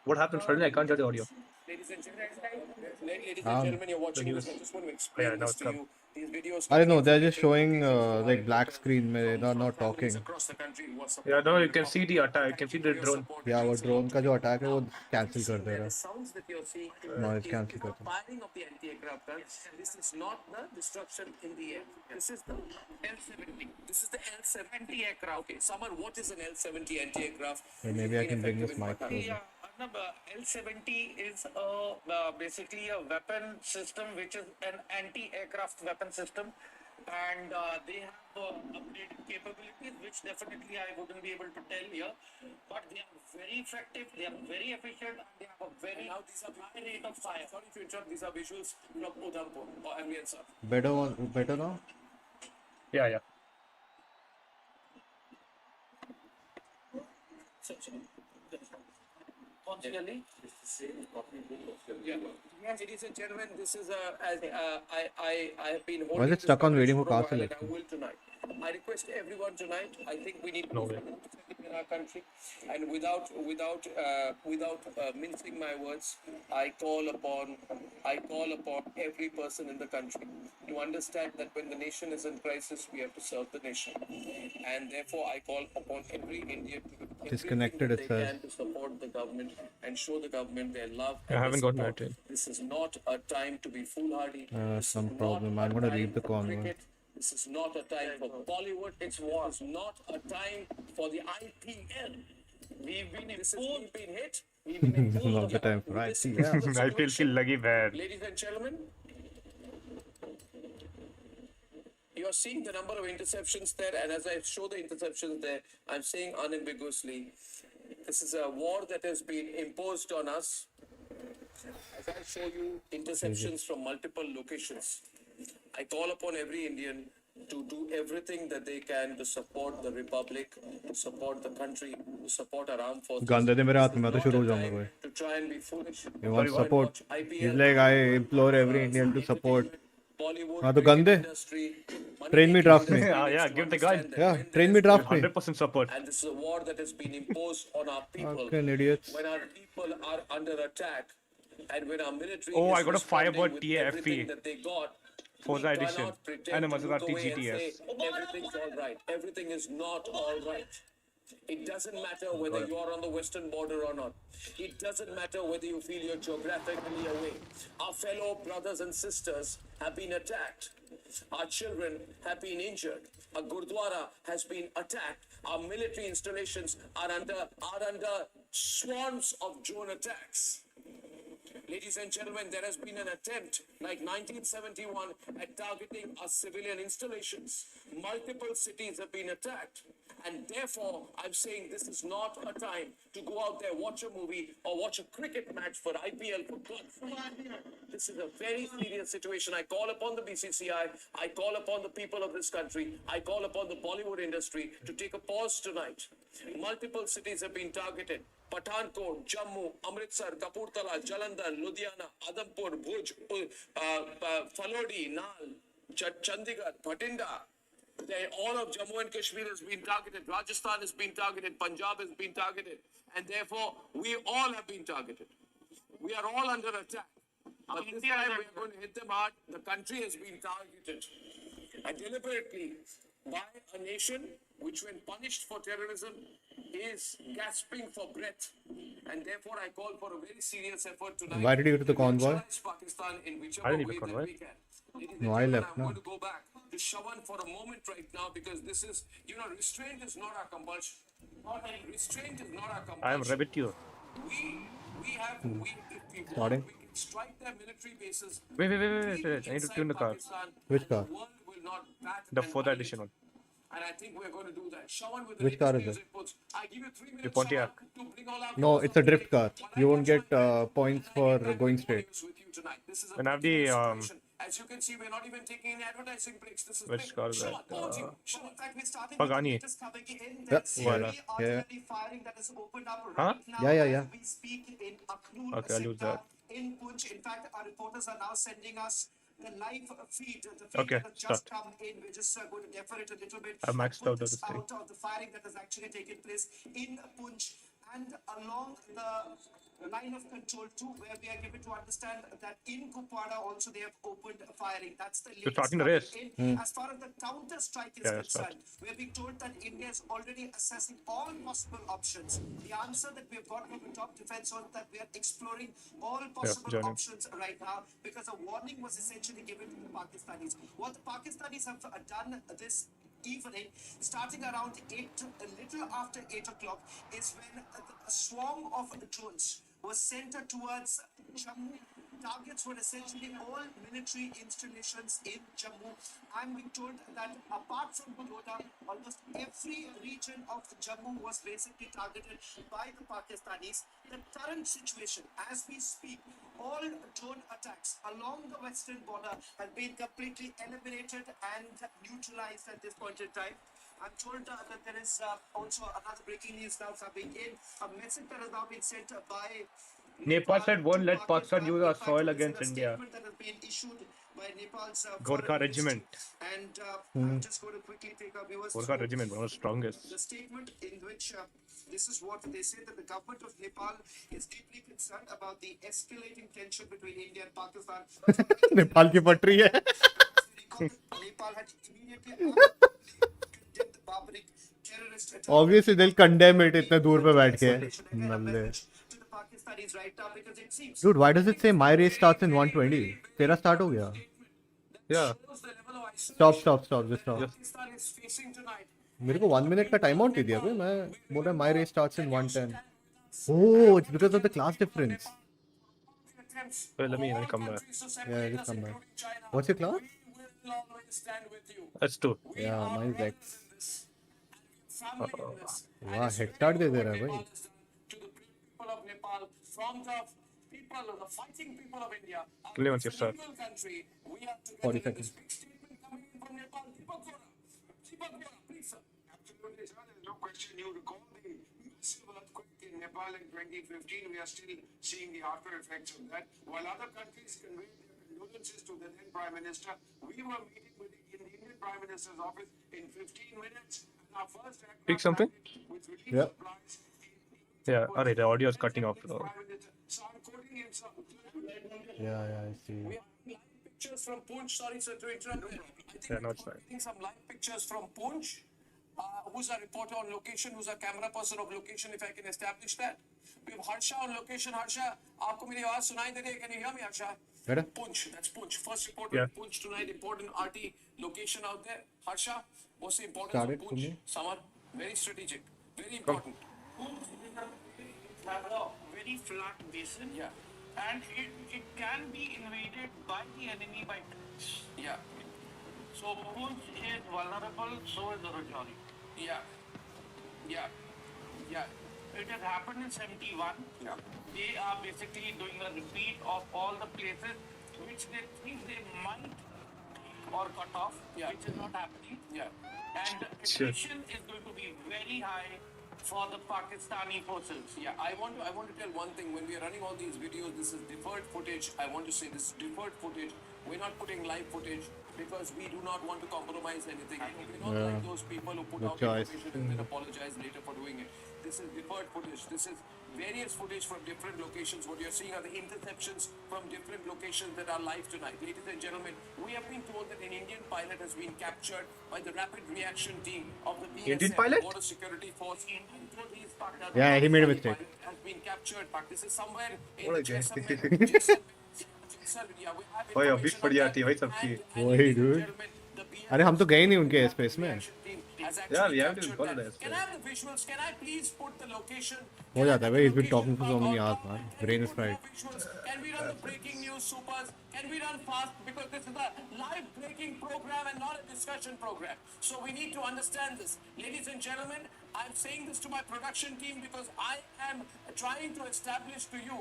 What happened? Suddenly I can't hear the audio. Ladies and gentlemen, you're watching this. I just want to explain this to you. These videos. I don't know. They're just showing like black screen. They're not talking. Across the country who are Yeah, no, you can see the attack. You can see the drone. Yeah, वो drone का जो attack है वो cancel कर दे रहा the है. sounds that you're seeing Noise is cancel the कर दे. firing of the anti-aircraft guns. This is not the destruction in the air. This is the L-70. This is the L-70 aircraft. Okay, Samar, what is an L-70 anti-aircraft? Okay, maybe I can bring this mic closer. Arnab, L-70 is basically a weapon system which is an anti-aircraft weapon system, and they have upgraded capabilities which definitely I wouldn't be able to tell here, but they are very effective, they are very efficient, and they have a very high rate of fire. Sorry to interrupt, these are visuals from Udhampur or ambience. Better now? Yeah, yeah. Yes, ladies and gentlemen, this is I have been holding. Why is it stuck on waiting for castle? I will tonight. I request everyone tonight. I think we need to in our country, and without mincing my words, I call upon every person in the country to understand that when the nation is in crisis, we have to serve the nation, and therefore I call upon every Indian to do Disconnected, everything it they says. can to support the government and show the government their love. I and haven't their gotten support. that yet. This is not a time to be foolhardy. Some problem. I'm gonna leave the convo. This is not a time for Bollywood. It's war. It's not a time for the IPL. We've been hit. We've been This is not the time for IPL. I feel lucky bad. Ladies and gentlemen, you are seeing the number of interceptions there, and as I show the interceptions there, I'm saying unambiguously, this is a war that has been imposed on us. As I show you interceptions from multiple locations, I call upon every Indian to do everything that they can to support the Republic, to support the country, to support our armed forces. गंदे दे मेरे हाथ में मैं तो शुरू हो जाऊंगा भाई. To try and be foolish. You want support? He's like, I implore every Indian to support Bollywood हाँ तो cricket गंदे industry. train me draft me. Yeah, give the gun. Yeah, train me draft me. 100% support. And this is a war that has been imposed on our people. Fucking idiots. When our people are under attack, and when our military Oh, is I got a responding Firebird with TFE. everything that they got, Forza we Edition. cannot pretend And a to look Maserati away and say, GTS. everything's all right. Everything is not all right. It doesn't matter whether you are on the western border or not. It doesn't matter whether you feel you're geographically away. Our fellow brothers and sisters have been attacked. Our children have been injured. A Gurdwara has been attacked. Our military installations are under swarms of drone attacks. Ladies and gentlemen, there has been an attempt like 1971 at targeting our civilian installations. Multiple cities have been attacked. And therefore, I'm saying this is not a time to go out there, watch a movie or watch a cricket match for IPL. This is a very serious situation. I call upon the BCCI, I call upon the people of this country, I call upon the Bollywood industry to take a pause tonight. Multiple cities have been targeted. Pathankot, Jammu, Amritsar, Kapurthala, Jalandhar, Ludhiana, Adampur, Bhuj, Falodi, Nal, Chandigarh, Bhatinda. All of Jammu and Kashmir has been targeted. Rajasthan has been targeted. Punjab has been targeted. And therefore, we all have been targeted. We are all under attack. But this time we are going to hit them hard. The country has been targeted. And deliberately by a nation which, when punished for terrorism, is gasping for breath. And therefore, I call for a very serious effort tonight. Why did you go to the convoy? Pakistan in whichever I didn't way need a that convoy. we can. No, I left. I'm No. going to go back to Shawan for a moment right now because this is, restraint is not our compulsion. Restraint is not our compulsion. I am rabbit you. We have, if we want, Starting. we can strike their military bases. Wait. I need to tune the car. Which car? The world will not bat The an Forza eyelid. Edition one. And I think we're going to do that. Shawan with the Which car is latest it? news inputs. I give you 3 minutes, The Pontiac. Shawan, to bring all our No, viewers it's a up to drift date. car. You won't get points for going straight. With you tonight. This is a And I have big the situation. As you can see, we're not even taking any advertising breaks. This is which big. car is that? Shawan, over to you. Shawan, in fact, we're starting Pagani. with the latest coming in. Yeah. There's Yeah. heavy Yeah. artillery firing that has opened up Huh? right now Yeah. as we speak in Aknoor Okay, I'll use sector that. in Punch. In fact, our reporters are now sending us the live feed, the feed Okay, that has just start. come in. We're just going to defer it a little bit. I maxed Put out this this thing. out of the firing that has actually taken place in Punch and along the line of control too, where we are given to understand that in Kupwara also they have opened firing. That's the latest starting the coming race. in. As far as the counter strike is Yeah, start. concerned, we're being told that India is already assessing all possible options. The answer that we've got from the top defense was that we are exploring all possible joining. options right now because a warning was essentially given to the Pakistanis. What the Pakistanis have done this evening, starting around 8, a little after 8 o'clock, is when a swarm of drones was sent towards Jammu. Targets were essentially all military installations in Jammu. I'm being told that apart from Baroda, almost every region of Jammu was basically targeted by the Pakistanis. The current situation, as we speak, all drone attacks along the western border have been completely eliminated and neutralized at this point in time. I'm told that there is also another breaking news now coming in. A message that has now been sent by Nepal said won't let Pakistan use our In fact, soil this is against a India. statement that has been issued by Nepal's Gorkha foreign regiment. ministry. And I'm just going to quickly take our viewers Gorkha through regiment, one of the strongest. the statement in which this is what they say, that the government of Nepal is deeply concerned about the escalating tension between India and Pakistan. Nepal की पटरी है. Nepal had immediately condemned the barbaric terrorist attack. Obviously they'll condemn it इतने दूर पे बैठ के. नल्ले. To the Pakistanis right now because it seems Dude, why does it say my race starts in 120? तेरा start हो गया. Yeah. Stop, just stop. Pakistan is facing tonight. मेरे को 1 minute का टाइम आउट नहीं दिया भाई. मैं बोल रहा my race starts in 110. Oh, it's because of the class difference. Wait, let me come back. Yeah, just come back. What's your class? That's two. Yeah, mine's X. वाह, head start दे दे रहा है भाई. People of Nepal, from the people, the fighting people of India, Only once you start. country, we are 40 together in this seconds. big statement coming in from Nepal. Deepak Gora, please, sir. Absolutely, sir. There's no question. You recall the massive earthquake in Nepal in 2015. We are still seeing the after effects of that. While other countries conveyed their condolences to the then Prime Minister. We were meeting in the Indian Prime Minister's office in 15 minutes, and our first Pick something. with relief Yep. supplies. Yeah. Alright, the audio is cutting off. So I'm quoting him, sir. Yeah, I see. We have live pictures from Poonch. Sorry, sir, to interrupt. I think Yeah, no, it's fine. we're getting some live pictures from Poonch. Who's our reporter on location? Who's our camera person of location? If I can establish that. We have Harsha on location. Harsha, आपको मेरी आवाज सुनाई दे रही है? Can you hear me, Harsha? Better? Poonch. That's Poonch. First reporter Yeah. of Poonch tonight. Important RT location out there. Harsha, what's the importance Start of it for Poonch? me. Samar, very strategic, very important. It has a very flat basin. Yeah. And it can be invaded by the enemy by tanks. Yeah. So Poonch is vulnerable, so is Rajouri. Yeah. Yeah. Yeah. It has happened in 71. Yeah. They are basically doing a repeat of all the places which they think they might take or cut off, which is not happening. Yeah. And the attrition is going to be very high for the Pakistani forces. Yeah, I want to tell one thing. When we are running all these videos, this is deferred footage. I want to say this is deferred footage. We're not putting live footage because we do not want to compromise anything. We're not like those people who put Good out choice. information and then apologize later for doing it. This is deferred footage. This is various footage from different locations. What you're seeing are the interceptions from different locations that are live tonight. Ladies and gentlemen, we have been told that an Indian pilot has been captured by the rapid reaction team of the BSF, Indian pilot? Border Security Force. Yeah, he made a mistake. Has been captured. This is somewhere in What a guy. भाई अभी बढ़िया थी भाई सबकी. वही dude. अरे हम तो गए नहीं उनके स्पेस में. Yeah, we have to follow that. Can I have the visuals? Can I please put the location? हो जाता है भाई. He's been talking for so many hours, man. Brain is fried. Can we run the breaking news supers? Can we run fast? Because this is a live breaking program and not a discussion program. So we need to understand this. Ladies and gentlemen, I'm saying this to my production team because I am trying to establish to you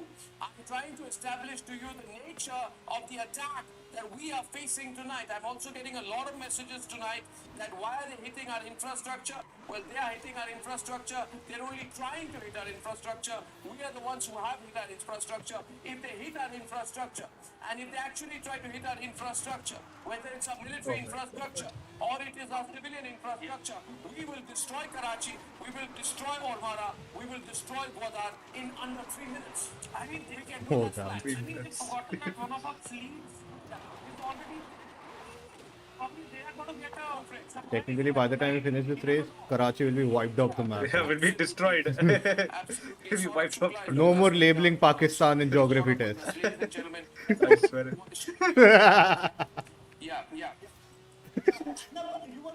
the nature of the attack that we are facing tonight. I'm also getting a lot of messages tonight that why are they hitting our infrastructure? Well, they are hitting our infrastructure. They're only trying to hit our infrastructure. We are the ones who have hit our infrastructure. If they hit our infrastructure, and if they actually try to hit our infrastructure, whether it's our military infrastructure or it is our civilian infrastructure, we will destroy Karachi, we will destroy Ormara, we will destroy Gwadar in under 3 minutes. I mean, we can do that. I mean, they've forgotten that one of our fleets is already. Probably they are going to get a. Technically, by the time we finish this race, Karachi will be wiped off the map. Yeah, will be destroyed. Will be wiped off. No more labeling Pakistan in geography tests. I swear. Yeah. No, you were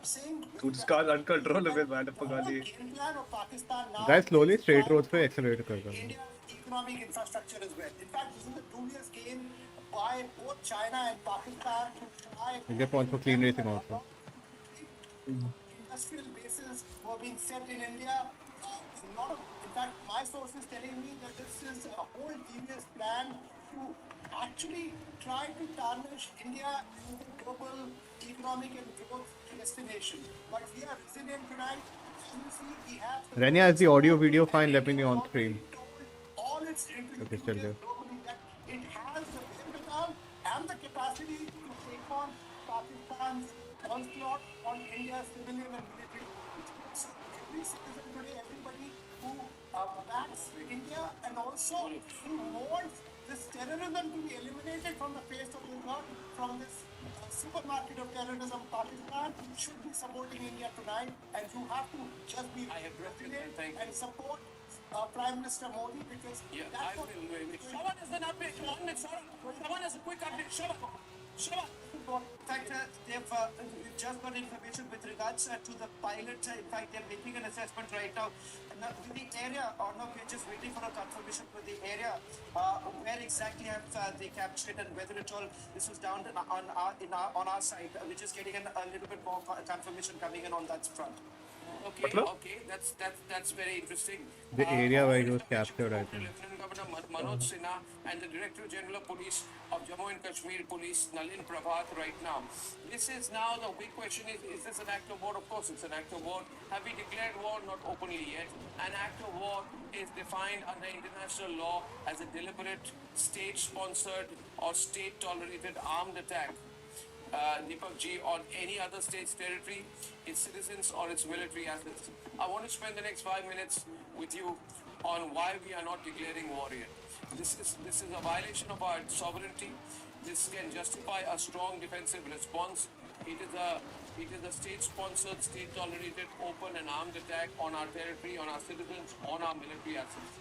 saying This car is uncontrollable, man. Pagali. game plan of Pakistan now. Guys, slowly straight roads पे accelerate कर दो. India's economic infrastructure as well. In fact, this is the dubious game by both China and Pakistan to try. They point for clean racing also. Industrial bases were being set in India. In fact, my sources telling me that this is a whole devious plan to actually try to tarnish India as a global economic and growth destination. But we are resilient tonight. As you see, we have Renia, is the audio video fine? Let me know on stream. all its Okay, still there. globally that it has the wherewithal and the capacity to take on Pakistan's onslaught on India's civilian and military. So every citizen today, everybody who backs India and also who wants this terrorism to be eliminated from the face of the earth, from this supermarket of terrorism, Pakistan, should be supporting India tonight, and you have to just be resilient and support Prime Minister Modi because that's what. Someone has an update. Someone has a quick update. Shava. In fact, we've just got information with regards to the pilot. In fact, they're making an assessment right now. Now, with the area, or no, we're just waiting for a confirmation with the area. Where exactly have they captured and whether at all this was down on our side. We're just getting a little bit more confirmation coming in on that front. Okay, that's very interesting. The area where he was captured, I think. Lieutenant Governor Manoj Sinha and the Director General of Police of Jammu and Kashmir Police, Nalin Prabhat, right now. This is now the big question is this an act of war? Of course, it's an act of war. Have we declared war? Not openly yet. An act of war is defined under international law as a deliberate, state-sponsored or state-tolerated armed attack, Deepak Ji, on any other state's territory, its citizens or its military assets. I want to spend the next 5 minutes with you on why we are not declaring war yet. This is a violation of our sovereignty. This can justify a strong defensive response. It is a state-sponsored, state-tolerated, open and armed attack on our territory, on our citizens, on our military assets.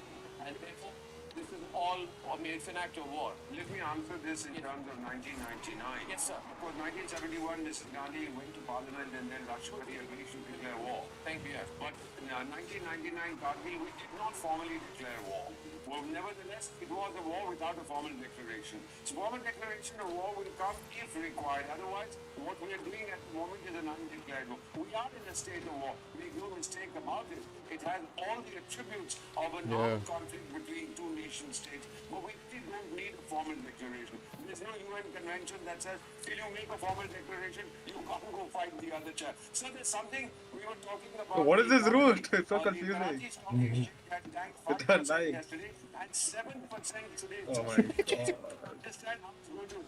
And therefore, this is all, it's an act of war. Let me answer this in terms of 1999. Yes, sir. Of course, 1971, Mrs. Gandhi went to Parliament and then Rashtrapati agreed to declare war. Thank you, yes. But in 1999 Kargil, we did not formally declare war. Well, nevertheless, it was a war without a formal declaration. So, formal declaration of war will come if required. Otherwise, what we are doing at the moment is an undeclared war. We are in a state of war. Make no mistake about it. It has all the attributes of an armed conflict between two nation states. But we still don't need a formal declaration. There's no UN convention that says, till you make a formal declaration, you can't go fight the other child. So there's something we were talking about. What is this rule? It's so The confusing. Karachi Stock Exchange had tanked 5% yesterday and 7% today. Oh my god. Understand how it's going to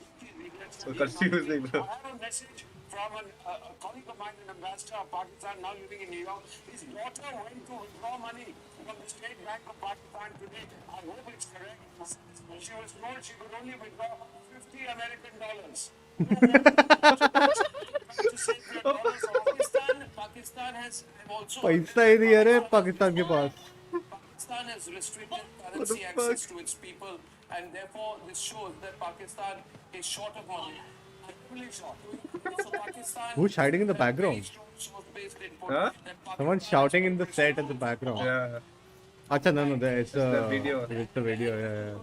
So confusing, bro. I have a message from a colleague of mine, an ambassador of Pakistan, now living in New York. His daughter went to withdraw money from the State Bank of Pakistan today. I hope it's correct. She was told she could only withdraw $50 American. Pakistan has also पैसा ही नहीं है रे पाकिस्तान के पास. Pakistan has restricted currency access to its people, and therefore this shows that Pakistan is short of money. Really short. So Pakistan Who's hiding in the background? Huh? Someone's shouting in the set in the background. Yeah. Acha, no, it's the video. It's the video, yeah.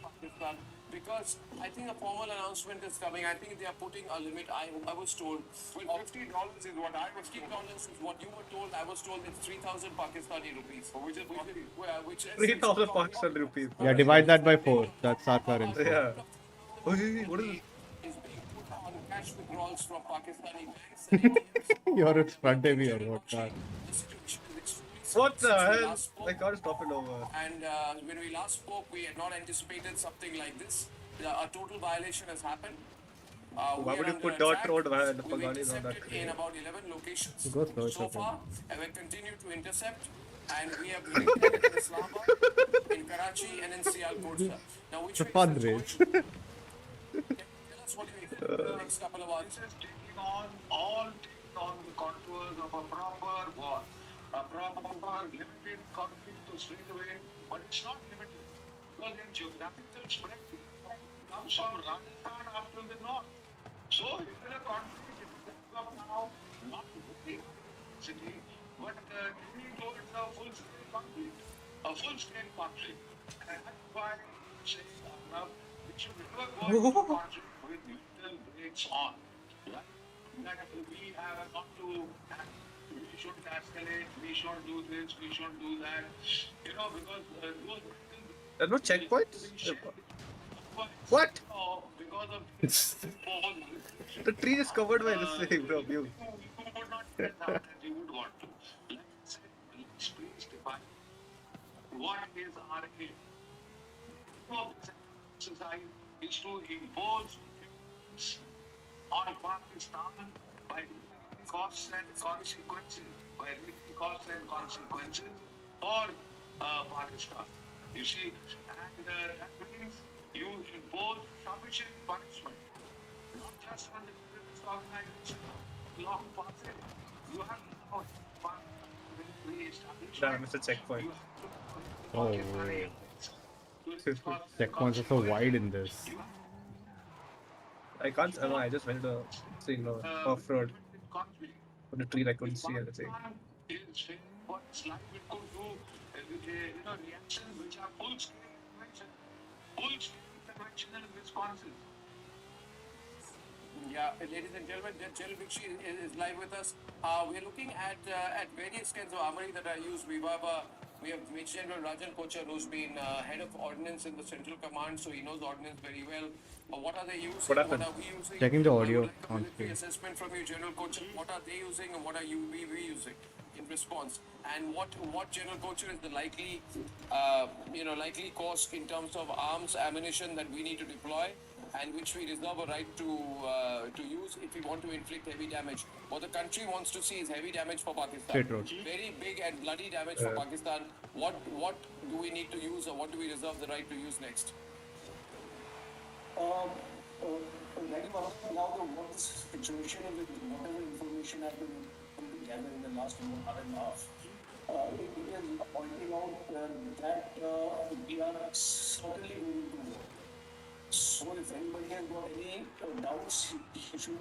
Pakistan, because I think a formal announcement is coming. I think they are putting a limit. I was told. Well, $50 is what I was told. $50 is what you were told. I was told it's 3,000 Pakistani rupees. Which is 3,000 Pakistan rupees. Yeah, divide that by 4. That's our currency. Yeah. What is this? is being put on cash withdrawals from Pakistani banks and ATMs. You're a front heavy or what? God. The situation is extremely What the since we hell? last spoke. I can't stop it over. And when we last spoke, we had not anticipated something like this. A total violation has happened. Why We would are you put under dirt attack. road where the We've Pagani is on that intercepted in about 11 locations Go slow, it's so okay. far, and we continue to intercept. And we have linked in Islamabad, in Karachi, and in Sialkot, sir. Now, which It's a way is fun this race. going? Tell us what you think in the next couple of hours. This is taking on the contours of a proper war. A proper limited conflict to straight away, but it's not limited. Because in geographical spread, it comes from Rajasthan up to the north. So it is a conflict, it is up now, not very city, but getting towards a full-scale conflict. A full-scale conflict. And that's why I'm saying, we should never go into conflict with little breaks on. Right? That we have not to, we should escalate, we should do this, we should do that. You know, because those There's no checkpoints? What? because of The tree is covered by this thing, bro. You. you would not get that as you would want to. Let's say, let's please define what is our aim. Of this exercise is to impose on Pakistan by costs and consequences, by costs and consequences for Pakistan. You see, and that means you impose sufficient punishment, not just on the terrorist organization, law passage. You have to re-establish. Damn, it's a checkpoint. Oh, checkpoints are so wide in this. I can't. I know. I just went to off road. On the tree, I couldn't see anything. What's like it could do, reactions which are full-scale conventional responses. Yeah, ladies and gentlemen, General Bikshi is live with us. We are looking at various kinds of armory that are used. We have Major General Rajan Kochar, who's been head of ordnance in the Central Command, so he knows ordnance very well. What are they using? What happened? What are we using? Checking the I would audio like a on military screen. assessment from you, General Kochar. What are they using and what are we using in response? and what General Kocher is the likely likely cost in terms of arms, ammunition that we need to deploy, and which we reserve a right to use if we want to inflict heavy damage. What the country wants to see is heavy damage for Pakistan. Straight road. Very big and bloody damage for Pakistan. What do we need to use, or what do we reserve the right to use next? Now the what situation with whatever information has been put together in the last 1.5 months, it is pointing out that we are certainly moving to war. So if anybody has got any doubts, he should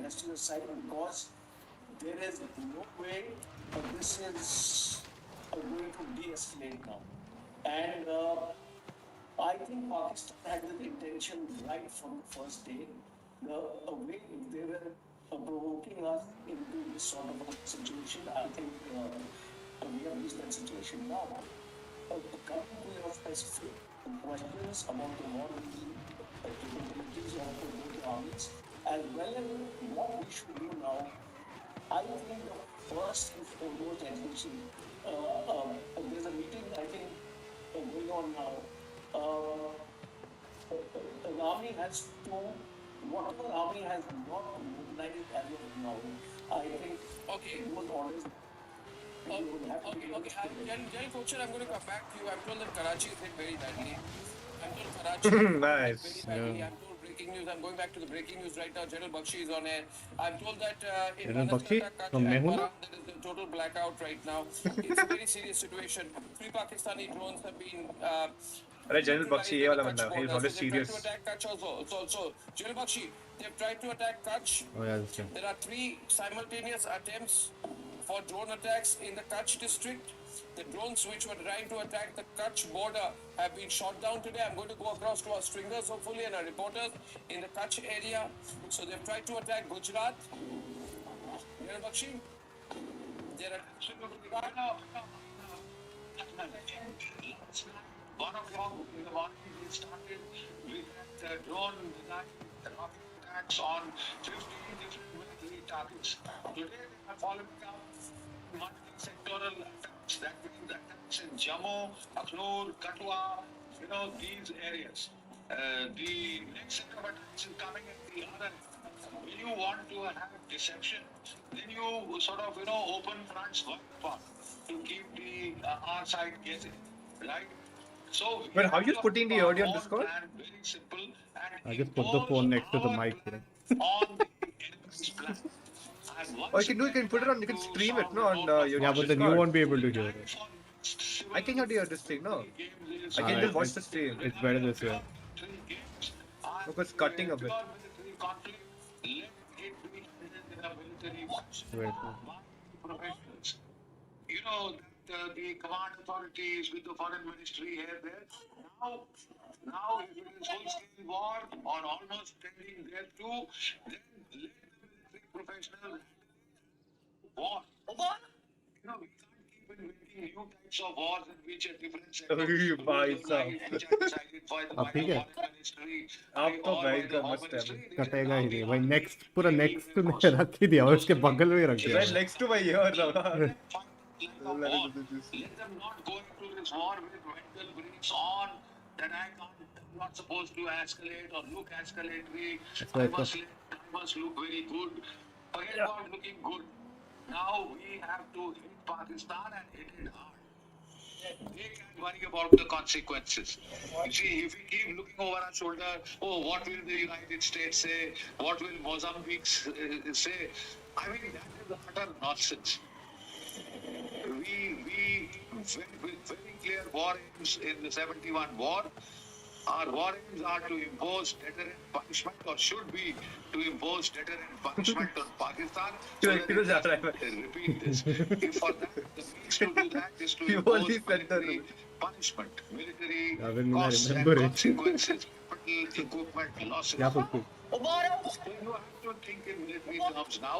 rest his aside, because there is no way this is going to de-escalate now. And I think Pakistan had the intention right from the first day. The way they were provoking us into this sort of a situation, I think we have reached that situation now. Coming to your specific questions about the war capabilities of both armies, as well as what we should do now, I think the first and foremost, there's a meeting, I think, going on now. The army has to, whatever army has not mobilized as of now, I think those orders will have to be General Kocher, I'm going to come back to you. I'm told that Karachi is hit very badly. I'm told Karachi is Nice. hit very badly. I'm told breaking news. I'm going back to the breaking news right now. General Bakshi is on air. I'm told that in General Bakshi? From Mehuna? there is a total blackout right now. It's a very serious situation. 3 Pakistani drones have been अरे general Bakshi ये वाला बंदा है, he's always serious. They've tried to attack Kutch also. General Bakshi, they've tried to attack Kutch. Oh yeah, that's true. There are 3 simultaneous attempts for drone attacks in the Kutch district. The drones which were trying to attack the Kutch border have been shot down today. I'm going to go across to our stringers, hopefully, and our reporters in the Kutch area. So they've tried to attack Gujarat. General Bakshi, there are 1 o'clock in the morning, we started with that drone rocket attacks on 15 different military targets. Today, they are following up multi-sectoral attacks. That means attacks in Jammu, Akhnur, Katwa, these areas. The next set of attacks is coming at the other. When you want to have deception, then you sort of, open fronts to keep the our side guessing, right? So But how are you putting the audio on Discord? very simple and I just put the phone next to the mic. on the enemy's plan. And Or you can put it on, you can stream it, no, on your Yeah, but then you Discord. won't be able to hear it. I can hear this thing, no? I can just watch the stream. It's better this way. Because cutting a bit. Wait. You know, the command authorities with the foreign ministry here, there. Now, if it is full-scale war or almost tending there too, then let the military professionals war. We can't keep inventing new types of wars in which a different set of अरे भाई साहब अब ठीक है आप तो भाई का मस्त है कटेगा ही नहीं भाई नेक्स्ट पूरा नेक्स्ट में रख ही दिया और उसके बगल में ही रख दिया भाई next to भाई ये और Let them not go into this war with mental breaks on that I'm not supposed to escalate or look escalatory. I must look very good. Forget about looking good. Now we have to hit Pakistan and hit it hard. They can't worry about the consequences. You see, if we keep looking over our shoulder, what will the United States say? What will Mozambique say? I mean, that is utter nonsense. We with very clear war aims in the 71 war. Our war aims are to impose deterrent punishment, or should be to impose deterrent punishment on Pakistan. So repeat this. If for that, the means to do that is to impose military punishment, military costs and consequences, capital, equipment, losses. So you have to think in military terms now.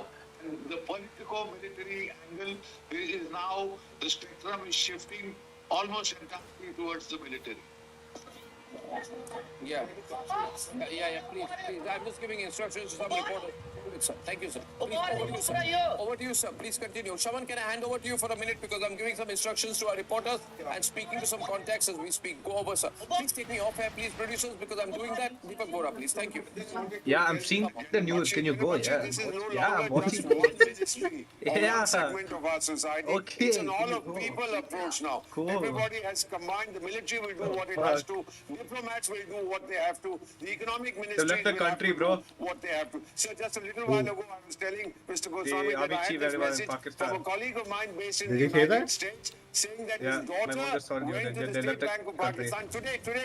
The politico-military angle is now, the spectrum is shifting almost entirely towards the military. Yeah, please. I'm just giving instructions to some reporters. it, sir. Thank you, sir. Please, over to you, sir. Over to you, sir. Please continue. Shaman, can I hand over to you for a minute because I'm giving some instructions to our reporters and speaking to some contacts as we speak. Go over, sir. Please take me off air, please, producers, because I'm doing that. Deepak Bora, please. Thank you. Yeah, I'm seeing the news. Can you go? Yeah, This is no yeah, I'm longer just watching. one ministry or Yeah. one segment of our society. Okay, It's an can you all of go? people approach now. Cool. Everybody has combined. The military will do what it has to. Diplomats will do what they have to. The economic ministries left the will country, have to bro. do what they have to. So just a little while ago, I was telling Mr. Goswami that army I had chief this everyone in message Pakistan. from a colleague of mine based in Did the he say United that? States, saying that Yeah, his my mom just saw daughter the news went to that the they left State the Bank of country. Pakistan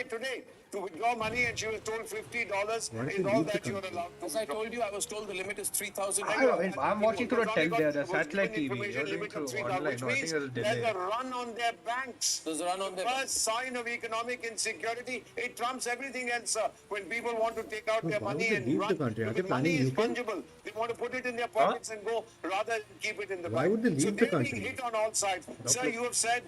today to withdraw money, and she was told $50 Why did is he all leave the that you are country? allowed to As I withdraw. told you, I was told the limit is 3,000. I'm watching through a the satellite TV. Information You're doing limit through of 3,000, online. which No, I think means there's a there's delay. a run on their banks. There's a run on their First sign of economic insecurity. It trumps everything else. When people want to take out No, their why would money they and leave run, the country? Are they because money planning is UK? fungible. They want to put it in their pockets and go rather than keep it in the Why bank. would they So leave the they're being country? hit on all sides. Sir, you have said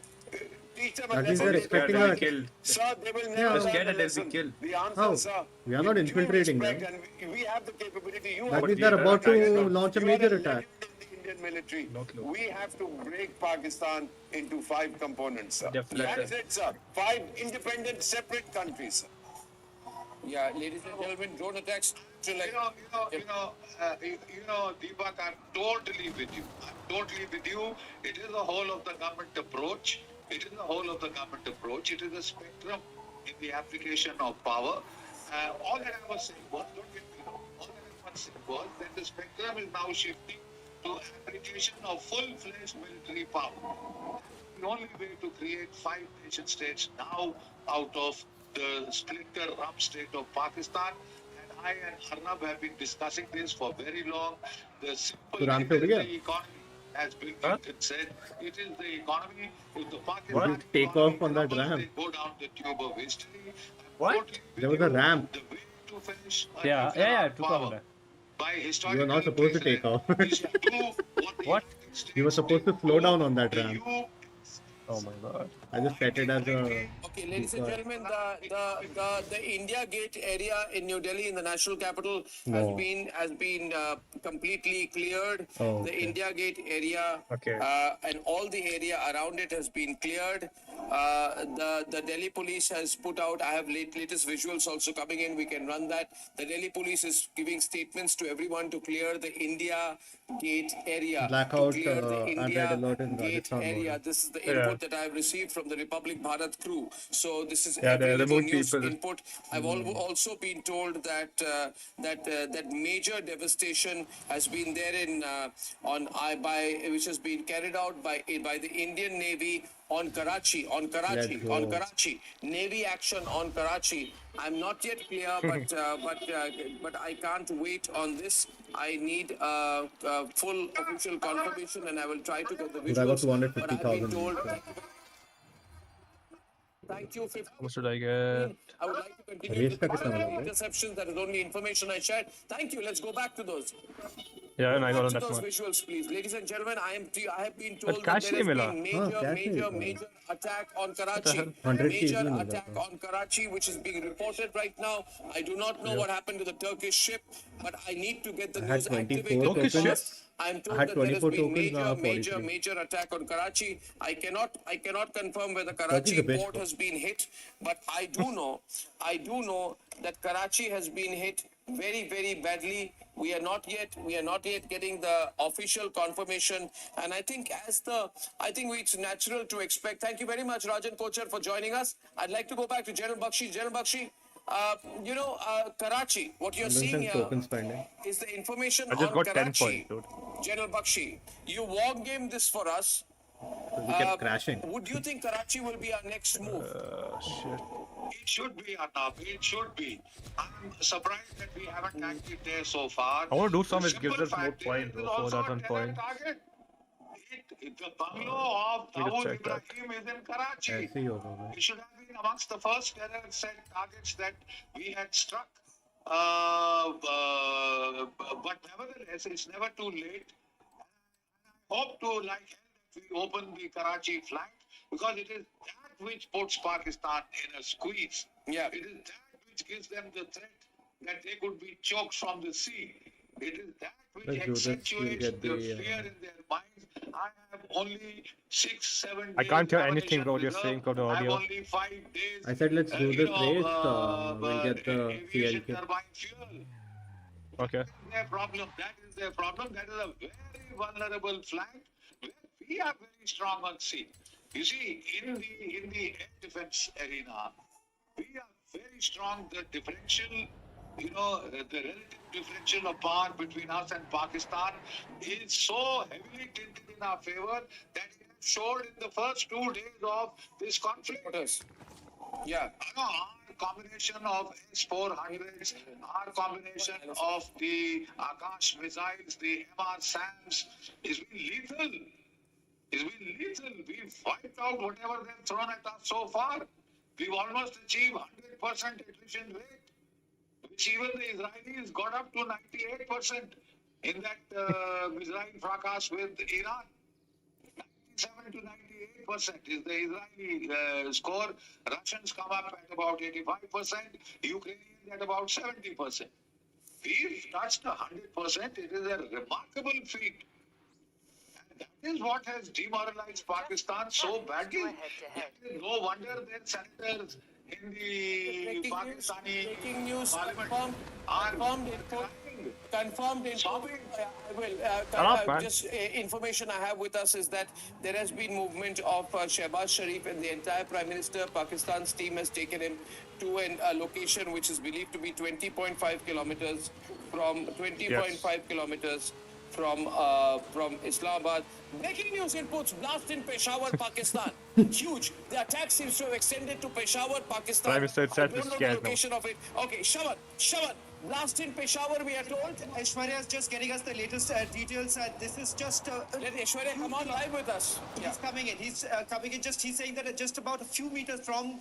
teach them a That means lesson. they're They don't expecting learn. us. Killed. Sir, they will Yeah. never They're scared learn that the they'll be lesson. killed. The answer, How? sir, We are not due infiltrating respect, them. and we have the capability. You That have means the they're about capability. to launch a you are major a attack. legend in the Indian military. No clue. We have to break Pakistan into 5 components, sir. Definitely. That's it, sir. 5 independent, separate countries, sir. Yeah, ladies and gentlemen, drone attacks. Deepak, I'm totally with you. It is the whole of the government approach. It is a spectrum in the application of power. All that I was saying was, don't get me wrong, that the spectrum is now shifting to application of full-fledged military power. The only way to create 5 nation states now out of the splinter rump state of Pakistan. And I and Arnab have been discussing this for very long. The simple So, Ram, it is over here. the economy, as Bill Clinton said. It is the economy. If the Pakistan What? Take off on that crumbles, ramp. they go down the tube of history. What? There was a ramp. The way to finish Yeah, took off power that. by You historical were not supposed to take off. is to do what the What? United States You were supposed to slow down on that ramp. You Oh my god. I just set it as a. Okay, ladies and gentlemen, the India Gate area in New Delhi, in the national capital, No. has been completely cleared. Oh, The okay. India Gate area Okay. and all the area around it has been cleared. The Delhi police has put out. I have latest visuals also coming in. We can run that. The Delhi police is giving statements to everyone to clear the India Gate area. Blackout, to clear the unread India alert in Gate Rajasthan area. border. This is the Yeah. input that I have received from the Republic Bharat crew. So this is Yeah, every they little removed news people. input. I've also been told that major devastation has been there which has been carried out by the Indian Navy on Karachi, Let's go. Navy action on Karachi. I'm not yet clear, but I can't wait on this. I need full official confirmation, and I will try to get the Dude, I got visuals. But I've been 250,000. told. Thank you. How much did I get? I would like to continue Race with का कितना मिला भाई? interceptions. That is only information I shared. Thank you. Let's go back to those. Yeah, and I got on Back to that those one. visuals, please, ladies and gentlemen. I have been told that cash there has नहीं मिला? been हाँ, cash नहीं मिला। major attack on Karachi. 100 Major kg मिला attack था। on Karachi, which is being reported right now. I do not know what happened to the Turkish ship, but I need to get the I had news 24 activated. Turkish ship? I'm told I had that there has 24 been tokens, now I have major 43. attack on Karachi. I cannot confirm whether Turkey's Karachi the best port one. has been hit, but I do know that Karachi has been hit very, very badly. We are not yet getting the official confirmation, and I think it's natural to expect. Thank you very much, Rajan Kochar, for joining us. I'd like to go back to General Bakshi. General Bakshi, Karachi, what you're I'm doing seeing some here token spending. is the information I just on got 10 Karachi. points, dude. General Bakshi, you war game this for us. So we kept crashing. Would you think Karachi will be our next move? Shit. It should be, Arnab. It should be. I'm surprised that we haven't tanked it there so far. I want to do some The which gives simple us more fact is points, it is bro, so also that's a on terror point. target. The bungalow of Need to Dawood check that. Ibrahim is in Karachi. ऐसे ही होगा भाई. It should have been amongst the first terror set targets that we had struck. But nevertheless, it's never too late. I hope to, like hell, that we open the Karachi flank because it is that which puts Pakistan in a squeeze. Yeah. It is that which gives them the threat that they could be choked from the sea. It is that which Let's do this. We'll accentuates get the the. fear in their minds. I have only 6-7 I days can't hear anything, ammunition bro. You're reserve. saying for the I have audio. only 5 days. I said let's do this race. We'll get the Aviation CLK. turbine fuel. Okay. Their problem. That is their problem. That is a very vulnerable flank where we are very strong on sea. You see, in the air defense arena, we are very strong. The differential, the relative differential of power between us and Pakistan is so heavily tilted in our favor that it has showed in the first 2 days of this conflict. Yeah. Our combination of S-400s, our combination of the Akash missiles, the MR-SAMs is been lethal. It's been lethal. We've wiped out whatever they've thrown at us so far. We've almost achieved 100% attrition rate, which even the Israelis got up to 98% in that Israel fracas with Iran. 97 to 98% is the Israeli score. Russians come up at about 85%, Ukrainians at about 70%. We've touched 100%. It is a remarkable feat. And that is what has demoralized Pakistan so badly. It is no wonder their senators in the Pakistani parliament are Confirmed info. Just information I have with us is that there has been movement of Shehbaz Sharif and the entire Prime Minister. Pakistan's team has taken him to a location which is believed to be 20.5 kilometers from Islamabad. Breaking news inputs: blast in Peshawar, Pakistan. Huge. The attack seems to have extended to Peshawar, Pakistan. Prime Minister itself I don't is know the scared now. location of it. Okay, Shawan. Blast in Peshawar, we are told. Aishwarya is just getting us the latest details. This is just. Let Aishwarya come on live with us. He's coming in. He's coming in. He's saying that just about a few meters from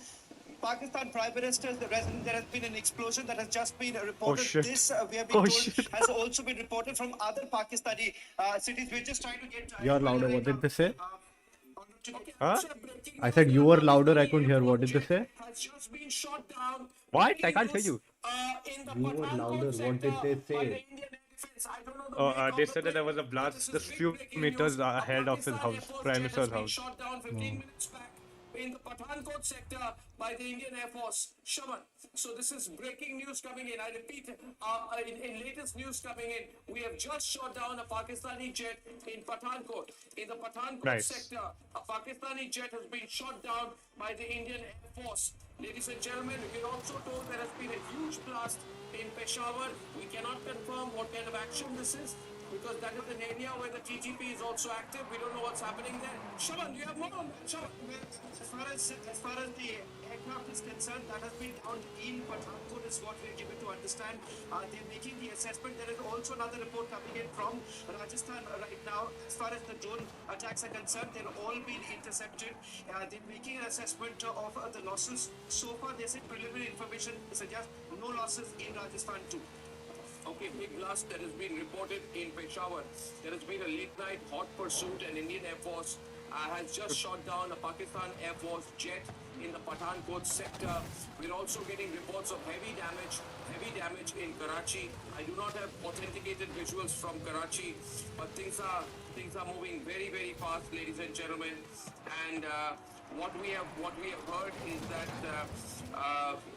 Pakistan Prime Minister's residence, there has been an explosion that has just been reported. Oh, shit. This, we have been told, Shit. has also been reported from other Pakistani cities. We're just trying to get. You're louder. What did they say? Huh? I said you were louder. I couldn't hear. What did they say? Has just been shot down. What? I can't hear you. In the You were louder. What did they say? They said that there was a blast just few meters ahead of his house, Prime Minister's house. Shot down 15 minutes back in the Pathankot sector by the Indian Air Force. Shaman. So this is breaking news coming in. I repeat, in latest news coming in, we have just shot down a Pakistani jet in Pathankot. In the Pathankot sector, a Pakistani jet has been shot down by the Indian Air Force. Ladies and gentlemen, we're also told there has been a huge blast in Peshawar. We cannot confirm what kind of action this is, because that is an area where the TTP is also active. We don't know what's happening there. Shaman, do you have more on that? Shaman? As far as the aircraft is concerned, that has been down in Pathankot is what we're given to understand. They're making the assessment. There is also another report coming in from Rajasthan right now. As far as the drone attacks are concerned, they're all been intercepted. They're making an assessment of the losses. So far, they said preliminary information suggests no losses in Rajasthan too. Okay, big blast that has been reported in Peshawar. There has been a late-night hot pursuit, and Indian Air Force has just shot down a Pakistan Air Force jet in the Pathankot sector. We're also getting reports of heavy damage in Karachi. I do not have authenticated visuals from Karachi, but things are moving very, very fast, ladies and gentlemen. And what we have heard is that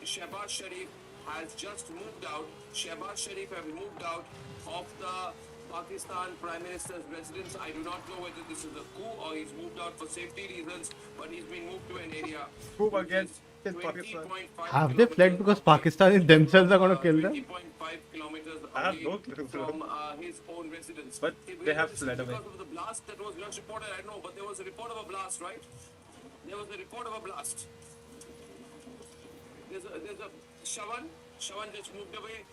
Shehbaz Sharif has just moved out. Shehbaz Sharif have moved out of the Pakistan Prime Minister's residence. I do not know whether this is a coup or he's moved out for safety reasons, but he's been moved to an area. Coup against Pakistan. Have they fled because Pakistanis themselves are going to kill them? 20.5 kilometers I have away no clue, bro. from his own residence. But they have fled away. Because of the blast that was just reported, I don't know, but there was a report of a blast, right? There was a report of a blast. There's a Shawan just moved away.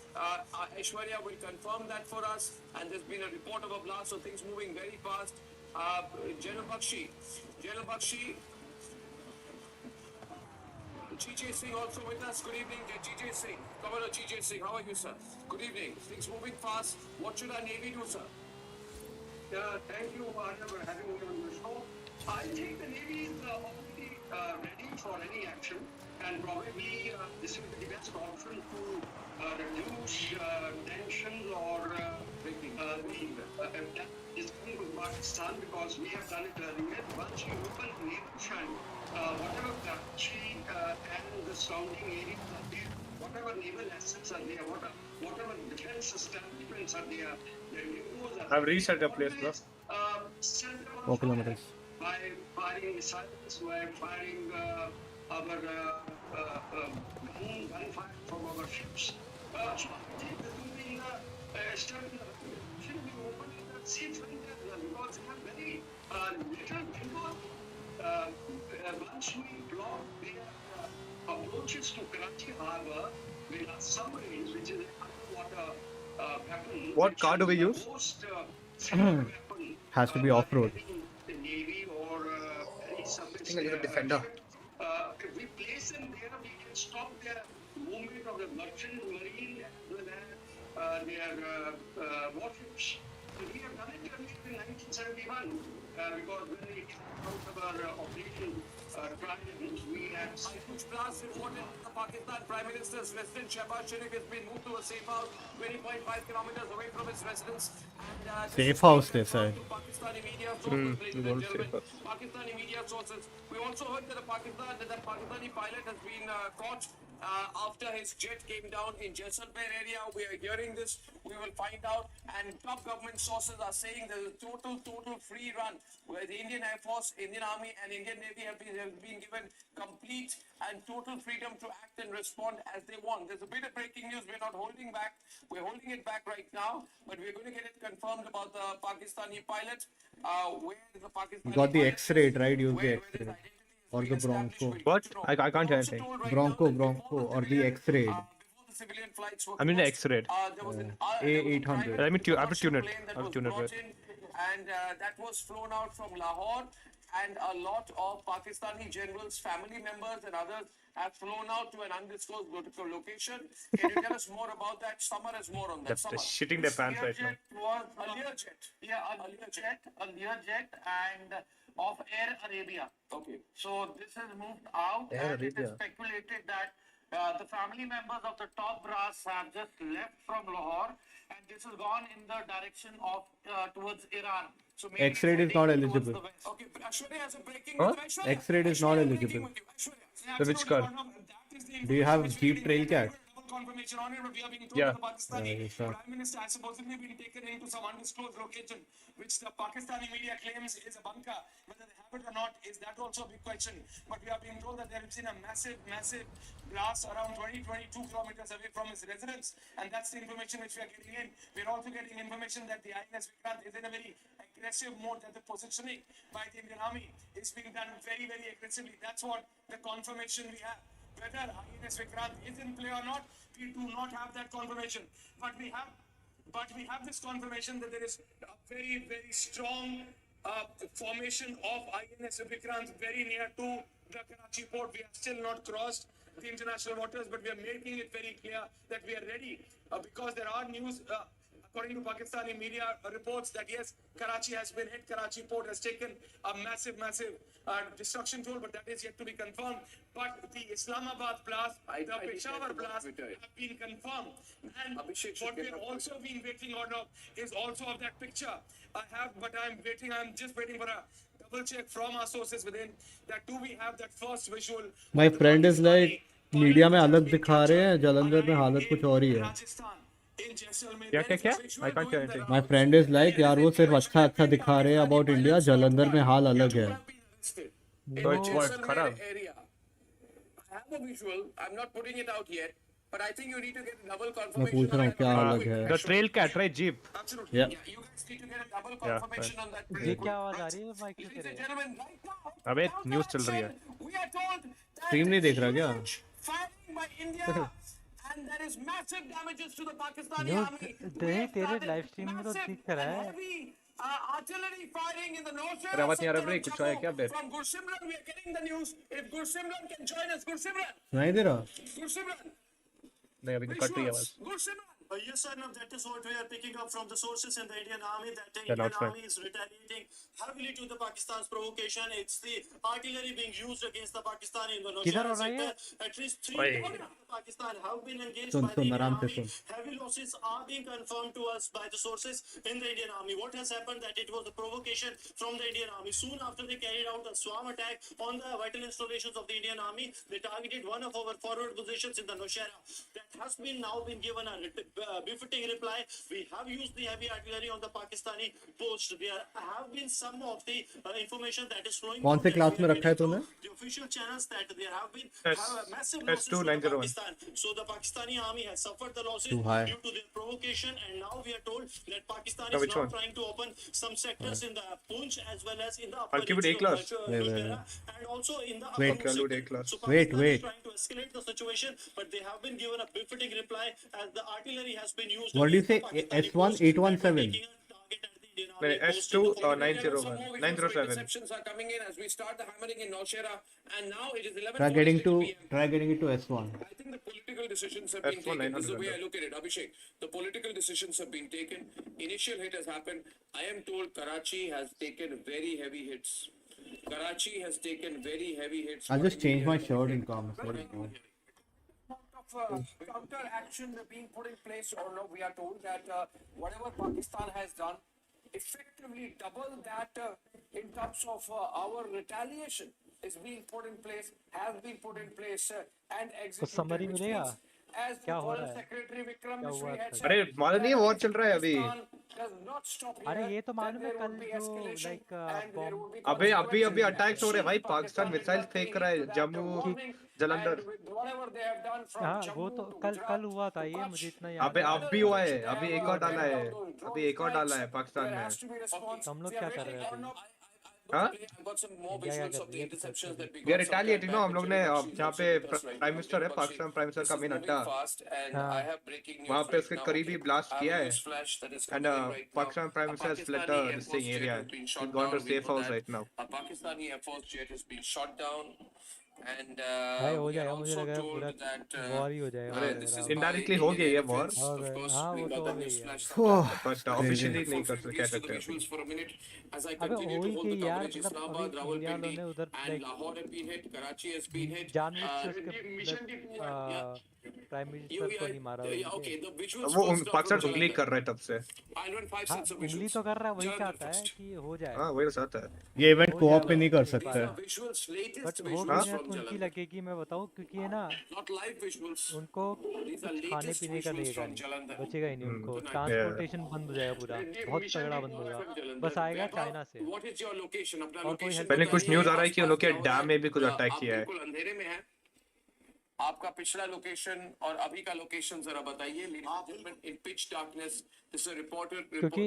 Aishwarya will confirm that for us. And there's been a report of a blast, so things moving very fast. General Bakshi, GJ Singh also with us. Good evening, GJ Singh. Governor GJ Singh, how are you, sir? Good evening. Things moving fast. What should our Navy do, sir? Thank you, Arnab, for having me on the show. I think the Navy is already ready for any action. and probably this will be the best option to reduce tensions or that is coming to Pakistan, because we have done it earlier. Once you open nation, whatever Karachi and the surrounding areas are there, whatever naval assets are there, whatever defense establishments are there, the depots are I've reset the place, bro. set them on 4 fire kilometers. by firing missiles, by firing our gunfire from our ships. So I think this will be a step in the should be opening the seafront as well, because they have very little window. Once we block their approaches to Karachi Harbour with our submarines, which is an underwater weapon. What car do we use? Most weapon Has to be off-road. the Navy or any surface Defender. if we place them there, we can stop their movement of the merchant marine as well as their warships. So we have done it in 1971 because when we came out of our operation Trident, we had Huge blast reported the Pakistan Prime Minister's residence Shehbaz Sharif has been moved to a safe house 20.5 kilometers away from his residence. And, Safe house, they said. Pakistani media sources, ladies and gentlemen. Pakistani media sources. We also heard that that Pakistani pilot has been caught after his jet came down in Jaisalmer area. We are hearing this. We will find out. And top government sources are saying there's a total free run where the Indian Air Force, Indian Army, and Indian Navy have been given complete and total freedom to act and respond as they want. There's a bit of breaking news. We're not holding back. We're holding it back right now, but we're going to get it confirmed about the Pakistani pilot. Where the Pakistani You got the pilot X-ray, is, right? Use the where X-ray. his identity is Or the re-established. Bronco. What? I can't hear anything. Bronco, or the X-ray. Before the civilian flights were I'm in the closed, X-ray. there was an A800. Let me I have to tune it. plane that I have was to tune it. brought in, and that was flown out from Lahore, and a lot of Pakistani generals, family members, and others have flown out to an undisclosed location. Can you tell us more about that? Summer has more on that. They're Summer. shitting their pants right now. Was a Learjet. Yeah, a Learjet, and of Air Arabia. Okay. So this has moved out, Air and it is Arabia. speculated that the family members of the top brass have just left from Lahore, and this has gone in the direction of towards Iran. So maybe X-ray is not eligible. Okay, Ashwarya has a breaking Huh? news. Ashwarya, X-ray is not eligible. So which car? Do you have Jeep Trailcat? Confirmation on it, but we are being told Yeah. that the Pakistani Yeah, yes, sir. Prime Minister has supposedly been taken into some undisclosed location, which the Pakistani media claims is a bunker. Whether they have it or not is that also a big question. But we are being told that there has been a massive blast around 22 kilometers away from his residence, and that's the information which we are getting in. We're also getting information that the INS Vikrant is in a very aggressive mode, that the positioning by the Indian Army is being done very aggressively. That's what the confirmation we have. Whether INS Vikrant is in play or not, we do not have that confirmation. But we have this confirmation that there is a very strong formation of INS Vikrant very near to the Karachi port. We have still not crossed the international waters, but we are making it very clear that we are ready because there are news. According to Pakistani media reports that yes, Karachi has been hit. Karachi port has taken a massive destruction toll, but that is yet to be confirmed. But the Islamabad blast, the Peshawar blast have been confirmed. And what we have also been waiting on is also of that picture. I'm just waiting for a double check from our sources within that do we have that first visual. My friend is like, media में अलग दिखा रहे हैं, जालंधर में हालत कुछ और ही है. क्या? I can't hear anything. My friend is like, यार वो सिर्फ अच्छा दिखा रहे हैं about India, जालंधर में हाल अलग है. So it's what? Kharab. Area. I have a visual. I'm not putting it out yet, but I think you need to get a double मैं confirmation. पूछ रहा हूँ क्या अलग है. The trail cat, right? Jeep. Absolutely. Yeah. You guys need to get a double Yeah, confirmation on that. ये क्या आवाज आ रही है माइक से Ladies तेरे? and gentlemen, right now, अबे न्यूज़ चल रही है. we are told that Stream नहीं देख रहा क्या? firing by India and there is massive damages to the Pakistani news army. तेरे लाइव स्ट्रीम में तो दिख रहा है. Heavy artillery firing in the north अरे आवाज नहीं आ रहा ब्रेक, कुछ आया क्या update? From Gursimran, we are getting the news. If Gursimran can join us, Gursimran. नहीं दे रहा. Gursimran. नहीं अभी तो कट रही है आवाज. Gursimran. Yes, sir. No, that is what we are picking up from the sources in the Indian Army, that the They're Indian not fine. Army is retaliating heavily to the Pakistan's provocation. It's the artillery being used against the Pakistani in the किधर हो Nowshera रहा है ये? sector. At least 3 Oi. of Pakistan have been engaged soon by the soon Indian आराम से Army. Soon. Heavy losses are being confirmed to us by the sources in the Indian Army. What has happened that it was a provocation from the Indian Army. Soon after they carried out a swarm attack on the vital installations of the Indian Army, they targeted one of our forward positions in the Nowshera. That has been now been given a befitting reply. We have used the heavy artillery on the Pakistani post. There have been some of the information that is flowing. कौन से class में रखा है तूने? The official channels that there have been massive S2 losses to the 901. Pakistan. So the Pakistani army has suffered the losses Too high. due to their provocation, and now we are told that Pakistan Now is which now one? trying to open some sectors in the Poonch as well as in the I'll keep it A class. and also in the Wait. upper Load A sector. class. So Wait, Pakistan wait. is trying to escalate the situation, but they have been given a befitting reply as the artillery has been used. What do you against say? the Pakistani S1 posts 817. that were taking a target at the Indian Army No, post in the S2 forward area. 901. More 907. interceptions are coming in as we start the hammering in Nowshera, and now it is 11:46 Try getting to PM. S1. I think the political decisions have been S1 taken. This is the 900. way I look at it, Abhishek. The political decisions have been taken. Initial hit has happened. I am told Karachi has taken very heavy hits. Karachi has taken very heavy hits. I'll just change my shirt in comments. Counter action being put in place, or no, we are told that whatever Pakistan has done, effectively double that in terms of our retaliation is being put in place, has been put in place and executed. summary which मिलेगा? means, as the क्या हो रहा Foreign है? Secretary Vikram क्या Misri हुआ had था? said, अरे मालूम नहीं है वॉर चल रहा है अभी. does not stop here, अरे ये तो that मालूम है there कल would be जो escalation like and there would be अबे अभी consequences. अटैक्स हो रहे हैं भाई. Pakistan Pakistan missile is not फेंक paying रहा है into that Jammu warning, Jalandhar. and with whatever they have done from हाँ वो Jammu तो to कल Gujarat हुआ था to ये Kutch, मुझे इतना याद अबे है. अब भी हुआ है. अभी एक और डाला है. अभी एक और डाला है पाकिस्तान there ने. has to be response. हम लोग क्या कर रहे हैं अभी? हाँ? I've got some more क्या visuals कर of the रही है? interceptions that we We are got some retaliating, time no? back, हम लोग and ने Jay Bakshi जहाँ is पे also with us right prime now. Minister है Jay Pakistan Bakshi, prime minister this का is मेन moving अड्डा. fast, and हाँ. I have breaking news वहाँ पे right उसके now. करीबी ब्लास्ट I have किया a है. news flash that is And coming in right now. Pakistan Prime A Minister has fled Pakistani the Air this Force thing jet area. has been He's shot gone to down. We safe know house that. right now. A Pakistani Air Force jet has been shot down. And भाई हो we are जाएगा मुझे also लगा told पूरा that war ही हो जाएगा. अरे this is indirectly by हो गई है Indian war. defense. Of course, हाँ we वो got तो the हो news गई flash है. from that. But But officially नहीं for कर please कह to the सकते visuals for a minute as I अबे continue हो to ही hold the गई यार. coverage. मतलब Islamabad, अभी इंडिया वालों Rawalpindi, ने उधर and like Lahore have been hit. Karachi has been hit. जानबूझ के उसके Mission did yeah. Prime minister को नहीं मारा Yeah, उनके. okay, the visuals वो first are पाकिस्तान from उंगली Jalandhar. कर रहा है तब से. I'll run 5 हाँ sets of उंगली visuals. तो कर रहा है वही Jalandhar चाहता है first. कि हो जाए. हाँ वही चाहता है. ये इवेंट हो कोऑप जाएगा पे नहीं कर एक सकते. These bar. are visuals, latest but हो visuals गई है from तो उनकी Jalandhar. लगेगी मैं बताऊँ क्योंकि है ना Not live visuals. उनको These are कुछ खाने latest पीने का visuals लगेगा from नहीं. Jalandhar. बचेगा ही नहीं उनको. Tonight. ट्रांसपोर्टेशन बंद हो जाएगा पूरा. बहुत Mission तगड़ा did बंद होगा. from Jalandhar. बस आएगा चाइना से. What is your location? अपना और कोई location help पहले कुछ बताइए. न्यूज आ रहा है कि उन लोग के आसपास क्या हो डैम में भी कुछ रहा है? अटैक आप किया है. बिल्कुल अंधेरे में है. आपका पिछला लोकेशन और अभी का लोकेशन जरा बताइए. In pitch darkness. This is a reporter. क्योंकि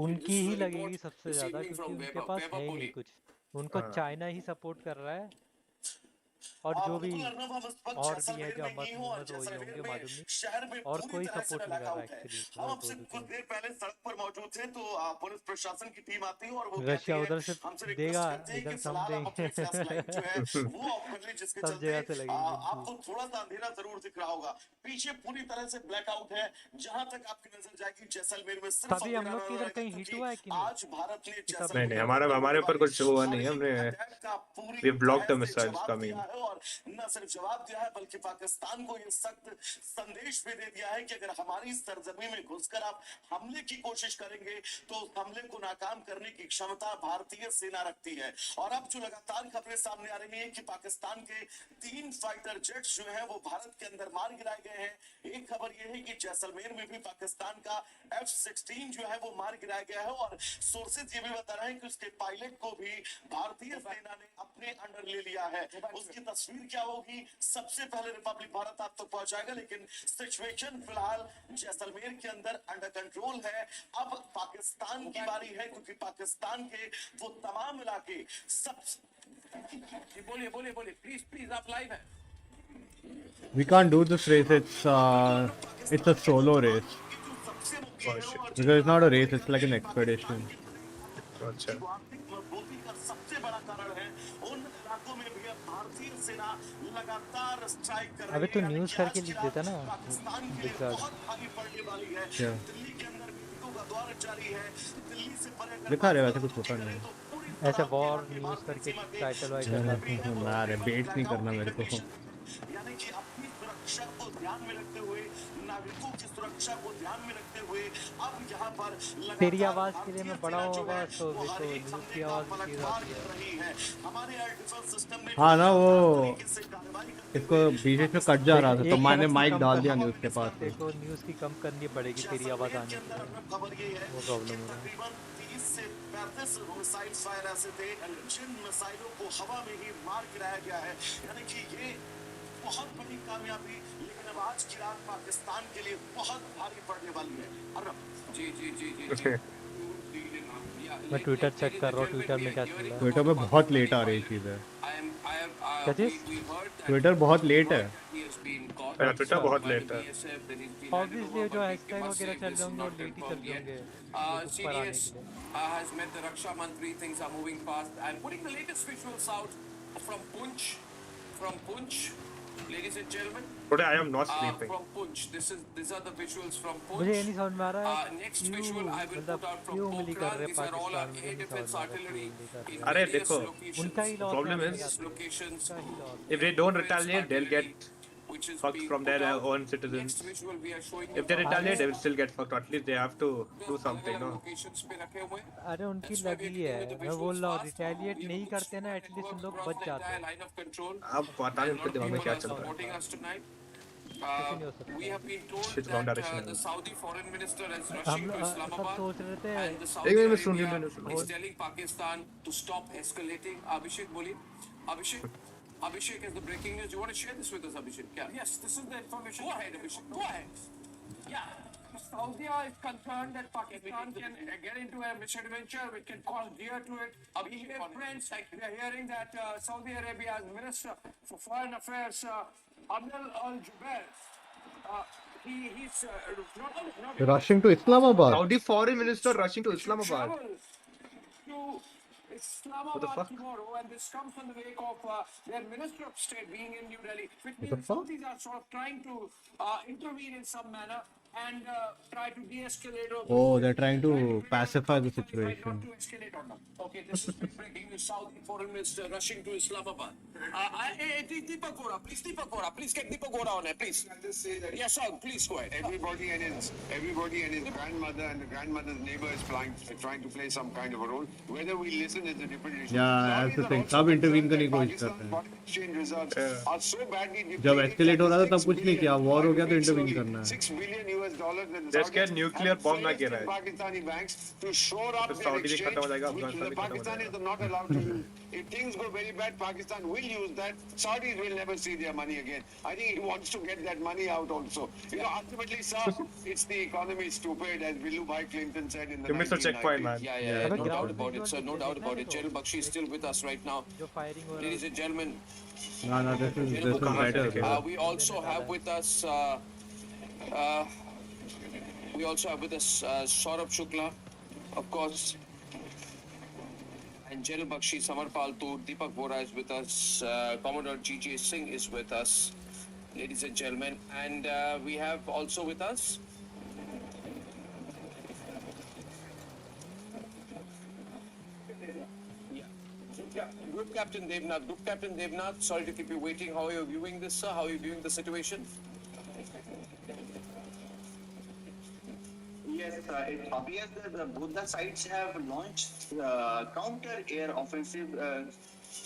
उनकी ही लगेगी सबसे ज्यादा क्योंकि उनके पास है ही नहीं कुछ. उनको चाइना ही सपोर्ट कर रहा है. और जो भी और भी है जो अमर मोहम्मद हो होंगे मालूम नहीं. और कोई सपोर्ट नहीं कर रहा एक्चुअली. हम आपसे कुछ देर पहले सड़क पर मौजूद थे तो पुलिस प्रशासन की टीम आती है और वो रशिया उधर से देगा इधर समझे सब जगह से लगेगी. आपको थोड़ा सा अंधेरा जरूर दिख रहा होगा. पीछे पूरी तरह से ब्लैकआउट है. जहां तक आपकी नजर जाएगी जैसलमेर में सिर्फ तभी हम लोग की इधर कहीं हिट हुआ है कि नहीं. आज भारत ने नहीं नहीं हमारे ऊपर कुछ हुआ नहीं. हमने we blocked the missiles coming. और न सिर्फ जवाब दिया है बल्कि पाकिस्तान को ये सख्त संदेश भी दे दिया है कि अगर हमारी सरजमी में घुसकर आप हमले की कोशिश करेंगे तो उस हमले को नाकाम करने की क्षमता भारतीय सेना रखती है. और अब जो लगातार खबरें सामने आ रही हैं कि पाकिस्तान के 3 फाइटर जेट्स जो हैं वो भारत के अंदर मार गिराए गए हैं. एक खबर ये है कि जैसलमेर में भी पाकिस्तान का F-16 जो है वो मार गिराया गया है और सोर्सेज ये भी बता रहे हैं कि उसके पायलट को भी भारतीय सेना ने अपने अंडर ले लिया है. उसकी तस्वीर क्या होगी सबसे पहले रिपब्लिक भारत आप तक पहुंचाएगा. लेकिन सिचुएशन फिलहाल जैसलमेर के अंदर अंडर कंट्रोल है. अब पाकिस्तान की बारी है क्योंकि पाकिस्तान के वो तमाम इलाके सब बोलिए प्लीज आप लाइव हैं. We can't do this race. It's a solo race. Because it's not a race. It's like an expedition. अच्छा. सबसे बड़ा कारण है उन इलाकों में भी अब भारतीय सेना लगातार स्ट्राइक कर अबे रही तो है, यानी न्यूज़ कि करके आज की लिख रात देता ना पाकिस्तान के लिए ब्रिग्जार्ड। बहुत भारी पड़ने वाली है। क्या दिल्ली के अंदर विंडो का दौर जारी है। दिल्ली से परे अगर लिखा रहे वैसे कुछ होता नहीं तो पूरी ऐसे तरह वॉर आपकी न्यूज़ भारतीय करके सीमा पे टाइटल वाइटल है। डाल देता। ना रे बेट नहीं करना मेरे को। यानी कि अपनी सुरक्षा को ध्यान में रखते हुए, नागरिकों की सुरक्षा को ध्यान में रखते हुए अब यहाँ पर तेरी लगातार आवाज़ के लिए भारतीय मैं बड़ा सेना हूँ जो है आवाज़ तो वो हर देखो एक न्यूज़ हमले की का आवाज़ भी तेज पलटवार आती है। कर रही है। हमारे एयर डिफेंस सिस्टम ने हाँ ना वो तरीके से कार्रवाई करते इसको बीच बीच में कट जा रहा था तो एक मैंने तरफ से माइक कम डाल दिया कर न्यूज़ के पास से। देखो न्यूज़ की कम करनी पड़ेगी तेरी आवाज़ आने के लिए, खबर ये है वो प्रॉब्लम हो रहा है। तकरीबन 30 से 35 मिसाइल फायर ऐसे थे जिन मिसाइलों को हवा में ही मार गिराया गया है, यानी कि ये बहुत बड़ी कामयाबी, लेकिन अब आज की रात पाकिस्तान के लिए बहुत भारी पड़ने वाली है। अरब जी जी जी जी जी मैं ट्विटर चेक कर रहा हूँ ट्विटर में क्या चल रहा है। ट्विटर पे बहुत लेट आ रही चीज़ है। क्या चीज़? ट्विटर बहुत लेट है। ट्विटर बहुत लेट है। ऑब्वियसली जो हैशटैग वगैरह चल रहे होंगे वो लेट ही चल रहे होंगे ऊपर आने के लिए। has met the Raksha Mantri. Things are moving fast. I'm putting the latest visuals out from Punch. From Punch, ladies and gentlemen. Today I am not sleeping. From Punch. These are the visuals from Punch. मुझे ये नहीं समझ में आ रहा है Next क्यों, visual I will मतलब put out from क्यों उंगली कर रहे Pokhran. These are all Pakistan, मुझे air नहीं समझ defense में आ रहा है क्यों artillery उंगली कर in रहे हैं। अरे various देखो locations. उनका ही लॉस है problem अपने is साथ में, Locations. उनका ही loss if they don't retaliate they'll get which is fucked being from put their out. own citizens. Next visual we are showing If they you from retaliate they will still get fucked. At least they have to do something, no? locations पे रखे हुए हैं. अरे उनकी That's why we are लगी getting है, into the मैं बोल visuals रहा हूँ fast. रिटेलिएट We नहीं have करते ना एटलीस्ट उन लोग across बच the जाते entire हैं। line of control. अब पता नहीं And उनके lot of दिमाग में people क्या are चल रहा है। supporting us tonight. कुछ नहीं हो सकता We have been told Shit, wrong that direction. the Saudi foreign minister is हम rushing to सब Islamabad, सोच रहे थे and the एक Saudi मिनट में सुन Arabia रही is telling Pakistan to stop escalating. Abhishek, बोलिए. Abhishek. Abhishek is the breaking news. You want to share this with us, Abhishek? Yeah. Yes, this is the information. Go ahead, Abhishek. Go ahead. Yeah. Saudi is concerned that Pakistan can get into a misadventure which can cause dear to it. We hear friends, we are hearing that Saudi Arabia's Minister for Foreign Affairs, Abdul Al-Jubair, he's not Rushing to Islamabad. Saudi foreign minister rushing to Islamabad. to Islamabad What the fuck? tomorrow, and this comes on the wake of their Minister of State being in New Delhi, which What the means fuck? Saudis are sort of trying to intervene in some manner and try to de-escalate. Oh, they're trying to pacify the Not situation. to escalate on them. Okay, this is big breaking news. Saudi foreign minister rushing to Islamabad. Deepak Gora, please get Deepak Gora on it, please. I'll just say that Yes, sir, please go ahead. everybody and his grandmother and the grandmother's neighbor is trying to play some kind of a role. Whether we listen is a different issue. Yeah, that's the thing. सब intervene करने की कोशिश करते हैं। Foreign exchange reserves are so badly जब depleted escalate हो रहा था that तब कुछ नहीं किया, war हो गया तो intervene करना है। $6 billion that the Just Saudis get nuclear have bomb ना placed गिरा in है। Pakistani banks to shore up तो their Saudi भी exchange, खत्म हो जाएगा, which अफगानिस्तान the भी खत्म हो Pakistanis जाएगा। are not allowed to use. If things go very bad, Pakistan will use that. Saudis will never see their money again. I think he wants to get that money out also. You know, ultimately, sir, it's the economy is stupid, as Billu Bhai Clinton said in the You missed a 1990s. checkpoint, man. Yeah, अबे no doubt ground about it, sir. No doubt about it. General Bakshi is still with us right now. जो firing हो रहा Ladies and gentlemen, No, this is कहाँ से better. दिखेगा? we also have with us Saurabh Shukla, of course, and General Bakshi, Samarpal Tur, Deepak Vora is with us, Commodore G.J. Singh is with us, ladies and gentlemen, and we have also with us Group Captain Devnath. Group Captain Devnath, sorry to keep you waiting. How are you viewing this, sir? How are you viewing the situation? Yes, it appears that both the sides have launched counter-air offensive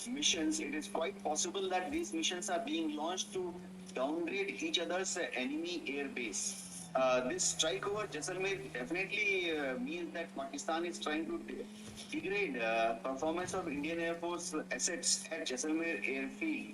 missions. It is quite possible that these missions are being launched to downgrade each other's enemy air base. This strike over Jaisalmer definitely means that Pakistan is trying to degrade performance of Indian Air Force assets at Jaisalmer airfield.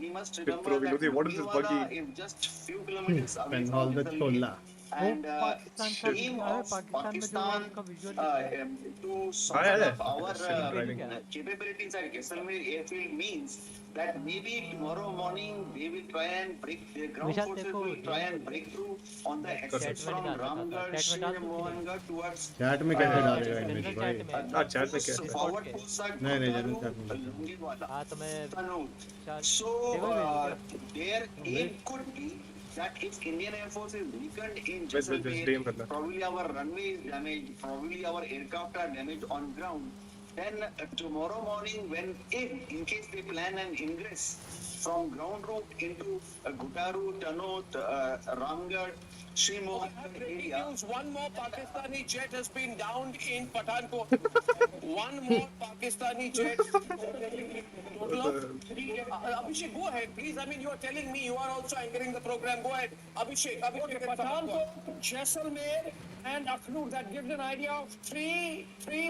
We must remember that What is this Pulwama buggy? is just few kilometers away And from all the Jaisalmer. chola. and Pakistan का aim अरे of Pakistan में जो वो Pakistan उसका visual दिख रहा है to Ah, soften yeah, up our screen पे भी क्या capabilities at Jaisalmer airfield means that maybe tomorrow morning they will try and break, the ground Vishal forces देखो will try DM and break through on the मैं access chat में नहीं from डाल रखा था Ramgarh, चैट में डाल दूं कि नहीं Mohangarh towards चैट में कैसे डालेगा इमेज जनरल भाई? चैट में Ah, chat में क्या? डिस्कॉर्ड forward के posts are नहीं नहीं जनरल Gotaru, चैट में देखता हूँ। Lungiwala, हाँ तो मैं Tanood. चार So देखो ही भेजूं क्या their aim Wait. could be that if Indian Air Force is weakened in Wait, this Jaisalmer, DM करना. probably our runway is damaged, probably our aircraft are damaged on ground, then tomorrow morning when if in case they plan an ingress from ground route into Gutaru, Tanot, Ramgarh, Sri Mohan area. One more Pakistani jet has been downed in Pathankot. One more Pakistani jet. Total of three. Abhishek, go ahead, please. I mean, you are telling me you are also anchoring the program. Go ahead, Abhishek. Pathankot, Jaisalmer, and Akhnoor. That gives an idea of three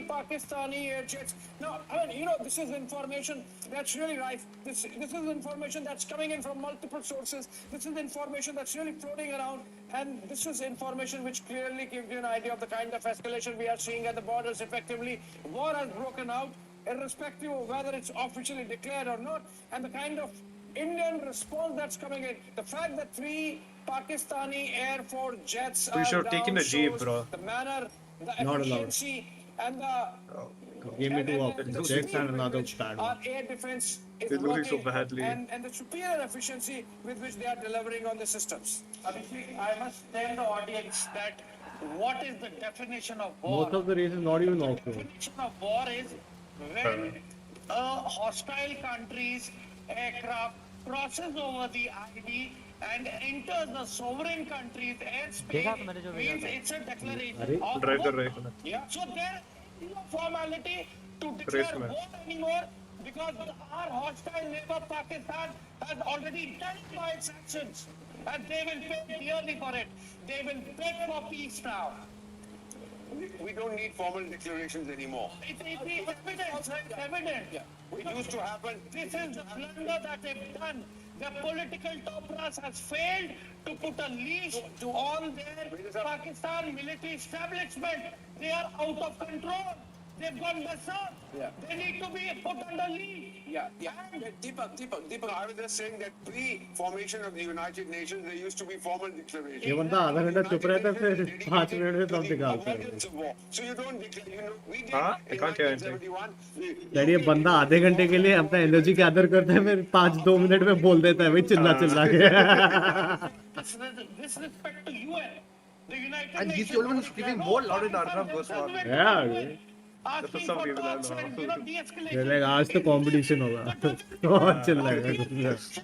Pakistani air jets. Now, I mean, this is information that's really right. This is information that's coming in from multiple sources. This is information that's really floating around, and this is information which clearly gives you an idea of the kind of escalation we are seeing at the borders. Effectively, war has broken out, irrespective of whether it's officially declared or not, and the kind of Indian response that's coming in. The fact that three Pakistani Air Force jets We are should have taken down a jeep, shows bro. the manner, the Not allowed. efficiency, and the Give me two the jets speed and with another which pad our one. air defense is They're losing so working, badly. and the superior efficiency with which they are delivering on the systems. Abhishek, I must tell the audience that what is the definition of war? Most of the race is not even off road. Definition of war is when a hostile country's aircraft crosses over the ID and enters the sovereign country's देखा तो मैंने जो airspace, भेजा means था it's a declaration अरे of Drive war. कर रहे हैं. Yeah. So there is no formality to Race declare में. war anymore because our hostile neighbor Pakistan has already done it by its actions, and they will pay dearly for it. They will beg for peace now. We don't need formal declarations anymore. It's evident, right? Evident. It used to happen. This is the blunder that they've done. The political top brass has failed to put a leash on their Pakistan military establishment. They are out of control. They've gone berserk. They need to be put under leash. Deepak, I was just saying that pre-formation of the United Nations, there used to be formal declarations. ये बंदा आधा घंटा चुप रहता है फिर 5 minute में सब निकालता है Emergence of war. So you don't declare, we did हाँ, I in can't hear anything. 1971. Daddy ये बंदा आधे घंटे के लिए अपना एनर्जी गैदर करता है फिर 5-2 मिनट में बोल देता है भाई चिल्ला चिल्ला के Disrespect to UN. The United And he's Nations. the only one who's screaming more louder than Arnab Goswami. Yeah, Asking some for people talks are and, de-escalation. ये लाइक आज तो कंपटीशन होगा और चिल्लाएगा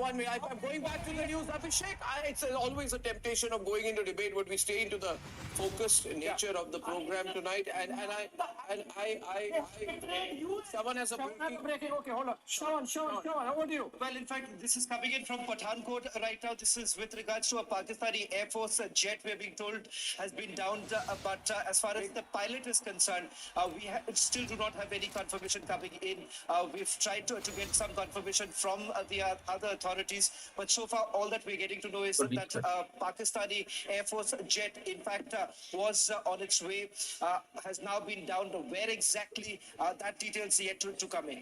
One minute. I'm going back to the news, Abhishek. It's always a temptation of going into debate, but we stay into the focused nature of the program tonight. And someone has a breaking. Okay, hold on. Sean, how are you? Well, in fact, this is coming in from Pathankot right now. This is with regards to a Pakistani Air Force jet, we're being told, has been downed. But as far as the pilot is concerned, we still do not have any confirmation coming in. We've tried to get some confirmation from the other authorities, but so far all that we're getting to know is that Pakistani Air Force jet, in fact, was on its way, has now been downed. Where exactly, that details yet to come in.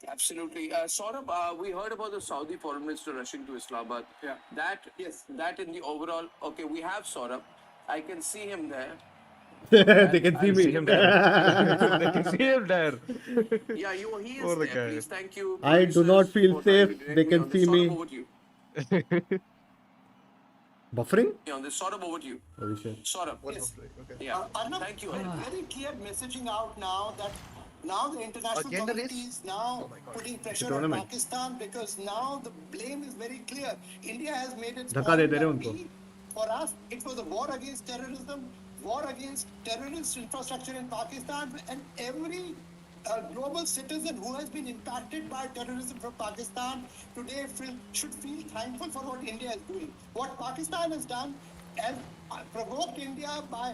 Absolutely. Saurabh, we heard about the Saudi foreign minister rushing to Islamabad. Yeah. That in the overall, okay, we have Saurabh. I can see him there. they can see me They can see him there. Yeah, he is Oh, the there. guy. Please, thank you. I do not producers, feel for trying to safe. direct They can on this. see me. Saurabh, over to you. buffering On this, Saurabh, over to you. holy shit Saurabh. Yes. Yeah. Arnab, Thank you. very clear messaging out now that now the international community is now putting pressure on tournament. Pakistan because now the blame is very clear. India has made its धक्का दे point दे रहे that उनको for us, it was a war against terrorism, war against terrorist infrastructure in Pakistan, and every global citizen who has been impacted by terrorism from Pakistan today should feel thankful for what India is doing. What Pakistan has done has provoked India by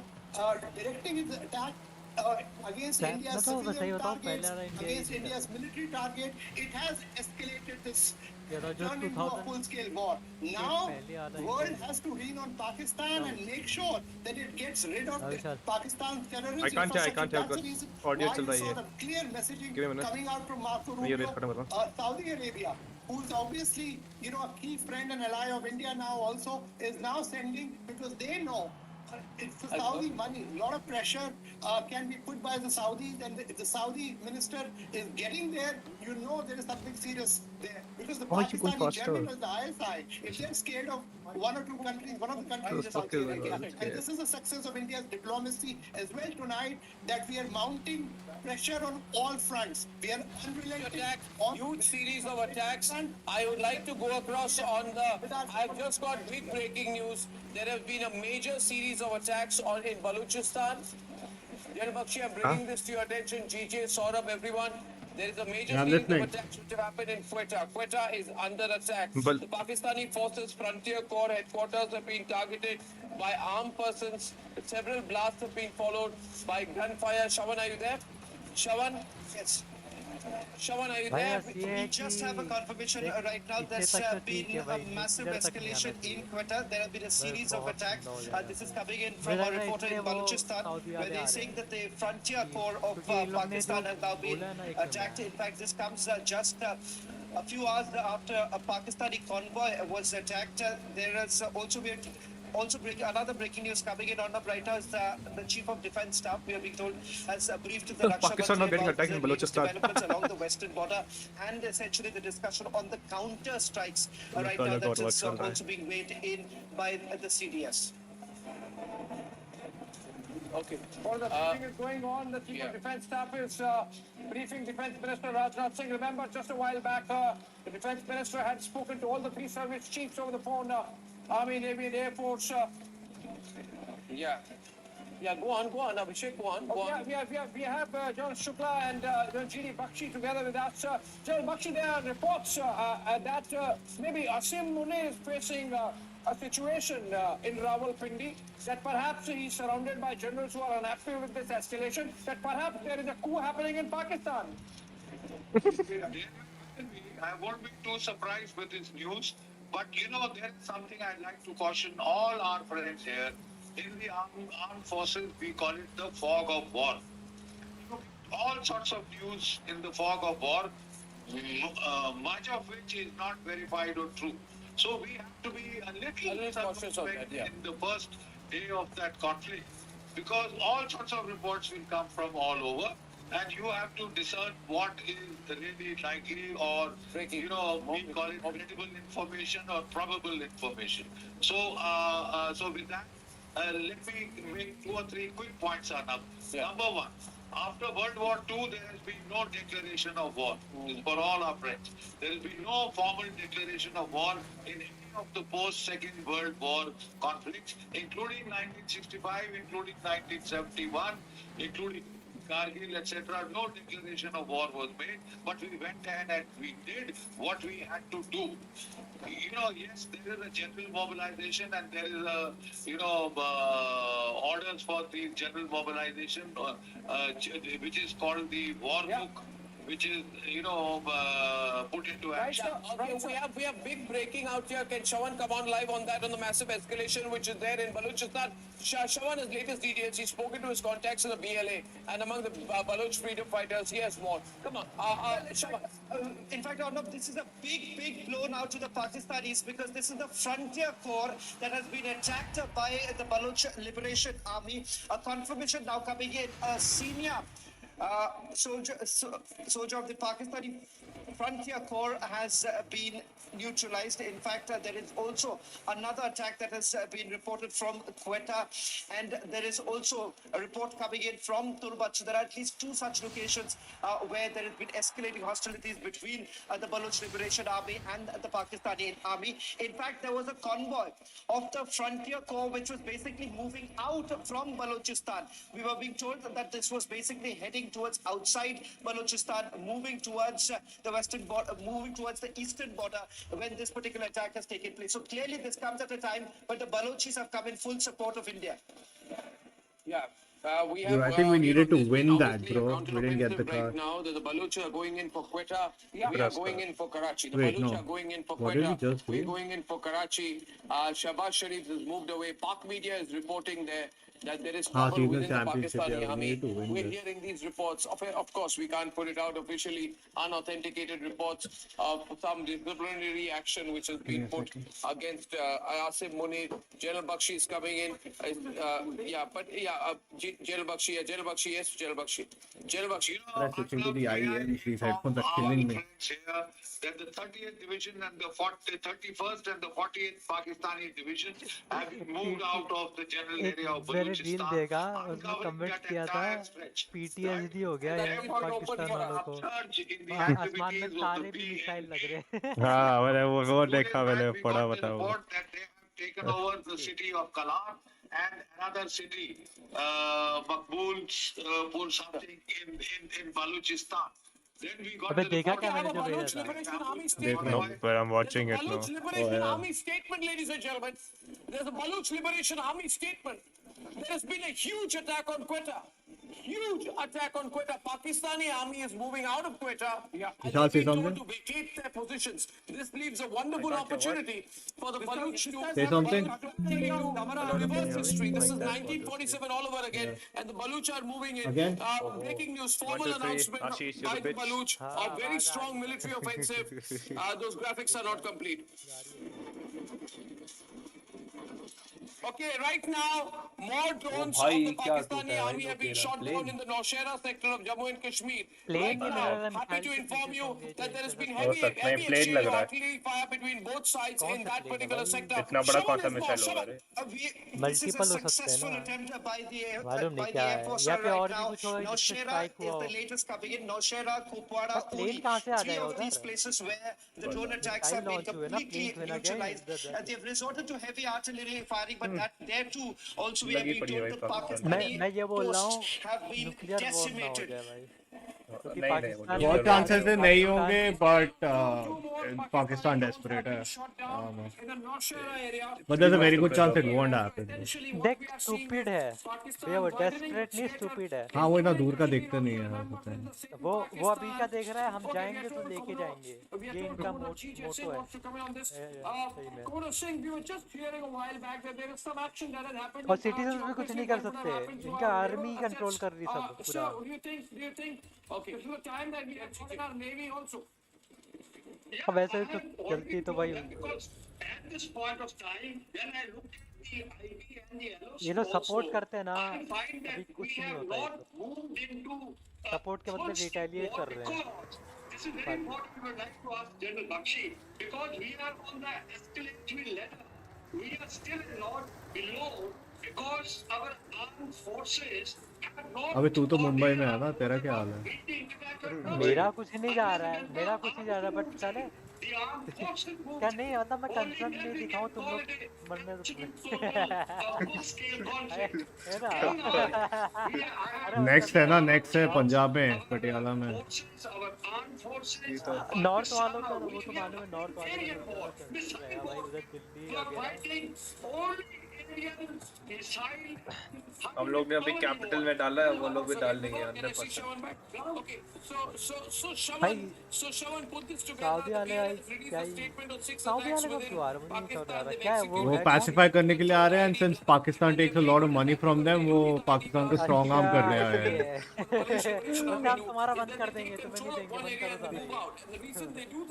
directing its attack against Pla- India's मतलब सही civilian बताऊं, पहले targets, वाला India ये against नहीं India's करता। military target. It has escalated this, ये था जो turned into a 2000 full-scale war. के Now, पहले वाला इंडिया world ये has to lean on Pakistan तब and make sure that it gets rid of अविशाल Pakistan's I terrorist can't hear, I infrastructure. can't hear That's the because reason audio why चल you रहा है saw ये. the clear messaging Give me a minute. coming out from Marco मैं ये race Rubio, खत्म कर रहा हूँ. Saudi Arabia, who's obviously, a key friend and ally of India now also, is now sending, because they know it's the Saudi money. A lot of pressure can be put by the Saudis, and the Saudi minister is getting there. You know there is something serious there, because the Why are you going Pakistani faster? generals, the ISI, if they're scared of one or two countries, one of the countries is fuck Saudi is Arabia. this? And this is a success of India's diplomacy as well tonight, that we are mounting pressure on all fronts. We are unrelenting. Huge series of attacks. I would like to go across on I've just got big breaking news. There have been a major series of attacks in Balochistan. Bakshi, I'm bringing this to your attention. GJ, Saurabh, everyone. There is a major Yeah, I'm series of listening. attacks which have happened in Quetta. Quetta is under attack. But- The Pakistani Forces Frontier Corps headquarters have been targeted by armed persons. Several blasts have been followed by gunfire. Shawan, are you there? Shawan? Yes. Shawan, are you भाई there? बस ये है We just have a कि confirmation देख, right now. इतने There's तक तो ठीक been है a भाई, massive इधर तक नहीं आना escalation in चाहिए। Quetta. There have been a series of बहुत attacks. लंबा हो जाएगा This is फिर। coming in मुझे from लग a रहा है reporter इसलिए in वो Balochistan, सऊदी where वाले they're आ रहे saying हैं that the frontier core of क्योंकि इन लोग ने जो Pakistan has now been बोला है ना एक attacked. In fact, this comes just a few hours after a Pakistani convoy was attacked. There is another breaking news coming in. Arnab right now is the chief of defense staff, we are being told, has briefed the Raksha Pakistan not Mantri getting about attacked in the latest Balochistan. developments along the western border, and essentially the discussion on the counter strikes right now that is also being weighed in by the CDS. Okay. While the briefing is going on, the Chief of Defence Staff is briefing Defence Minister Rajnath Singh. Remember, just a while back, the Defence Minister had spoken to all the three service chiefs over the phone, Army, Navy and Air Force. Yeah, go on, Abhishek, go on. We have General Shukla and General G.D. Bakshi together with us. General Bakshi, there are reports that maybe Asim Munir is facing a situation in Rawalpindi, that perhaps he's surrounded by generals who are unhappy with this escalation, that perhaps there is a coup happening in Pakistan. I won't be too surprised with this news, but there is something I'd like to caution all our friends here. In the armed forces, we call it the fog of war. All sorts of news in the fog of war, much of which is not verified or true. So we have to be a little circumspect in the first day of that conflict, because all sorts of reports will come from all over, and you have to discern what is really likely or we call it credible information or probable information. So with that, let me make 2 or 3 quick points, Arnab. Number one, after World War II, there has been no declaration of war. This is for all our friends. There has been no formal declaration of war in any of the post-Second World War conflicts, including 1965, including 1971, including Kargil, etc. No declaration of war was made, but we went ahead and we did what we had to do. Yes, there is a general mobilization, and there is orders for the general mobilization, which is called the war book, which is put into action. We have big breaking out here. Can Shawan come on live on that, on the massive escalation which is there in Balochistan? Shawan has latest details. He's spoken to his contacts in the BLA and among the Baloch freedom fighters. He has more. Come on, Shawan. In fact, Arnab, this is a big blow now to the Pakistanis, because this is the frontier corps that has been attacked by the Baloch Liberation Army. A confirmation now coming in. A senior soldier of the Pakistani Frontier Corps has been neutralized. In fact, there is also another attack that has been reported from Quetta, and there is also a report coming in from Turbach. There are at least 2 such locations where there has been escalating hostilities between the Baloch Liberation Army and the Pakistani Army. In fact, there was a convoy of the Frontier Corps which was basically moving out from Balochistan. We were being told that this was basically heading towards outside Balochistan, moving towards the western border, moving towards the eastern border when this particular attack has taken place. So clearly this comes at a time when the Balochis have come in full support of India. Yeah. We Dude, have, I think we needed to win that, obviously a bro. We didn't get the counter-offensive right car. now. The Baluch are going in for Quetta. We are going in for Karachi. The Wait, Baluch no. are going in for What did we Quetta. just We're do? going in for Karachi. Shabaz Sharif has moved away. Pak media is reporting there that there is trouble Seasonal within the championship, Pakistani yeah, we army. needed to win We're this. hearing these reports. Of course, we can't put it out officially. Unauthenticated reports of some disciplinary action which has been put against Asim Munir. General Bakshi is coming in. General Bakshi, yes, General Bakshi. General Bakshi. I'm switching to the IEM. These headphones are killing me. That the 30th division and the 31st and the 48th Pakistani division have been moved out of the general एक area of मैंने reel Balochistan, देखा उसमें uncovering comment that किया था entire stretch. PTSD हो गया And यहाँ की therefore open पाकिस्तान for वालों an को upsurge in the आसमान में activities of तारे the भी मिसाइल लग रहे हैं हाँ मैंने वो देखा Days मैंने back, we पढ़ा got the बताओ report that they have taken over the city of Kalar and another city, Makbul, Pur something in Balochistan. Then we got अबे the देखा report क्या that मैंने जो भेजा Baluch था Liberation Army देख statement. Low but I'm watching There's a it now. Baluch Liberation yeah. Army statement, ladies and gentlemen. There's a Baluch Liberation Army statement. There has been a huge attack on Quetta. Huge attack on Quetta. Pakistani army is moving out of Quetta. Yeah. And Vishal, say they've been told something. to vacate their positions. This leaves a wonderful opportunity for the Baluch to Say something. reverse history. This is 1947 all over again. And the Baluch are moving in. Again? Breaking news, formal announcement by the Baluch of very strong military offensive. Those graphics are not complete. Okay, right now, more drones of the Pakistani army have been shot down in the Naushera sector of Jammu and Kashmir. Right now, happy to inform you that there has been heavy exchange of artillery fire between both sides in that particular sector. इतना बड़ा कौन सा missile होगा रे? This is a multiple हो सकते हैं successful ना attempt by मालूम the नहीं क्या Air है Force या फिर right और भी now. कुछ होगा जिससे Naushera स्ट्राइक is हुआ the हो latest coming in. Naushera, Kupwara, पर प्लेन Uri. कहाँ से आ Three जाएगा of these उधर places where the drone attacks missile have been launch हुए ना completely प्लेन में ना गए neutralized. इधर They've resorted to heavy artillery firing, but that there too also we have been told that Pakistani मैं ये बोल रहा हूँ posts have been nuclear war ना हो decimated. जाए भाई क्योंकि पाकिस्तान बहुत chances है नहीं होंगे but Pakistan desperate है in the Naushera area. but there's a very good chance it won't happen. देख स्टूपिड है भैया वो डेस्परेट नहीं स्टूपिड है हाँ वो इतना दूर का देखते नहीं है पता है वो अभी का देख रहा है हम जाएंगे तो लेके जाएंगे ये इनका मोटो है सही में Kona Singh, we were just hearing a while back that there is some action that has happened. और सिटीजन भी कुछ नहीं कर सकते इनका आर्मी कंट्रोल कर रही सब पूरा So, do you think, okay, this is the time that we are calling our Navy also. अब वैसे तो चलती तो भाई Because at this point of time, when I look at the IB and the LOC ये लोग support करते हैं ना I find that अभी we कुछ नहीं have होता है not moved into सपोर्ट के मतलब रिटेलिएट कर रहे हैं this is very important. We would like to ask General Bakshi because we are on the escalatory ladder. We are still not below because our armed forces have not. अबे तू तो मुंबई में है ना तेरा क्या हाल है मेरा कुछ नहीं जा रहा है मेरा कुछ नहीं जा रहा बट चले क्या नहीं मतलब मैं कंसर्न नहीं दिखाऊं तुम लोग मरने नेक्स्ट है ना नेक्स्ट है पंजाब में पटियाला में नॉर्थ वालों का वो तो मालूम है नॉर्थ वालों का भाई उधर दिल्ली वगैरह हम लोग ने अभी कैपिटल में डाला है वो लोग भी डाल देंगे 100%. सऊदी वाले क्या सऊदी वाले को क्यों आ रहे मुझे नहीं समझ आ रहा क्या है वो पैसिफाई करने के लिए आ रहे हैं and since Pakistan takes a lot of money from them वो पाकिस्तान को स्ट्रांग आर्म करने आए हैं हम तुम्हारा बंद कर देंगे तुम्हें नहीं देंगे बंद करो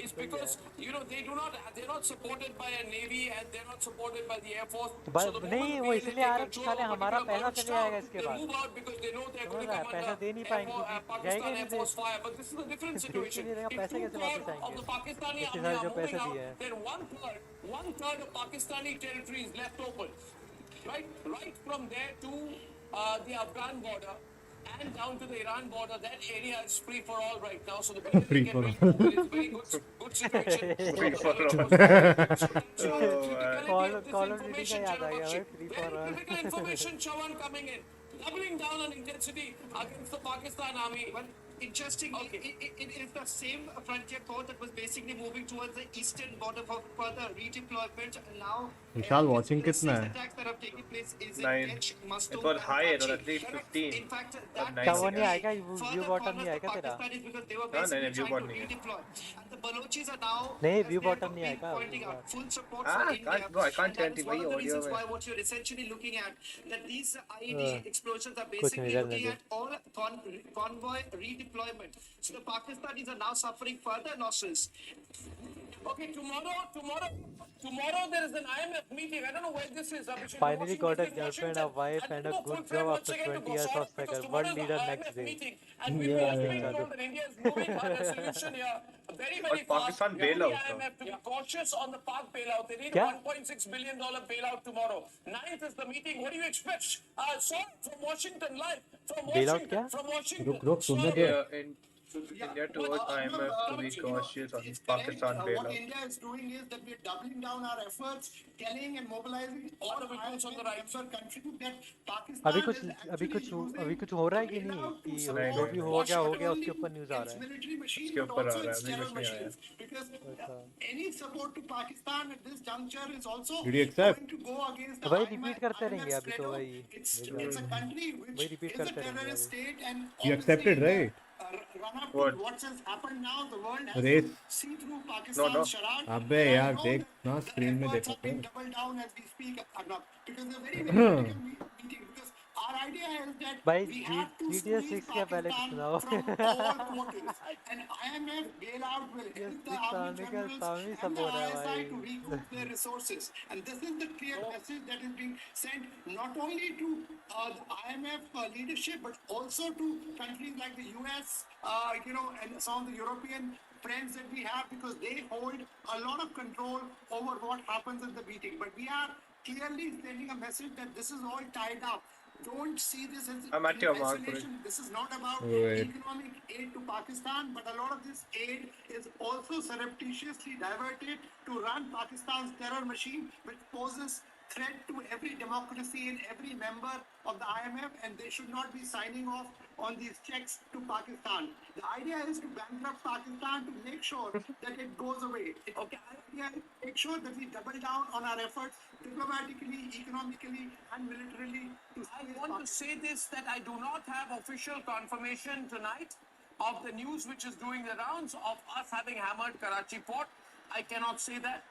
is because they're not supported by a navy and they're not supported by the air force. So नहीं वो इसलिए आ रहे साले हमारा पैसा चले जाएगा इसके बाद move out because they know they're going to come पैसा दे नहीं पाएंगे Pakistan Air Force fire. But this is a different situation. पैसे कैसे वापस Of the Pakistani आएंगे army are जो पैसे moving दिए out, then one third of Pakistani territory is left open. Right from there to the Afghan border. And down to the Iran border, that area is free for all right now. So the military can reach over. It's very good situation. Free for all. Call of Duty का याद आ गया भाई free for all. Critical information, Chavan coming in, doubling down on intensity against the Pakistan army. Well, interestingly, it is the same frontier corps that was basically moving towards the eastern border for further redeployment. And now Vishal watching कितना है? attacks that have taken place is 9. in Kech, It Mastood, was and high, it was Ranchi. at least 15 In fact, or that 9. क्या वो I नहीं guess. आएगा view further bottom नहीं corners आएगा the तेरा? Pakistanis because they were हाँ, नहीं, basically view trying to bottom नहीं है. redeploy. And the Balochis are now, नहीं as view they have bottom नहीं been आएगा pointing एक out, bar. full support Ah, for India. bro, I can't And that is one of the वही reasons audio why में. what you're essentially looking at, that these IED Uh, explosions are कुछ नहीं basically रहने looking they. at all convoy redeployment. So the Pakistanis are now suffering further losses. Okay, tomorrow there is an IMF meeting. I don't know where this is. Abhishek, Finally got a Washington, girlfriend, a wife, and and then a go full good frame job once after again to 20 years Goswami of because struggle. tomorrow World is the leader next IMF day. meeting, and we've just been told that India is moving a resolution here very, very fast. Pakistan The bailout, IMF to be cautious on the Pak bailout. They need क्या? a $1.6 billion bailout tomorrow. 9th is the meeting. What do you expect? Sorry, from Washington live. Bailout क्या? From Washington. रुक सुनने दे. India to urge IMF to be cautious on Pakistan What bailout. India is doing is that we're doubling down our efforts, telling and mobilizing all the vehicles on the right. member countries that Pakistan अभी is actually अभी कुछ हो रहा है कि नहीं कि नहीं, जो भी नहीं, हो गया not उसके ऊपर only न्यूज़ आ रहा its है. military machine उसके but ऊपर आ also रहा है, its अभी terror कुछ नहीं आया. machines because any support to Pakistan at this juncture is also Did you accept? going to go against the भाई IMF रिपीट करते रहेंगे अभी तो credo. भाई. It's a country which भाई रिपीट is a करते रहेंगे terrorist अभी. state and You accepted, right? run up What? to what has happened now, the world has Race. to see through Pakistan's no. charade. अबे And I यार know देख that ना the screen में efforts देखो have been तो. doubled down as we speak, Arnab, because they're very, very critical meeting. Because our idea is that भाई we have to GTA squeeze 6 क्या पहले कुछ Pakistan सुनाओ. from all quarters. And IMF bailout will GTA help the 6 army आने का generals सामने and सब the हो रहा है ISI to भाई. recoup their resources. And this is the clear message that is being sent not only to the IMF leadership but also to countries like the US, and some of the European friends that we have because they hold a lot of control over what happens at the meeting. But we are clearly sending a message that this is all tied up. Don't see this as I'm at your mark, isolation. This is not about Right. economic aid to Pakistan, but a lot of this aid is also surreptitiously diverted to run Pakistan's terror machine, which poses threat to every democracy and every member of the IMF, and they should not be signing off on these checks to Pakistan. The idea is to bankrupt Pakistan to make sure that it goes away. Okay, idea is to make sure that we double down on our efforts diplomatically, economically, and militarily. I want to say this, that I do not have official confirmation tonight of the news which is doing the rounds of us having hammered Karachi port. I cannot say that.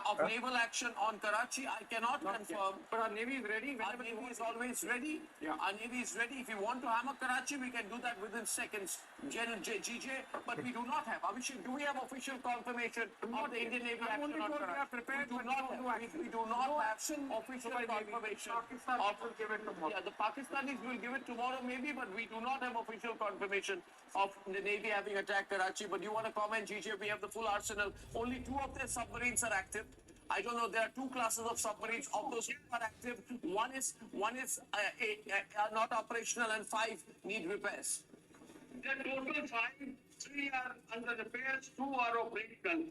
Of naval action on Karachi, I cannot confirm. But our Navy is ready. Our Navy is always ready. Yeah. Our Navy is ready. If we want to hammer Karachi, we can do that within seconds. General GJ, but we do not have. Abhishek, do we have official confirmation of the Indian Navy action on Karachi? prepared, We do not have. We do not have official confirmation. Yeah, the Pakistanis will give it tomorrow maybe, but we do not have official confirmation of the Navy having attacked Karachi. But you want to comment, GJ? We have the full arsenal. Only 2 of their submarines are active. I don't know. There are 2 classes of submarines. Of those 2 are active. One is not operational, and 5 need repairs. The total 5, 3 are under repairs, 2 are operational,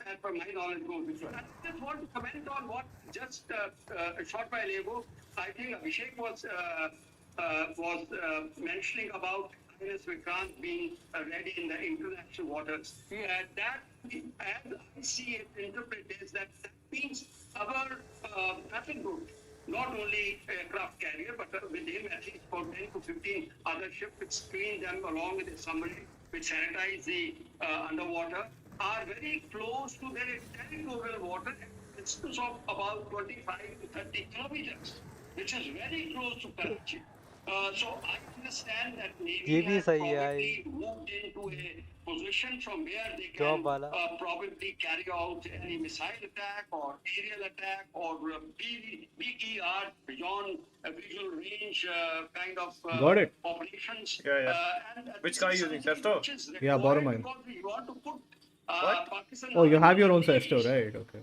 and for my knowledge goes this way. I just want to comment on what just a short while ago, I think Abhishek was mentioning about INS Vikrant being ready in the international waters. That, as I see it, interpret is that means our battle group, not only aircraft carrier, but with him at least for 10 to 15 other ships which screen them along with a submarine, which sanitize the underwater, are very close to their territorial water at a distance of about 25 to 30 kilometers, which is very close to Karachi. So I understand that Navy has probably moved into a position from where they can probably carry out any missile attack or aerial attack or BER, beyond visual range kind of Got it. operations. And which car are you using, Sesto? Yeah, bottom line. Because we want to put What? Pakistan. Oh, you have your own Sesto, right? Okay.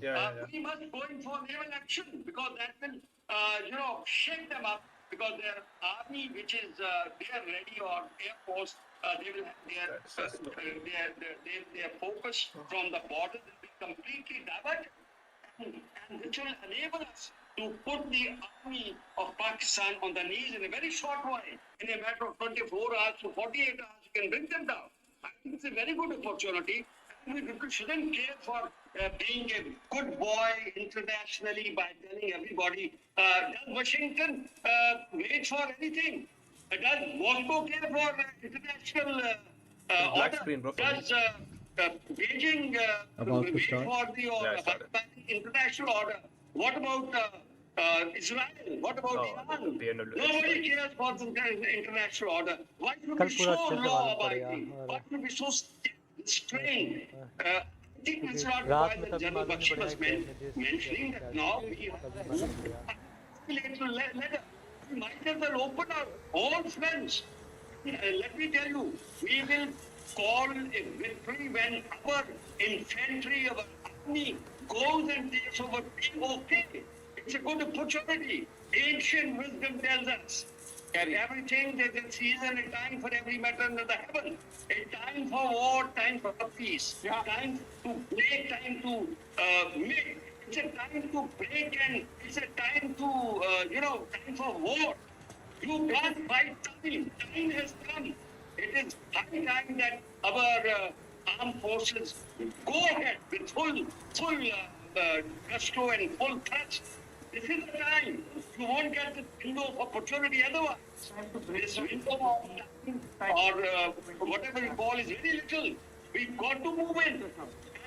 We must go in for naval action because that will, shake them up. Because their army, which is they are ready, or air force, they will have their focus from the border will be completely diverted, and which will enable us to put the army of Pakistan on the knees in a very short while. In a matter of 24 hours to 48 hours, you can bring them down. I think it's a very good opportunity. We shouldn't care for being a good boy internationally by telling everybody. Does Washington wait for anything? Does Moscow care for international Black order? screen, bro. Does Beijing About to wait start. for the Yeah, I started. international order? What about Israel? What about Iran? the end of the Nobody cares for the international order. Why should कल we पूरा so अच्छे से law मालूम पड़ेगा abiding? और Why should we so strained? I think क्योंकि it's not रात why में the तभी General मालूम नहीं Bakshi was पड़ेगा क्या mentioning that now we तभी मालूम पड़ेगा might as well open our all friends. Let me tell you, we will call a victory when our infantry, our army goes and takes over POK. It's a good opportunity. Ancient wisdom tells us that everything there's a season, a time for every matter under the heaven. A time for war, time for peace. Time to play, time to make. It's a time to break and it's a time to, time for war. You can't fight time. Time has come. It is high time that our armed forces go ahead with full gusto and full thrust. This is the time. You won't get the window of opportunity otherwise. This window of time or whatever you call is very little. We've got to move in.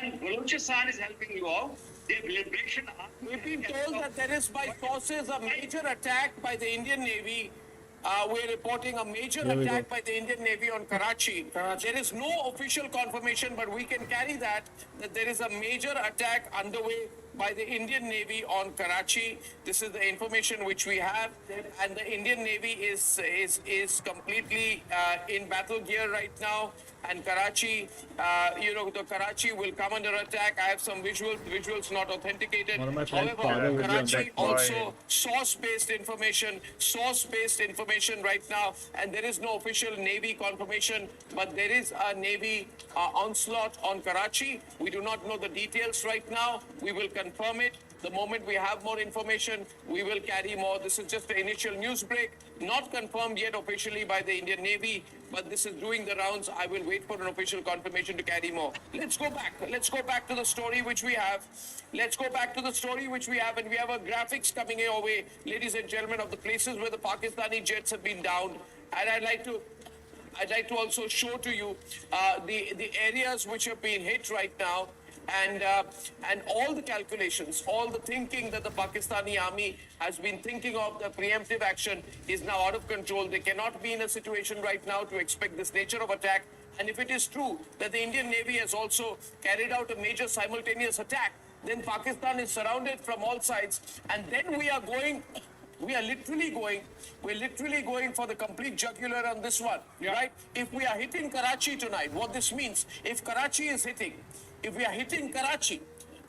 And Balochistan is helping you out. Their liberation army. We've been told that there is by sources a major attack by the Indian Navy. We're reporting a major attack by the Indian Navy on Karachi. There is no official confirmation, but we can carry that there is a major attack underway by the Indian Navy on Karachi. This is the information which we have, and the Indian Navy is completely in battle gear right now. And Karachi, the Karachi will come under attack. I have some visuals not authenticated. One of my friend's father However, would be on Karachi that also source-based information right now, and there is no official Navy confirmation, but there is a Navy onslaught on Karachi. We do not know the details right now. We will confirm it. The moment we have more information, we will carry more. This is just the initial news break, not confirmed yet officially by the Indian Navy, but this is doing the rounds. I will wait for an official confirmation to carry more. Let's go back. Let's go back to the story which we have. Let's go back to the story which we have, and we have our graphics coming your way, ladies and gentlemen, of the places where the Pakistani jets have been downed. And I'd like to also show to you the areas which have been hit right now. And all the calculations, all the thinking that the Pakistani army has been thinking of, the preemptive action is now out of control. They cannot be in a situation right now to expect this nature of attack. And if it is true that the Indian Navy has also carried out a major simultaneous attack, then Pakistan is surrounded from all sides. And then we are literally going for the complete jugular on this one, right? If we are hitting Karachi tonight, what this means, if we are hitting Karachi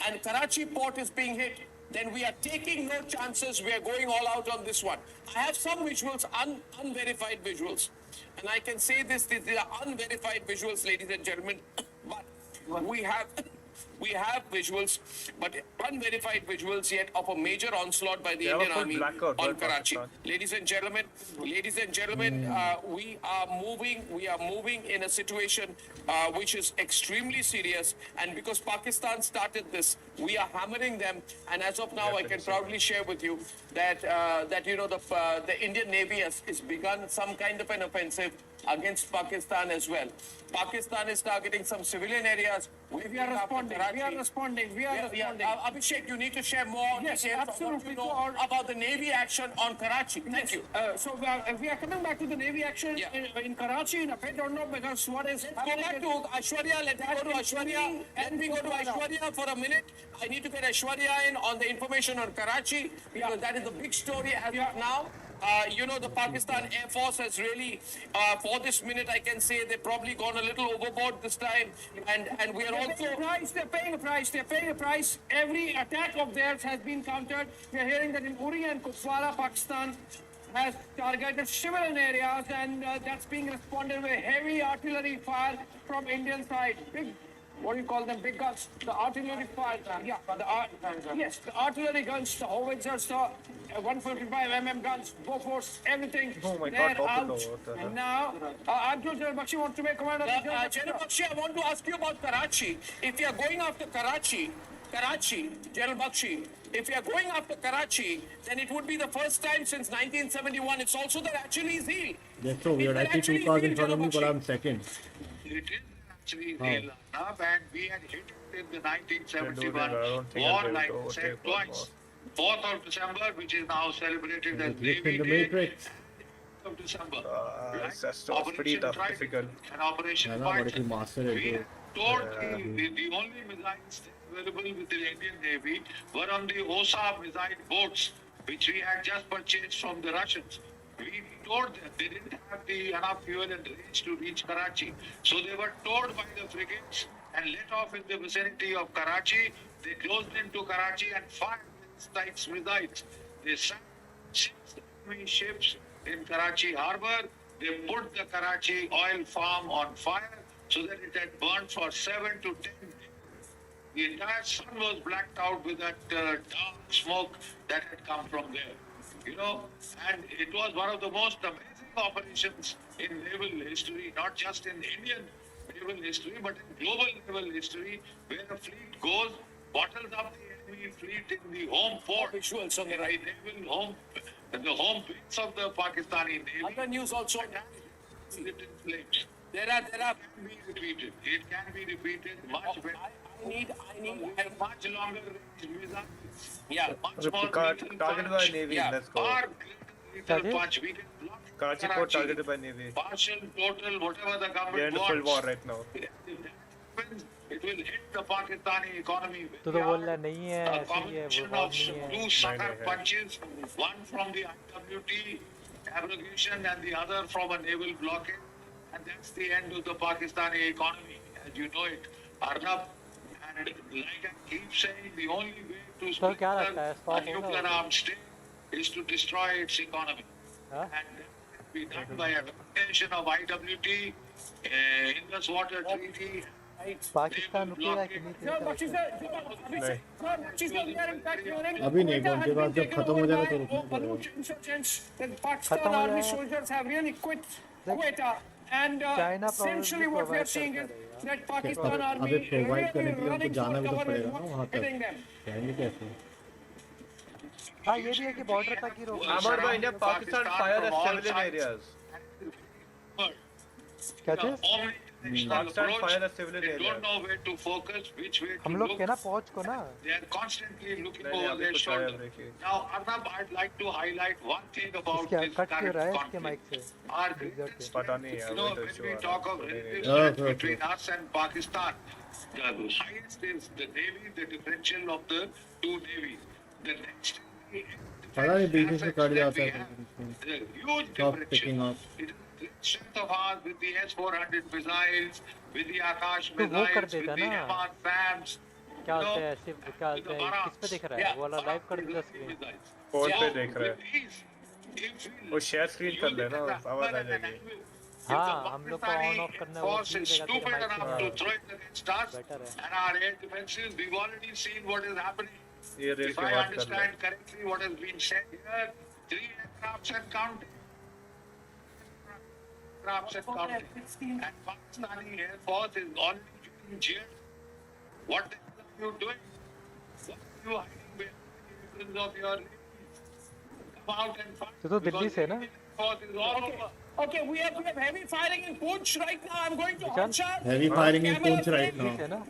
and Karachi port is being hit, then we are taking no chances. We are going all out on this one. I have some visuals, unverified visuals. And I can say this, these are unverified visuals, ladies and gentlemen. But we have visuals, but unverified visuals yet of a major onslaught by the Indian Army on Karachi. Ladies and gentlemen, we are moving in a situation which is extremely serious. And because Pakistan started this, we are hammering them. And as of now, I can proudly share with you that the Indian Navy has begun some kind of an offensive against Pakistan as well. Pakistan is targeting some civilian areas. We are responding. Abhishek, you need to share more details about the Navy action on Karachi. Thank you. So we are coming back to the Navy action in Karachi in a bit or not, because what is... Let's go back to Aishwarya. Let me go to Aishwarya for a minute. I need to get Aishwarya in on the information on Karachi, because that is the big story as of now. The Pakistan Air Force has really, for this minute, I can say they've probably gone a little overboard this time. And we are also... They're paying a price. Every attack of theirs has been countered. We are hearing that in Uri and Kupwara, Pakistan has targeted civilian areas, and that's being responded with heavy artillery fire from Indian side. what do you call them, big guns, the artillery fire, yes, the artillery guns, the howitzers, the 155 mm guns, Bofors, everything. Oh my they're God, top out. of the water. And now, General Bakshi wants to make command of General Bakshi, I want to ask you about Karachi. If you are going after Karachi, General Bakshi, if you are going after Karachi, then it would be the first time since 1971. It's also the Achilles heel. That's so weird. I see 2 cars in front of me, but I'm second. It is actually real enough, and we had hit it in the 1971 I don't think war, I'll be like able to said overtake one twice. 4th of December, which is now celebrated as Glitch Navy in the Day, Matrix. of December. That's pretty tough, difficult. And Operation I know, but if you Python. master We it, had told the only missiles available with the Indian Navy were on the OSA missile boats, which we had just purchased from the Russians. We told them they didn't have enough fuel and range to reach Karachi. So they were towed by the frigates and let off in the vicinity of Karachi. They closed into Karachi and fired strikes missiles. They sank 6 enemy ships in Karachi harbor. They put the Karachi oil farm on fire so that it had burned for 7 to 10 days. The entire sun was blacked out with that dark smoke that had come from there. And it was one of the most amazing operations in naval history, not just in Indian naval history, but in global naval history, where a fleet goes, bottles up the enemy fleet in the home port, Visuals on the right. the home base of the Pakistani Navy. Other news also. Lit in flames. There are. It can be repeated. It can be repeated much better. I need much longer range missiles. Yeah. Much more Targeted by Navy, let's go. Far greater punch. We can block Karachi port targeted by Navy. partial, total, whatever the They're government in the full wants. war right now. If that happens, it will hit the Pakistani economy. तो बोल रहा नहीं है A ऐसे ही है combination वो of नहीं है two sucker punches, one from the IWT abrogation and the other from a naval blockade, and that's the end of the Pakistani economy, as you know it, Arnab. And like I keep saying, the only way to तो क्या splinter लगता है a stop nuclear होगा armed state is to destroy its economy. हाँ? And that can be done by a combination of IWT, Indus Water Treaty, Pakistan रुकेगा कि नहीं Sir, तेरे Bakshi ख्याल sir, से? Sir, Bakshi sir, we are in fact hearing अभी नहीं, India उनके has बाद been जब taken खत्म हो over जाएगा by तो रुकना पड़ेगा। Baluch insurgents. The खत्म Pakistan हो army जाएगा। soldiers have really quit Quetta. And China essentially probably what we are provide seeing is करता that Pakistan army अबे प्रोवाइड करने really के लिए उनको running जाना for भी तो cover पड़ेगा is ना वहाँ what's तक hitting them. जाएंगे कैसे हाँ ये भी है कि बॉर्डर तक ही रोक Amar by India, Pakistan fire at civilian areas. क्या चीज Pakistan fire at civilian They areas. don't know where to focus, which way to हम लोग look. के ना पहुंच को ना They are constantly looking नहीं, over अभी their कुछ आया shoulder. देखिए। Now, Arnab, I'd like to highlight one thing about इसके this कट क्यों current रहा है इसके माइक conflict. से Our BRIGZARD greatest के पता नहीं है, You know, अभी तो when issue we आ रहा talk है, of तो नहीं relative नहीं। threat between us and Pakistan, the highest is the Navy, the differential of the two navies. The next पता नहीं बीच बीच में कट जाता है the huge Stop picking differential. up. It is the strength of ours with the S-400 missiles, with the Akash तो वो कर missiles, देता with the ना MR FAMs. क्या होता है ऐसे क्या होता है किस पे दिख रहा है वो वाला लाइव कर देता स्क्रीन फोन पे देख रहा है वो शेयर स्क्रीन कर लेना आवाज आ जाएगी हाँ हम लोग को ऑन ऑफ करना है वो Force is ठीक रहेगा stupid तेरे enough to mike throw it against us better है and our air defenses. We've already seen what is happening. ये रेल If की I बात कर ले understand correctly what has been said here, 3 aircrafts and counting. Aircrafts and counting. And Pakistani Air Force is already getting jeered. What the hell are you doing? What are you hiding behind the of your navy? Come out and fight. तो दिल्ली से है ना Force is all over. Okay, we have heavy firing in Poonch right now. I'm going to Nishan? Harsha. Heavy firing in Camera Poonch right frame. now. है ना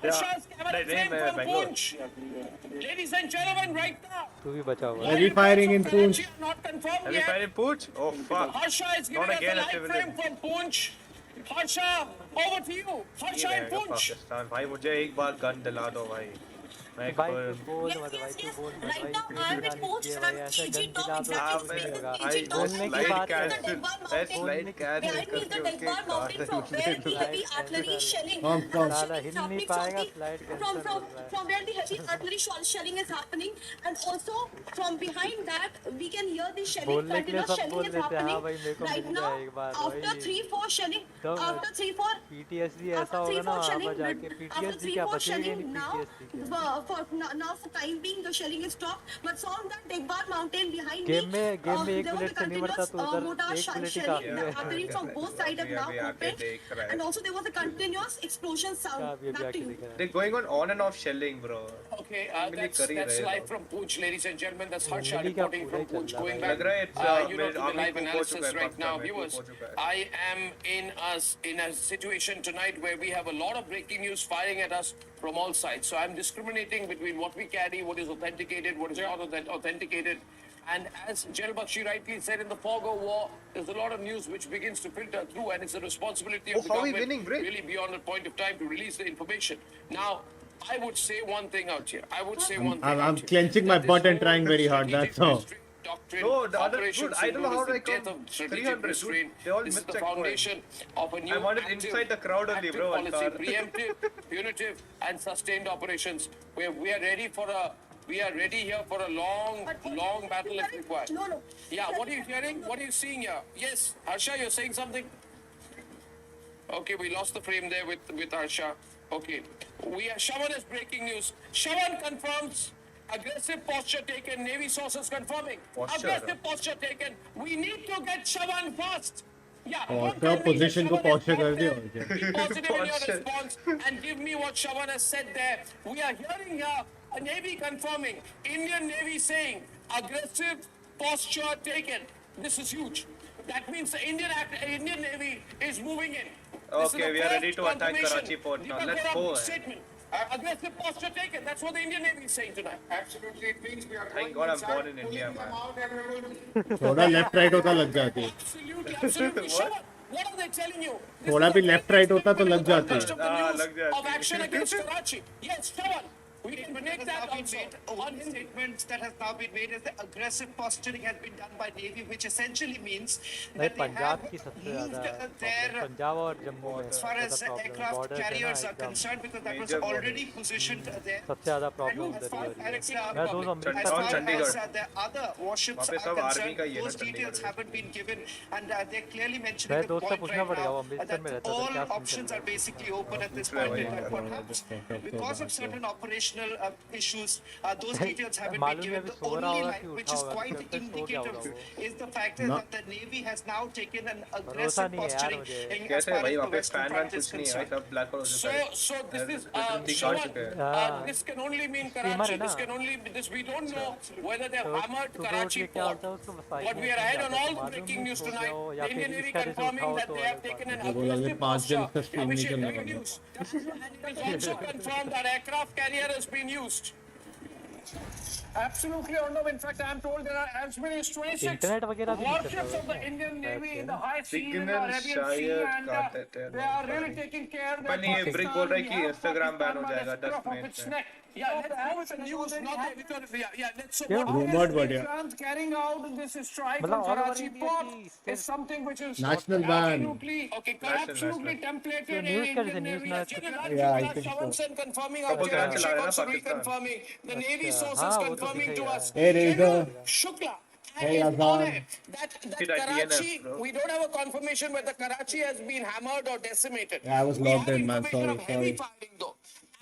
Harsha's camera नहीं, frame मैं from Bangalore। Poonch. Ladies and gentlemen, right now. तू भी बचा हुआ है Heavy firing in Poonch. Karachi are not confirmed Heavy yet. fire in Pooch? Oh fuck. Harsha is giving Not us again a a live civilian. frame from Poonch. Harsha, over to you. नहीं Harsha in रहेगा Poonch. Pakistan भाई मुझे एक बार gun दिला दो भाई भाई तू बोल मत भाई, तू बोल मत भाई, तेरी गाली ये भाई ऐसे गन दिला दो तो कुछ नहीं होगा, बोलने की बात है, बोलने की साला हिल नहीं पाएगा, स्लाइड कैंसिल बोल रहा है। From where the heavy artillery shelling is happening, and also from behind that we can hear the shelling, बोलने के लिए continuous सब बोल shelling is देते हैं, हाँ happening भाई मेरे को right मिल now. जाए एक बार After भाई, 3-4 shelling, तो after 3-4 PTSD ऐसा after होगा ना 3-4 वहाँ shelling, पर जाके, after PTSD 3-4 क्या बचेगी shelling नहीं now, PTSD के। now for time being the shelling is stopped, but from that Degbar mountain behind game me, में there एक was a बुलेट से नहीं मरता continuous तो उधर mortar एक बुलेट ही shelling काफी है। happening from both sides of now opened, and also there was a continuous explosion sound. Back to you. They're going on and off shelling, bro. Okay, that's live from Poonch, ladies and gentlemen. That's Harsha उंगली का reporting पूरा from he Poonch. चल रहा Going है back, भाई। to the live analysis right now, viewers. I am in a situation tonight where we have a lot of breaking news firing at us from all sides. So I'm discriminating between what we carry, what is authenticated, what is not authenticated. And as Jel Bakshi rightly said, in the fog of war, there's a lot of news which begins to filter through, and it's the responsibility of the government really beyond a point of time to release the information. Now, I would say one thing out here. I'm clenching my butt and trying very hard. That's all. No, the other dude, I don't know how I count 300. Dude, they all This is missed the foundation of a new I wanted active, inside the crowd only, active bro. policy, preemptive, punitive, and sustained operations, where we are ready here for a long battle if required. No. Yeah, what are you hearing? What are you seeing here? Yes, Harsha, you're saying something? Okay, we lost the frame there with Harsha. Okay, Shawan is breaking news. Shawan confirms aggressive posture taken. Navy sources confirming aggressive posture taken. We need to get Shawan fast. Yeah, position को posture कर दिया और क्या? be positive in your response and give me what Shawan has said there. We are hearing here a Navy confirming, Indian Navy saying aggressive posture taken. This is huge. That means the Indian Navy is moving in. Okay, we are ready to attack Karachi port now. Let's go. Statement. Aggressive posture taken. That's what the Indian Navy is saying tonight. Absolutely, it means we are Thank God I'm born in India, man. थोड़ा left right होता लग जाती है। Absolutely. What are they telling you? थोड़ा भी left right होता तो लग जाती है। लग जाती of action against Karachi. Yes, Shawan. We can make that also. One statement that has now been made is that aggressive posturing has been done by Navy, which essentially means भाई that they have Punjab की सबसे ज़्यादा moved their, Punjab और जम्मू में as far as ज़्यादा problem है, aircraft border है ना carriers are एकदम concerned, because that was already positioned there. सबसे ज़्यादा प्रॉब्लम उधर ही हो रही है। मैं तो As अमृतसर far में as the other warships वहाँ पे are सब आर्मी concerned, का ही है ना those details Chandigarh haven't been given, and they're clearly मैं mentioning the दोस्त से point पूछना right पड़ेगा, वो now अमृतसर में that रहता है, all क्या options चल are basically open at this point in time. Perhaps because of certain operational issues, those details haven't been मालूम नहीं given. अभी The सो रहा only होगा light कि which उठा is होगा, quite जब तक सो गया होगा indicative वो। is the fact that the Navy has now taken an भरोसा aggressive नहीं है यार posturing मुझे। as कैसे far भाई as वहाँ the पे Western fan van front is कुछ नहीं है, concerned. सब ब्लैक और So this is Shawan. this can only mean Steamer Karachi. है ना? This can only this we don't know whether they've तो hammered सुबह उठ Karachi के क्या port. होता है उसको बताइए। But we are ahead on all the मालूम breaking नहीं news सो tonight. गया हो या The Indian फिर Navy इस तरह से confirming उठाओ that तो they have अलग taken बात an है। बोला aggressive 5 दिन posture. उसका स्ट्रीम नहीं Abhishek, चलने breaking वाला। news. It is also confirmed that aircraft carrier has been used. Absolutely, Arnab. In fact, I am told there are as many as 26 internet वगैरह भी नहीं चल warships रहा of the है Indian Navy in the ना? high seas in the Signal Arabian Sea, शायद and काट देते हैं they are really taking care that पर ये ब्रिक बोल रहा है कि Instagram बैन हो जाएगा 10 मिनट में। Yeah, let's go with the news, not the editorial. Yeah, let's so क्यों? Rumored बढ़िया। France carrying out this strike मतलब on all over Karachi India port की is something which is National ban. absolutely, National. templated तो in news कर Indian news Navy. में Yeah, I think so. Shawan confirming Couple our guns चला रहे हैं ना also Pakistan. reconfirming the Navy अच्छा, sources हाँ, वो तो confirming दिख to ही रहा us. है। Hey, Reza. Shukla. Hey, is Azan. on it. That Hit at Karachi, DNF, bro. we don't have a confirmation whether Karachi has been hammered or decimated. Yeah, I was We logged have in, man. information Sorry, of heavy sorry. firing though.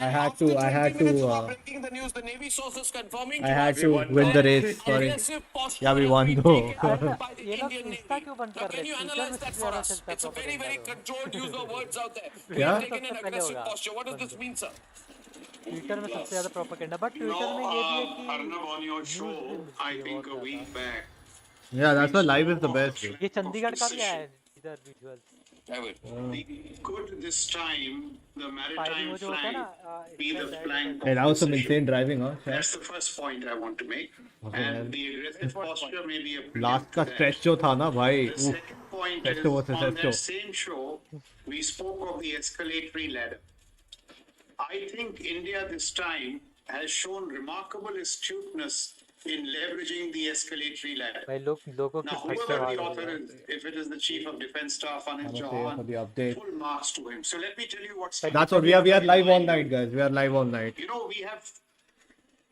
I had After to. I 20 had minutes to. of breaking the news, the Navy sources confirming I to had us to win the race. Sorry. aggressive posture Yeah, we has won been though. taken by the ये लोग Indian Insta Navy. क्यों बंद Now, कर can रहे you हैं? analyze Twitter में that सबसे for ज़्यादा us? चलता है It's a very, very propaganda controlled use of words out there. We Yeah? have taken an सबसे पहले aggressive होगा posture. What does this mean, sir? Twitter में सबसे ज़्यादा प्रोपेगेंडा, बट ट्विटर में ये भी है कि Arnab, on your news show, भी मिलती I है think a बहुत week ज़्यादा। back, Yeah, that's why live is the best. ये चंडीगढ़ का भी आया है इधर visuals. could this time the firing maritime वो जो होता है ना flank be the flank Hey, that was some offensive? insane driving, huh? That's the first point I want to make. Okay, man. And the aggressive posture may be a Last prelude का to that. stretch जो था ना भाई, The oof. second point Sesto is versus on Sesto. that same show, we spoke of the escalatory ladder. I think India this time has shown remarkable astuteness in leveraging the escalatory ladder. भाई लोगों Now, की फट से whoever आवाज the uh author रही is, if it is the Chief of Defence Staff, Anil Namaste for Chauhan, the update. full marks to him. So let me tell you what's That's what we are live all night, guys. We are live all night. You know, we have.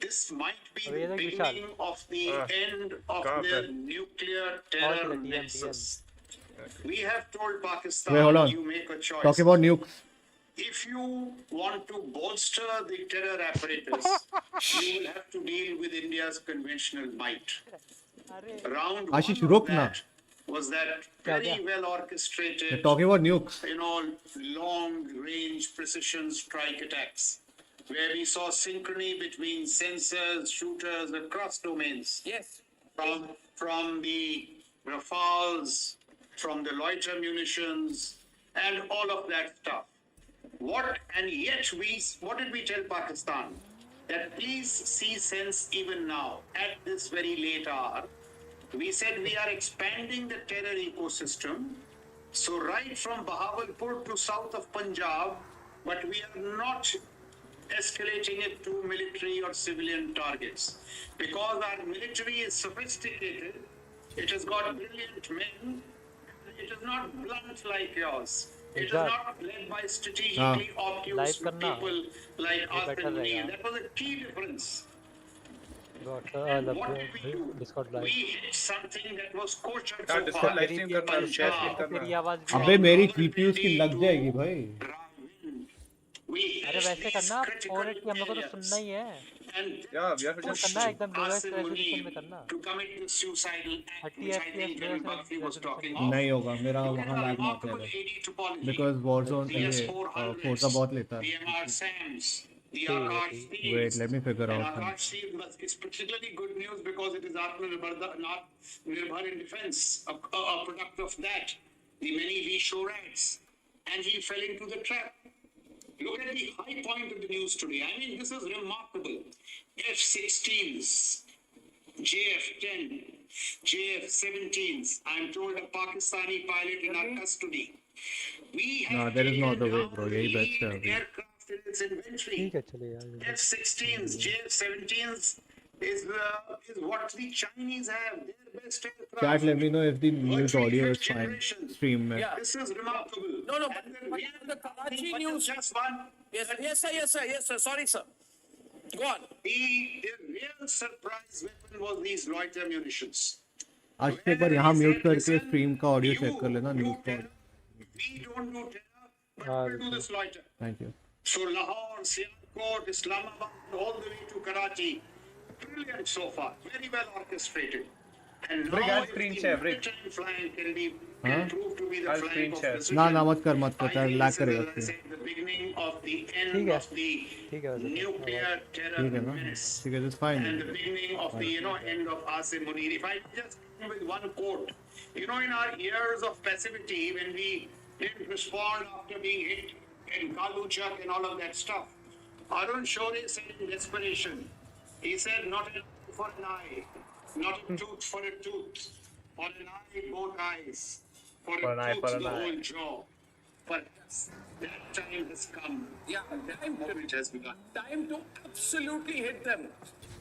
This might be अबे ये the देख विशाल beginning of the end of कहाँ their पे? nuclear और terror चले DM nexus. We have told Pakistan, Wait, hold on. you make a choice. Talking about nukes. If you want to bolster the terror apparatus, you will have to deal with India's conventional might. Round Ashish, one of रुक ना. that was that very well orchestrated, We're talking about nukes. long-range precision strike attacks, where we saw synchrony between sensors, shooters across domains. Yes. From the Rafales, from the loiter munitions, and all of that stuff. What did we tell Pakistan? That please see sense even now, at this very late hour. We said we are expanding the terror ecosystem. So right from Bahawalpur to south of Punjab, but we are not escalating it to military or civilian targets. Because our military is sophisticated, it has got brilliant men, it is not blunt like yours. It is not led by strategically obtuse people like us and me. That was a key difference. What did we do? We hit something that was kosher so far. तेरी आवाज भी अबे मेरी GPUs की लग जाएगी भाई. अरे वैसे करना 480 हम लोग को तो सुनना ही है. करना एकदम लोएस्ट रेजोल्यूशन में करना. 30 FPS नहीं होगा मेरा वहाँ लैग मार जाएगा. Because Warzone ये Forza बहुत लेता है. Wait, let me figure out something. It's particularly good news because it is Atmanirbhar in defense, a product of that, the many V-Shorads, and he fell into the trap. Look at the high point of the news today. I mean, this is remarkable. F-16s, JF-10, JF-17s. I'm told a Pakistani pilot in our custody. We have there is no other way, bro. यही best है अभी. aircraft in its inventory. ठीक है चलिए यार. F-16s, JF-17s is what the Chinese have. Their best aircraft. Chat, let me know if the news audio is fine. Stream में. Yeah. This is remarkable. No, but the Karachi news. Just one. Yes, sir. Sorry, sir. Go on. The real surprise weapon was these loiter munitions. आज एक बार यहाँ mute करके stream का audio check कर लेना news का. We don't do terror, but we do this loiter. Thank you. So Lahore, Sialkot, Islamabad, all the way to Karachi. Brilliant so far. Very well orchestrated. And now if the military flank can prove to be the flank of precision. ना मत कर lag करेगा The beginning of the end of the nuclear terror menace. ठीक है, that's fine. And the beginning of the end of Asim Munir. If I just come with one quote, in our years of passivity, when we didn't respond after being hit in Kaluchak and all of that stuff, Arun Shore said in desperation, he said, not an eye for an eye, not a tooth for a tooth, for an eye, both eyes, for a tooth, the whole jaw. Perhaps that time has come. Yeah, It has begun. time to absolutely hit them.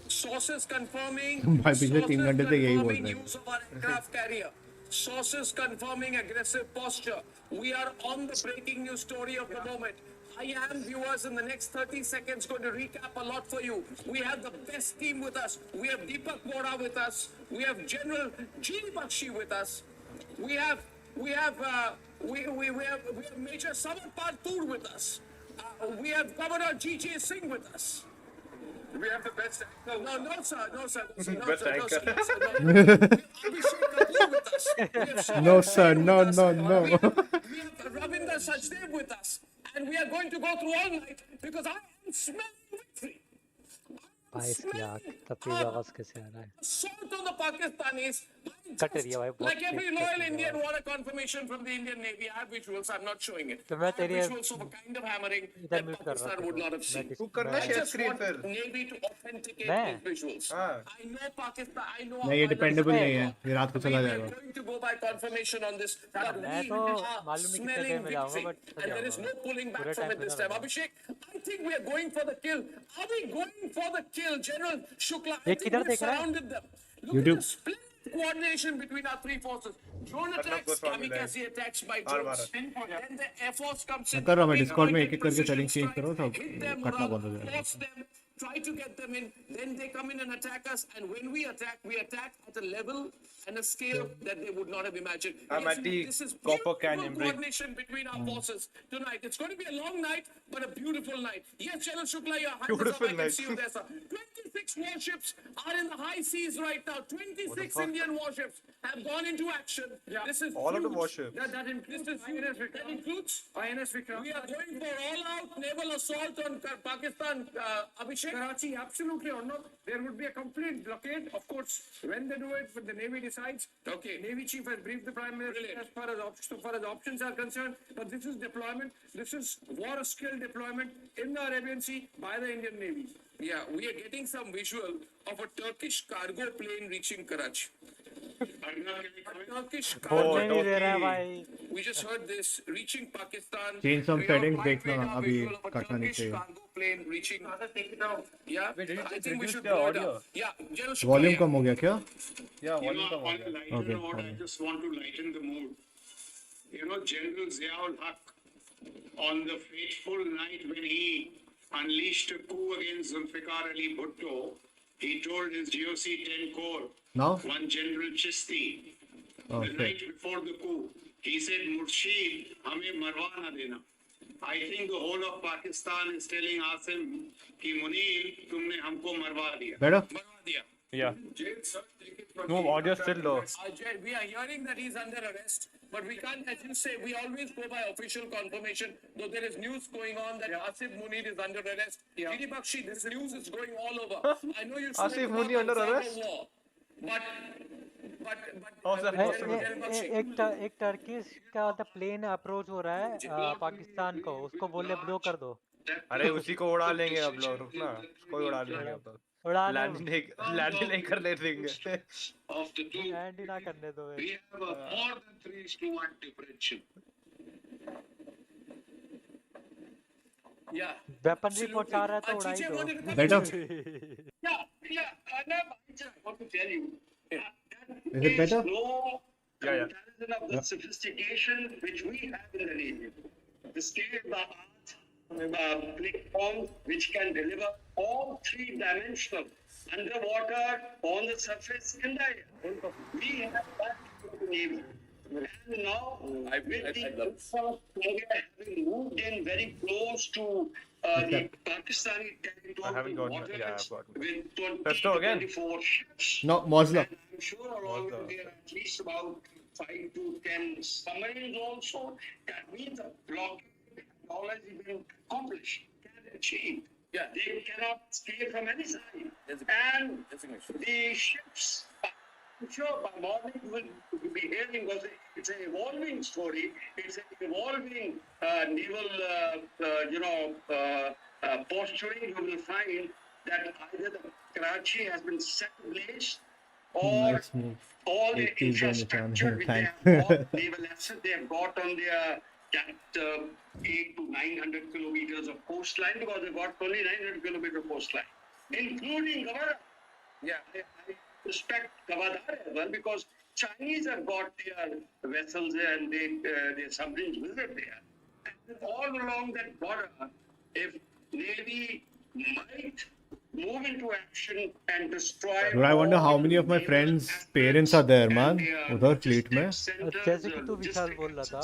Sources confirming. भाई पिछले 3 घंटे से यही बोल रहे हैं. Use of our aircraft carrier. Sources confirming aggressive posture. We are on the breaking news story of the moment. I am, viewers, in the next 30 seconds going to recap a lot for you. We have the best team with us. We have Deepak Vora with us. We have General G. Bakshi with us. We have Major Samar Partoor with us. We have Governor G.J. Singh with us. We have the best anchor. No, sir. Best anchor. No, sir. No. We have Ravinder Sachdev with us. And we are going to go through all night because I am smelling victory. भाई इसकी आग तब तेज आवाज कैसे आ रहा है. Assault on the Pakistanis. I cut रही है भाई बहुत Like every loyal Indian, what a confirmation from the Indian Navy. I have visuals. I'm not showing it. तो I मैं have तेरी visuals of a kind of hammering इधर that mute कर रहा Pakistan था would not have seen. तू करना I share just screen want फिर Navy to authenticate मैं these visuals. हाँ I know Pakistan. I know नहीं, ये our pilots डिपेंडेबल are नहीं है, not. ये रात को We चला are जाएगा. going to go by confirmation on this. That मैं we तो are मालूम नहीं कितने smelling टाइम में जाऊंगा victory. But And there is no pulling back पूरे from टाइम it पे this ना time. रहूंगा. Abhishek, I think we are going for the kill. Are we going for the kill? General Shukla, I ये think किधर we've देख रहा है? surrounded them. Look YouTube. at the splendid coordination between our three forces. Drone Arnab attacks, Goswami live. kamikaze attacks by और drones. Bharat Then the Air Force comes in. मैं कर रहा हूँ, मैं डिस्कॉर्ड में pinpointed एक-एक करके precision सेटिंग चेंज strikes, करो तब hit their कटना morale, बंद हो जाएगा. force them, try to get them in. Then they come in and attack us. And when we attack at a level and a scale that they would not have imagined. I'm Yes, at the this is Copper beautiful Canyon Bridge. coordination between our forces tonight. It's going to be a long night, but a beautiful night. Yes, General Shukla, your hands up. I can see you there, sir. 26 warships are in the high seas right now. 26 Indian warships have gone into action. Yeah. This is All of the huge. warships. That includes INS Vikram. That includes. INS Vikram. We are going for all-out naval assault on Pakistan, Abhishek. Karachi, absolutely or not, there would be a complete blockade. Of course, when they do it, when the Navy decides. Okay. Navy chief has briefed the Prime Minister Brilliant. as far as options are concerned. But this is deployment. This is war skill deployment in the Arabian Sea by the Indian Navy. Yeah, we are getting some visual of a Turkish cargo plane reaching Karachi. A Turkish cargo बोलने नहीं दे रहा है plane. भाई. We just heard this reaching Pakistan. Change some We have a settings, flight देखना, radar अभी visual of a कटना नहीं Turkish चाहिए. cargo plane reaching. Yeah, Wait, did you I just think we reduce should the blow it audio? up. Yeah, General volume Shukla, कम हो गया क्या? Yeah, You volume know, कम हो on a गया. lighter Okay, note, I okay. just want to lighten the mood. You know, General Ziaul Haq, on the fateful night when he unleashed a coup against Zulfikar Ali Bhutto, he told his GOC-10 corps, Now? one General Chisti, Oh, the shit. night before the coup, he said, Murshid, hame marwa na dena. I think the whole of Pakistan is telling Asim ki Munir, tumne humko marwa diya. Better? Marwa diya. Yeah. Jail, sir, take it from No, me. audio still low. We are hearing that he's under arrest, but we can't, as you say, we always go by official confirmation, though there is news going on that Asif Munir is under arrest. Giri Bakshi, this news is going all over. I know you spoke Asif about Munir under cyber arrest? war, but How is that possible? एक Turkish का the plane approach हो रहा है पाकिस्तान को. उसको बोले blow कर दो. अरे उसी को उड़ा लेंगे अब लोग, रुकना. उसको ही उड़ा लेंगे अब लोग. उड़ा ले. लैंड नहीं करने देंगे. Of the two, लैंड ही ना करने दो. we have a more than 3:1 differential. yeah. Weaponry पहुंचा रहा है तो उड़ा ही दो. Better? Arnab, I just want to tell you, Is it better? no Yeah. comparison of the sophistication which we have in the Navy. The state of the art platform which can deliver all three-dimensional, underwater, on the surface, in the air. We have that in the Navy. And now, with the Ubisoft Creator having moved in very close to the Pakistani I haven't territorial gotten it. Yeah, I've waters gotten it. with 20 Presto to again. 24 ships. No, Mozilla. And I'm sure along Mozilla. there are at least about 5 to 10 submarines also. That means a blockade already been accomplished, can achieve. Yeah. They cannot steer from any side. And the ships, I'm sure by morning we'll be hearing, because it's an evolving story. It's an evolving naval, posturing. You will find that either the Karachi has been set ablaze, or Nice move. all the It keeps going to town infrastructure here. which they Thanks. have got, naval assets they have got on their 8 to 900 kilometers of coastline, because they've got only 900 kilometer coastline, including Gavara. Yeah. I respect Gavadar as well, because Chinese have got their vessels there and their submarines visit there. And all along that border, if Navy might move into action and destroy. Dude, I wonder how many of my friends' parents are there, man. उधर fleet में. जैसे कि तू विशाल बोल रहा था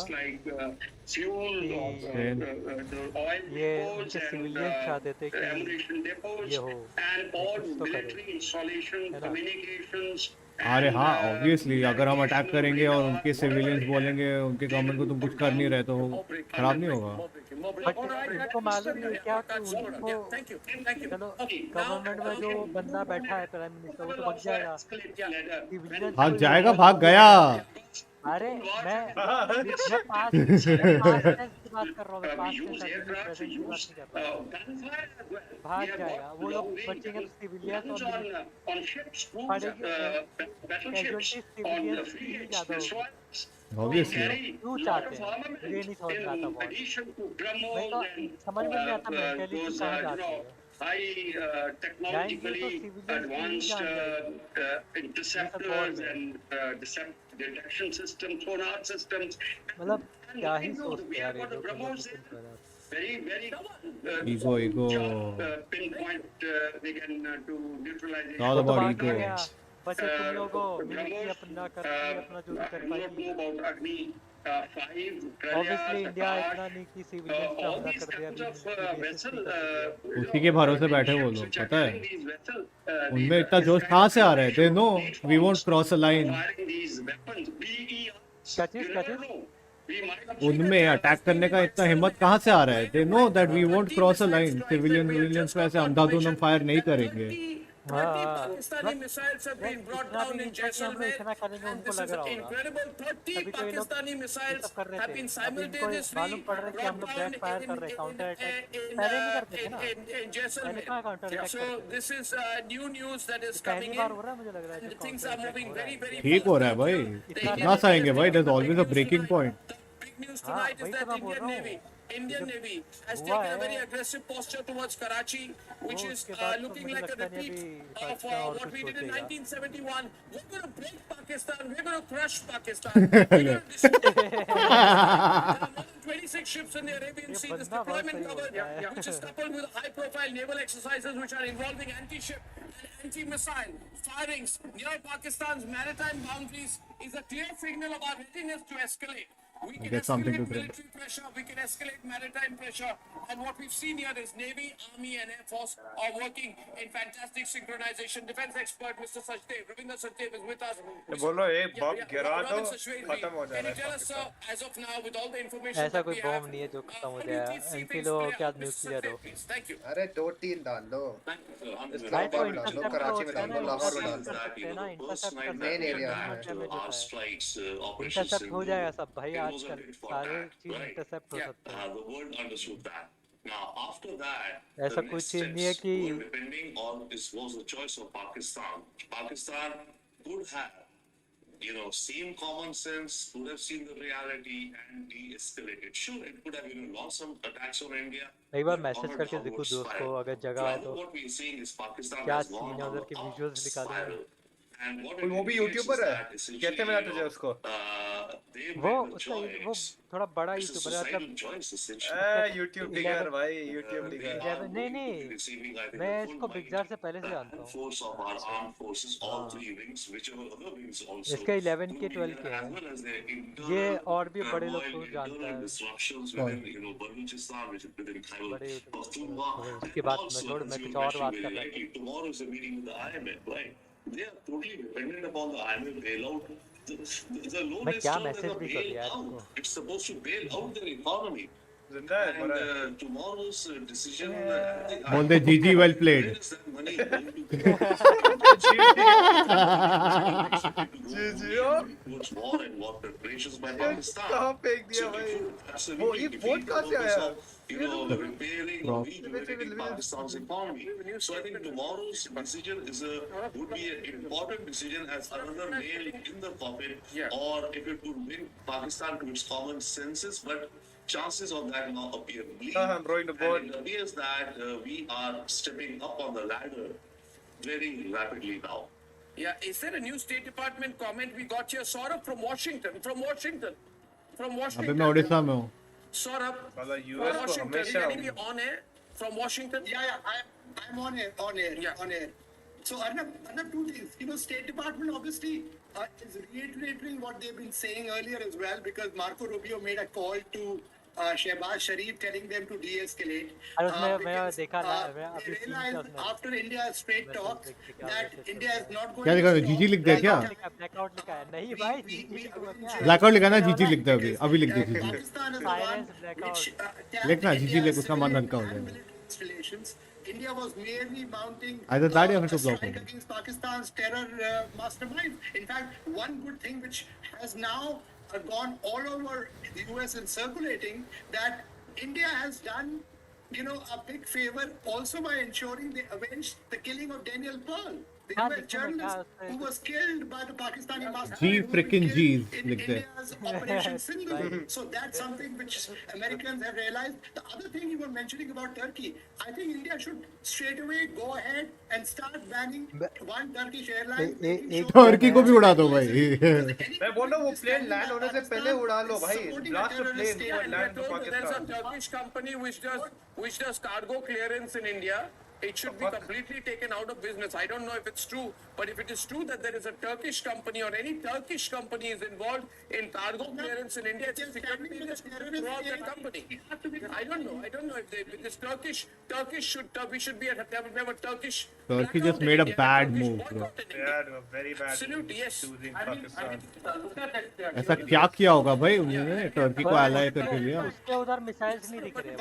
ये उनके सिविलियंस चाहते थे कि ये हो कुछ तो करे. अरे हाँ, ऑब्वियसली अगर हम अटैक करेंगे और उनके सिविलियंस बोलेंगे उनके गवर्नमेंट को तुम कुछ कर नहीं रहे तो खराब नहीं होगा. बट उनको मालूम नहीं क्या कि उनको चलो गवर्नमेंट में जो बंदा बैठा है प्राइम मिनिस्टर वो तो भाग जाएगा, सिविलियंस भाग को जाएगा, इन्वॉल्व भाग गया। अरे मैं पास्ट टेंस की बात कर रहा हूँ, मैं पास्ट टेंस अभी भी प्रेजेंट की बात नहीं कर रहा। भाग जाएगा, वो लोग बचेंगे तो सिविलियंस और कैजुअलिटी सिविलियंस की ही ज्यादा होगी। ऑब्वियसली क्यों चाहते हैं मुझे नहीं समझ में आता बहुत, मेरे को समझ में नहीं आता मेंटेलिटी कहाँ जाती है। जाएंगे तो सिविलियंस की ही जान जाएगी ये सब वॉर में। मतलब क्या ही सोचते हैं यार ये लोग, मतलब मुझे नहीं समझ आता। ईगो ऑल वो तो अबाउट भाग ईगो। गया, बचे तुम लोगों, मिलिट्री अपना करती अपना जो भी कर पाएगी। ऑब्वियसली इंडिया इतना नहीं कि सिविलियंस पे हमला कर दिया, अभी मिलिट्री बेसिस नहीं कर सकती है। उसी के भरोसे बैठे वो लोग, पता है उनमें इतना जोश कहाँ से आ रहा है। They know we won't cross a line. क्या चीज उनमें अटैक करने का इतना हिम्मत कहाँ से आ रहा है। They know that we won't cross a line. Civilians पे ऐसे अंधाधुंध हम फायर नहीं करेंगे। 30 Pakistani missiles have been brought down in Jaisalmer, and this is incredible. 30 Pakistani missiles have been simultaneously brought down in Jaisalmer. So this is new news that is coming in, and things are moving very, very fast. ठीक हो रहा है भाई, कितना सा आएंगे भाई। There is always a breaking point. Big news tonight is that Indian Navy has taken a very aggressive posture towards Karachi, which is looking like a repeat of what we did in 1971. We're going to break Pakistan. We're going to crush Pakistan. We're going to destroy. There are more than 26 ships in the Arabian Sea. This deployment covered, which is coupled with high-profile naval exercises which are involving anti-ship and anti-missile firings near Pakistan's maritime boundaries, is a clear signal of our readiness to escalate. We can escalate military pressure, we can escalate maritime pressure, and what we've seen here is Navy, Army and Air Force are working in fantastic synchronization. Defense expert Mr. Sachdev, Ravinder Sachdev is with us. बोलो एक बम गिरा दो, खत्म हो Can you tell us, sir, as of now, with all the information ऐसा that कोई we bomb have, नहीं है जो खत्म हो how do you जाए, see एंटी things लो play क्या out? Mr. न्यूक्लियर हो। Sachdev, please. Thank you. अरे 2-3 डाल दो, भाई तो इस्लामाबाद में डाल दो, कराची में डाल दो, लाहौर में डाल दो, इंटरसेप्ट कर मेन एरिया में। इंटरसेप्ट हो जाएगा सब भाई, आजकल सारे चीज इंटरसेप्ट हो सकते हैं। The world understood that. Now, after that, ऐसा the कोई next चीज नहीं है steps कि were depending on this was the choice of Pakistan. Pakistan could have, seen common sense, could have seen the reality and de-escalated. Sure, it could have, launched some attacks on India. एक बार message करके देखो दोस्त को अगर जगह है तो, What we are seeing is Pakistan क्या has सीन gone है on उधर के a विजुअल्स निकालूंगा। spiral. And what वो भी यूट्यूबर है, कैसे मिला तुझे उसको? वो थोड़ा बड़ा यूट्यूबर है, मतलब यूट्यूब डिगर भाई, यूट्यूब डिगर। नहीं मैं इसको बिगजार से पहले से जानता हूँ। इसके 11 के 12 के हैं ये, और भी बड़े लोग को जानता है, बड़े यूट्यूबर। उसकी बात मैं छोड़, मैं कुछ और बात कर रहा था। They are totally dependent upon the IMF bailout. The loan मैं is क्या still मैसेज भी कर दिया out. It's supposed to bail out their economy. जिंदा है And tomorrow's decision. बोल दे जीजी well played. Towards war and war preparations by Pakistan. कहाँ फेंक दिया भाई? वो ये वोट कहाँ से आया? Repairing Pakistan's economy. So I think tomorrow's decision would be an important decision as another nail in the coffin, or if it would bring Pakistan to its common senses, but chances of that now appear bleak. I'm rowing the boat. And it appears that we are stepping up on the ladder very rapidly now. Yeah, is there a new State Department comment we got here, Saurabh, from Washington? अबे मैं उड़ीसा में हूँ। Saurabh, from US Washington, can you be on air from Washington? Yeah, I'm on air. So Arnab, two things. State Department obviously is reiterating what they've been saying earlier as well, because Marco Rubio made a call to Shehbaz Sharif telling them to de-escalate. अरे उसमें मैं Because देखा मैं they अभी scene realized क्या उसमें after India's straight message talks देख के क्या that message India is not क्या going लिखा to है? जीजी stop. लिख दिया क्या? ब्लैकआउट लिखा है नहीं भाई जीजी लिखूंगा क्या ब्लैकआउट लिखा ना, जीजी लिख दे अभी, अभी लिख दे जीजी। Pakistan is the one silence blackout which लिखना जीजी लिख, उसका मन civilian हल्का हो and जाएगा। military installations. India was merely mounting Either that or a to block strike him. against Pakistan's terror mastermind. In fact, one good thing which has now gone all over the US and circulating, that India has done, a big favor also by ensuring they avenged the killing of Daniel Pearl, the हाँ US लिखूंगा क्या journalist उससे who was killed by the Pakistani G mastermind freaking G's in लिख दे। India's Operation Sindhu. So that's something which Americans have realized. The other thing you were mentioning about Turkey, I think India should straight away go ahead and start banning one Turkish airline. Turkey को भी उड़ा दो भाई। मैं बोल रहा हूँ वो प्लेन लैंड होने से पहले उड़ा लो भाई, ब्लास्ट द प्लेन और land to There's a Pakistan. Turkish company which does cargo clearance in India. It should be completely taken out of business. I don't know if it's true, but if it is true that there is a Turkish company or any Turkish company is involved in cargo clearance in India, it's a security risk throughout that company. I don't know if this we should be at a Turkish. Turkey just made a bad move, bro. Yeah, very bad. Absolutely, yes. Choosing Pakistan. ऐसा क्या किया होगा भाई उन्होंने Turkey को alloy करके लिया? उसके उधर मिसाइल्स नहीं दिख रहे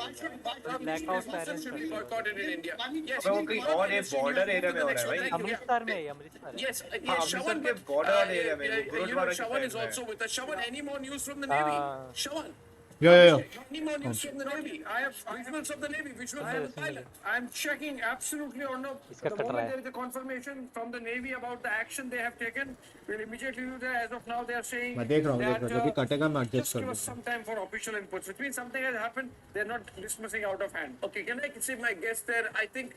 blackout parents Should be boycotted in India. Yes, वो कहीं और एक बॉर्डर एरिया में हो रहा है भाई। अमृतसर में अमृतसर Yes, अमृतसर के बॉर्डर वाले एरिया में, वो गुरुद्वारा के Shawan is साइड में। also with us. Shawan, any more news from the Navy? Shawan, Yeah. any more news from the Navy? I have visuals of the Navy, visuals of the pilot. I'm checking absolutely or no. इसका The cut रहा moment है there is a confirmation from the Navy about the action they have taken, we'll immediately do that. As of now, they are saying मैं देख रहा हूँ that, जब भी कटेगा मैं just एडजस्ट कर give us दूंगा। some time for official inputs, which means something has happened. They're not dismissing out of hand. Okay, can I see my guest there? I think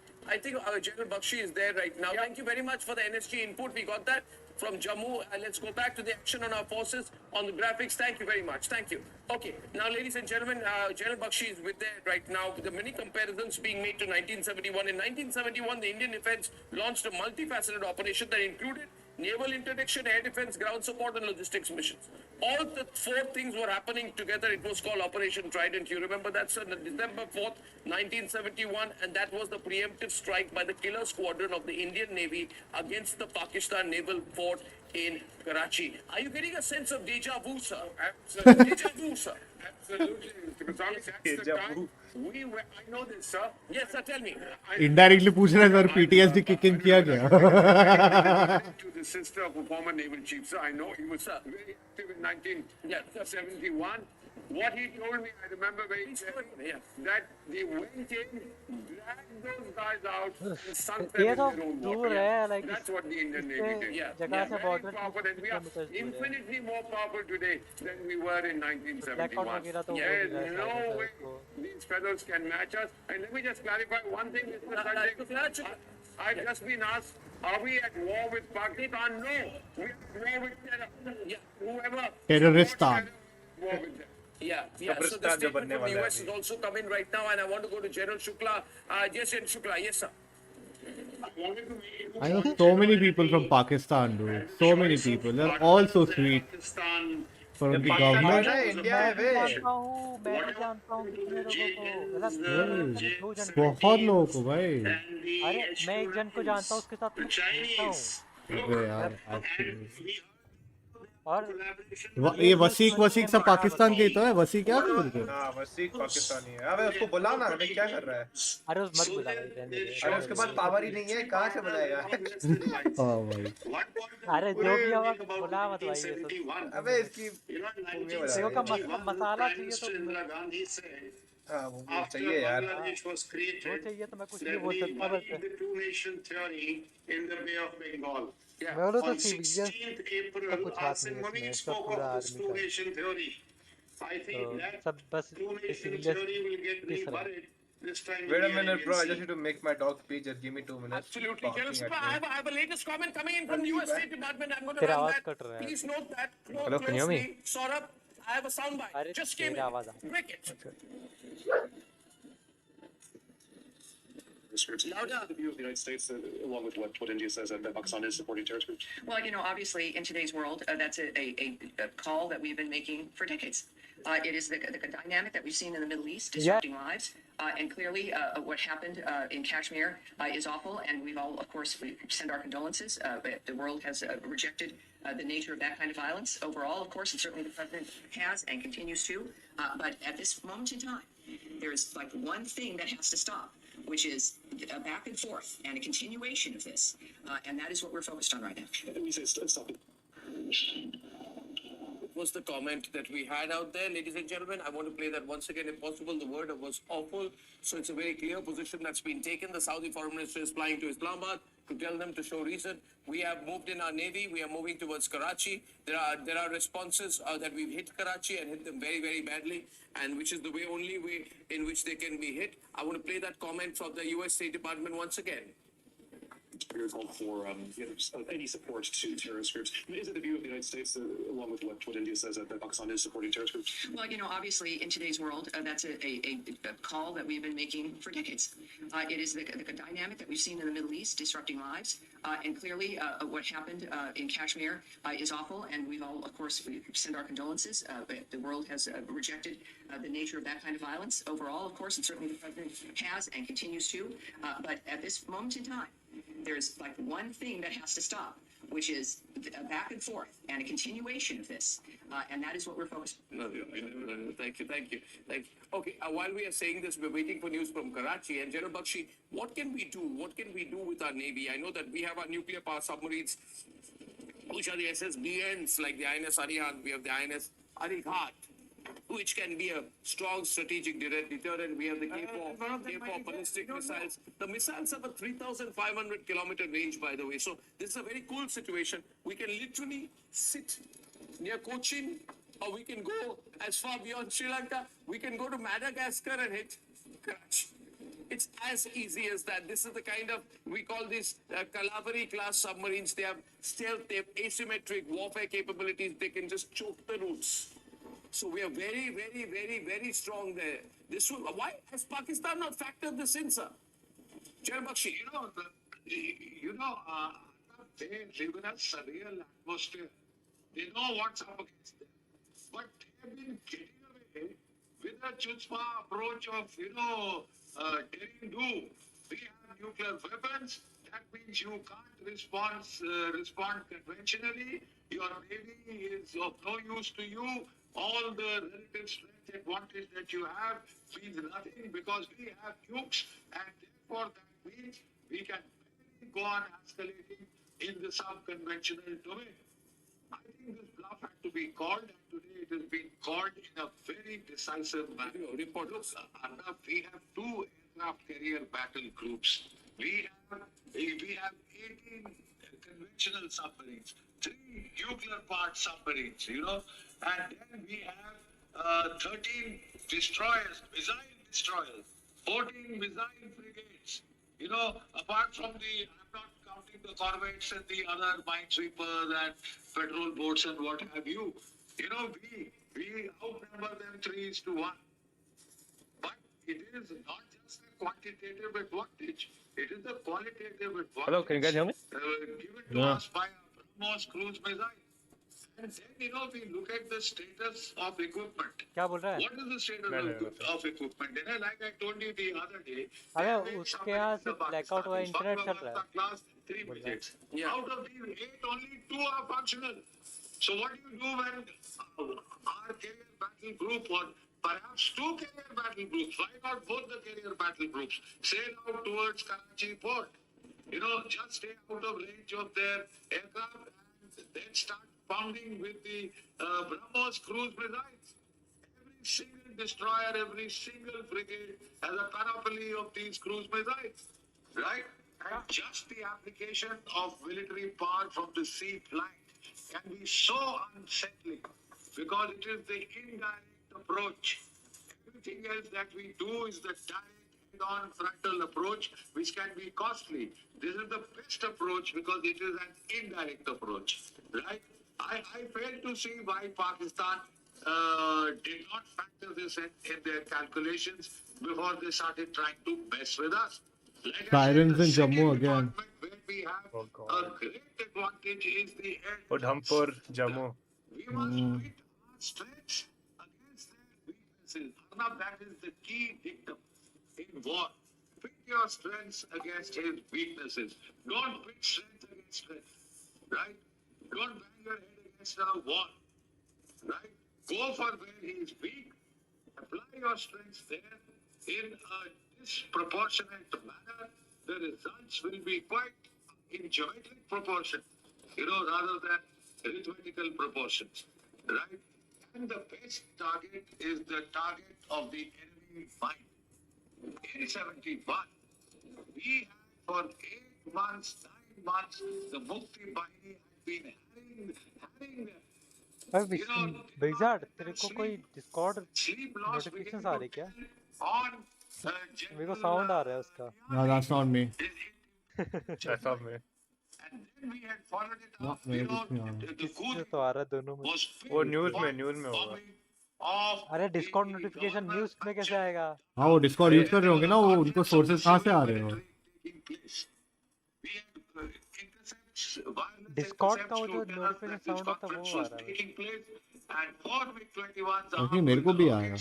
General Bakshi is there right now. Thank you very much for the NSG input. We got that from Jammu. Let's go back to the action on our forces on the graphics. Thank you very much. Thank you. Okay, now ladies and gentlemen, General Bakshi is with there right now. The many comparisons being made to 1971. In 1971, the Indian Defence launched a multifaceted operation that included naval interdiction, air defense, ground support, and logistics missions. All the four things were happening together. It was called Operation Trident. You remember that, sir? December 4th, 1971, and that was the preemptive strike by the killer squadron of the Indian Navy against the Pakistan naval fort in Karachi. Are you getting a sense of deja vu, sir? Absolutely. Deja vu, sir. Absolutely. Because that's the time I know this, sir. Yes, sir, tell me. Indirectly पूछ रहे हैं sir PTSD kicking किया गया? To the sister of a former naval chief, sir. I know he was very active in 1971. What he told me, I remember very clearly, that they went in, dragged those guys out, and sunk them ये in तो their own दूर water. है like That's what the Indian Navy did. जगह से Very border powerful, and we are kilometre दूर है infinitely more powerful today than we were in 1971. वगैरह तो There हो is ही रहा है no way these fellows can match us. And let me just clarify one thing, Mr. Sanjay. I've just been asked, are we at war with Pakistan? No. We are at war with terror. Whoever Terroristan. war with them. Yeah. So the statement from the US is also coming right now, and I want to go to General Shukla. Yes, General Shukla. Yes, sir. I know so many people from Pakistan, dude. So many people. They're all so sweet. For the government. India है वे। मैं भी जानता हूँ कितने लोगों को मतलब बहुत लोगों को भाई। अरे मैं एक जन को जानता हूँ उसके साथ मिलता हूँ अबे यार actually। और ये वसीक सब पाकिस्तान के ही तो है। वसी क्या कर रहे थे? हाँ वसीक पाकिस्तानी है। अबे उसको बुला ना, अबे क्या कर रहा है? अरे उस मत बुला भाई रहने दे। अरे उसके पास पावर ही नहीं है, कहाँ से बुलाएगा? हाँ भाई। अरे जो भी होगा बुला मत भाई ये सब। अबे इसकी देखो का मसाला चाहिए तो हाँ वो चाहिए यार। वो चाहिए तो मैं कुछ नहीं बोल सकता बस। मैं बोलूँ तो सिविलियन का कुछ हाथ नहीं है इसमें, सब पूरा आर्मी का तो सब बस सिविलियन किस तरह। Wait a minute, bro. I just need to make my dog pee. Just give me 2 minutes. Absolutely. I have a latest comment coming in from the US State Department. I'm going to तेरा run आवाज that. Cut रहा है। Please note that. Hello, can you hear me? Saurabh, I have a soundbite. अरे Just came तेरा in. आवाज आ। Break it. This groups. The view of the United States, along with what India says, that Pakistan is supporting terrorist groups. Well, obviously in today's world, that's a call that we've been making for decades. It is the dynamic that we've seen in the Middle East disrupting lives. And clearly, what happened in Kashmir is awful, and we've all, of course, we send our condolences. The world has rejected the nature of that kind of violence overall, of course, and certainly the president has and continues to. But at this moment in time, there's like one thing that has to stop, which is a back and forth and a continuation of this, and that is what we're focused on right now. Let me say, stop it. Was the comment that we had out there, ladies and gentlemen. I want to play that once again if possible. The word was awful. So it's a very clear position that's been taken. The Saudi foreign minister is flying to Islamabad to tell them to show reason. We have moved in our navy. We are moving towards Karachi. There are responses that we've hit Karachi and hit them very, very badly, and which is the only way in which they can be hit. I want to play that comment from the U.S. State Department once again. You're called for any support to terrorist groups. Is it the view of the United States, along with what India says, that Pakistan is supporting terrorist groups? Well, obviously in today's world, that's a call that we've been making for decades. It is the dynamic that we've seen in the Middle East disrupting lives. And clearly what happened in Kashmir is awful, and we've all, of course, we send our condolences. The world has rejected the nature of that kind of violence overall, of course, and certainly the president has and continues to. But at this moment in time, there's like one thing that has to stop, which is a back and forth and a continuation of this, and that is what we're focused on. No, thank you. Okay, while we are saying this, we're waiting for news from Karachi. And General Bakshi, what can we do? What can we do with our Navy? I know that we have our nuclear power submarines, which are the SSBNs, like the INS Arihant. We have the INS Arighat, which can be a strong strategic deterrent. We have the K4 ballistic missiles. The missiles have a 3,500 kilometer range, by the way. So this is a very cool situation. We can literally sit near Cochin, or we can go as far beyond Sri Lanka. We can go to Madagascar and hit Karachi. It's as easy as that. This is the kind of, we call these Calaveri class submarines. They have stealth, they have asymmetric warfare capabilities. They can just choke the routes. So we are very, very, very, very strong there. Why has Pakistan not factored this in, sir? General Bakshi. They live in a surreal atmosphere. They know what's up against them. But they have been getting away with a chutzpah approach of, daring do. We have nuclear weapons. That means you can't respond conventionally. Your navy is of no use to you. All the relative strength advantage that you have means nothing because we have nukes, and therefore that means we can go on escalating in the sub-conventional domain. I think this bluff had to be called, and today it has been called in a very decisive manner. Look, Arnab, we have 2 aircraft carrier battle groups. We have 18 conventional submarines, 3 nuclear powered submarines, and then we have 13 destroyers, missile destroyers, 14 missile frigates. Apart from I'm not counting the corvettes and the other minesweepers and patrol boats and what have you. We outnumber them 3:1. But it is not just a quantitative advantage, it is a qualitative advantage. Hello, can you guys hear me? Given to us by a BrahMos cruise missile. And then, we look at the status of equipment. क्या बोल रहा है? What is the status of equipment? Like I told you the other day, अरे उसके यहाँ से blackout हुआ internet चल रहा है. class 3 minutes. Out of these 8, only 2 are functional. So what do you do when our carrier battle group or perhaps 2 carrier battle groups, why not both the carrier battle groups, sail out towards Karachi port? Just stay out of range of their aircraft and then start pounding with the BrahMos cruise missiles. Every single destroyer, every single frigate has a panoply of these cruise missiles, right? And just the application of military power from the sea flight can be so unsettling because it is the indirect approach. Everything else that we do is the direct head-on frontal approach, which can be costly. This is the best approach because it is an indirect approach, right? I fail to see why Pakistan did not factor this in their calculations before they started trying to mess with us. Sirens in Jammu again. Where we have Oh a God. great advantage is the air. Udhampur, Jammu. We must pit our strengths against their weaknesses. Arnab, that is the key dictum in war. Pit your strengths against his weaknesses. Don't pit strength against strength, right? Don't bang your head against a wall, right? Go for where he is weak. Apply your strengths there in a disproportionate manner. The results will be quite in geometric proportion, rather than arithmetical proportions, right? And the best target is the target of the enemy mind. In 71, we had for 8 months, 9 months, the Mukti Bahini had been harrying them. अरे ब्रिग्जार्ड तेरे को कोई Discord notifications आ रही क्या? मेरे को sound आ रहा है उसका. No, that's not me. That's not me. Not me. कुछ नहीं आ रहा. किससे तो आ रहा है दोनों में. वो न्यूज़ में होगा. अरे डिस्कॉर्ड नोटिफिकेशन न्यूज़ में कैसे आएगा? हाँ वो डिस्कॉर्ड यूज कर रहे होंगे ना, वो उनको सोर्सेज कहाँ से आ रहे हो? डिस्कॉर्ड का वो जो नोटिफिकेशन साउंड होता है वो आ रहा है. क्योंकि मेरे को भी आया.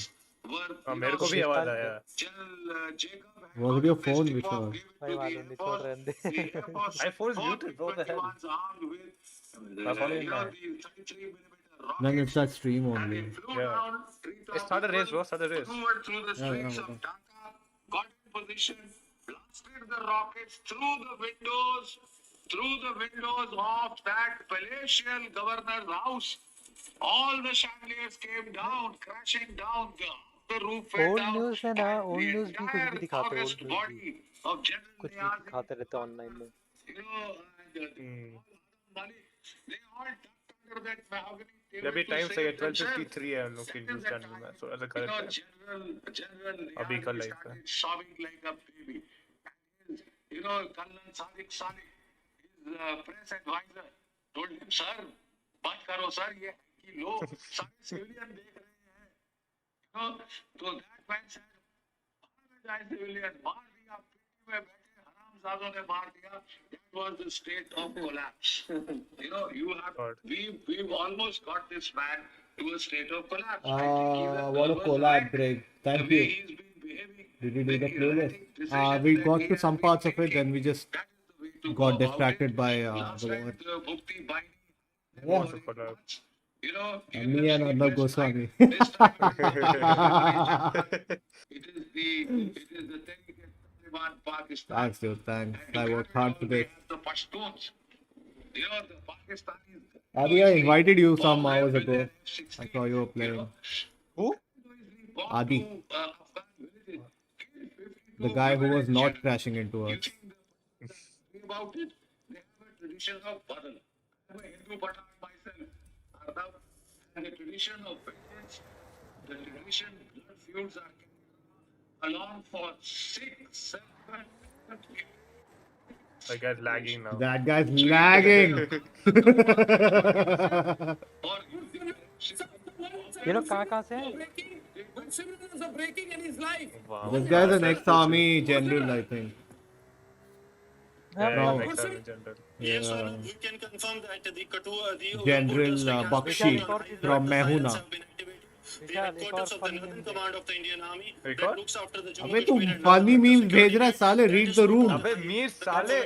हाँ मेरे को भी आवाज आया. Was it your phone, Vishal? भाई मालूम नहीं, छोड़ रहने दे. My phone is muted. What the hell? My phone is not. Then it's that stream only. Yeah. Start a race, bro. Start a race. Through the streets of Dhaka, got in position, blasted the rockets through the windows of that palatial governor's house. All the chandeliers came down, crashing down. The roof fell old down. News है ना, old news भी कुछ भी दिखाते हैं. August old news body of General कुछ भी Niazi, दिखाते रहते ऑनलाइन में. They all ducked under that mahogany table. जब भी to टाइम save सही है themselves. 12:53 है हम लोग के न्यूज़ चैनल में. So as a correct time. General अभी का Niazi live है. started sobbing like a baby. And his, Kallan Sadiq Salih, his press advisor, told him, sir, बात करो sir, ये कि लो सारे civilian देख रहे हैं. So that man said, apologize civilian, मार दिया, पेटी में बैठे हरामजादों ने मार दिया. That was the state of collapse. We've almost got this man to a state of collapse. What a collab break. Thank you. Did you do the playlist? We got to some parts of it, then we just got distracted by the word. Yeah. Me and Arnab Goswami. It is the Taliban Pakistan. Thanks, dude. Thanks. I worked hard for this. The Pashtuns. The Pakistanis. Adi, I invited you some hours ago. I saw you were playing. Who? Adi. The guy who was not crashing into us. About it, they have a tradition of badal. I'm a Hindu Pathan myself. Arnab, and the tradition of vengeance, the tradition blood feuds are carried along for 6, 7, 8. That guy's lagging now. That guy's lagging. ये लोग कहाँ से हैं? This guy's the next army general, I think. Yeah, next time in general. Yes, sir. We can confirm that the General Bakshi from Mehuna. The headquarters of the Northern Command of the Indian Army that looks after the Jammu अबे तू Kashmir and funny memes भेज रहा है साले. Read the room. अबे मीर साले.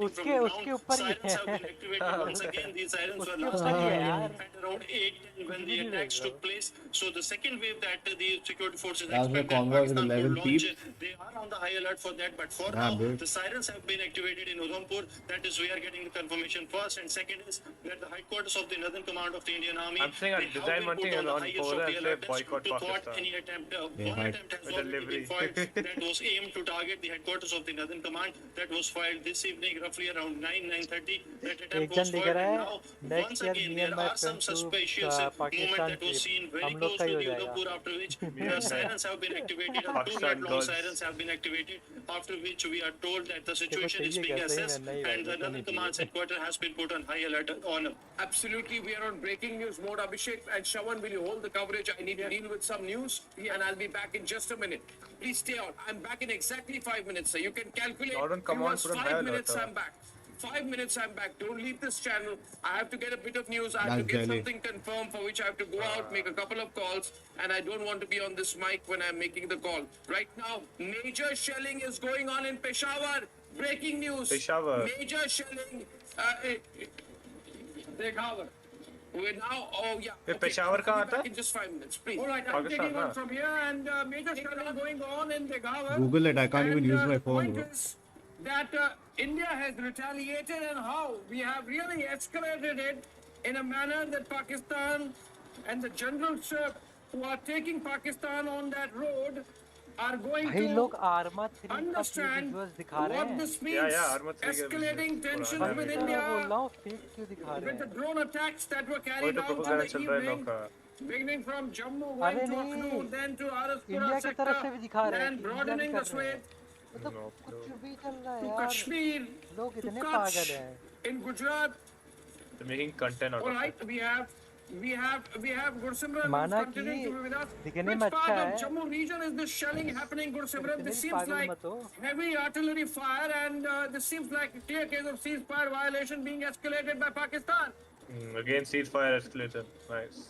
उसके ऊपर ही Sirens have been activated once again. These sirens were last activated at around 8 when the attacks took place. So the second wave that the security forces That was a expect that convoy with Pakistan 11 will launch, peeps. they are on the high alert for that. But for Damn, now, dude. the sirens have been activated in Udhampur. That is, we are getting the confirmation first. And second is that the headquarters of the Northern Command of the Indian Army. I'm saying I design one thing on Forza and say boycott to thwart Pakistan. any attempt. Yeah, One right. attempt has With already delivery. been filed that was aimed to target the headquarters of the Northern Command. That was filed this evening, roughly around 9:30. That attempt एक was जन लिख filed. रहा And है now, once next year again, me there and my are some friends to suspicious movement Pakistan that was seen very हम लोग close का to ही हो the जाएगा. Udhampur, after which the sirens have been activated. 2-minute-long sirens have been activated. After which we are told that the situation is being assessed and the Northern Command's headquarters has been put on high alert on. Absolutely, we are on breaking news mode. Abhishek and Shawan, will you hold the coverage which I need to deal with some news, and I'll be back in just a minute. Please stay on. I'm back in exactly 5 minutes, sir. You can calculate. Jordan, come it on, was put on 5 high minutes, alert. I'm back. 5 minutes, I'm back. Don't leave this channel. I have to get a bit of news. I have That's to get jelly. something confirmed for which I have to go out, make a couple of calls, and I don't want to be on this mic when I'm making the call. Right now, major shelling is going on in Peshawar. Breaking news. Peshawar. Major shelling. Peshawar. We're now, oh yeah. ये पेशावर कहाँ आता Back है? in just 5 minutes, please. All right, I'm Pakistan, taking on huh? from here, and major shelling going on in Peshawar. Google it. I can't even use my The phone, point bro. is that India has retaliated, and how we have really escalated it in a manner that Pakistan and the generals who are taking Pakistan on that road are going भाई लोग to Arma 3 का understand visuals दिखा रहे what हैं। this means. Yeah, Arma 3 के Escalating visuals tensions पुराना with है। मैं बोल India रहा हूँ फेक क्यों दिखा रहे with the हैं? drone attacks that were वही carried तो out in प्रोपेगेंडा the चल रहा है इन evening. लोग का। Beginning from Jammu, अरे going to नहीं, Akhnoor, then to India Araspura की तरफ से भी sector, दिखा रहे हैं and कि इंडिया भी broadening the कर रहे हैं। swathe मतलब No, कुछ भी चल रहा है to यार। Kashmir, लोग to इतने Kutch, पागल हैं। in Gujarat. They're making content out All of right, it. we have Gursimran who's माना continuing कि to be with us. दिखने Which में part अच्छा of है, Jammu region is this shelling happening, पर Gursimran? इतने This भी seems पागल like मत हो। heavy artillery fire, and this seems like a clear case of ceasefire violation being escalated by Pakistan. Again, ceasefire escalated. Nice.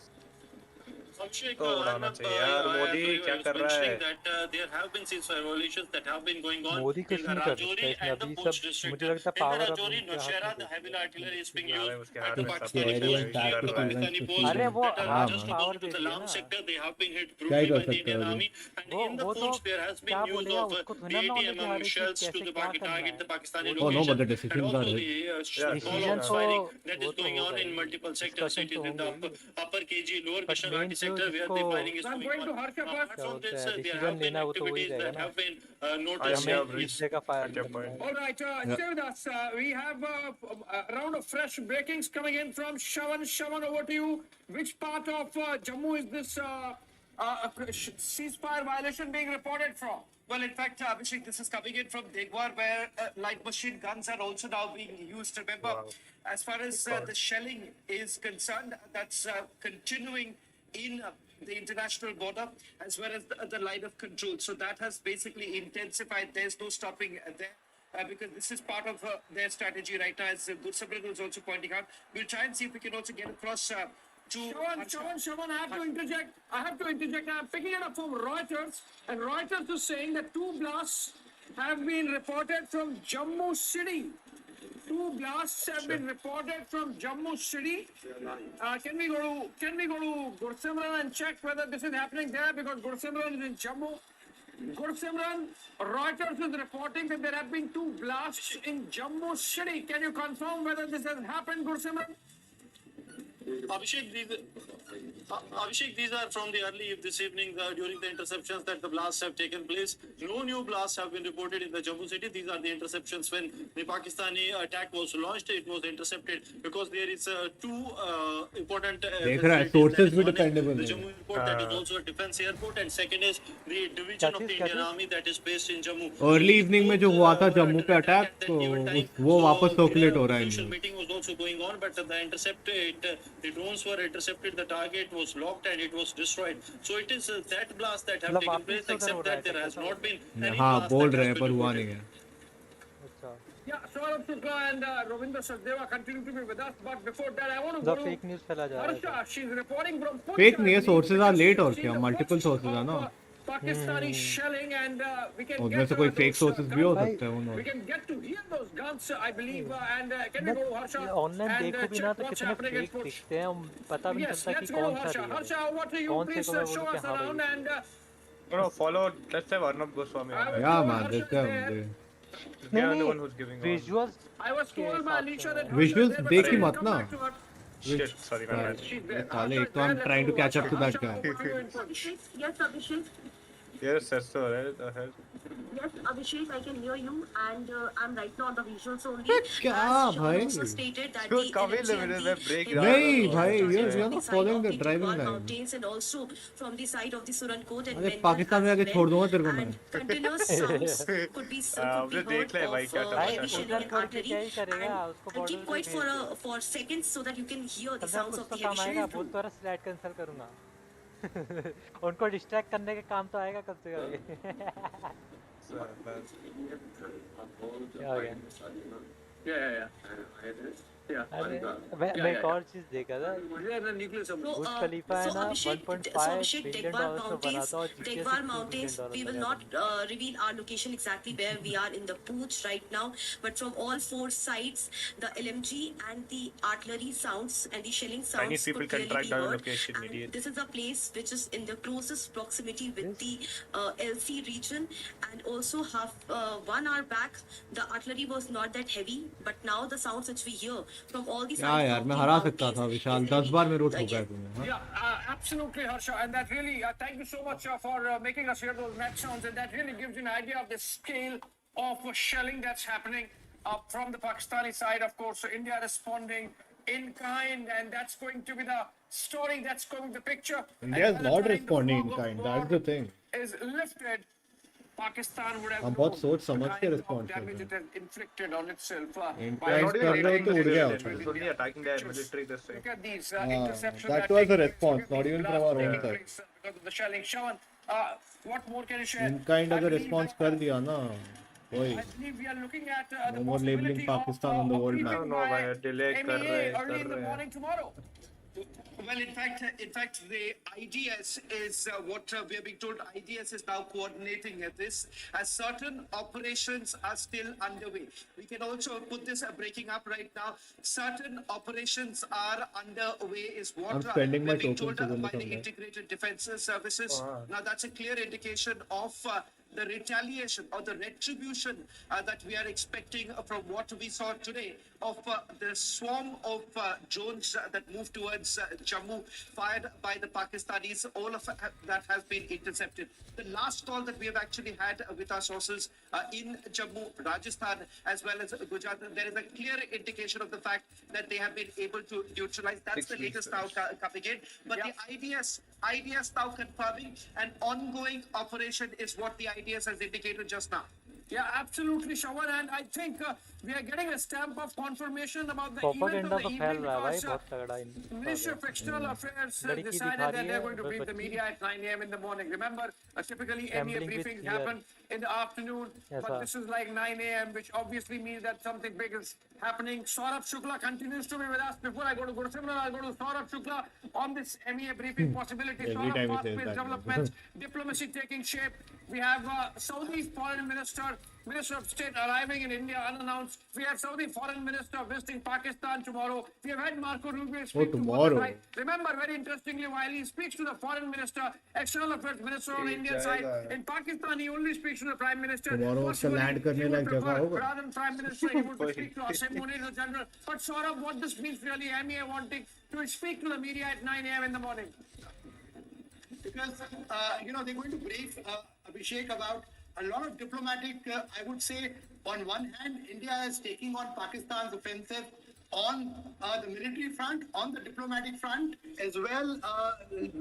Abhishek, तो उड़ाना Arnab, चाहिए यार। मोदी क्या I was कर रहा है? mentioning that there have been ceasefire violations that have been going on Modi in कुछ the नहीं कर सकता Rajouri इसमें and the अभी Poonch सब district. मुझे लगता है In the पावर अब Rajouri, उनके हाथ Nौshera, में the heavy artillery is being Yeah, used उसके at हाथ the में सब Pakistani कुछ forces. है, that The to कर रहा है। prevent Pakistani secession. forces अरे वो that हाँ are just power opposite to they the दिया Lam ना। sector, they have been hit क्या ही brutally कर by the सकते Indian हो army. And वो in the वो तो Poonch, there has क्या been use बोलेगा, of उसको थोड़ा the ना नॉलेज है 80 हर mm एक चीज shells to कैसे the क्या करना target है। the Pakistani वो Oh no, but the location, and decisions are also his. the Yeah, follow-up decision firing तो that वो is तो going on होगा in he, multiple sector discussion cities तो in the होंगे ही, upper KG, lower but Kishan main Ghati जो sector where जिसको the firing is So I'm going going on. to Harsha first. Apart क्या from बोलते this, हैं there decision have been लेना है, वो तो वही activities रहेगा that ना। have been I noticed. see हमें your bridge. इस जगह फायर At your करना point. है। All right, stay with us. We have a round of fresh breakings coming in from Shawan. Shawan, over to you. Which part of Jammu is this ceasefire violation being reported from? Well, in fact, Abhishek, this is coming in from Degwar, where light machine guns are also now being used. Remember, Wow. as far as the shelling is concerned, that's continuing in the international border as well as the line of control. So that has basically intensified. There's no stopping there. Because this is part of their strategy right now, as Gursimran was also pointing out. We'll try and see if we can also get across to Shawan, I have to interject. I'm picking it up from Reuters, and Reuters is saying that 2 blasts have been reported from Jammu City. 2 blasts have been reported from Jammu City. Can we go to Gursimran and check whether this is happening there, because Gursimran is in Jammu. Gursimran, Reuters is reporting that there have been 2 blasts in Jammu City. Can you confirm whether this has happened, Gursimran? Abhishek, these are from the early this evening during the interceptions that the blasts have taken place. No new blasts have been reported in the Jammu city. These are the interceptions when the Pakistani attack was launched. It was intercepted because there is two important देख रहा है sources भी dependable the है। Jammu airport that is also a defense airport, and second is the division of the Indian Army that is based in Jammu. Early evening में जो हुआ था जम्मू पे अटैक, तो वो वापस सर्कुलेट हो रहा है Official news. meeting was also going on, but the the drones were intercepted, the target was locked and it was destroyed. So it is that blast that have taken place, except that there has not been any हाँ blast बोल that रहे has हैं been पर हुआ reported. अच्छा नहीं है। Yeah, Saurabh Shukla and Ravindra Sachdeva continue to be with us, but before that, I want to the go fake to news फैला जा रहा है। Harsha. She's reporting from Punjab. Fake नहीं है, sources are late और क्या, multiple sources are ना। Pakistani shelling, and we can उसमें get से कोई fake those sources भी हो guns. सकते हैं उन्होंने। We can get to hear those guns, I believe, and can we go to Harsha online and देखो भी ना check तो what's कितने happening in फेक Punjab? दिखते हैं, पता भी नहीं Yes, चलता कि let's go to कौन सा Harsha. रियल है। Harsha, over to you. कौन से Please को मैं show बोलूँ कि us हाँ around, भाई। and No, follow. Let's have Arnab Goswami. Yeah man, this guy only। They are the one who's giving all. Visuals I was told by Alicia that Visuals Harsha is there, देख but he we'll मत come ना। back to her. Shit, sorry, my bad. She's there. साले Harsha एक is तो there. I'm Let's trying go to catch up to that Harsha, guy। over to you in Punjab. Yes, Abhishek. Yes, that's so right. Ahead. Yes, Abhishek, I can hear you, and I'm right now on the visuals only. क्या As Shawan भाई? also stated that Dude, the काफी LMG limited and है, the break नहीं भाई, from you're the not side following of the the driving Gilwar line। mountains and also from the side of the Surankot and अरे Mendar Pakistan में as आके well. छोड़ दूंगा तेरे को मैं। And continuous sounds could be हमने heard देख लिया भाई of क्या भाई heavy shelling उधर and करके क्या ही artillery, करेगा, उसको and बॉर्डर keep पे quiet भेज दो। for seconds so that you can hear the कम से कम sounds कुछ of तो the heavy काम आएगा, shelling. बोल तो रहा स्लाइड कैंसिल करूंगा। उनको डिस्ट्रैक्ट करने के काम तो आएगा कब से कभी। क्या हो गया? अरे मैं एक और चीज देखा था, बुर्ज खलीफा है ना $1.5 बिलियन में बना था और GTA 6 $2 Mountains, we will billion not reveal our location exactly where we are in the pooch right now, but from all four sides, the LMG and the artillery sounds and the shelling Chinese sounds people could can clearly track be down the heard. location, And idiot. this is a place which is in the closest proximity with the LC region, and also one hour back, the artillery was not that heavy, but now the sounds which we hear from all the क्या sides यार of मैं the हरा सकता mountains था विशाल, is 10 heavy. बार मेरे को ठोका है Yes. तूने। हाँ? Yeah, absolutely, Harsha, and that really, thank you so much for making us hear those net sounds, and that really gives you an idea of the scale of shelling that's happening from the Pakistani side. Of course, so India responding in kind, and that's going to be the story, that's going to be the picture. India is And by the not time the responding in fog of kind, war that's the thing. is lifted, Pakistan would have हम known बहुत सोच the समझ के kind of respond कर damage रहे it has inflicted on itself. हैं। by enterprise कर रहे हो तो उड़ गया Civilians, होता it's only attacking their military this thing. Look at these है। interceptions That that was take a place. response, Look at not these even from blasts our own taking side. place, because of the shelling. Shawan, what more can you share? In kind I अगर believe, response कर दिया ना वही I believe we are looking at the no more labeling possibility Pakistan of on the a world briefing map. No, by man, delay कर MEA रहे early in the हैं। morning tomorrow. Well, in fact, the IDS is what we are being told. IDS is now coordinating this, as certain operations are still underway. We can also put this breaking up right now. Certain operations are underway, is what I'm spending we're my being tokens told to by go the somewhere. Integrated Defence Services. Wow. Now, that's a clear indication of the retaliation or the retribution that we are expecting from what we saw today of the swarm of drones that moved towards Jammu, fired by the Pakistanis. All of that has been intercepted. The last call that we have actually had with our sources in Jammu, Rajasthan, as well as Gujarat, there is a clear indication of the fact that they have been able to neutralize. That's the latest now coming in. But the IDS now confirming an ongoing operation is what the IDS has indicated just now. Yeah, absolutely, Shawan, and I think we are getting a stamp of confirmation about the event propaganda of the तो फैल evening रहा है भाई because बहुत तगड़ा इन Ministry of External Affairs लड़की decided दिखा that रही they're है going to brief the बच्ची media at 9 a.m. in the morning. Remember, typically MEA Gambling with briefings fear. happen in the afternoon, Yes, but sir. this is like 9 a.m., which obviously means that something big is happening. Saurabh Shukla continues to be with us. Before I go to Gursimran, I'll go to Saurabh Shukla on this MEA briefing possibility. Every Saurabh, time he fast says paced that. developments, diplomacy taking shape. We have Saudi Foreign Minister of State arriving in India unannounced. We have Saudi Foreign Minister visiting Pakistan tomorrow. We have had Marco Rubio speak to tomorrow. both sides. Remember, very interestingly, while he speaks to the Foreign Minister, External Affairs Minister on the Indian side, in Pakistan he only speaks to the Prime Minister. Tomorrow उसका Possibly, land he करने would लायक जगह prefer, होगा। rather than Prime Minister, he would speak to Asim Munir, the General. But Saurabh, what this means really, MEA wanting to speak to the media at 9 a.m. in the morning. Because, they're going to brief Abhishek about a lot of diplomatic, I would say, on one hand, India is taking on Pakistan's offensive on the military front, on the diplomatic front, as well,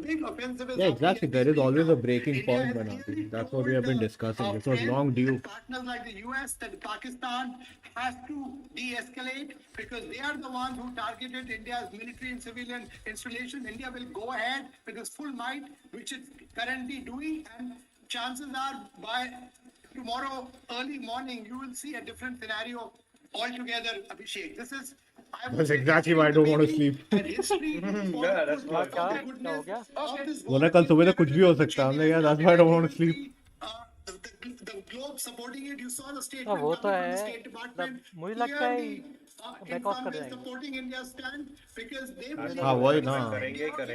big offensive is Yeah, exactly. There is always a breaking point, Manati. That's what we have been discussing. This was long due. Partners like the US, that Pakistan has to de-escalate because they are the ones who targeted India's military and civilian installation. India will go ahead with its full might, which it's currently doing, and chances are by tomorrow early morning, you will see a different scenario altogether, Abhishek. This is, I would That's say, exactly why I don't want to sleep. and history Yeah, that's for why. the goodness of this बोला कल सुबह तो कुछ भी हो सकता है हमने यार that's why I don't want to sleep. the globe supporting it. You saw the हाँ statement वो coming तो from the है State Department. मुझे लगता है Clearly, in back of some कर way जाएंगे supporting India's stand because they हाँ वही ना करेंगे but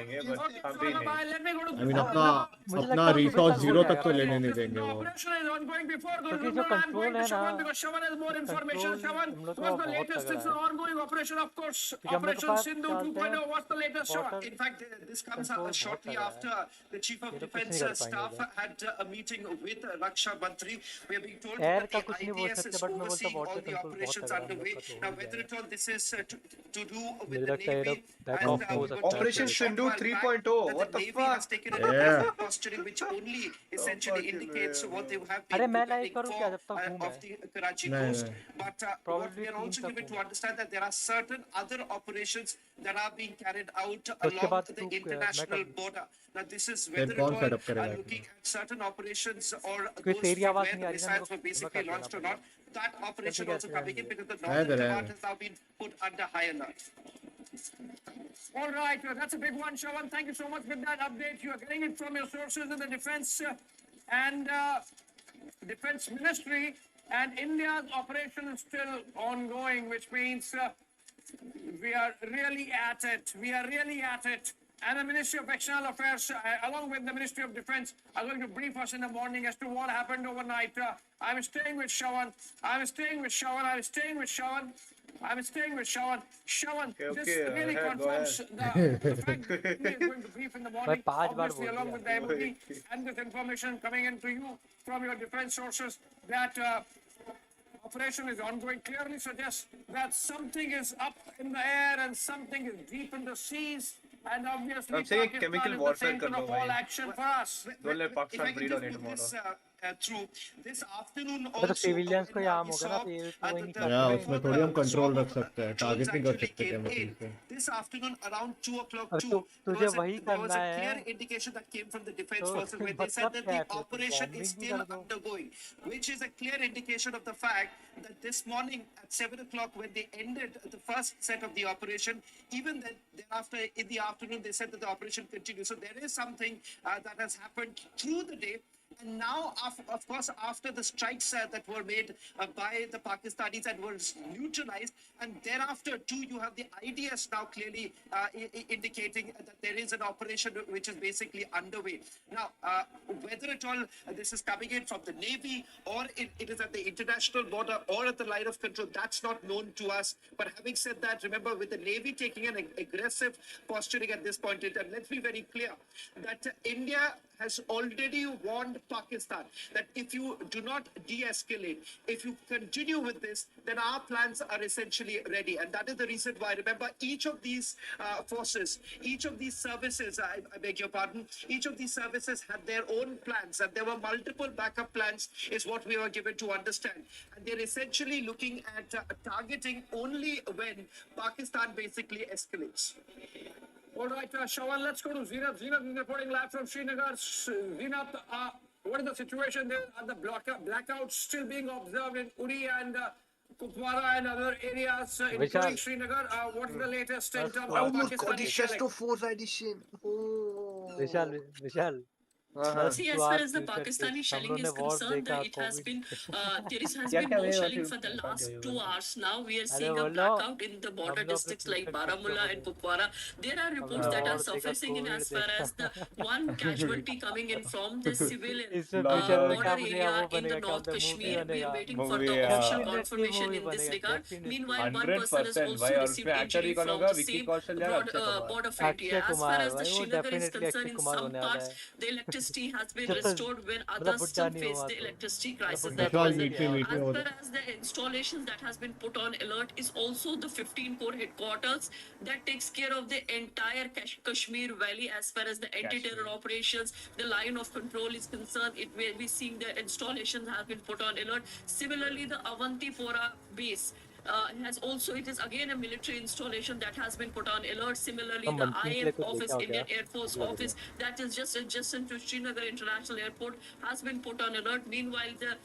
अभी नहीं। Let me go to I mean अपना मुझे अपना लगता है resource सुबह zero तक तक तो हो लेने जाएगा। नहीं देंगे The वो operation is ongoing before क्योंकि Gursimran. जो I'm going कंट्रोल to है ना Shawan because Shawan has more information. Control Shawan, हम लोग what's का the बहुत latest? तगड़ा It's an है ongoing operation, of course. क्योंकि हम लोग के Operation पास Sindhu चलते 2.0. हैं What's the latest, Shawan? Water in fact, this comes control बहुत shortly तगड़ा है after the Chief of ये लोग कुछ Defence नहीं कर पाएंगे Staff उधर had a meeting with Raksha Mantri. We are being told air that का the कुछ नहीं बोल IDS सकते, is बट मैं बोलता overseeing all water the control बहुत operations तगड़ा है, हम लोग underway. का तो हो Now, ही whether जाएगा. at all this is to do with मुझे the लगता है ये Navy, लोग बैक and ऑफ हो we सकता got है Operation फिर. Shindu short while back 3.0. that What the the Navy fuck? has taken a Yeah. different posturing, which only essentially fucking indicates way, what they have अरे been मैं live preparing करूँ for क्या जब तक हूँ मैं? of the Karachi नहीं coast. नहीं. But what Probably we are 3 also तक given हूँ to मैं. understand that there are certain other operations that are being carried out तो उसके along बाद the तू मैं international कब border. Now, this is फिर whether at कौन all सेटअप करेगा looking इतना? at certain operations or क्योंकि those तेरी from आवाज where नहीं the आ रही ना, मेरे missiles को were मैं basically कर देना launched or पड़ेगा. not. That चल operation ठीक है, also रहने coming in they. because the रहने northern दे, command रहने has now been put under high alert. All right, that's a big one, Shawan. Thank you so much with that update. You are getting it from your sources in the defense and defense ministry, and India's operation is still ongoing, which means we are really at it. We are really at it. And the Ministry of External Affairs, along with the Ministry of Defense, are going to brief us in the morning as to what happened overnight. I'm staying with Shawan. I'm staying with Shawan. I'm staying with Shawan. I'm staying with Shawan. Shawan, this really Go confirms ahead. the fact that he is going to brief in the मैं morning, 5 बार obviously बोल along दिया. with the MOD and this information coming in to you from your defense sources that operation is ongoing clearly suggests that something is up in the air and something is deep in the seas. And obviously, I'm saying Pakistan chemical is the warfare center kar lo, of all bhai. action for us. Don't let If I Pakistan can breed just on you put this tomorrow. through, this afternoon अबे तो also, civilians को ही when आम we होगा ना, saw तो ये तो वही नहीं कर या सकते. उसमें थोड़ी हम further कंट्रोल swarm रख of सकते हैं. drones टारगेट नहीं कर actually सकते came केमिकल in. से. This afternoon around 2 o'clock अब too, तुझे there वही was करना a है, clear indication that came from the defense तो forces where they said मतलब that क्या the है फिर? तो operation is बॉम्बिंग भी still कर दो. undergoing, which is a clear indication of the fact that this morning at 7 o'clock when they ended the first set of the operation, even then thereafter in the afternoon they said that the operation continues. So there is something that has happened through the day. And now, of course, after the strikes that were made by the Pakistanis and were neutralized, and thereafter too, you have the IDS now clearly indicating that there is an operation which is basically underway. Now, whether at all this is coming in from the Navy or it is at the international border or at the line of control, that's not known to us. But having said that, remember, with the Navy taking an aggressive posturing at this point in time, let's be very clear that India has already warned Pakistan that if you do not de-escalate, if you continue with this, then our plans are essentially ready. And that is the reason why, remember, each of these forces, each of these services, I beg your pardon, each of these services had their own plans, and there were multiple backup plans, is what we were given to understand. And they're essentially looking at targeting only when Pakistan basically escalates. All right, Shawan, let's go to Zenat. Zenat is reporting live from Srinagar. Zenat, what is the situation there? Are the blackouts still being observed in Uri and Kupwara and other areas, including Vishal. Srinagar? What is the latest in Let's terms go. of Almost got the Pakistani chest shelling? of Forza Edition. Vishal Oh. Vishal Uh-huh. let's See, do as far our as the future Pakistani tips. हम shelling लोग ने is war concerned, देखा it has Covid. been there क्या has क्या been no मैं shelling for the I can't last hear you 2 well. hours now. We are अरे seeing a बोलो blackout in the हम border लोग अपने districts like future tips पे Baramulla and बोले. Kupwara. There are reports हमने that are war देखा surfacing in Covid as far देखा. as the one casualty coming in from the civilian इसमें future में border क्या बनेगा, area वो in the बनेगा क्या North बोलते हैं, मूवी Kashmir. We are बनेगा. waiting for the Movie, official definitely confirmation movie in this बनेगा, regard. Definitely. Meanwhile, one person has 100% also भाई. और received उसमें एक्टर injury ही कौन from होगा? the विक्की same कौशल या Akshay Kumar? border front area. Akshay As far Kumar as the भाई, वो Srinagar is definitely concerned, Akshay in Kumar some होने वाला parts है. the electricity has been जब तक restored when मतलब others बुड्ढा some नहीं face हुआ the तो electricity मतलब crisis बुड्ढा that तो विशाल हो ही present. मीट में गया. मीट में As वो far as the installations that has been put on alert is also the 15 core headquarters that takes care of the entire Kashmir Valley as far as the anti-terror operations, the line of control is concerned. It will be seeing the installations have been put on alert. Similarly, the Avantipora base has also, it is again a military installation that has been put on alert. Similarly, हम the monthly के लिए IF कुछ office, देखा हो क्या? Indian Air Force office, that is just adjacent to Srinagar International Airport, has been put on alert. Meanwhile, the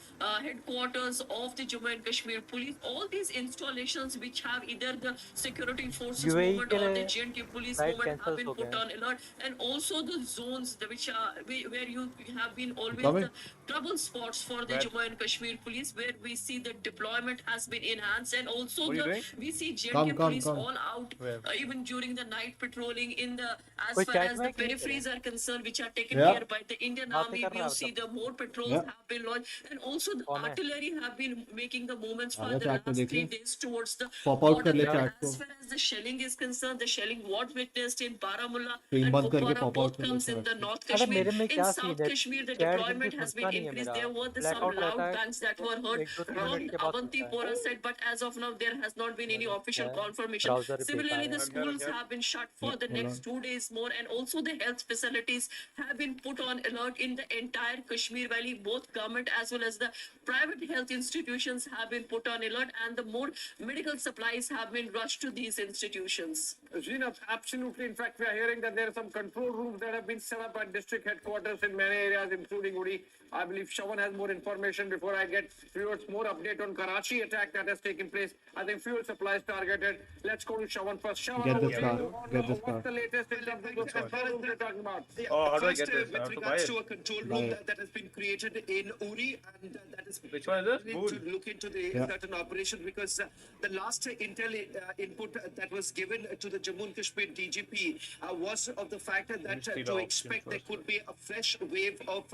headquarters of the Jammu and Kashmir Police, all these installations which have either the security forces UAE movement के or the लिए J&K police flight movement have cancel been हो put गए. on alert, and also the zones which are where you have been always Coming. the trouble spots for the Where? Jammu and Kashmir Police, where we see the deployment has been enhanced, and and also What are you doing? we see Come, JNK come, police come. all out even during the night patrolling in the as कोई far chat as में the कि नहीं तेरे? peripheries are concerned, which are taken Yeah. care by the Indian बातें Army. कर रहा We है see मतलब? the more patrols Yeah. have been launched, and also the कौन है? artillery have been making the movements for आजा the chat में last देख 3 ले. days towards the Pop out border. कर ले But chat को. as far as the shelling is concerned, the shelling what witnessed in Baramulla Screen and बंद करके Kupwara pop out both कर ले comes in chat the को. North अरे Kashmir. मेरे में In क्या South सीन है? Kashmir, the चैट जल्दी deployment has खुलता been नहीं है increased. मेरा. There were some ब्लैकआउट रहता loud है. bangs that were heard 1-2-3 from minute के बाद Avanti खुलता है. Pora side, but as of now, there has not been any official confirmation. Browser Similarly, बेकार the है. schools have been shut for the hold next 2 days more, and also the health facilities have been put on alert in the entire Kashmir Valley. Both government as well as the private health institutions have been put on alert, and the more medical supplies have been rushed to these institutions. Zina, absolutely. In fact, we are hearing that there are some control rooms that have been set up at district headquarters in many areas, including Uri. I believe Shawan has more information before I get viewers more update on Karachi attack that has taken place. I think fuel supplies targeted. Let's go to Shawan first. Shawan, Get the over to star. you on, Get the what's star. the latest in terms of those control rooms you're talking about? Oh, how do I First, get this? I with have to buy regards it. to a control Buy room it. that has been created in Uri, and that is Which one is this? to Good. look into the Yeah. certain operation, because the last intel input that was given to the Jammu and Kashmir DGP was of the fact that see the to option expect there first. could be a fresh wave of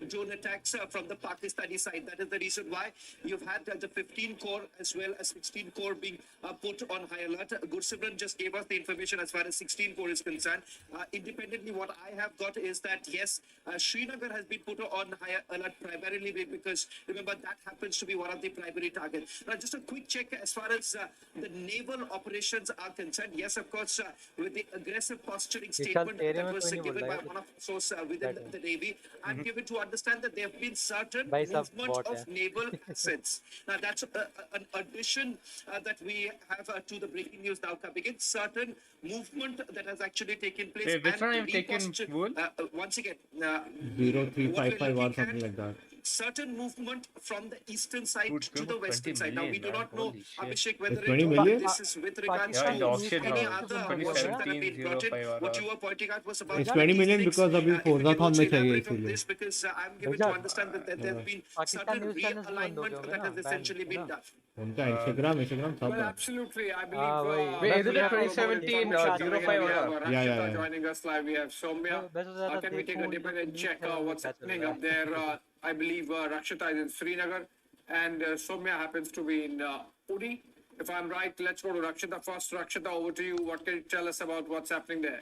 drone attacks from the Pakistani side. That is the reason why you've had the 15 core as well as 16 core being put on high alert. Gursimran just gave us the information as far as 16 core is concerned. Independently, what I have got is that yes, Srinagar has been put on high alert primarily because remember that happens to be one of the primary targets. Now, just a quick check as far as the naval operations are concerned. Yes, of course, with the aggressive posturing statement तेरे that में was कोई नहीं बोल given रहा by है. one of the source within the Navy, I'm given to understand that there have been certain भाई सब movement bot of है. naval assets. Now, that's an addition that we have to the breaking news now coming in. Certain movement that has actually taken place. Hey, which and one have you taken, reposture- Wool? once again, 0355 or something like that. certain movement from the eastern side Dude, to the 20 western side. Now, we million, do not man. know, Holy shit. Abhishek, whether It's 20 it, million? this is with regards Yeah, in the to auction any house. other Pakistan movement that have 2017 been brought in. 05 What you were pointing out was about It's 20 million these because things. अभी If you Forza could Con में चाहिए elaborate on इसीलिए. this, because I'm given to BRIGZARD. understand that there have been Pakistan certain news channels भी बंद हो गए realignment होंगे that ना? has बैन essentially है been ना? done. उनका Instagram सब Well, बंद. absolutely. I believe. हाँ वही. Wait, मैं isn't सोचा it था 2017 information आ 05 जाएगा. We have वाला? Rakshita Yeah. joining us live. We have Soumya. मैं सोचा था Can we take a देखूं dip and check news what's क्या चल happening रहा up there? I believe Rakshita is in Srinagar and Soumya happens to be in Uri. If I'm right, let's go to Rakshita first. Rakshita, over to you. What can you tell us about what's happening there?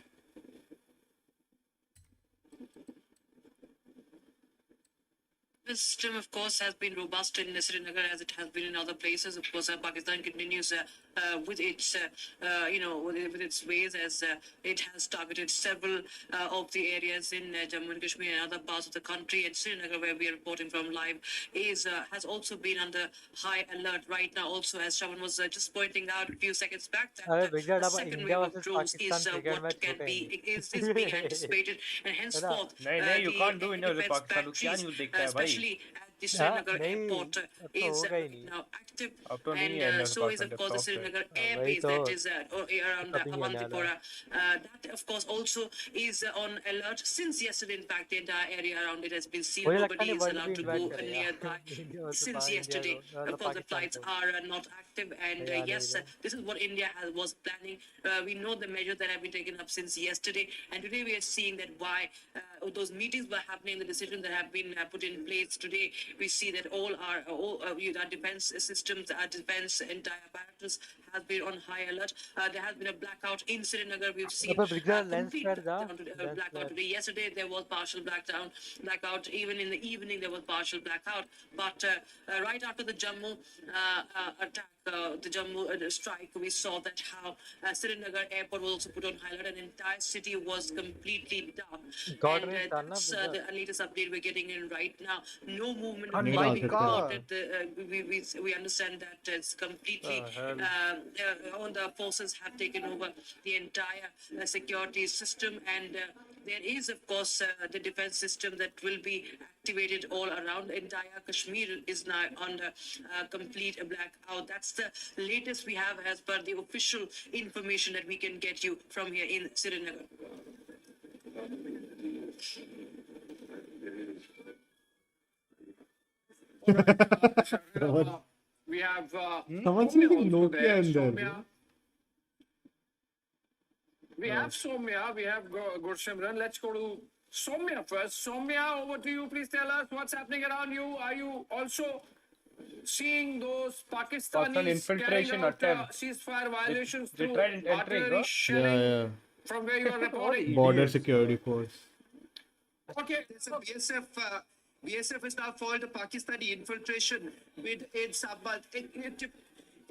The system, of course, has been robust in Srinagar as it has been in other places. Of course, Pakistan continues with its, with its ways as it has targeted several of the areas in Jammu and Kashmir and other parts of the country. And Srinagar, where we are reporting from live, has also been under high alert right now. Also, as Shawan was just pointing out a few seconds back, अरे that BRIGZARD a अब second India wave of versus drones is Pakistan cricket what match can होगा be he is being anticipated, and henceforth नहीं, you can't do India the versus defense Pakistan. तू क्या batteries, news देखता है भाई? especially at the Srinagar नहीं airport, अब तो is होगा ही नहीं. now active, अब तो नहीं है and India so is of Pakistan course the software. Srinagar air वही base तो that is around कभी नहीं आने वाला. Avantipora. That of course also is on alert since yesterday. In fact, the entire area around it has been sealed. मुझे लगता Nobody नहीं is world भी allowed to इन्वाइट go करेगा nearby India versus since India yesterday. को Of मतलब course, the Pakistan flights को are not active, and नहीं आने yes, देगा. this is what India was planning. We know the measures that have been taken up since yesterday, and today we are seeing that why those meetings were happening, the decisions that have been put in place today. We see that all our defense systems, our defense entire apparatus has been on high alert. There has been a blackout in Srinagar. We've seen अब BRIGZARD lens complete flat था blackout today. Yesterday there was partial blackout. Even in the evening there was partial blackout. But right after the Jammu attack, the Jammu strike, we saw that how Srinagar airport was also put on high alert, and entire city was completely dark. God And race डालना that's the latest update we're getting in right now. No movement नहीं of डाल being सकते. reported. We understand that it's completely on the forces have taken over the entire security system, and there is of course the defense system that will be activated all around. Entire Kashmir is now under complete blackout. That's the latest we have as per the official information that we can get you from here in Srinagar. We have Someone's Soumya using also Nokia in there, Soumya. bro. We have Soumya, we have Gursimran. Let's go to Soumya first. Soumya, over to you. Please tell us what's happening around you. Are you also seeing those Pakistanis infiltration carrying out attempt. ceasefire violations They through tried entering, artillery bro. shelling Yeah, from where you are reporting? Border security force. Okay, so BSF has now foiled a Pakistani infiltration bid in Sabah.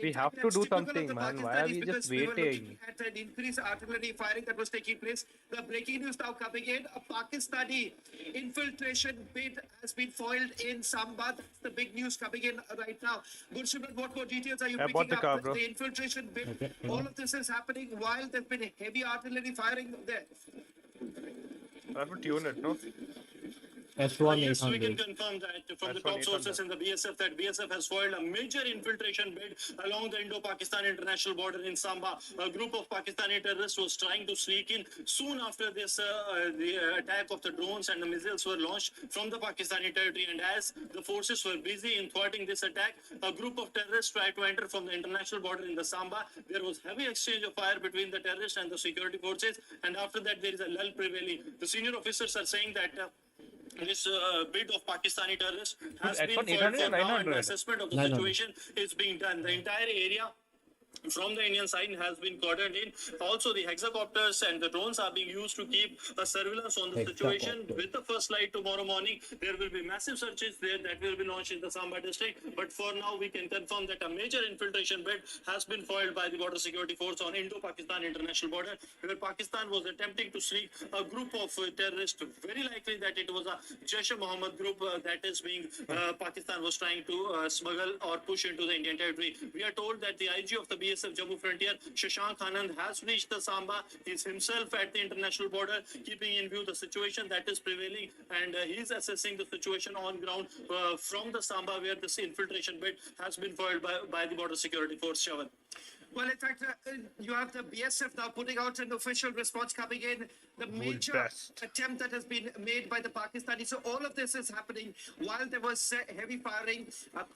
We have to do something, man. Why are we just We were looking waiting? at an increased artillery firing that was taking place. The breaking news now coming in: a Pakistani infiltration bid has been foiled in Samba. That's the big news coming in right now. Gursimran, what more details are you I bought picking the car, up? bro. The infiltration bid. Okay, All of this is happening while there's been heavy artillery firing there. I have to tune it, no? S1 Yes, we can 800. confirm that from the That's top sources in the BSF that BSF has foiled a major infiltration bid along the Indo-Pakistan international border in Samba. A group of Pakistani terrorists was trying to sneak in soon after this the attack of the drones and the missiles were launched from the Pakistani territory. And as the forces were busy in thwarting this attack, a group of terrorists tried to enter from the international border in the Samba. There was heavy exchange of fire between the terrorists and the security forces. And after that, there is a lull prevailing. The senior officers are saying that this bid of Pakistani terrorists has been foiled for now, and the assessment of the 900. situation is being done. The entire area from the Indian side has been cordoned in. Also, the hexacopters and the drones are being used to keep a surveillance on the situation. With the first light tomorrow morning, there will be massive searches there that will be launched in the Samba district. But for now, we can confirm that a major infiltration bid has been foiled by the border security force on Indo-Pakistan international border, where Pakistan was attempting to sneak a group of terrorists. Very likely that it was a Jaish-e-Mohammed group that is being Pakistan was trying to smuggle or push into the Indian territory. We are told that the IG of the BSF Jammu frontier, Shashank Anand, has reached the Samba. He is himself at the international border, keeping in view the situation that is prevailing, and he is assessing the situation on ground from the Samba, where this infiltration bid has been foiled by the border security force. Shawan. Well, in fact, you have the BSF now putting out an official response coming in. The major attempt that has been made by the Pakistanis. So all of this is happening while there was heavy firing,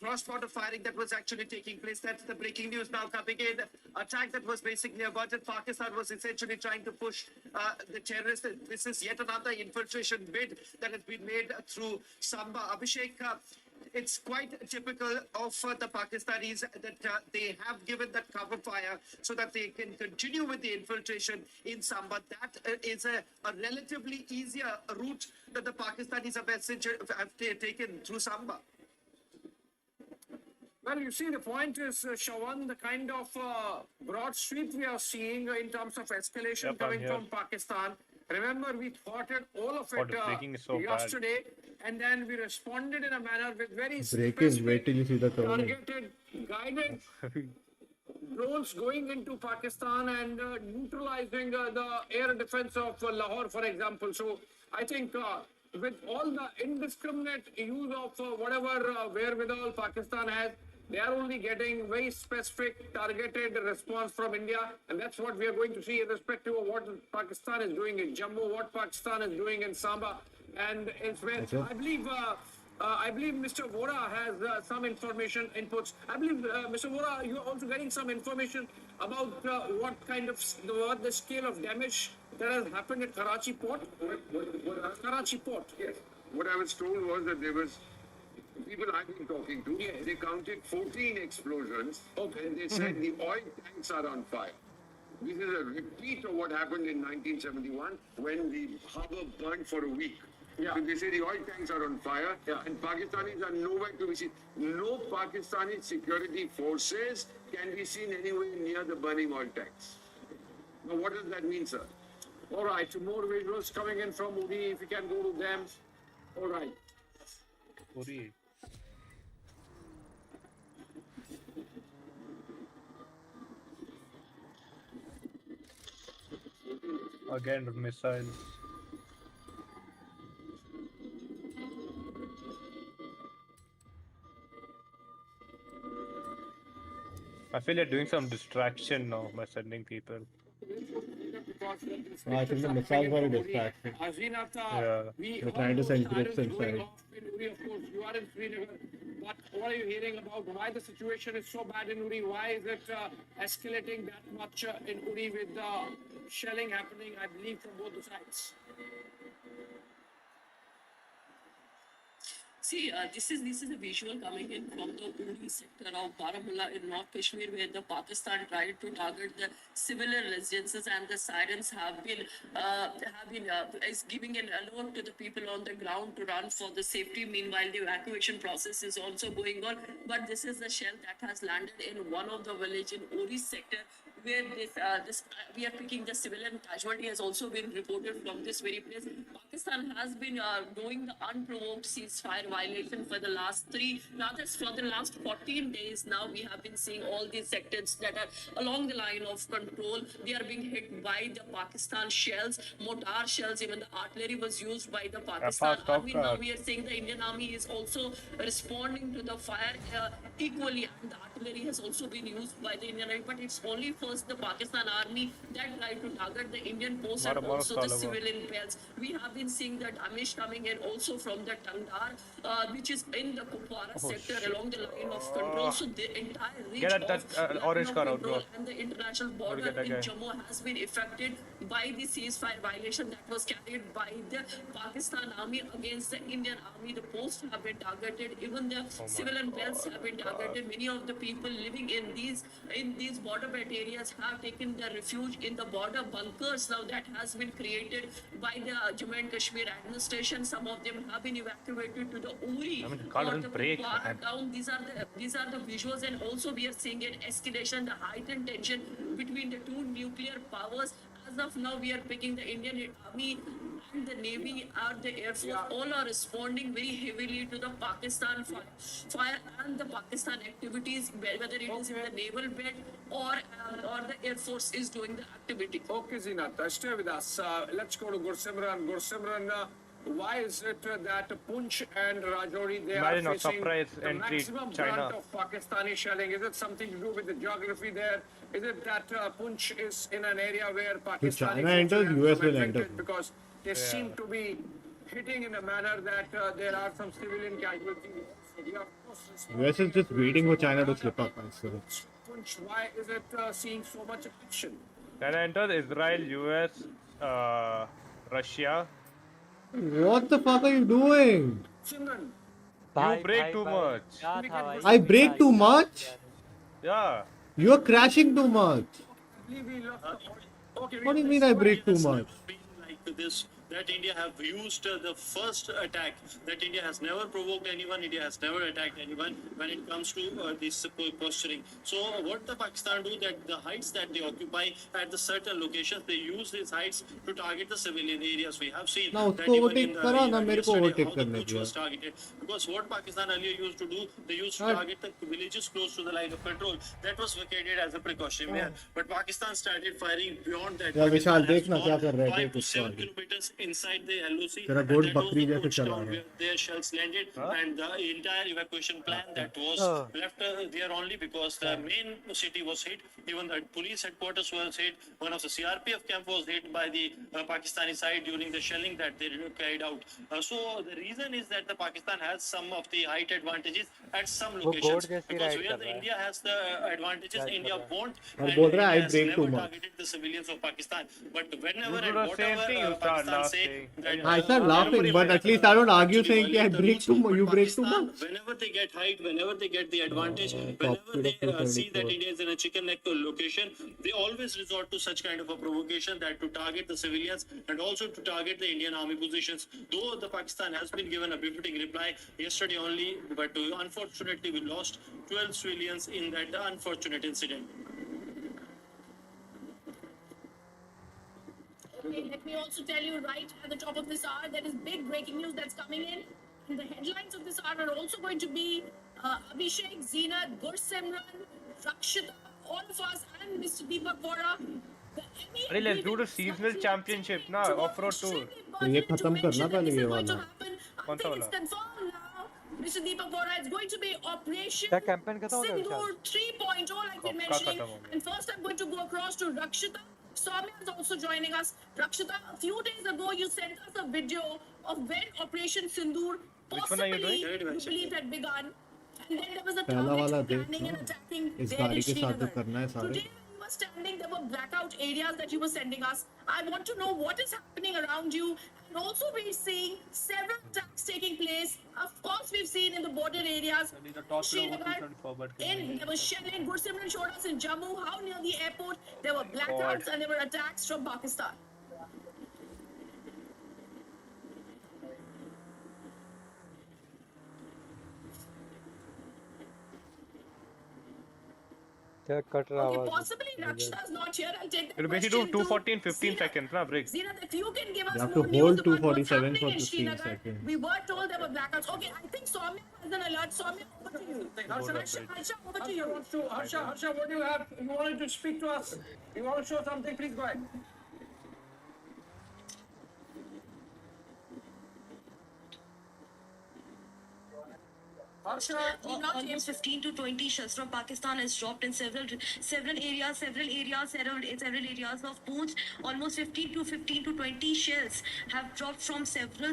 cross-border firing that was actually taking place. That's the breaking news now coming in. Attack that was basically averted. Pakistan was essentially trying to push the terrorists. This is yet another infiltration bid that has been made through Samba. Abhishek, it's quite typical of the Pakistanis that they have given that cover fire so that they can continue with the infiltration in Samba. That is a relatively easier route that the Pakistanis have taken through Samba. Well, you see, the point is, Shawan, the kind of broad sweep we are seeing in terms of escalation coming from Pakistan. Remember, we thwarted all of it yesterday, and then we responded in a manner with very Breaking, wait till you see the turning. targeted, guided drones going into Pakistan and neutralizing the air defense of Lahore, for example. So I think with all the indiscriminate use of whatever wherewithal Pakistan has, they are only getting very specific, targeted response from India, and that's what we are going to see irrespective of what Pakistan is doing in Jammu, what Pakistan is doing in Samba, and it's where I believe Mr. Vora has some information inputs. I believe Mr. Vora, you are also getting some information about what the scale of damage that has happened at Karachi port. Karachi port. Yes. What I was told was that there was people I've been talking to. Yes. They counted 14 explosions, and they said the oil tanks are on fire. This is a repeat of what happened in 1971 when the harbor burned for a week. So they say the oil tanks are on fire, and Pakistanis are nowhere to be seen. No Pakistani security forces can be seen anywhere near the burning oil tanks. Now, what does that mean, sir? All right, more visuals coming in from Uri, if you can go to them. All right. Uri. Again, missiles. I feel like doing some distraction now by sending people. I think the missiles were a distraction. They're trying to send groups inside. Of course, you are in Srinagar, but what are you hearing about why the situation is so bad in Uri? Why is it escalating that much in Uri with shelling happening, I believe, from both the sides? See, this is a visual coming in from the Uri sector of Baramulla in North Kashmir, where the Pakistan tried to target the civilian residences, and the sirens have been is giving an alert to the people on the ground to run for the safety. Meanwhile, the evacuation process is also going on. But this is the shell that has landed in one of the village in Uri sector, where we are picking the civilian casualty has also been reported from this very place. Pakistan has been doing the unprovoked ceasefire violation for the last 14 days now. We have been seeing all these sectors that are along the line of control. They are being hit by the Pakistan shells, mortar shells. Even the artillery was used by the Pakistan army. Now we are seeing the Indian army is also responding to the fire equally, and the artillery has also been used by the Indian army. But it's only first the Pakistan army that tried to target the Indian posts and also the civilian belts. We have been seeing the damage coming in also from the Tangdar, which is in the Kupwara sector along the line of control. So the entire reach Get of that orange line car of out, bro. control and the international border Get that in guy. Jammu has been affected by the ceasefire violation that was carried by the Pakistan army against the Indian army. The posts have been targeted, even the civilian belts have been targeted. Many of the people living in these border belt areas have taken their refuge in the border bunkers now that has been created by the Jammu and Kashmir administration. Some of them have been evacuated to the Uri car or doesn't the break, Kupwara man. town. These are the visuals, and also we are seeing an escalation, the heightened tension between the two nuclear powers. As of now, we are picking the Indian Army and the Navy or the Air Force. All are responding very heavily to the Pakistan fire and the Pakistan activities, whether it is in the naval bed or the Air Force is doing the activity. Okay, Zinat, stay with us. Let's go to Gursimran. Gursimran, why is it that Punch and Rajouri, they Imagine are a facing surprise the entry, maximum China. brunt of Pakistani shelling? Is it something to do with the geography there? Is it that Punch is in an area where Pakistani China enters, forces have US some will enter. advantage because they seem to be hitting in a manner that there are some civilian casualties. So we are, of course, US is just waiting for China to slip up. Punch, why is it seeing so much action? China enters Israel, US, Russia. What the fuck are you doing? Simran, You break too much. क्या था भाई I break too much? Yeah. You're crashing too much. What do you mean I break too much? Like this, that India have used the first attack, that India has never provoked anyone, India has never attacked anyone when it comes to this posturing. So what the Pakistan do, that the heights that they occupy at the certain locations, they use these heights to target the civilian areas. We have seen Now that उसको even overtake in the करा ना मेरे को yesterday overtake how the करने Puch दिया. was targeted. Because what Pakistan earlier used to do, they used to Right. target the villages close to the line of control. That was vacated as a precaution. But Pakistan started firing beyond that. यार विशाल Pakistan has देखना क्या gone कर रहे थे 5 to कुछ 7 आगे. kilometers inside the LOC. तेरा and goat that was बकरी the जैसे Puch चला town रहा where their shells landed, and the entire evacuation plan that was left there only because the main city was hit. Even the police headquarters was hit. One of the CRPF camp was hit by the Pakistani side during the shelling that they carried out. So the reason is that the Pakistan has some of the height advantages at some locations, because where the India has the advantages, India won't, और and बोल रहा है India I has break too never much. targeted the civilians of Pakistan. But whenever You do and the same whatever thing, you start Pakistan say laughing. that I start laughing, but at least I don't argue saying कि I break too much. You break too much. whenever they get height, whenever they get the advantage, top whenever speed of they see 234. that India is in a chicken neck location, they always resort to such kind of a provocation, that to target the civilians and also to target the Indian army positions. Though the Pakistan has been given a befitting reply yesterday only, but unfortunately we lost 12 civilians in that unfortunate incident. Okay, let me also tell you right at the top of this hour, there is big breaking news that's coming in. And the headlines of this hour are also going to be Abhishek, Zeenat, Gursimran, Rakshita, all of us, and Mr. Deepak Vora. Hey, let's do the seasonal championship now, off-road tour. तो ये खत्म करना पहले ये वाला. कौन सा वाला? Confirmed now. Mr. Deepak Vora, it's going to be Operation क्या campaign खत्म हो गया Sindoor 3.0, like they're कब का mentioning. खत्म हो गया? And first, I'm going to go across to Rakshita. Soumya is also joining us. Rakshita, a few days ago, you sent us a video of when Operation Sindoor Which one are you possibly, doing? you believe, had begun. And And then there was a पहला वाला target देख planning ना, and attacking इस there गाड़ी in के साथ जो Srinagar. करना है सारे. Today when you were standing, there were blackout areas that you were sending us. I want to know what is happening around you. And also we're seeing several attacks taking place. Of course, we've seen in the border areas. Srinagar, there was shelling. Gursimran showed us in Jammu how near the airport there were blackouts and there were attacks from Pakistan. क्या cut रहा Okay, आवाज possibly Rakshita's not here. I'll take the It'll make it question do 240 in to 15 seconds, na, break. Zina, that you can give us You have more to news hold about what's 247 happening for in 15 Srinagar. seconds. We were told there were blackouts. Okay, I think Soumya has an alert. Soumya, over to you. Harsha, over to you. Harsha, what do you have? You wanted to speak to us? You want to show something? Please go ahead. Almost 15 to 20 shells from Pakistan has dropped in several areas of Poonch. Almost 15 to 20 shells have dropped from several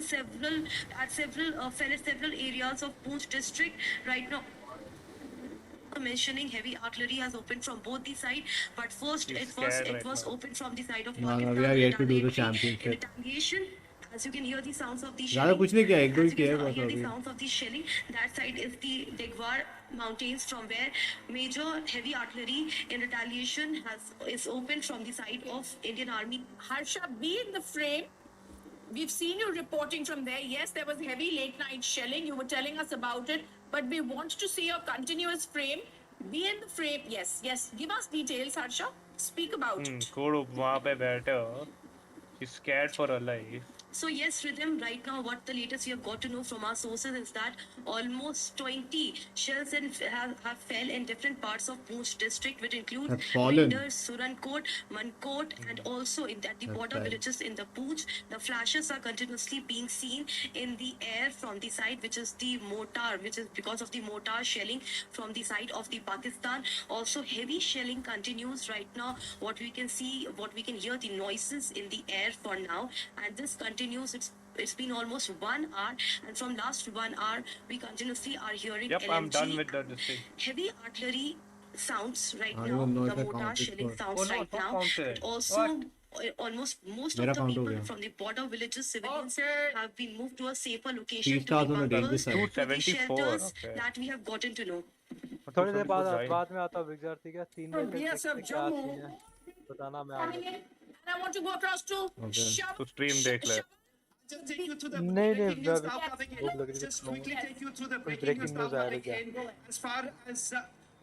areas of Poonch district right now. Mentioning heavy artillery has opened from both the side, but first it was opened from the side of Pakistan. we are yet to do the In championship. retaliation, as you can hear the sounds of the ज़्यादा कुछ नहीं किया, एक दो ही किया है बस hear the अभी. sounds of the shelling. That side is the Degwar mountains, from where major heavy artillery in retaliation is opened from the side of Indian Army. Harsha, be in the frame. We've seen you reporting from there. Yes, there was heavy late night shelling. You were telling us about it, but we want to see your continuous frame. Be in the frame. Yes. Give us details, Harsha. Speak about it. Kuru वहाँ पे बैठे हो. She's scared for her life. So yes, Rhythm, right now what the latest we have got to know from our sources is that almost 20 shells have fell in different parts of Poonch district, which include Vendor, Surankot, Mankot, and also at the border villages in the Poonch. The flashes are continuously being seen in the air from the side, which is the mortar, which is because of the mortar shelling from the side of the Pakistan. Also heavy shelling continues right now. What we can hear the noises in the air for now, and this continues. It's been almost 1 hour, and from last 1 hour we continuously are hearing Yep, LMG, I'm done with the thing. heavy artillery sounds right I now. don't know The if I mortar counted shelling for- sounds right now. But also almost most मेरा of the count हो people गया. from the border villages, civilians have been moved to a safer 3 location to stars be on the dangerous bunkers side. to the 274, shelters okay. that we have gotten to know. थोड़ी देर बाद में आता हूँ ब्रिगज़ार्ड, ठीक है? 3 minute तक देखते हैं क्या Jammu. सीन है, बताना मैं आ Coming गया. in, and I want to go across to तो stream देख ले. Just take you through the नहीं breaking news now मैं coming भूख in. लग रही Just है, quickly take you through the कुछ breaking news breaking now news आएगा coming क्या? in. As far as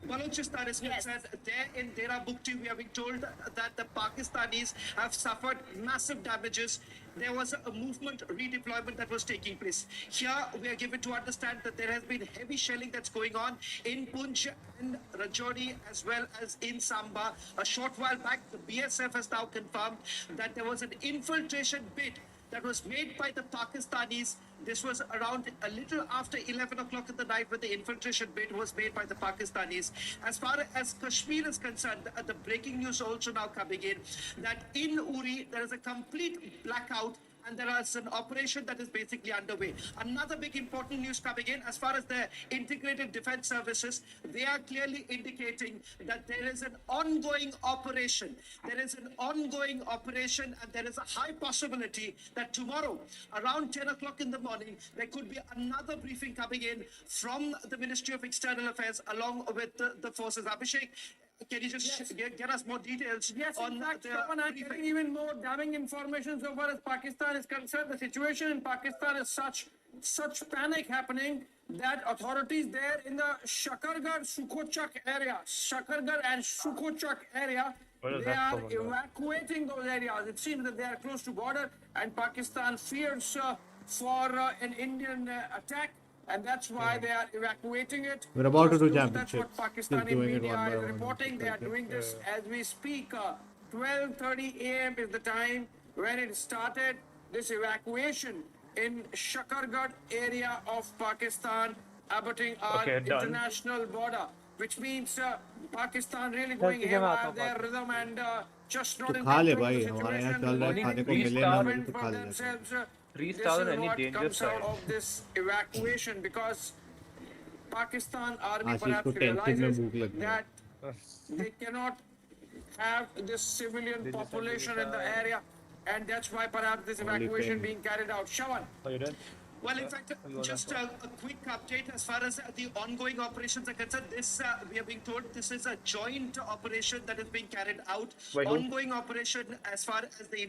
Balochistan is concerned, there in Dera Bukti, we are being told that the Pakistanis have suffered massive damages. There was a movement redeployment that was taking place. Here, we are given to understand that there has been heavy shelling that's going on in Poonch and Rajouri, as well as in Samba. A short while back, the BSF has now confirmed that there was an infiltration bid that was made by the Pakistanis. This was around a little after 11 o'clock in the night when the infiltration bid was made by the Pakistanis. As far as Kashmir is concerned, the breaking news also now coming in that in Uri there is a complete blackout and there is an operation that is basically underway. Another big important news coming in as far as the integrated defense services, they are clearly indicating that there is an ongoing operation. There is an ongoing operation and there is a high possibility that tomorrow around 10 o'clock in the morning, there could be another briefing coming in from the Ministry of External Affairs along with the forces. Abhishek, can you just get us more details on In fact, the Shravan, I'm briefing? getting even more damning information so far as Pakistan is concerned. The situation in Pakistan is such panic happening that authorities there in the Shakargarh and Sukhochak area, Where is they that are coming from? evacuating those areas. It seems that they are close to border and Pakistan fears for an Indian attack. And that's why they are evacuating it. We're about to do That's championships. what Just Pakistani doing it media one by is one. reporting. They are doing this as we speak. 12:30 a.m. is the time when it started. This evacuation in Shakargarh area of Pakistan, abutting our Okay, done. international border, which means Pakistan really चल going ठीक है मैं आता haywire हूँ their बाद में. rhythm and just तो not in खा ले control of भाई, the हमारे यहाँ situation. चल रहा है, Only खाने को three मिले ना stars मिले तो for खा लेते हैं. themselves. 3 This stars is on any what danger comes out side. of this evacuation because Pakistan army Ashish perhaps को टेंशन में realizes भूख लग गई that they cannot have this civilian population in the area, and that's why perhaps this evacuation being carried out. Shawan. Are you done? Well, in fact, just a quick update as far as the ongoing operations are concerned. This, we are being told, this is a joint operation that is being carried out. By who? Ongoing operation as far as the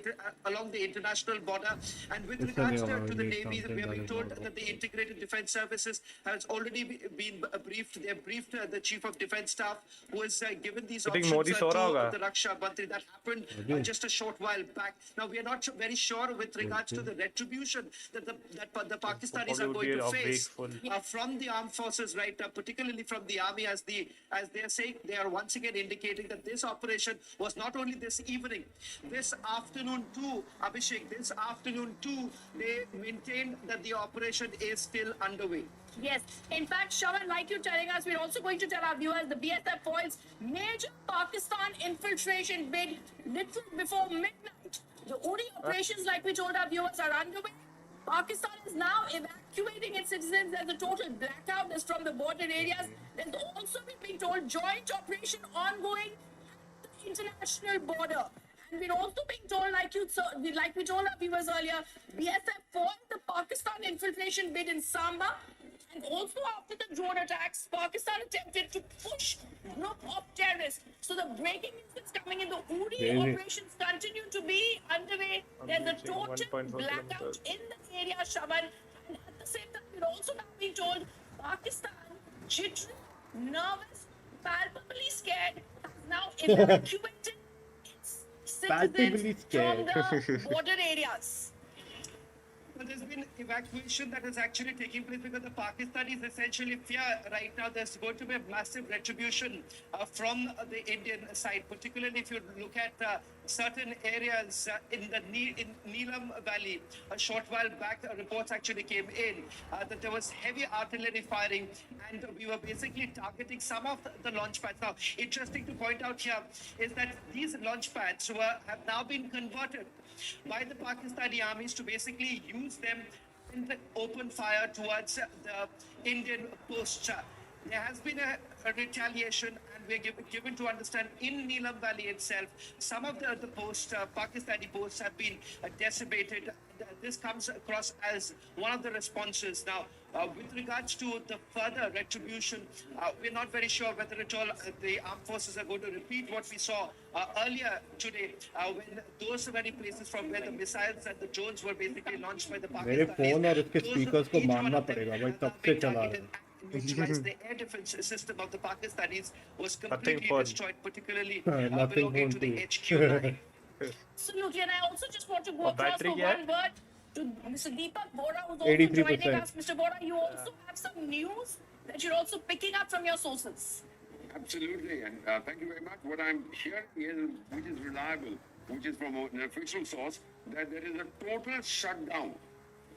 along the international border, and with It's regards okay, to the need Navy, something we are that being is told not that the Integrated Defence Services has already been briefed. They have briefed the Chief of Defence Staff, who has given these I think options Modi saw to hoga. the Raksha Mantri. That happened just a short while back. Now, we are not very sure with regards to the retribution that the Pakistanis are going to face from the armed forces, right? Particularly from the army, as they are saying, they are once again indicating that this operation was not only this evening, this afternoon too, Abhishek, this afternoon too, they maintained that the operation is still underway. Yes. In fact, Shawan, like you're telling us, we're also going to tell our viewers the BSF foils major Pakistan infiltration bid little before midnight. The Uri operations, like we told our viewers, are underway. Pakistan is now evacuating its citizens. There's a total blackout. There's from the border areas. There's also being told joint operation ongoing at the international border. And we're also being told, like we told our viewers earlier, BSF foiled the Pakistan infiltration bid in Samba. And also after the drone attacks, Pakistan attempted to push group of terrorists. So the breaking news that's coming in, the Uri operations continue to be underway. There's a total blackout in the area, Shaban. And at the same time, we're also now being told Pakistan, jittery, nervous, palpably scared, has now evacuated its citizens from the border areas. Well, there's been evacuation that is actually taking place because the Pakistanis essentially fear right now there's going to be a massive retribution from the Indian side, particularly if you look at certain areas in the Neelam Valley. A short while back, reports actually came in that there was heavy artillery firing, and we were basically targeting some of the launch pads. Now, interesting to point out here is that these launch pads have now been converted by the Pakistani armies to basically use them in the open fire towards the Indian posts. There has been a retaliation, and we're given to understand in Neelam Valley itself, some of the posts, Pakistani posts, have been decimated. This comes across as one of the responses. Now, with regards to the further retribution, we're not very sure whether at all the armed forces are going to repeat what we saw earlier today, when those very places from where the missiles and the drones were basically launched by the मेरे Pakistanis. Phone और इसके speakers को मारना पड़ेगा भाई, तब से चला रहा है. Neutralized the air defense system of the Pakistanis was completely fun. destroyed, particularly Nothing belonging fun to the too. HQ9. Absolutely, and I also just want to go across for battery one word to Mr. Deepak Bora, who's also 83%. joining us. Mr. Bora, you also have some news that you're also picking up from your sources. Absolutely, and thank you very much. What I'm hearing is, which is reliable, which is from an official source, that there is a total shutdown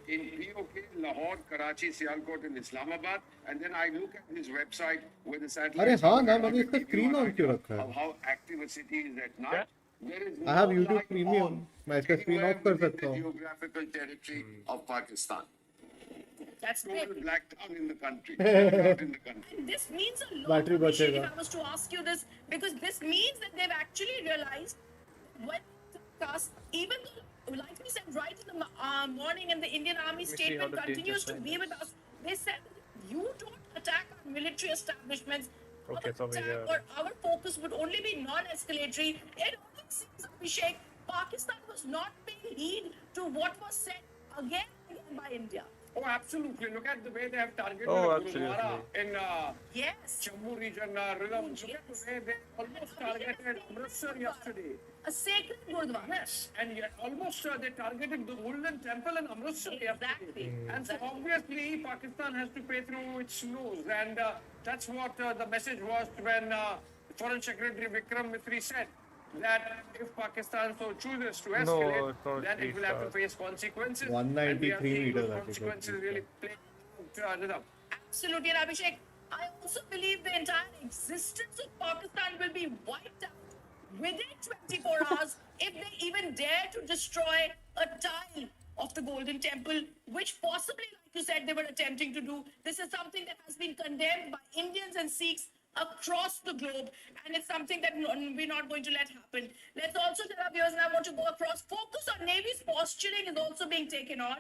in POK, Lahore, Karachi, Sialkot, and Islamabad. And then I look at this website where the अरे satellites हाँ ना, मैंने इसका screen on क्यों रखा of है? how active a city is at night. There is I have no YouTube light Premium. on मैं इसका स्क्रीन anywhere ऑफ कर within सकता the हूँ. geographical territory of Pakistan. That's great. Total blackdown in the country. Blackout in the country. And this means a lot. Battery Abhishek, बचेगा. if I was to ask you this, because this means that they've actually realized when even though, like we said right in the morning, and the Indian Army statement continues to be with us, they said you don't attack our military establishments. Okay, so Attack or our focus would only be non-escalatory. It only seems, Abhishek, Pakistan was not paying heed to what was said again and again by India. Oh, absolutely. Look at the way they have targeted Oh, Gurudwara in Yes. Jammu region. Rhythm. Look at the way they almost targeted Amritsar yesterday. A sacred Gurudwara. Yes, and yet almost they targeted the Golden Temple in Amritsar yesterday. And so obviously Pakistan has to pay through its nose, and that's what the message was when Foreign Secretary Vikram Mithri said that if Pakistan so chooses to escalate, then it will have to face consequences. 193 and we are seeing those meters, I think. consequences really play out. Rhythm. Absolutely, and Abhishek, I also believe the entire existence of Pakistan will be wiped out within 24 hours if they even dare to destroy a tile of the Golden Temple, which possibly, like you said, they were attempting to do. This is something that has been condemned by Indians and Sikhs across the globe, and it's something that we're not going to let happen. Let's also tell our viewers, and I want to go across, focus on Navy's posturing is also being taken on.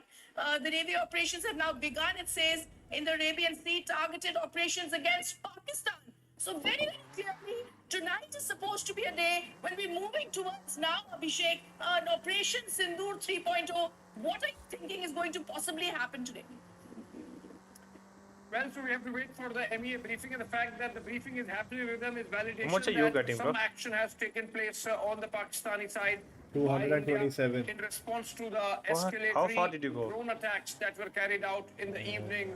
The Navy operations have now begun, it says, in the Arabian Sea, targeted operations against Pakistan. So very, very clearly, tonight is supposed to be a day when we're moving towards now, Abhishek, an Operation Sindoor 3.0. What are you thinking is going to possibly happen today? Well, so we have to wait for the MEA briefing, and the fact that the briefing is happening with them is validation How much are you that getting, some bro? action has taken place on the Pakistani side. 227. In response to the What? How far did you escalatory go? drone attacks that were carried out in the evening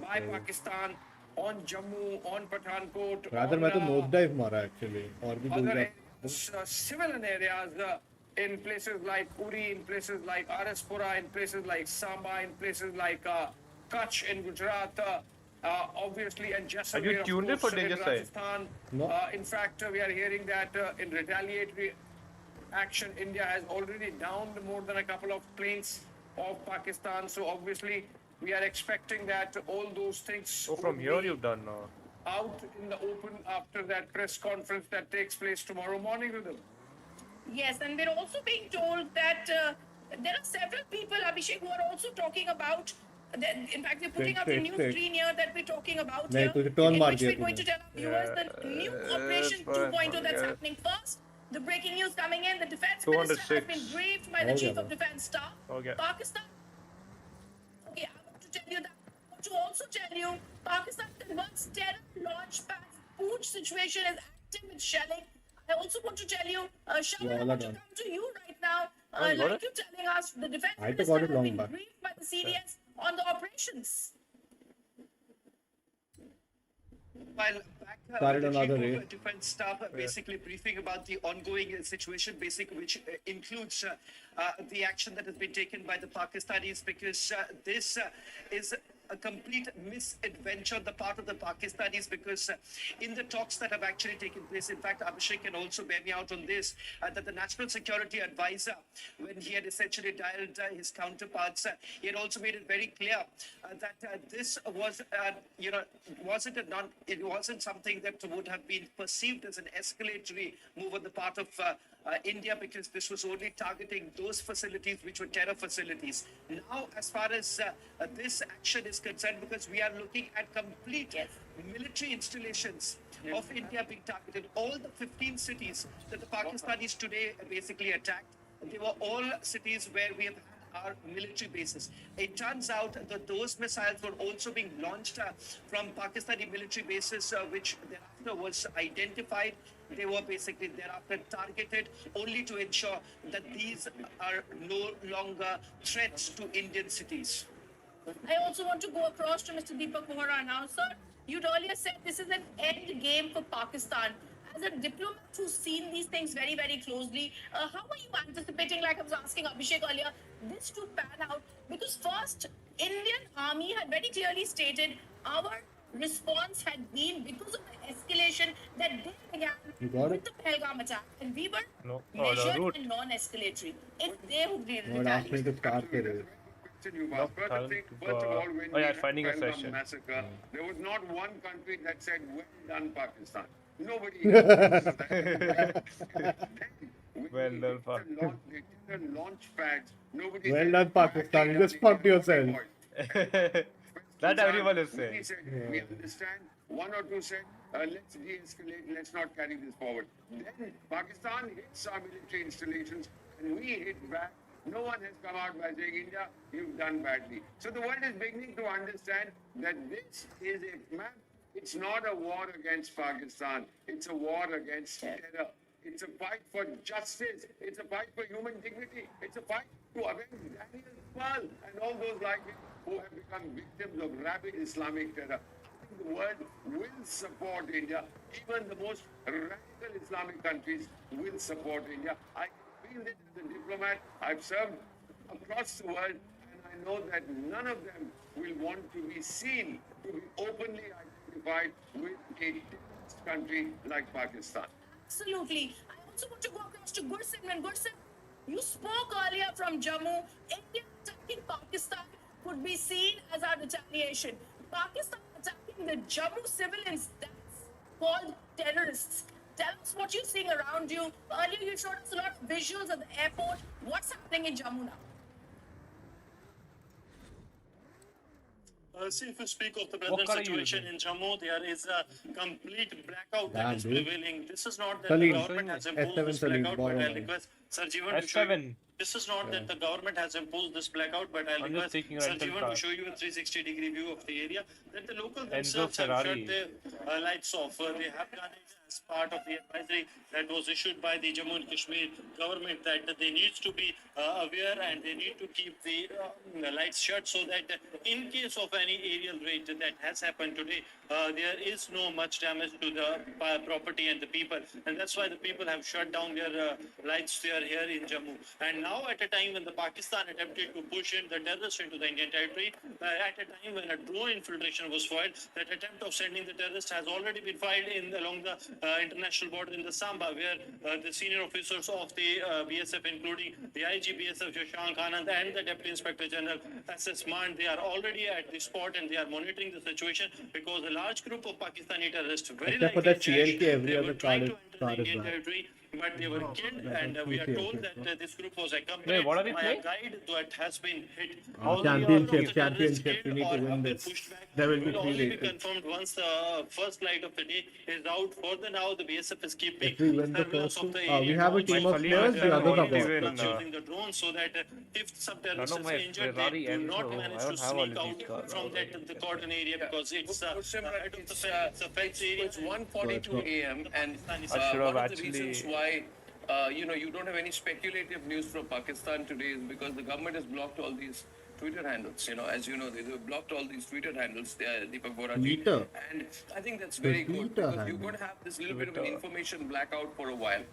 by Pakistan on Jammu, on Pathankot, Rather, on मैं तो nose dive मारा actually और भी दूर other जा civilian areas in places like Uri, in places like Araspura, in places like Samba, in places like Kutch in Gujarat, obviously, and Jaisalmer, Are you tuned in for danger in side? Rajasthan. No. In fact, we are hearing that in retaliatory action, India has already downed more than a couple of planes of Pakistan. So obviously, we are expecting that all those things So from would here be you've done out in the open after that press conference that takes place tomorrow morning with them. Yes, and we're also being told that there are several people, Abhishek, who are also talking about. In fact, we're putting up a new screen here that we're talking about नहीं here, तुझे turn in मार which दिया we're going to तूने tell our viewers the new Operation 2.0 that's happening first. The breaking news coming in: the defense minister has been 206. briefed by the हो chief गया of defense staff. Okay. Pakistan. Okay, I want to tell you that. I want to also tell you, Pakistan converts terror launch pads. Pooch situation is active with shelling. I also want to tell you, Shaman, I want to come to you right now. Oh, you got Like it? you telling us, the defense I minister got has it long been back. briefed by the CDS on the operations. While back Started the another chief raid. of defense staff basically briefing about the ongoing situation, basically which includes the action that has been taken by the Pakistanis, because this is a complete misadventure on the part of the Pakistanis, because in the talks that have actually taken place, in fact, Abhishek can also bear me out on this, that the National Security Advisor, when he had essentially dialed his counterparts, he had also made it very clear that this was, it wasn't something that would have been perceived as an escalatory move on the part of India, because this was only targeting those facilities which were terror facilities. Now, as far as this action is concerned, because we are looking at complete military installations of India being targeted, all the 15 cities that the Pakistanis today basically attacked, they were all cities where we have our military bases. It turns out that those missiles were also being launched from Pakistani military bases, which thereafter was identified. They were basically thereafter targeted only to ensure that these are no longer threats to Indian cities. I also want to go across to Mr. Deepak Vohra now. Sir, you'd earlier said this is an end game for Pakistan. As a diplomat who's seen these things very, very closely, how are you anticipating, like I was asking Abhishek earlier, this to pan out? Because first, Indian Army had very clearly stated our response had been because of the escalation that they began with the Pahalgam attack, and we were measured and non-escalatory. If they would be और asked me retaliated. to start the First of all, when Oh, yeah, we had finding a Pahalgam session. massacre, there was not one country that said, "Well done, Pakistan." Nobody. Well done, Pakistan. The launch pads. Nobody. Well said, done, Pakistan. You just fucked yourself. That everyone is saying. We said, we understand. One or two said, let's de-escalate, let's not carry this forward. Then Pakistan hits our military installations and we hit back. No one has come out by saying, India, you've done badly. So the world is beginning to understand that this is a map. It's not a war against Pakistan. It's a war against terror. It's a fight for justice. It's a fight for human dignity. It's a fight to avenge Daniel Pearl and all those like him who have become victims of rabid Islamic terror. I think the world will support India. Even the most radical Islamic countries will support India. I feel this as a diplomat. I've served across the world, and I know that none of them will want to be seen to be openly identified with a terrorist country like Pakistan. Absolutely. I also want to go across to Gursimran. Gursimran, you spoke earlier from Jammu. India attacking Pakistan could be seen as our retaliation. Pakistan attacking the Jammu civilians, that's called terrorists. Tell us what you're seeing around you. Earlier, you showed us a lot of visuals of the airport. What's happening in Jammu now? See, if you speak of the present situation in Jammu, there is a complete blackout that is prevailing. This is not that the Salim, government has imposed S7 this Salim, blackout, but borrow I mine. request Sir Jeevan to show you. This is not that the government has imposed this blackout, but I request Sir Jeevan to show you a 360-degree view of the area. That the local themselves have shut their lights off. They have done it as part of the advisory that was issued by the Jammu and Kashmir government that they need to be aware and they need to keep the lights shut so that in case of any aerial raid that has happened today, there is no much damage to the property and the people. And that's why the people have shut down their lights there here in Jammu. And now at a time when the Pakistan attempted to push in the terrorists into the Indian territory, at a time when a drone infiltration was foiled, that attempt of sending the terrorists has already been filed in along the international border in the Samba, where the senior officers of the BSF, including the IG BSF Shashank Anand and the Deputy Inspector General SS Mand, they are already at the spot and they are monitoring the situation because a large group of Pakistani terrorists, very Except for likely that CLK, every they other were car trying is to enter the Indian bad. territory, but they were killed, and we are told that this group was accompanied Wait, what are we by playing? a guide that has been hit. Championship. We need to win this. There will be Will 3 only be races. confirmed once the first light of the day is out. For the now, the BSF is keeping If we win the surveillance first of two, the area. we have a team of players, the others are bots. Using the drone so that if some terrorists is injured, they do not manage to sneak out from the cordon area because it's head of the fence, it's a fence area. It's 1:42 a.m. and should have one of the actually- reasons why you don't have any speculative news from Pakistan today is because the government has blocked all these Twitter handles. As you know, they blocked all these Twitter handles. Deepak Bora ji. Twitter? And I think that's very good Twitter because you're going handle. to have this little bit of an information blackout for a while.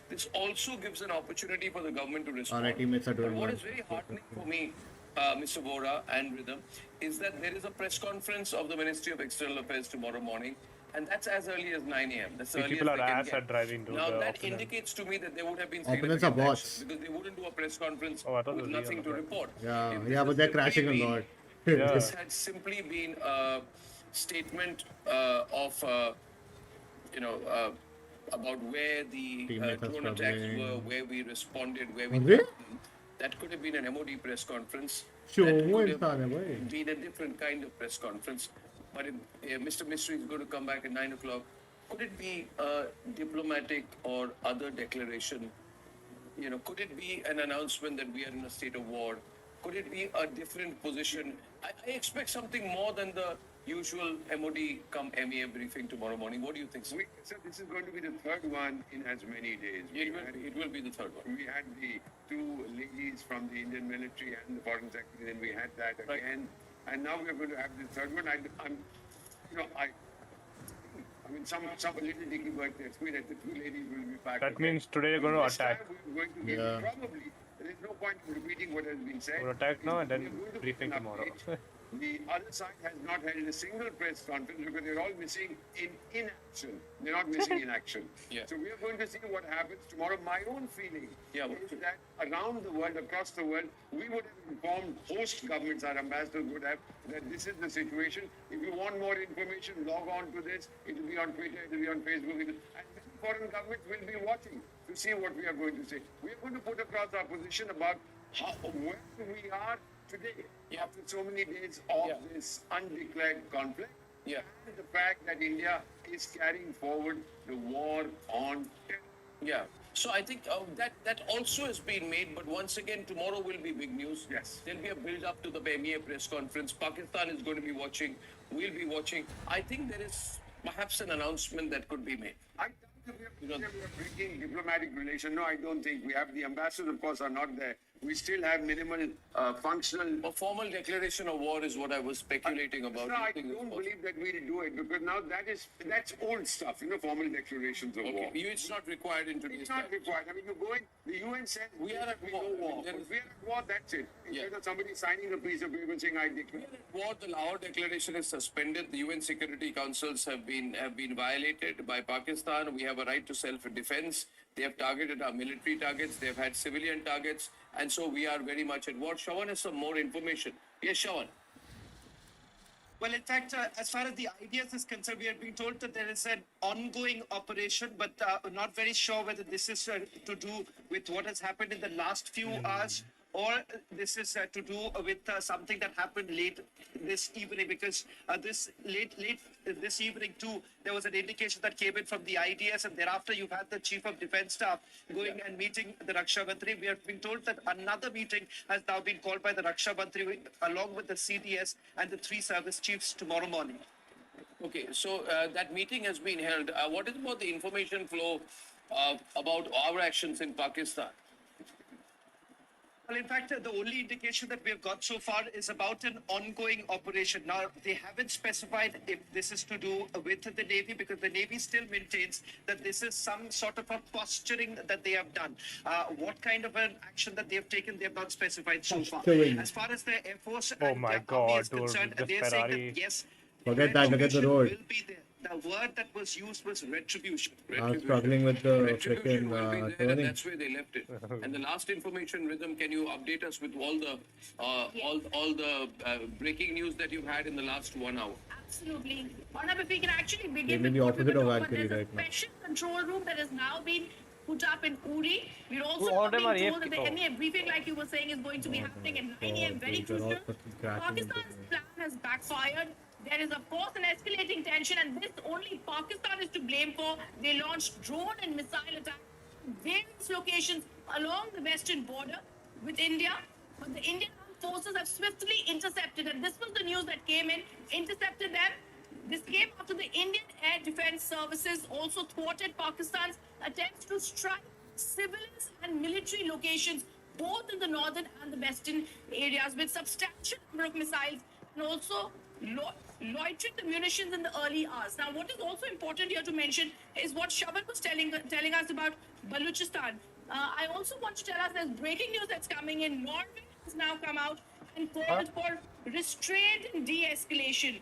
This also gives an opportunity for the government to respond. Our teammates are doing But what well. is very heartening for me, Mr. Bora and Rhythm, is that there is a press conference of the Ministry of External Affairs tomorrow morning, and that's as early as 9 a.m. That's the People earliest are they can ass get. at driving to Now the that opponent. indicates to me that there would have been Opponents are significant bots. action, because they wouldn't do a press conference Oh, I thought it with was nothing to real. report. Yeah, If yeah, this but they're had crashing a simply lot. been- This had simply been a statement of about where the Teammates are drone attacks struggling. were, where we responded, where we Okay. that could have been an MOD press conference. Sure, That वो could इंसान है have भाई. been a different kind of press conference. But if Mr. Mystery is going to come back at 9 o'clock, could it be a diplomatic or other declaration? Could it be an announcement that we are in a state of war? Could it be a different position? I expect something more than the usual MOD come MEA briefing tomorrow morning. What do you think, sir? So this is going to be the third one in as many days. It will be the third one. We had the two ladies from the Indian military and the foreign secretary, then we had that again, and now we are going to have the third one. I mean, some little dicky work there. That the two ladies will be back. That means today you're going to This time attack. we're going to give Yeah. probably. There is no point in repeating what has been said. We'll attack now and then We are going to briefing give an tomorrow. update. The other side has not held a single press conference because they're all missing in inaction. They're not missing in action. Yeah. So we are going to see what happens tomorrow. My own feeling is that around the world, across the world, we would have informed host governments, our ambassadors would have, that this is the situation. If you want more information, log on to this. It will be on Twitter, it will be on Facebook. And many foreign governments will be watching to see what we are going to say. We are going to put across our position about where we are today, after so many days of this undeclared conflict, and the fact that India is carrying forward the war on terror. Yeah. So I think that also has been made, but once again, tomorrow will be big news. Yes. There'll be a build-up to the MEA press conference. Pakistan is going to be watching. We'll be watching. I think there is perhaps an announcement that could be made. I doubt that we are breaking diplomatic relations. No, I don't think we have. The ambassadors, of course, are not there. We still have minimal functional. A formal declaration of war is what I was speculating about. No, You I think it's don't possible? believe that we'll do it because now that's old stuff, formal declarations of war. Okay. It's not required in today's It's not time. required. I mean, you're going, the UN says We are at we war. no war. There If is- we are at war, that's it. Instead of somebody signing a piece of paper saying, I declare. War, the Lahore Declaration is suspended. The UN Security Councils have been violated by Pakistan. We have a right to self-defense. They have targeted our military targets. They have had civilian targets. And so we are very much at war. Shawan has some more information. Yes, Shawan. Well, in fact, as far as the IDS is concerned, we are being told that there is an ongoing operation, but not very sure whether this is to do with what has happened in the last few hours, or this is to do with something that happened late this evening. Because this late this evening too, there was an indication that came in from the IDS, and thereafter you've had the Chief of Defence Staff going and meeting the Raksha Mantri. We are being told that another meeting has now been called by the Raksha Mantri along with the CDS and the 3 service chiefs tomorrow morning. Okay, so that meeting has been held. What is about the information flow about our actions in Pakistan? Well, in fact, the only indication that we have got so far is about an ongoing operation. Now, they haven't specified if this is to do with the Navy, because the Navy still maintains that this is some sort of a posturing that they have done. What kind of an action that they have taken, they have not specified so far. Posturing. As far as the Air Force Oh and my the Army God, is dude, concerned, this they are saying Ferrari. that yes, Forget that, look at the retribution road. will be there. The word that was used was retribution. I'm struggling with the Retribution freaking will be there, and turning. that's where they left it. And the last information, Rhythm, can you update us with all the breaking news that you've had in the last 1 hour? Absolutely. Arnab, if we can actually begin Maybe with the what we were opposite of talking about, Valkyrie there's right a now. special control room that has now been put up in Uri. We're also all now them being are told that the AFK. MEA briefing, like you were saying, is going to be happening at 9 a.m. very They're all crucial. fucking crashing into Pakistan's me. plan has backfired. There is, of course, an escalating tension, and this only Pakistan is to blame for. They launched drone and missile attacks in various locations along the western border with India. But the Indian armed forces have swiftly intercepted, and this was the news that came in, intercepted them. This came after the Indian Air Defense Services also thwarted Pakistan's attempts to strike civilians and military locations, both in the northern and the western areas, with substantial number of missiles and also loitering the munitions in the early hours. Now, what is also important here to mention is what Shaban was telling us about Balochistan. I also want to tell us there's breaking news that's coming in. Norway has now come out and called for restraint and de-escalation.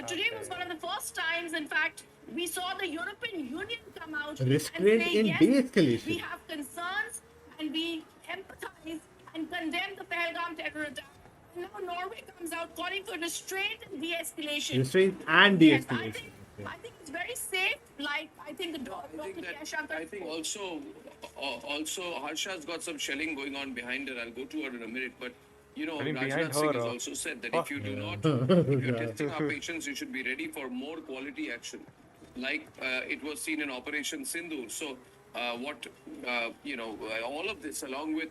Today was one of the first times, in fact, we saw the European Union come out Restraint and say, in yes, de-escalation. we have concerns and we empathize and condemn the Pahalgam terror attack. And now Norway comes out calling for restraint and de-escalation. Restraint and Yes, de-escalation. I think it's very safe. Like, I think the Dr. Shankar. I think also Harsha's got some shelling going on behind her. I'll go to her in a minute, but you know, Shelling Rajnath behind Singh her, has huh? also said that if you do not, if you're testing our patience, you should be ready for more quality action, like it was seen in Operation Sindoor. So, all of this, along with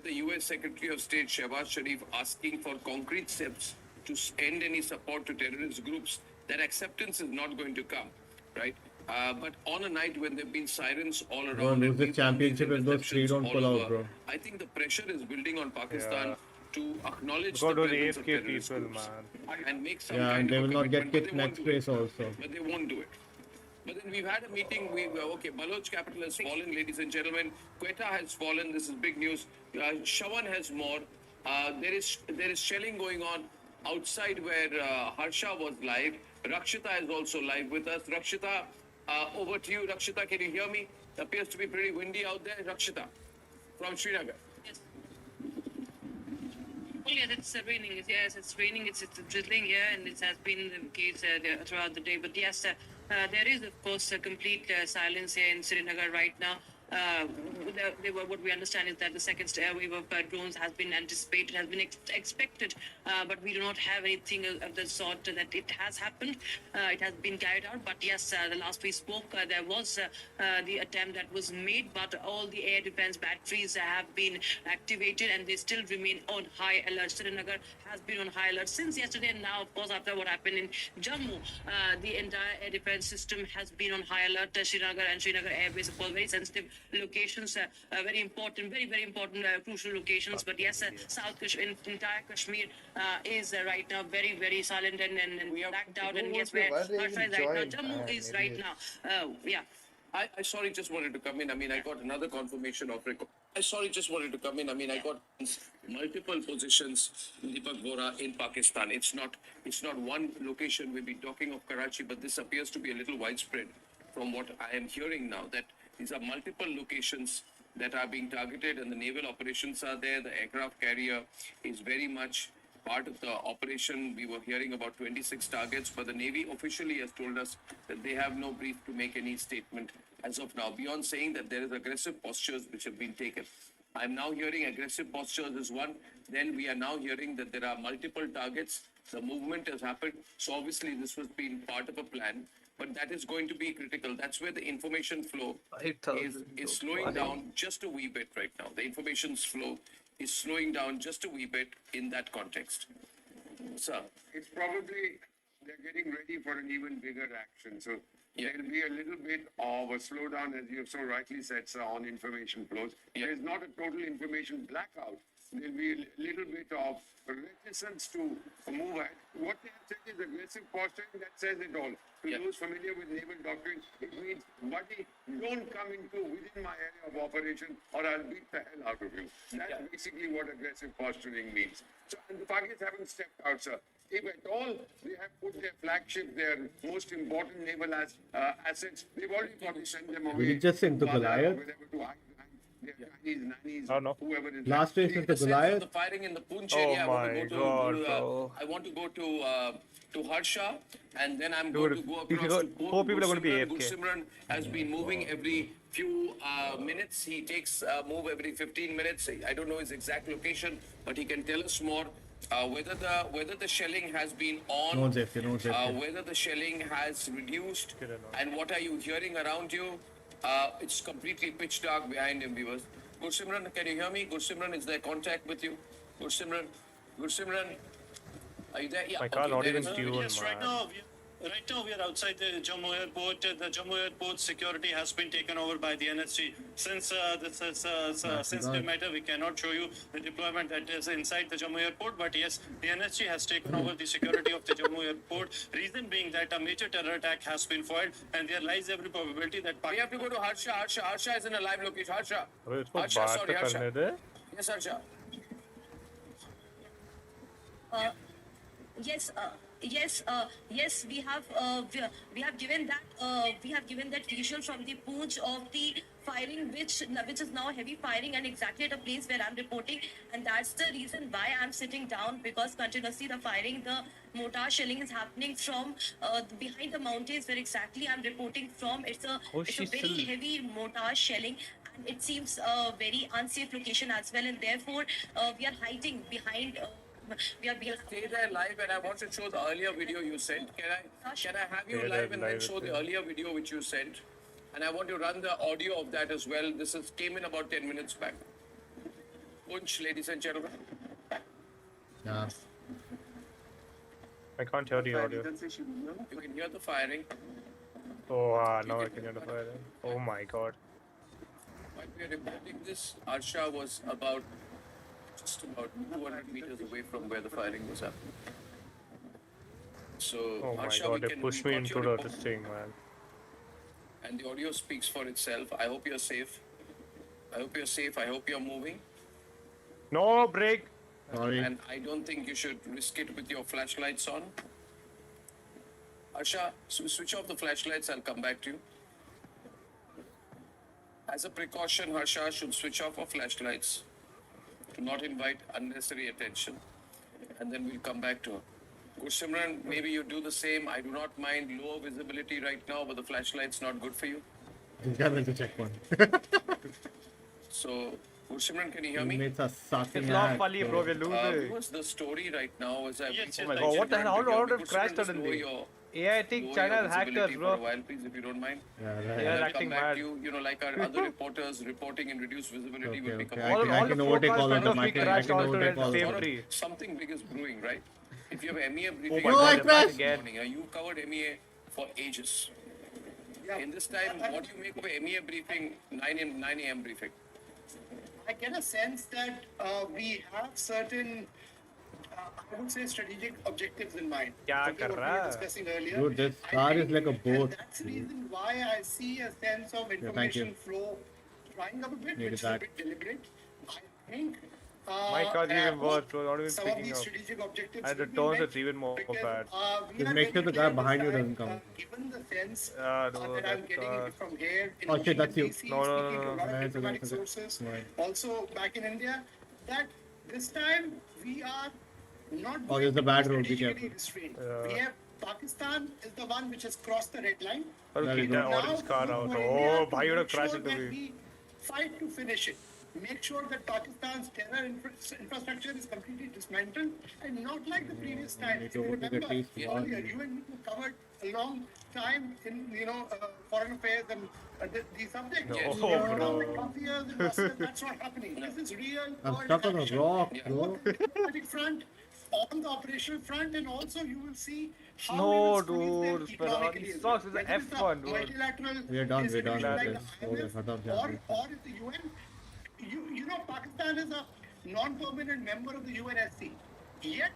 the U.S. Secretary of State Shehbaz Sharif asking for concrete steps to end any support to terrorist groups, that acceptance is not going to come, right? But on a night when there have been sirens all around, Bro, and lose the we've done these championship if those three interceptions don't all pull out, over, bro. I think the pressure is building on Pakistan to acknowledge God, the those presence of AFK terrorist people, groups man. and make some Yeah, kind and they of will a not get commitment, but kicked they won't next do it. race also. But they won't do it. But then we've had a meeting. Okay, Baloch capital has fallen, ladies and gentlemen. Quetta has fallen. This is big news. Shawan has more. There is shelling going on outside where Harsha was live. Rakshita is also live with us. Rakshita, over to you. Rakshita, can you hear me? It appears to be pretty windy out there. Rakshita, from Srinagar. Well, yes, it's raining. Yes, it's raining. It's drizzling here, and it has been the case throughout the day. But yes, there is, of course, a complete silence here in Srinagar right now. What we understand is that the second wave of drones has been anticipated, has been expected, but we do not have anything of the sort that it has happened. It has been carried out, but yes, the last we spoke, there was the attempt that was made, but all the air defense batteries have been activated and they still remain on high alert. Srinagar has been on high alert since yesterday, and now, of course, after what happened in Jammu, the entire air defense system has been on high alert. Srinagar and Srinagar Air Base, of course, very sensitive locations, very important, very important, crucial locations. But yes, South Kashmir, entire Kashmir is right now very silent and blacked out. And yes, where Harsha is right now, Jammu is right now. Yeah. I sorry, just wanted to come in. I mean, I got another confirmation of record. I sorry, just wanted to come in. I mean, I got multiple positions, Deepak Vora, in Pakistan. It's not one location. We've been talking of Karachi, but this appears to be a little widespread from what I am hearing now, that These are multiple locations that are being targeted, and the naval operations are there. The aircraft carrier is very much part of the operation. We were hearing about 26 targets, but the Navy officially has told us that they have no brief to make any statement as of now, beyond saying that there is aggressive postures which have been taken. I'm now hearing aggressive postures is one. Then we are now hearing that there are multiple targets. The movement has happened. So obviously this was being part of a plan, but that is going to be critical. That's where the information flow is slowing down just a wee bit right now. The information flow is slowing down just a wee bit in that context. Sir? It's probably they're getting ready for an even bigger action. So there'll be a little bit of a slowdown, as you have so rightly said, sir, on information flows. There is not a total information blackout. There'll be a little bit of reticence to move ahead. What they have said is aggressive posturing. That says it all. To those familiar with naval doctrine, it means, buddy, don't come into within my area of operation or I'll beat the hell out of you. That's basically what aggressive posturing means. So, and the Pakistanis haven't stepped out, sir. If at all they have put their flagship, their most important naval assets, they've already probably sent them away. Did he just sing to Goliath? Oh no. Last race into Goliath. The firing in the Poonch area. I want to go to Harsha, and then I'm going to go across to Port. Four people are going to be AFK. Gursimran has been moving every few minutes. He takes move every 15 minutes. I don't know his exact location, but he can tell us more. Whether the shelling has been on, whether the shelling has reduced, and what are you hearing around you? It's completely pitch dark behind him, viewers. Gursimran, can you hear me? Gursimran, is there contact with you? Gursimran, are you there? Yeah. My car not even tuned, Yes, man. Right now we are outside the Jammu airport. The Jammu airport security has been taken over by the NSG. Since this is a sensitive matter, we cannot show you the deployment that is inside the Jammu airport. But yes, the NSG has taken over the security of the Jammu airport. Reason being that a major terror attack has been foiled, and there lies every probability that we have to go to Harsha. Harsha is in a live location. Harsha. Harsha, sorry, Harsha. Yes, Harsha. Yes, we have given that visual from the Poonch of the firing, which is now heavy firing, and exactly at a place where I'm reporting, and that's the reason why I'm sitting down, because continuously the firing, the mortar shelling is happening from behind the mountains where exactly I'm reporting from. It's a very heavy mortar shelling. It seems a very unsafe location as well, and therefore we are hiding behind. Stay there live, and I want to show the earlier video you sent. Can I have you live and then show the earlier video which you sent? And I want to run the audio of that as well. This came in about 10 minutes back. Punch, ladies and gentlemen. Yeah. I can't hear the audio. You can hear the firing. Oh, now I can hear the firing. Oh my god. While we are reporting this, Harsha was just about 200 meters away from where the firing was happening. So, Oh my Harsha, god, they pushed me into this thing, man. And the audio speaks for itself. I hope you're safe. I hope you're moving. No, break! Sorry. And I don't think you should risk it with your flashlights on. Harsha, switch off the flashlights. I'll come back to you. As a precaution, Harsha should switch off our flashlights to not invite unnecessary attention. And then we'll come back to her. Gursimran, maybe you do the same. I do not mind low visibility right now, but the flashlight's not good for you. To check one. So, Gursimran, can you hear me? It's not funny, bro. We're losing. What's the story right now? As Oh my god, what the hell? How did it crash suddenly? AI think China has hacked us, bro. For a while, please, if you don't mind. Yeah, right. They are acting mad. You know, like our other reporters reporting in reduced visibility will become I can overtake all of them. I can overtake all of them. Something big is brewing, right? If you have MEA briefing, Oh my God, you covered MEA for ages. In this time, what do you make of a MEA briefing, 9 a.m. briefing? I get a sense that we have certain, I would say, strategic objectives in mind. What we were discussing earlier. Dude, this car is like a boat. That's the reason why I see a sense of information flow drying up a bit, which is a bit deliberate. I think My car's even worse, bro. Not even some of picking these up. strategic objectives And the will be turns, met it's even more because bad. we Just are make sure very the guy clear this behind you time, doesn't come. given the sense Yeah, that dude, I'm that getting car. from here in Oh shit, Washington that's you. DC, No, no, no, speaking to a no, lot no. of Yeah, it's okay, diplomatic it's okay. sources, Right. also back in India, that this time we are not Oh, going there's to a bad be road, be strategically careful. restrained. We Yeah. have Pakistan is the one which has crossed the red line. I'll Very keep good. that Now orange car look out. for Oh, India to bhai, you would have make crashed sure into that me. we fight to finish it. Make sure that Pakistan's terror infrastructure is completely dismantled and not like the previous time. need If to you overtake at remember least one. earlier, you and me covered a long time in foreign affairs and these subjects. No, You know, bro. like 20 years in Russia, that's not happening. This is real I'm world stuck on a action. rock, Both bro. the diplomatic front, on the operational front, and also you will see how we No, will squeeze them dude. economically Ferrari as well. sucks. It's an Whether it's a F1, dude. multilateral We're done with institution like this. the Oh, IMF Khatam or uh, it's the UN. You know, Pakistan is a non-permanent member of the UNSC. Yet,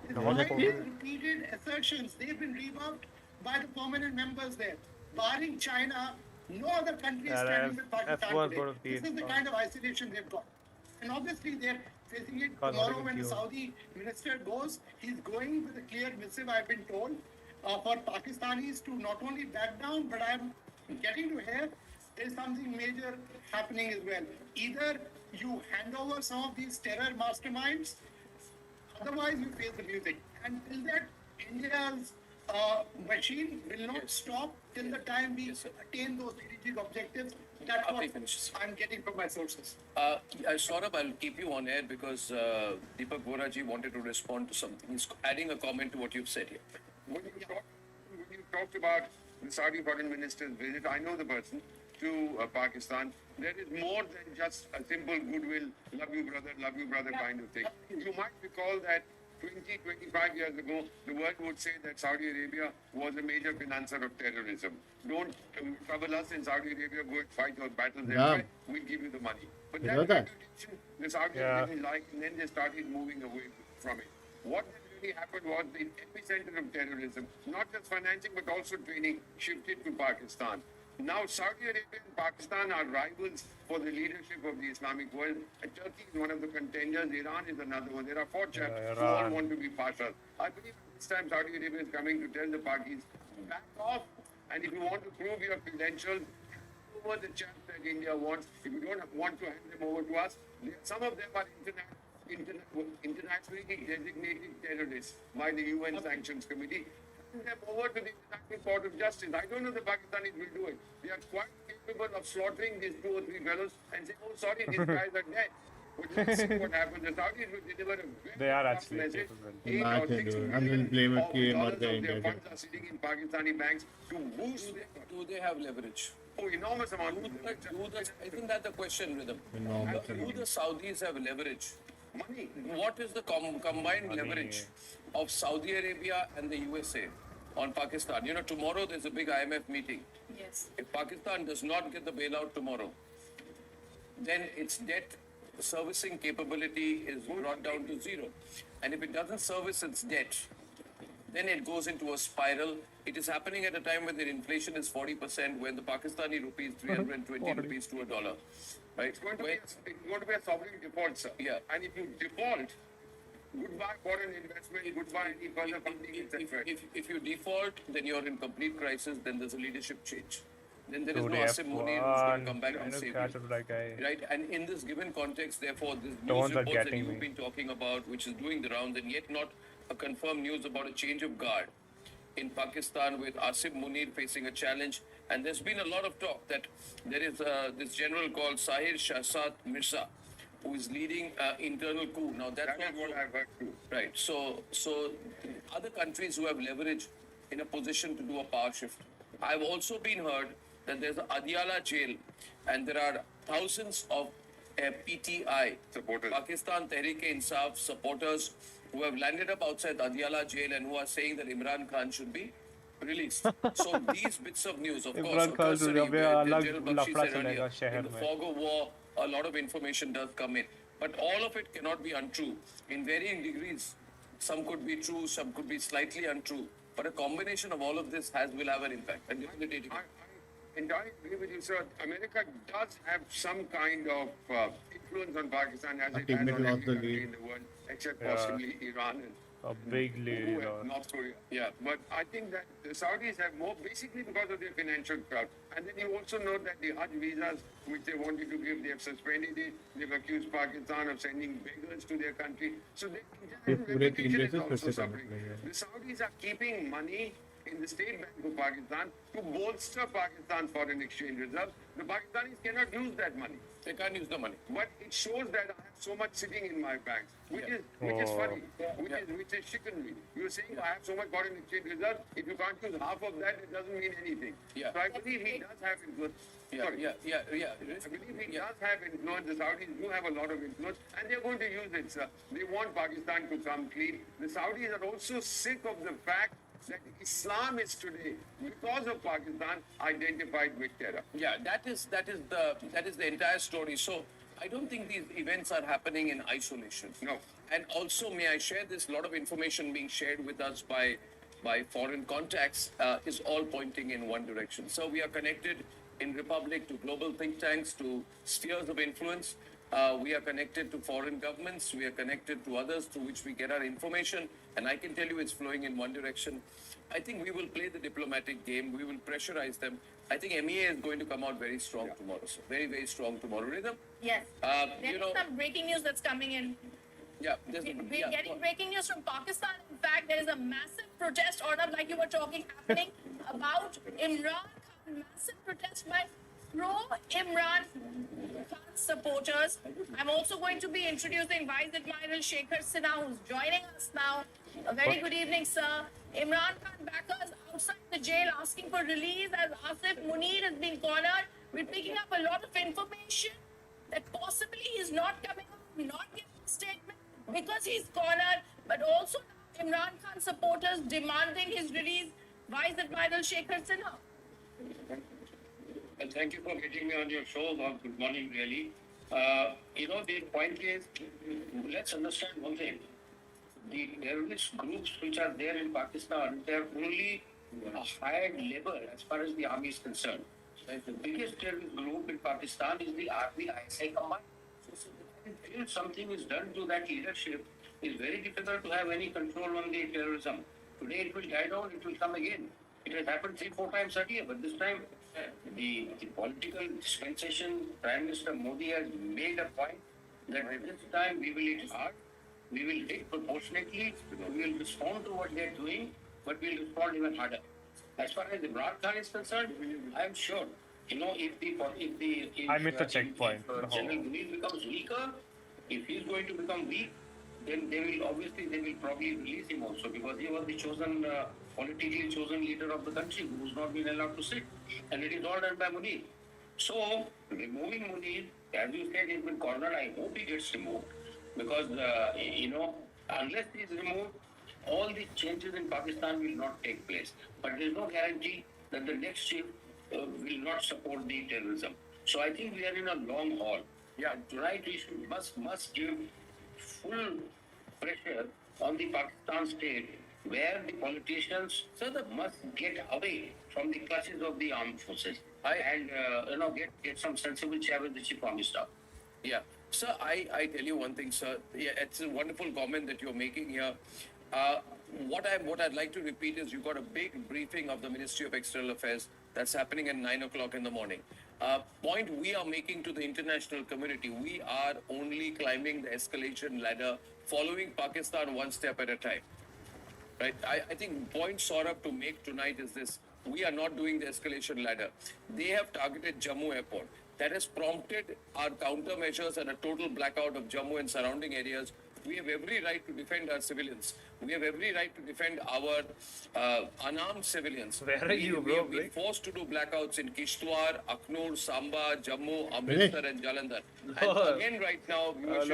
despite their repeated assertions, they've been rebuffed by the permanent members there. Barring China, no other country is Yeah, standing with Pakistan F1's today. gonna be This is the kind of isolation they've got. And obviously, they're facing it Can't tomorrow even when the queue. Saudi minister goes. He's going with a clear missive, I've been told, for Pakistanis to not only back down, but I'm getting to hear there's something major happening as well. Either you hand over some of these terror masterminds, otherwise you face the music. And till that, India's machine will not stop till the time we attain those strategic objectives. That's what I'm getting from my sources. Saurabh, I'll keep you on air because Deepak Voraji wanted to respond to something. He's adding a comment to what you've said here. When you talked about the Saudi foreign minister's visit, I know the person, to Pakistan, there is more than just a simple goodwill, love you brother kind of thing. You might recall that 25 years ago, the world would say that Saudi Arabia was a major financer of terrorism. Don't trouble us in Saudi Arabia, go and fight your battles everywhere, we'll give you the money. But You that know that? reputation, the Saudis didn't like, and then they started moving away from it. What really happened was the epicenter of terrorism, not just financing but also training, shifted to Pakistan. Now Saudi Arabia and Pakistan are rivals for the leadership of the Islamic world. Turkey is one of the contenders, Iran is another one. There are four chaps who all want to be partial. I believe this time Saudi Arabia is coming to tell the Pakis, back off, and if you want to prove your credentials, over the chaps that India wants. If you don't want to hand them over to us, some of them are internationally designated terrorists by the UN Sanctions Committee. Hand them over to the International Court of Justice. I don't know the Pakistanis will do it. They are quite capable of slaughtering these 2 or 3 fellows and say, oh, sorry, these guys are dead. But let's see what happens. The Saudis will deliver a very They are tough actually message. capable. 8 or 6 Imagine, dude. million I'm going to blame it of कि dollars मर गए of their India funds के. are sitting in Pakistani banks to boost their Do they have leverage? oh, enormous amount of Isn't that the question with them? Enormous Do amount. the Saudis have leverage? money. What is the combined leverage of Saudi Arabia and the USA on Pakistan? You know, tomorrow there's a big IMF meeting. Yes. If Pakistan does not get the bailout tomorrow, then its debt servicing capability is brought down to zero. And if it doesn't service its debt, then it goes into a spiral. It is happening at a time when the inflation is 40%, when the Pakistani rupee is 320 rupees to a dollar. Right? It's going to be a sovereign default, sir. Yeah. And if you default, goodbye foreign investment, goodbye any further funding, etc. If you default, then you're in complete crisis, then there's a leadership change. Then there is no Dude, Asim Munir who's going to come back and save catch you. up that guy. Right? And in this given context, therefore, this Tones news are reports that getting you've me. been talking about, which is doing the rounds, and yet not a confirmed news about a change of guard in Pakistan with Asim Munir facing a challenge. And there's been a lot of talk that there is this general called Sahir Shahzad Mirza, who is leading internal coup. Now that's That is what I've heard too. right. So other countries who have leverage in a position to do a power shift. I've also been heard that there's a Adiala jail, and there are thousands of PTI Supporters. Pakistan Tehreek-e-Insaf supporters who have landed up outside Adiala jail and who are saying that Imran Khan should be released. So these bits of news, of course, Imran a Khan cursory to where alag General Bakshi lafda said earlier, chalega shehar in the mein. fog of war, a lot of information does come in. But all of it cannot be untrue. In varying degrees, some could be true, some could be slightly untrue. But a combination of all of this will have an impact. And debilitating. entirely agree with you, sir. America does have some kind of influence on Pakistan as Our it has teammate on lost every the country lead. in the world, except Yeah. possibly Iran and A big lead. who he have lost. North Korea. Yeah, but I think that the Saudis have more basically because of their financial crowd. And then you also know that the Hajj visas, which they wanted to give, they have suspended it. They've accused Pakistan of sending beggars to their country. So their ये international पूरे 3 reputation is races फिर also से करने suffering. पड़ेंगे. The Saudis are keeping money in the State Bank of Pakistan to bolster Pakistan's foreign exchange reserves. The Pakistanis cannot use that money. They can't use the money. But it shows that I have so much sitting in my banks, which is Oh. funny, which is chicanery. You're saying I have so much foreign exchange reserve. If you can't use half of that, it doesn't mean anything. Yeah. So I believe he does have influence. Sorry. I believe he does have influence. The Saudis do have a lot of influence, and they're going to use it, sir. They want Pakistan to come clean. The Saudis are also sick of the fact that Islam is today, because of Pakistan, identified with terror. Yeah, that is the entire story. So I don't think these events are happening in isolation. No. And also, may I share this? A lot of information being shared with us by foreign contacts is all pointing in one direction. So we are connected in Republic to global think tanks, to spheres of influence. We are connected to foreign governments. We are connected to others through which we get our information. And I can tell you it's flowing in one direction. I think we will play the diplomatic game. We will pressurize them. I think MEA is going to come out very strong tomorrow. So very, very strong tomorrow. Rhythm? Yes. You There's know, some breaking news that's coming in. yeah, We're getting breaking news from Pakistan. In fact, there is a massive protest, Arnab, like you were talking, happening about Imran Khan. Massive protest by pro-Imran Khan supporters. I'm also going to be introducing Vice Admiral Shekhar Sinha, who's joining us now. A very good evening, sir. Imran Khan backers outside the jail asking for release as Asif Munir has been cornered. We're picking up a lot of information that possibly he's not coming out, not giving a statement because he's cornered, but also Imran Khan supporters demanding his release. Vice Admiral Shekhar Sinha. Well, thank you for getting me on your show. Well, good morning, really. The point is, let's understand one thing. The terrorist groups which are there in Pakistan, they're only hired labor as far as the army is concerned. The biggest terrorist group in Pakistan is the Army ISI combined. So until something is done to that leadership, it's very difficult to have any control on the terrorism. Today it will die down, it will come again. It has happened 3-4 times earlier, but this time the political dispensation, Prime Minister Modi has made a point that this time we will hit hard, we will hit proportionately, we will respond to what they are doing, but we will respond even harder. As far as Imran Khan is concerned, I am sure, if I missed the checkpoint. General Munir becomes weaker, if he is going to become weak, then they will probably release him also, because he was the chosen, politically chosen leader of the country who has not been allowed to sit, and it is all done by Munir. So removing Munir, as you said, he's been cornered. I hope he gets removed, because unless he is removed, all the changes in Pakistan will not take place. But there is no guarantee that the next chief will not support the terrorism. So I think we are in a long haul. Yeah, tonight we must give full pressure on the Pakistan state, where the politicians must get away from the clutches of the armed forces and get some sensible chair with the chief army staff. Yeah. Sir, I tell you one thing, sir. Yeah, it's a wonderful comment that you're making here. What I'd like to repeat is you got a big briefing of the Ministry of External Affairs that's happening at 9 o'clock in the morning. Point we are making to the international community, we are only climbing the escalation ladder, following Pakistan one step at a time. Right? I think point Saurabh to make tonight is this. We are not doing the escalation ladder. They have targeted Jammu airport. That has prompted our countermeasures and a total blackout of Jammu and surrounding areas. We have every right to defend our civilians. We have every right to defend our unarmed civilians. Where are you, We bro? have been forced to do blackouts in Kishtwar, Aknoor, Samba, Jammu, Amritsar and Jalandhar. And again right now, viewers,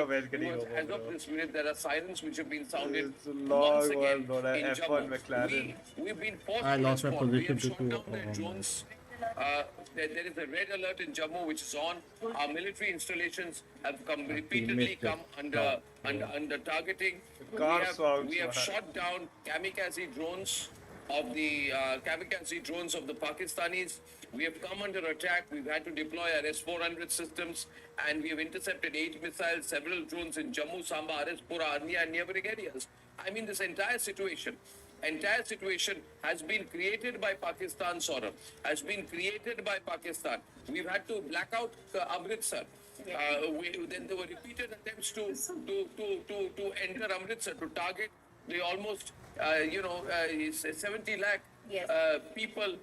as of this minute, there are sirens which have been sounded once again in Jammu. We've been forced I to lost my respond. We position have to shot two. down their drones. There is a red alert in Jammu which is on. Our military installations have repeatedly come under targeting. We have shot down kamikaze drones of the kamikaze drones of the Pakistanis. We have come under attack. We've had to deploy our S-400 systems, and we have intercepted 8 missiles, several drones in Jammu, Samba, Arispura, Arnia, and neighboring areas. I mean, this entire situation has been created by Pakistan, Saurabh, has been created by Pakistan. We've had to black out Amritsar. Then there were repeated attempts to enter Amritsar, to target the almost 70 lakh people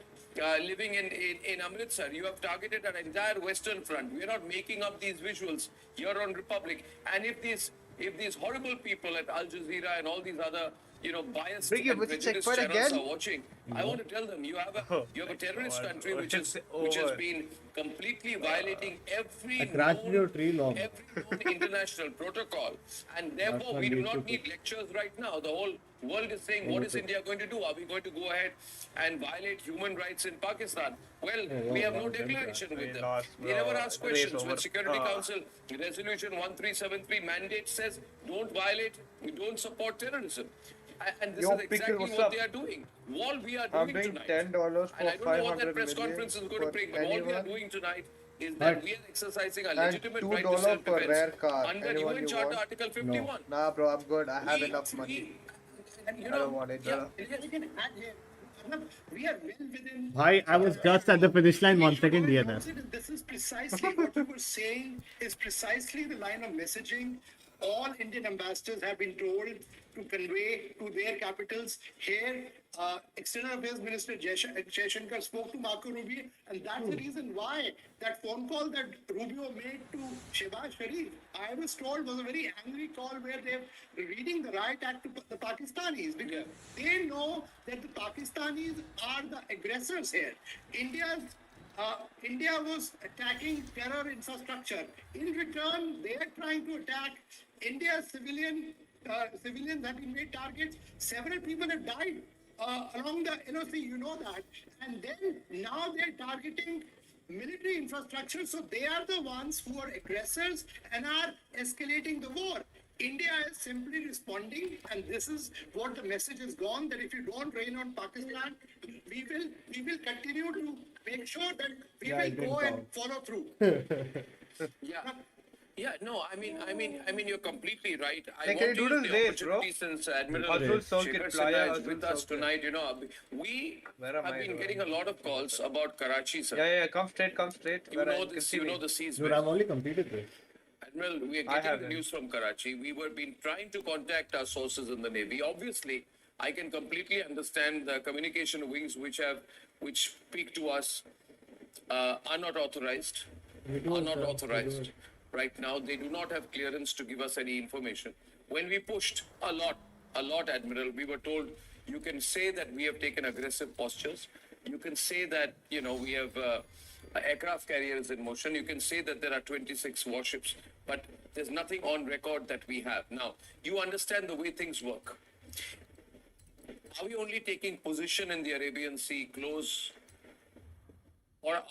living in Amritsar. You have targeted an entire Western Front. We are not making up these visuals here on Republic. And if these horrible people at Al Jazeera and all these other biased and prejudiced channels are watching, I want to tell them you have a terrorist country which has been completely violating every known international protocol, and therefore we do not need lectures right now. The whole world is saying, what is India going to do? Are we going to go ahead and violate human rights in Pakistan? Well, we have no declaration with them. They never ask questions. When Security Council Resolution 1373 mandate says, don't violate, we don't support terrorism. And this is exactly what they are doing. All we are doing tonight, $10 for and I don't know what that press conference is going to bring, but all we are doing tonight is that we are exercising our legitimate right to self-defense under UN Charter Article 51. No. Nah, bro, I'm good. I have enough money. I don't want it, bro. We are well within. Bhai, I was just at the finish line 1 second, DNF. This is precisely what you were saying, is precisely the line of messaging all Indian ambassadors have been told to convey to their capitals. Here, External Affairs Minister Jaishankar spoke to Marco Rubio, and that's the reason why that phone call that Rubio made to Shehbaz Sharif, I was told, was a very angry call where they're reading the riot act to the Pakistanis, because they know that the Pakistanis are the aggressors here. India was attacking terror infrastructure. In return, they are trying to attack India's civilians have been made targets. Several people have died along the NOC, you know that. And then now they're targeting military infrastructure. So they are the ones who are aggressors and are escalating the war. India is simply responding, and this is what the message has gone, that if you don't rain on Pakistan, we will continue to make sure that we will go and follow through. Yeah, no, I mean, you're completely right. Hey, can you do this race, bro? Since Admiral Shekhar Sinha is with us tonight, we have been getting a lot of calls about Karachi, sir. Yeah, come straight. You know the seas. Dude, I've only completed this. Admiral, we are getting the news from Karachi. We were been trying to contact our sources in the Navy. Obviously, I can completely understand the communication wings which speak to us are not authorized. Right now, they do not have clearance to give us any information. When we pushed a lot, Admiral, we were told, you can say that we have taken aggressive postures. You can say that, we have aircraft carriers in motion. You can say that there are 26 warships, but there's nothing on record that we have. Now, you understand the way things work. Are we only taking position in the Arabian Sea close, or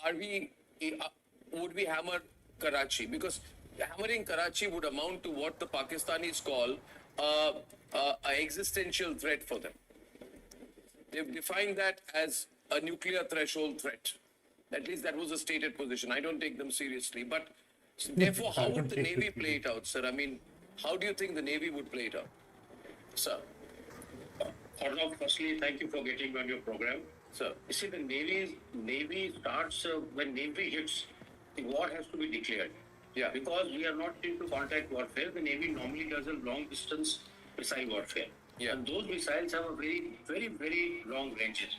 would we hammer Karachi? Because hammering Karachi would amount to what the Pakistanis call an existential threat for them. They've defined that as a nuclear threshold threat. At least that was a stated position. I don't take them seriously. But therefore, how would the Navy play it out, sir? I mean, how do you think the Navy would play it out, sir? Arnab, firstly, thank you for getting on your program. Sir, you see, the Navy starts when Navy hits. The war has to be declared. Yeah. Because we are not into contact warfare, the Navy normally does a long-distance missile warfare. Yeah. And those missiles have a very, very, very long ranges.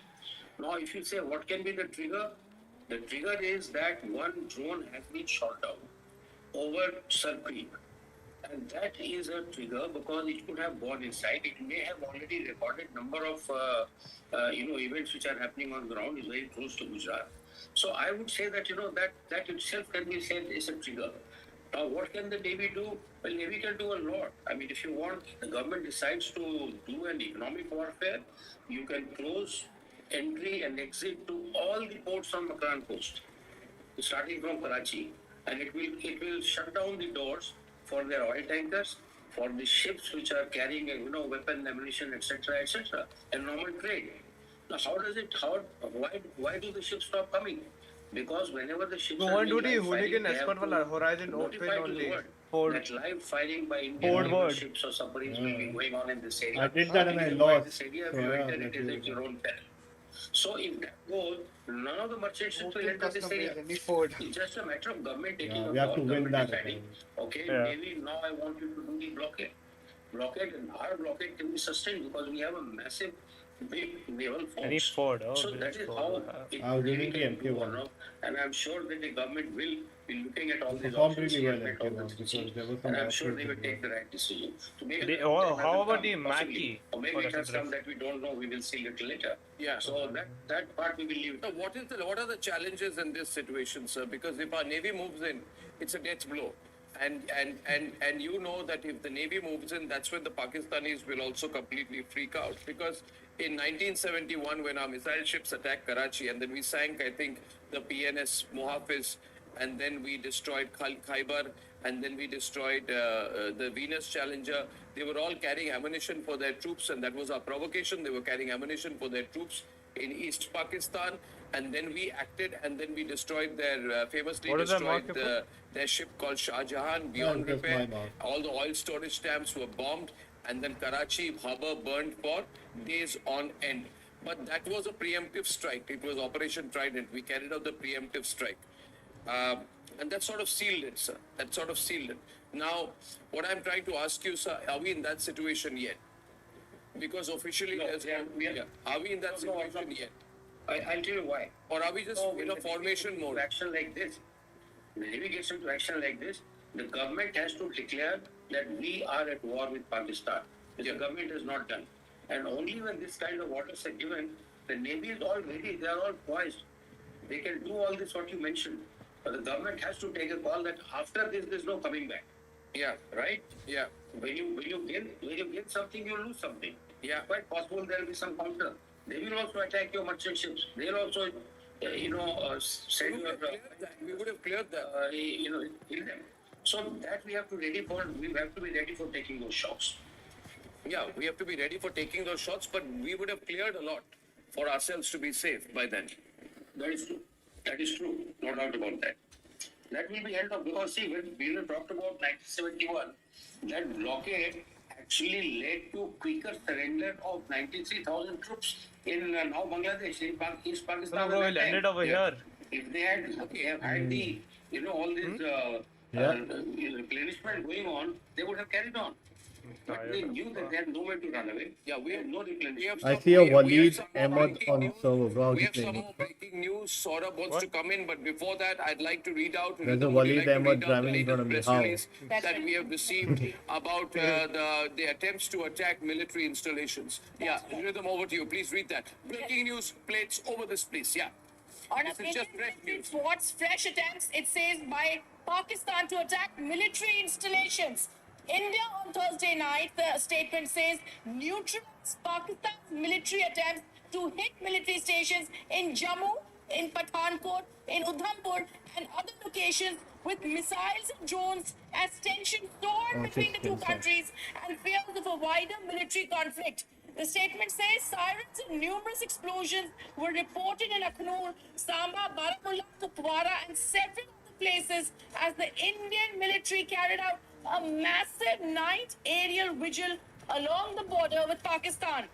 Now, if you say what can be the trigger is that one drone has been shot down over Sir Creek. And that is a trigger because it could have gone inside. It may have already recorded number of events which are happening on ground is very close to Gujarat. So I would say that that itself can be said is a trigger. Now what can the Navy do? Well, Navy can do a lot. I mean, if you want, the government decides to do an economic warfare, you can close entry and exit to all the ports on Makran coast, starting from Karachi, and it will shut down the doors for their oil tankers, for the ships which are carrying weapon, ammunition, etc., and normal trade. Now, why do the ships stop coming? Because whenever the ships No are one being duty live firing, Hoonigan they as have per to wala Horizon notify open to the only. world Ford. that live firing by Indian Ford naval word. ships or submarines will be going on in this area. I did that and I If you avoid lost. this area, if So you yeah, enter, let's it is do at it. your own peril. So if that goes, none of the merchant ships will Open enter this custom area. base, any Ford. It's just a matter of government taking Yeah, a we have call, to win government that deciding, account. okay, Yeah. Navy, now I want you to do the blockade. Blockade, and our blockade can be sustained because we have a massive, big naval force. Any Ford, oh, So big that is Ford. how I was Navy using the can do, MK1. and I'm sure that the government will be looking at all It these performed options really here, well met all the MK1 because things, there was some and I'm sure they will airfields take the right decision. So maybe The, that oh, time how hasn't about come, the possibly. Mackie? Or maybe for it has SSRF? come that we don't know, we will see little later. Yeah. So that part we will leave. So what are the challenges in this situation, sir? Because if our Navy moves in, it's a death blow. And you know that if the Navy moves in, that's when the Pakistanis will also completely freak out. Because in 1971, when our missile ships attacked Karachi, and then we sank, I think, the PNS Mohafiz, and then we destroyed Khyber, and then we destroyed the Venus Challenger. They were all carrying ammunition for their troops, and that was our provocation. They were carrying ammunition for their troops in East Pakistan, and then we acted, and then we destroyed their famously What is that destroyed mark you put? their ship called Shah Jahan That's beyond just repair. my mark. All the oil storage dams were bombed, and then Karachi harbor burned for days on end. But that was a preemptive strike. It was Operation Trident. We carried out the preemptive strike. And that sort of sealed it, sir. That sort of sealed it. Now, what I'm trying to ask you, sir, are we in that situation yet? Because officially, No, there's are we in that situation yet? I'll tell you why. Or are we just in a formation mode? Action like this, the Navy gets into action like this, the government has to declare that we are at war with Pakistan, which the government has not done. And only when this kind of orders are given, the Navy is all ready, they are all poised. They can do all this what you mentioned. But the government has to take a call that after this, there's no coming back. Yeah. Right? Yeah. When you get something, you lose something. Yeah. Quite possible there will be some counter. They will also attack your merchant ships. They'll also, send your, We would have cleared that. kill them. So that we have to ready for. We have to be ready for taking those shots. Yeah, we have to be ready for taking those shots, but we would have cleared a lot for ourselves to be safe by then. That is true. That is true. No doubt about that. That will be held up because see, when we talked about 1971, that blockade actually led to quicker surrender of 93,000 troops in now Bangladesh, in East Pakistan. No, bro, we landed over here. If they had had the all this replenishment going on, they would have carried on. But they knew that they had nowhere to run away. Yeah, we have no replenishment. I see a Waleed Ahmed on server. Bro, We have some more breaking news. Saurabh wants to come in, but before that, I'd like to read out. There's a Rhythm, would you Waleed like to Ahmed read out driving the in front of me. latest How? release that we have received about the attempts to attack military installations. Yeah, Rhythm, over to you. Please read that. Breaking news plates over this, please. Yeah. Arnab, This is just fresh news. What's fresh attempts, it says, by Pakistan to attack military installations. India on Thursday night, the statement says, neutralized Pakistan's military attempts to hit military stations in Jammu, in Pathankot, in Udhampur, and other locations with missiles and drones as tension soared between the two countries and fears of a wider military conflict. The statement says sirens and numerous explosions were reported in Akhnur, Samba, Baramulla, Kupwara, and several other places as the Indian military carried out a massive night aerial vigil along the border with Pakistan.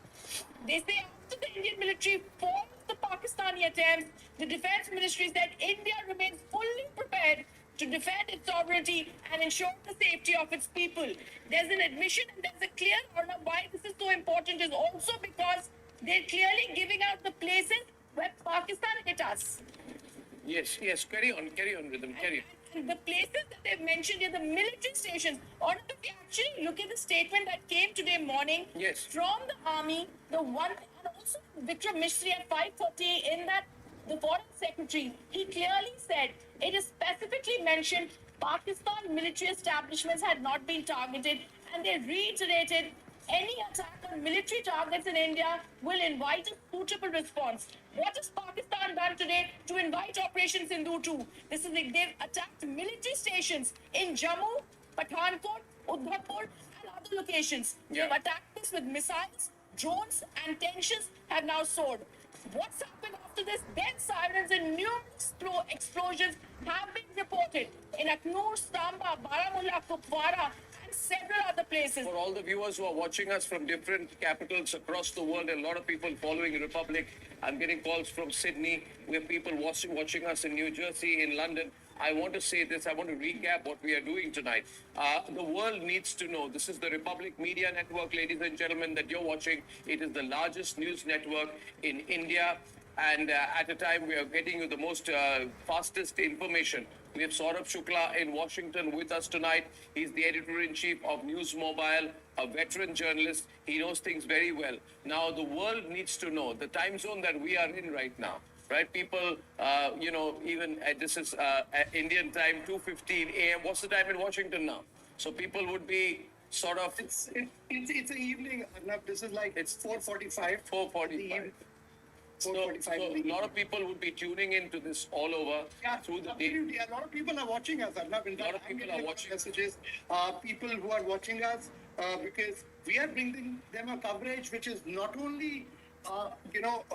They say after the Indian military fought the Pakistani attempts, the defense ministry said India remains fully prepared to defend its sovereignty and ensure the safety of its people. There's an admission and there's a clear order why this is so important is also because they're clearly giving out the places where Pakistan hit us. Yes, carry on, Rhythm, carry on. And the places that they've mentioned are the military stations. Or if you actually look at the statement that came today morning from the army, the one, and also Vikram Mishri at 5:30 in that, the foreign secretary, he clearly said it is specifically mentioned Pakistan military establishments had not been targeted, and they reiterated any attack on military targets in India will invite a suitable response. What has Pakistan done today to invite Operation Sindhu 2? This is like they've attacked military stations in Jammu, Pathankot, Udhampur, and other locations. They've attacked this with missiles, drones, and tensions have now soared. What's happened after this? Death sirens and numerous explosions have been reported in Aknoor, Samba, Baramulla, Kupwara, and several other places. For all the viewers who are watching us from different capitals across the world, a lot of people following Republic. I'm getting calls from Sydney. We have people watching us in New Jersey, in London. I want to say this. I want to recap what we are doing tonight. The world needs to know. This is the Republic Media Network, ladies and gentlemen, that you're watching. It is the largest news network in India. And at a time, we are getting you the most fastest information. We have Saurabh Shukla in Washington with us tonight. He's the editor-in-chief of News Mobile, a veteran journalist. He knows things very well. Now, the world needs to know the time zone that we are in right now. Right, people, even this is Indian time, 2:15 a.m. What's the time in Washington now? So people would be sort of. It's an evening, Arnab. This is like it's 4:45. 4:45. So a lot of people would be tuning into this all over through the day. Absolutely. A lot of people are watching us, Arnab. A lot of people are watching messages. People who are watching us because we are bringing them a coverage which is not only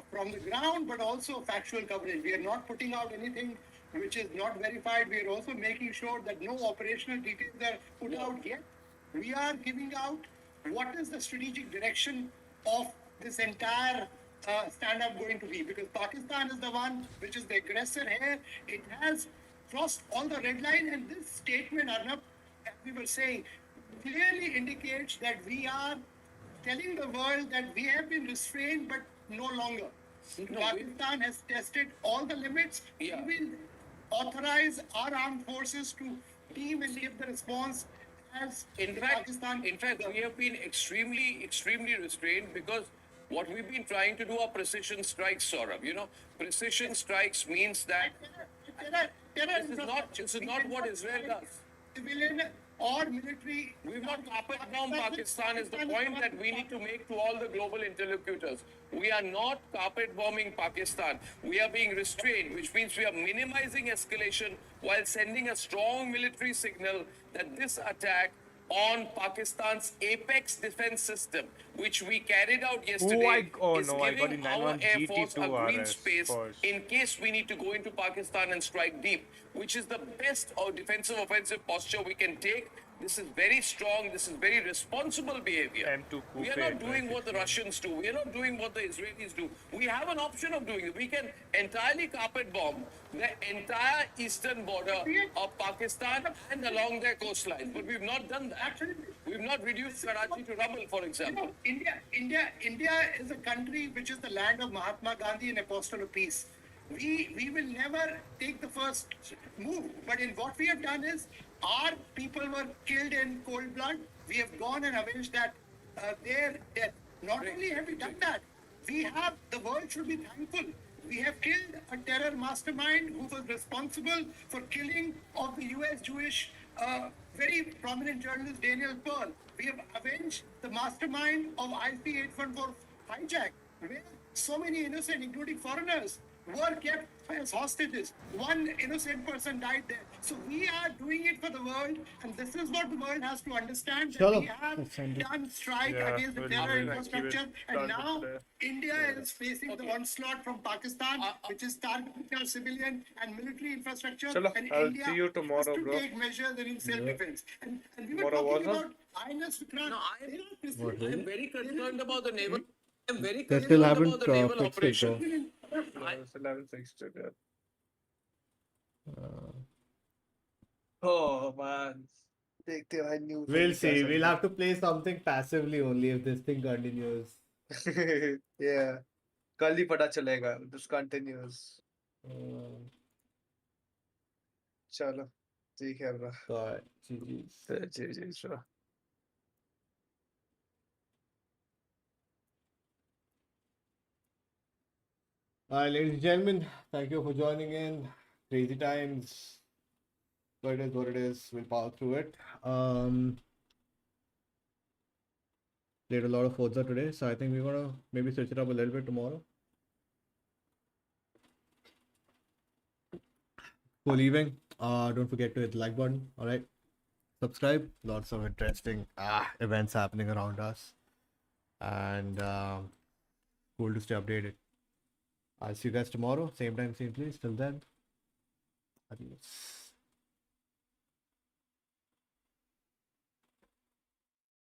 from the ground, but also factual coverage. We are not putting out anything which is not verified. We are also making sure that no operational details are put out yet. We are giving out what is the strategic direction of this entire stand-up going to be, because Pakistan is the one which is the aggressor here. It has crossed all the red line, and this statement, Arnab, as we were saying, clearly indicates that we are telling the world that we have been restrained, but no longer. Pakistan has tested all the limits. We will authorize our armed forces to team and give the response as Pakistan. In fact, we have been extremely restrained because what we've been trying to do are precision strikes, Saurabh. Precision strikes means that this is not what Israel does. Civilian or military. We've not carpet bombed Pakistan is the point that we need to make to all the global interlocutors. We are not carpet bombing Pakistan. We are being restrained, which means we are minimizing escalation while sending a strong military signal that this attack on Pakistan's apex defense system, which we carried out yesterday, is giving our Air Force a green space in case we need to go into Pakistan and strike deep, which is the best defensive offensive posture we can take. This is very strong. This is very responsible behavior. We are not doing what the Russians do. We are not doing what the Israelis do. We have an option of doing it. We can entirely carpet bomb the entire eastern border of Pakistan and along their coastline. But we've not done that. We've not reduced Karachi to rubble, for example. India is a country which is the land of Mahatma Gandhi and Apostle of Peace. We will never take the first move. But in what we have done is, our people were killed in cold blood. We have gone and avenged their death. Not only have we done that, the world should be thankful. We have killed a terror mastermind who was responsible for killing of the US Jewish very prominent journalist Daniel Pearl. We have avenged the mastermind of IC-814 hijack, where so many innocent, including foreigners, were kept as hostages. One innocent person died there. So we are doing it for the world, and this is what the world has to understand, that we have done strike against the terror infrastructure, and now India is facing the onslaught from Pakistan, which is targeting our civilian and military infrastructure, and I'll India see you tomorrow, has to bro. take measures in self-defense. And we were Tomorrow talking was about INS Vikrant. No, I'm very concerned about the naval. I'm very They still concerned haven't about the naval fixed it, bro. operation. No, still haven't fixed it yet. Oh man. We'll see. We'll have to play something passively only if this thing continues. Yeah. कल ही पता चलेगा. This continues. चलो ठीक है bro. God, GG's. Ji bro. Alright, ladies and gentlemen, thank you for joining in. Crazy times. But it is what it is. We'll power through it. Played a lot of Forza today, so I think we're gonna maybe switch it up a little bit tomorrow. For leaving, don't forget to hit the like button. Alright. Subscribe. Lots of interesting events happening around us. And cool to stay updated. I'll see you guys tomorrow, same time, same place. Till then, adios.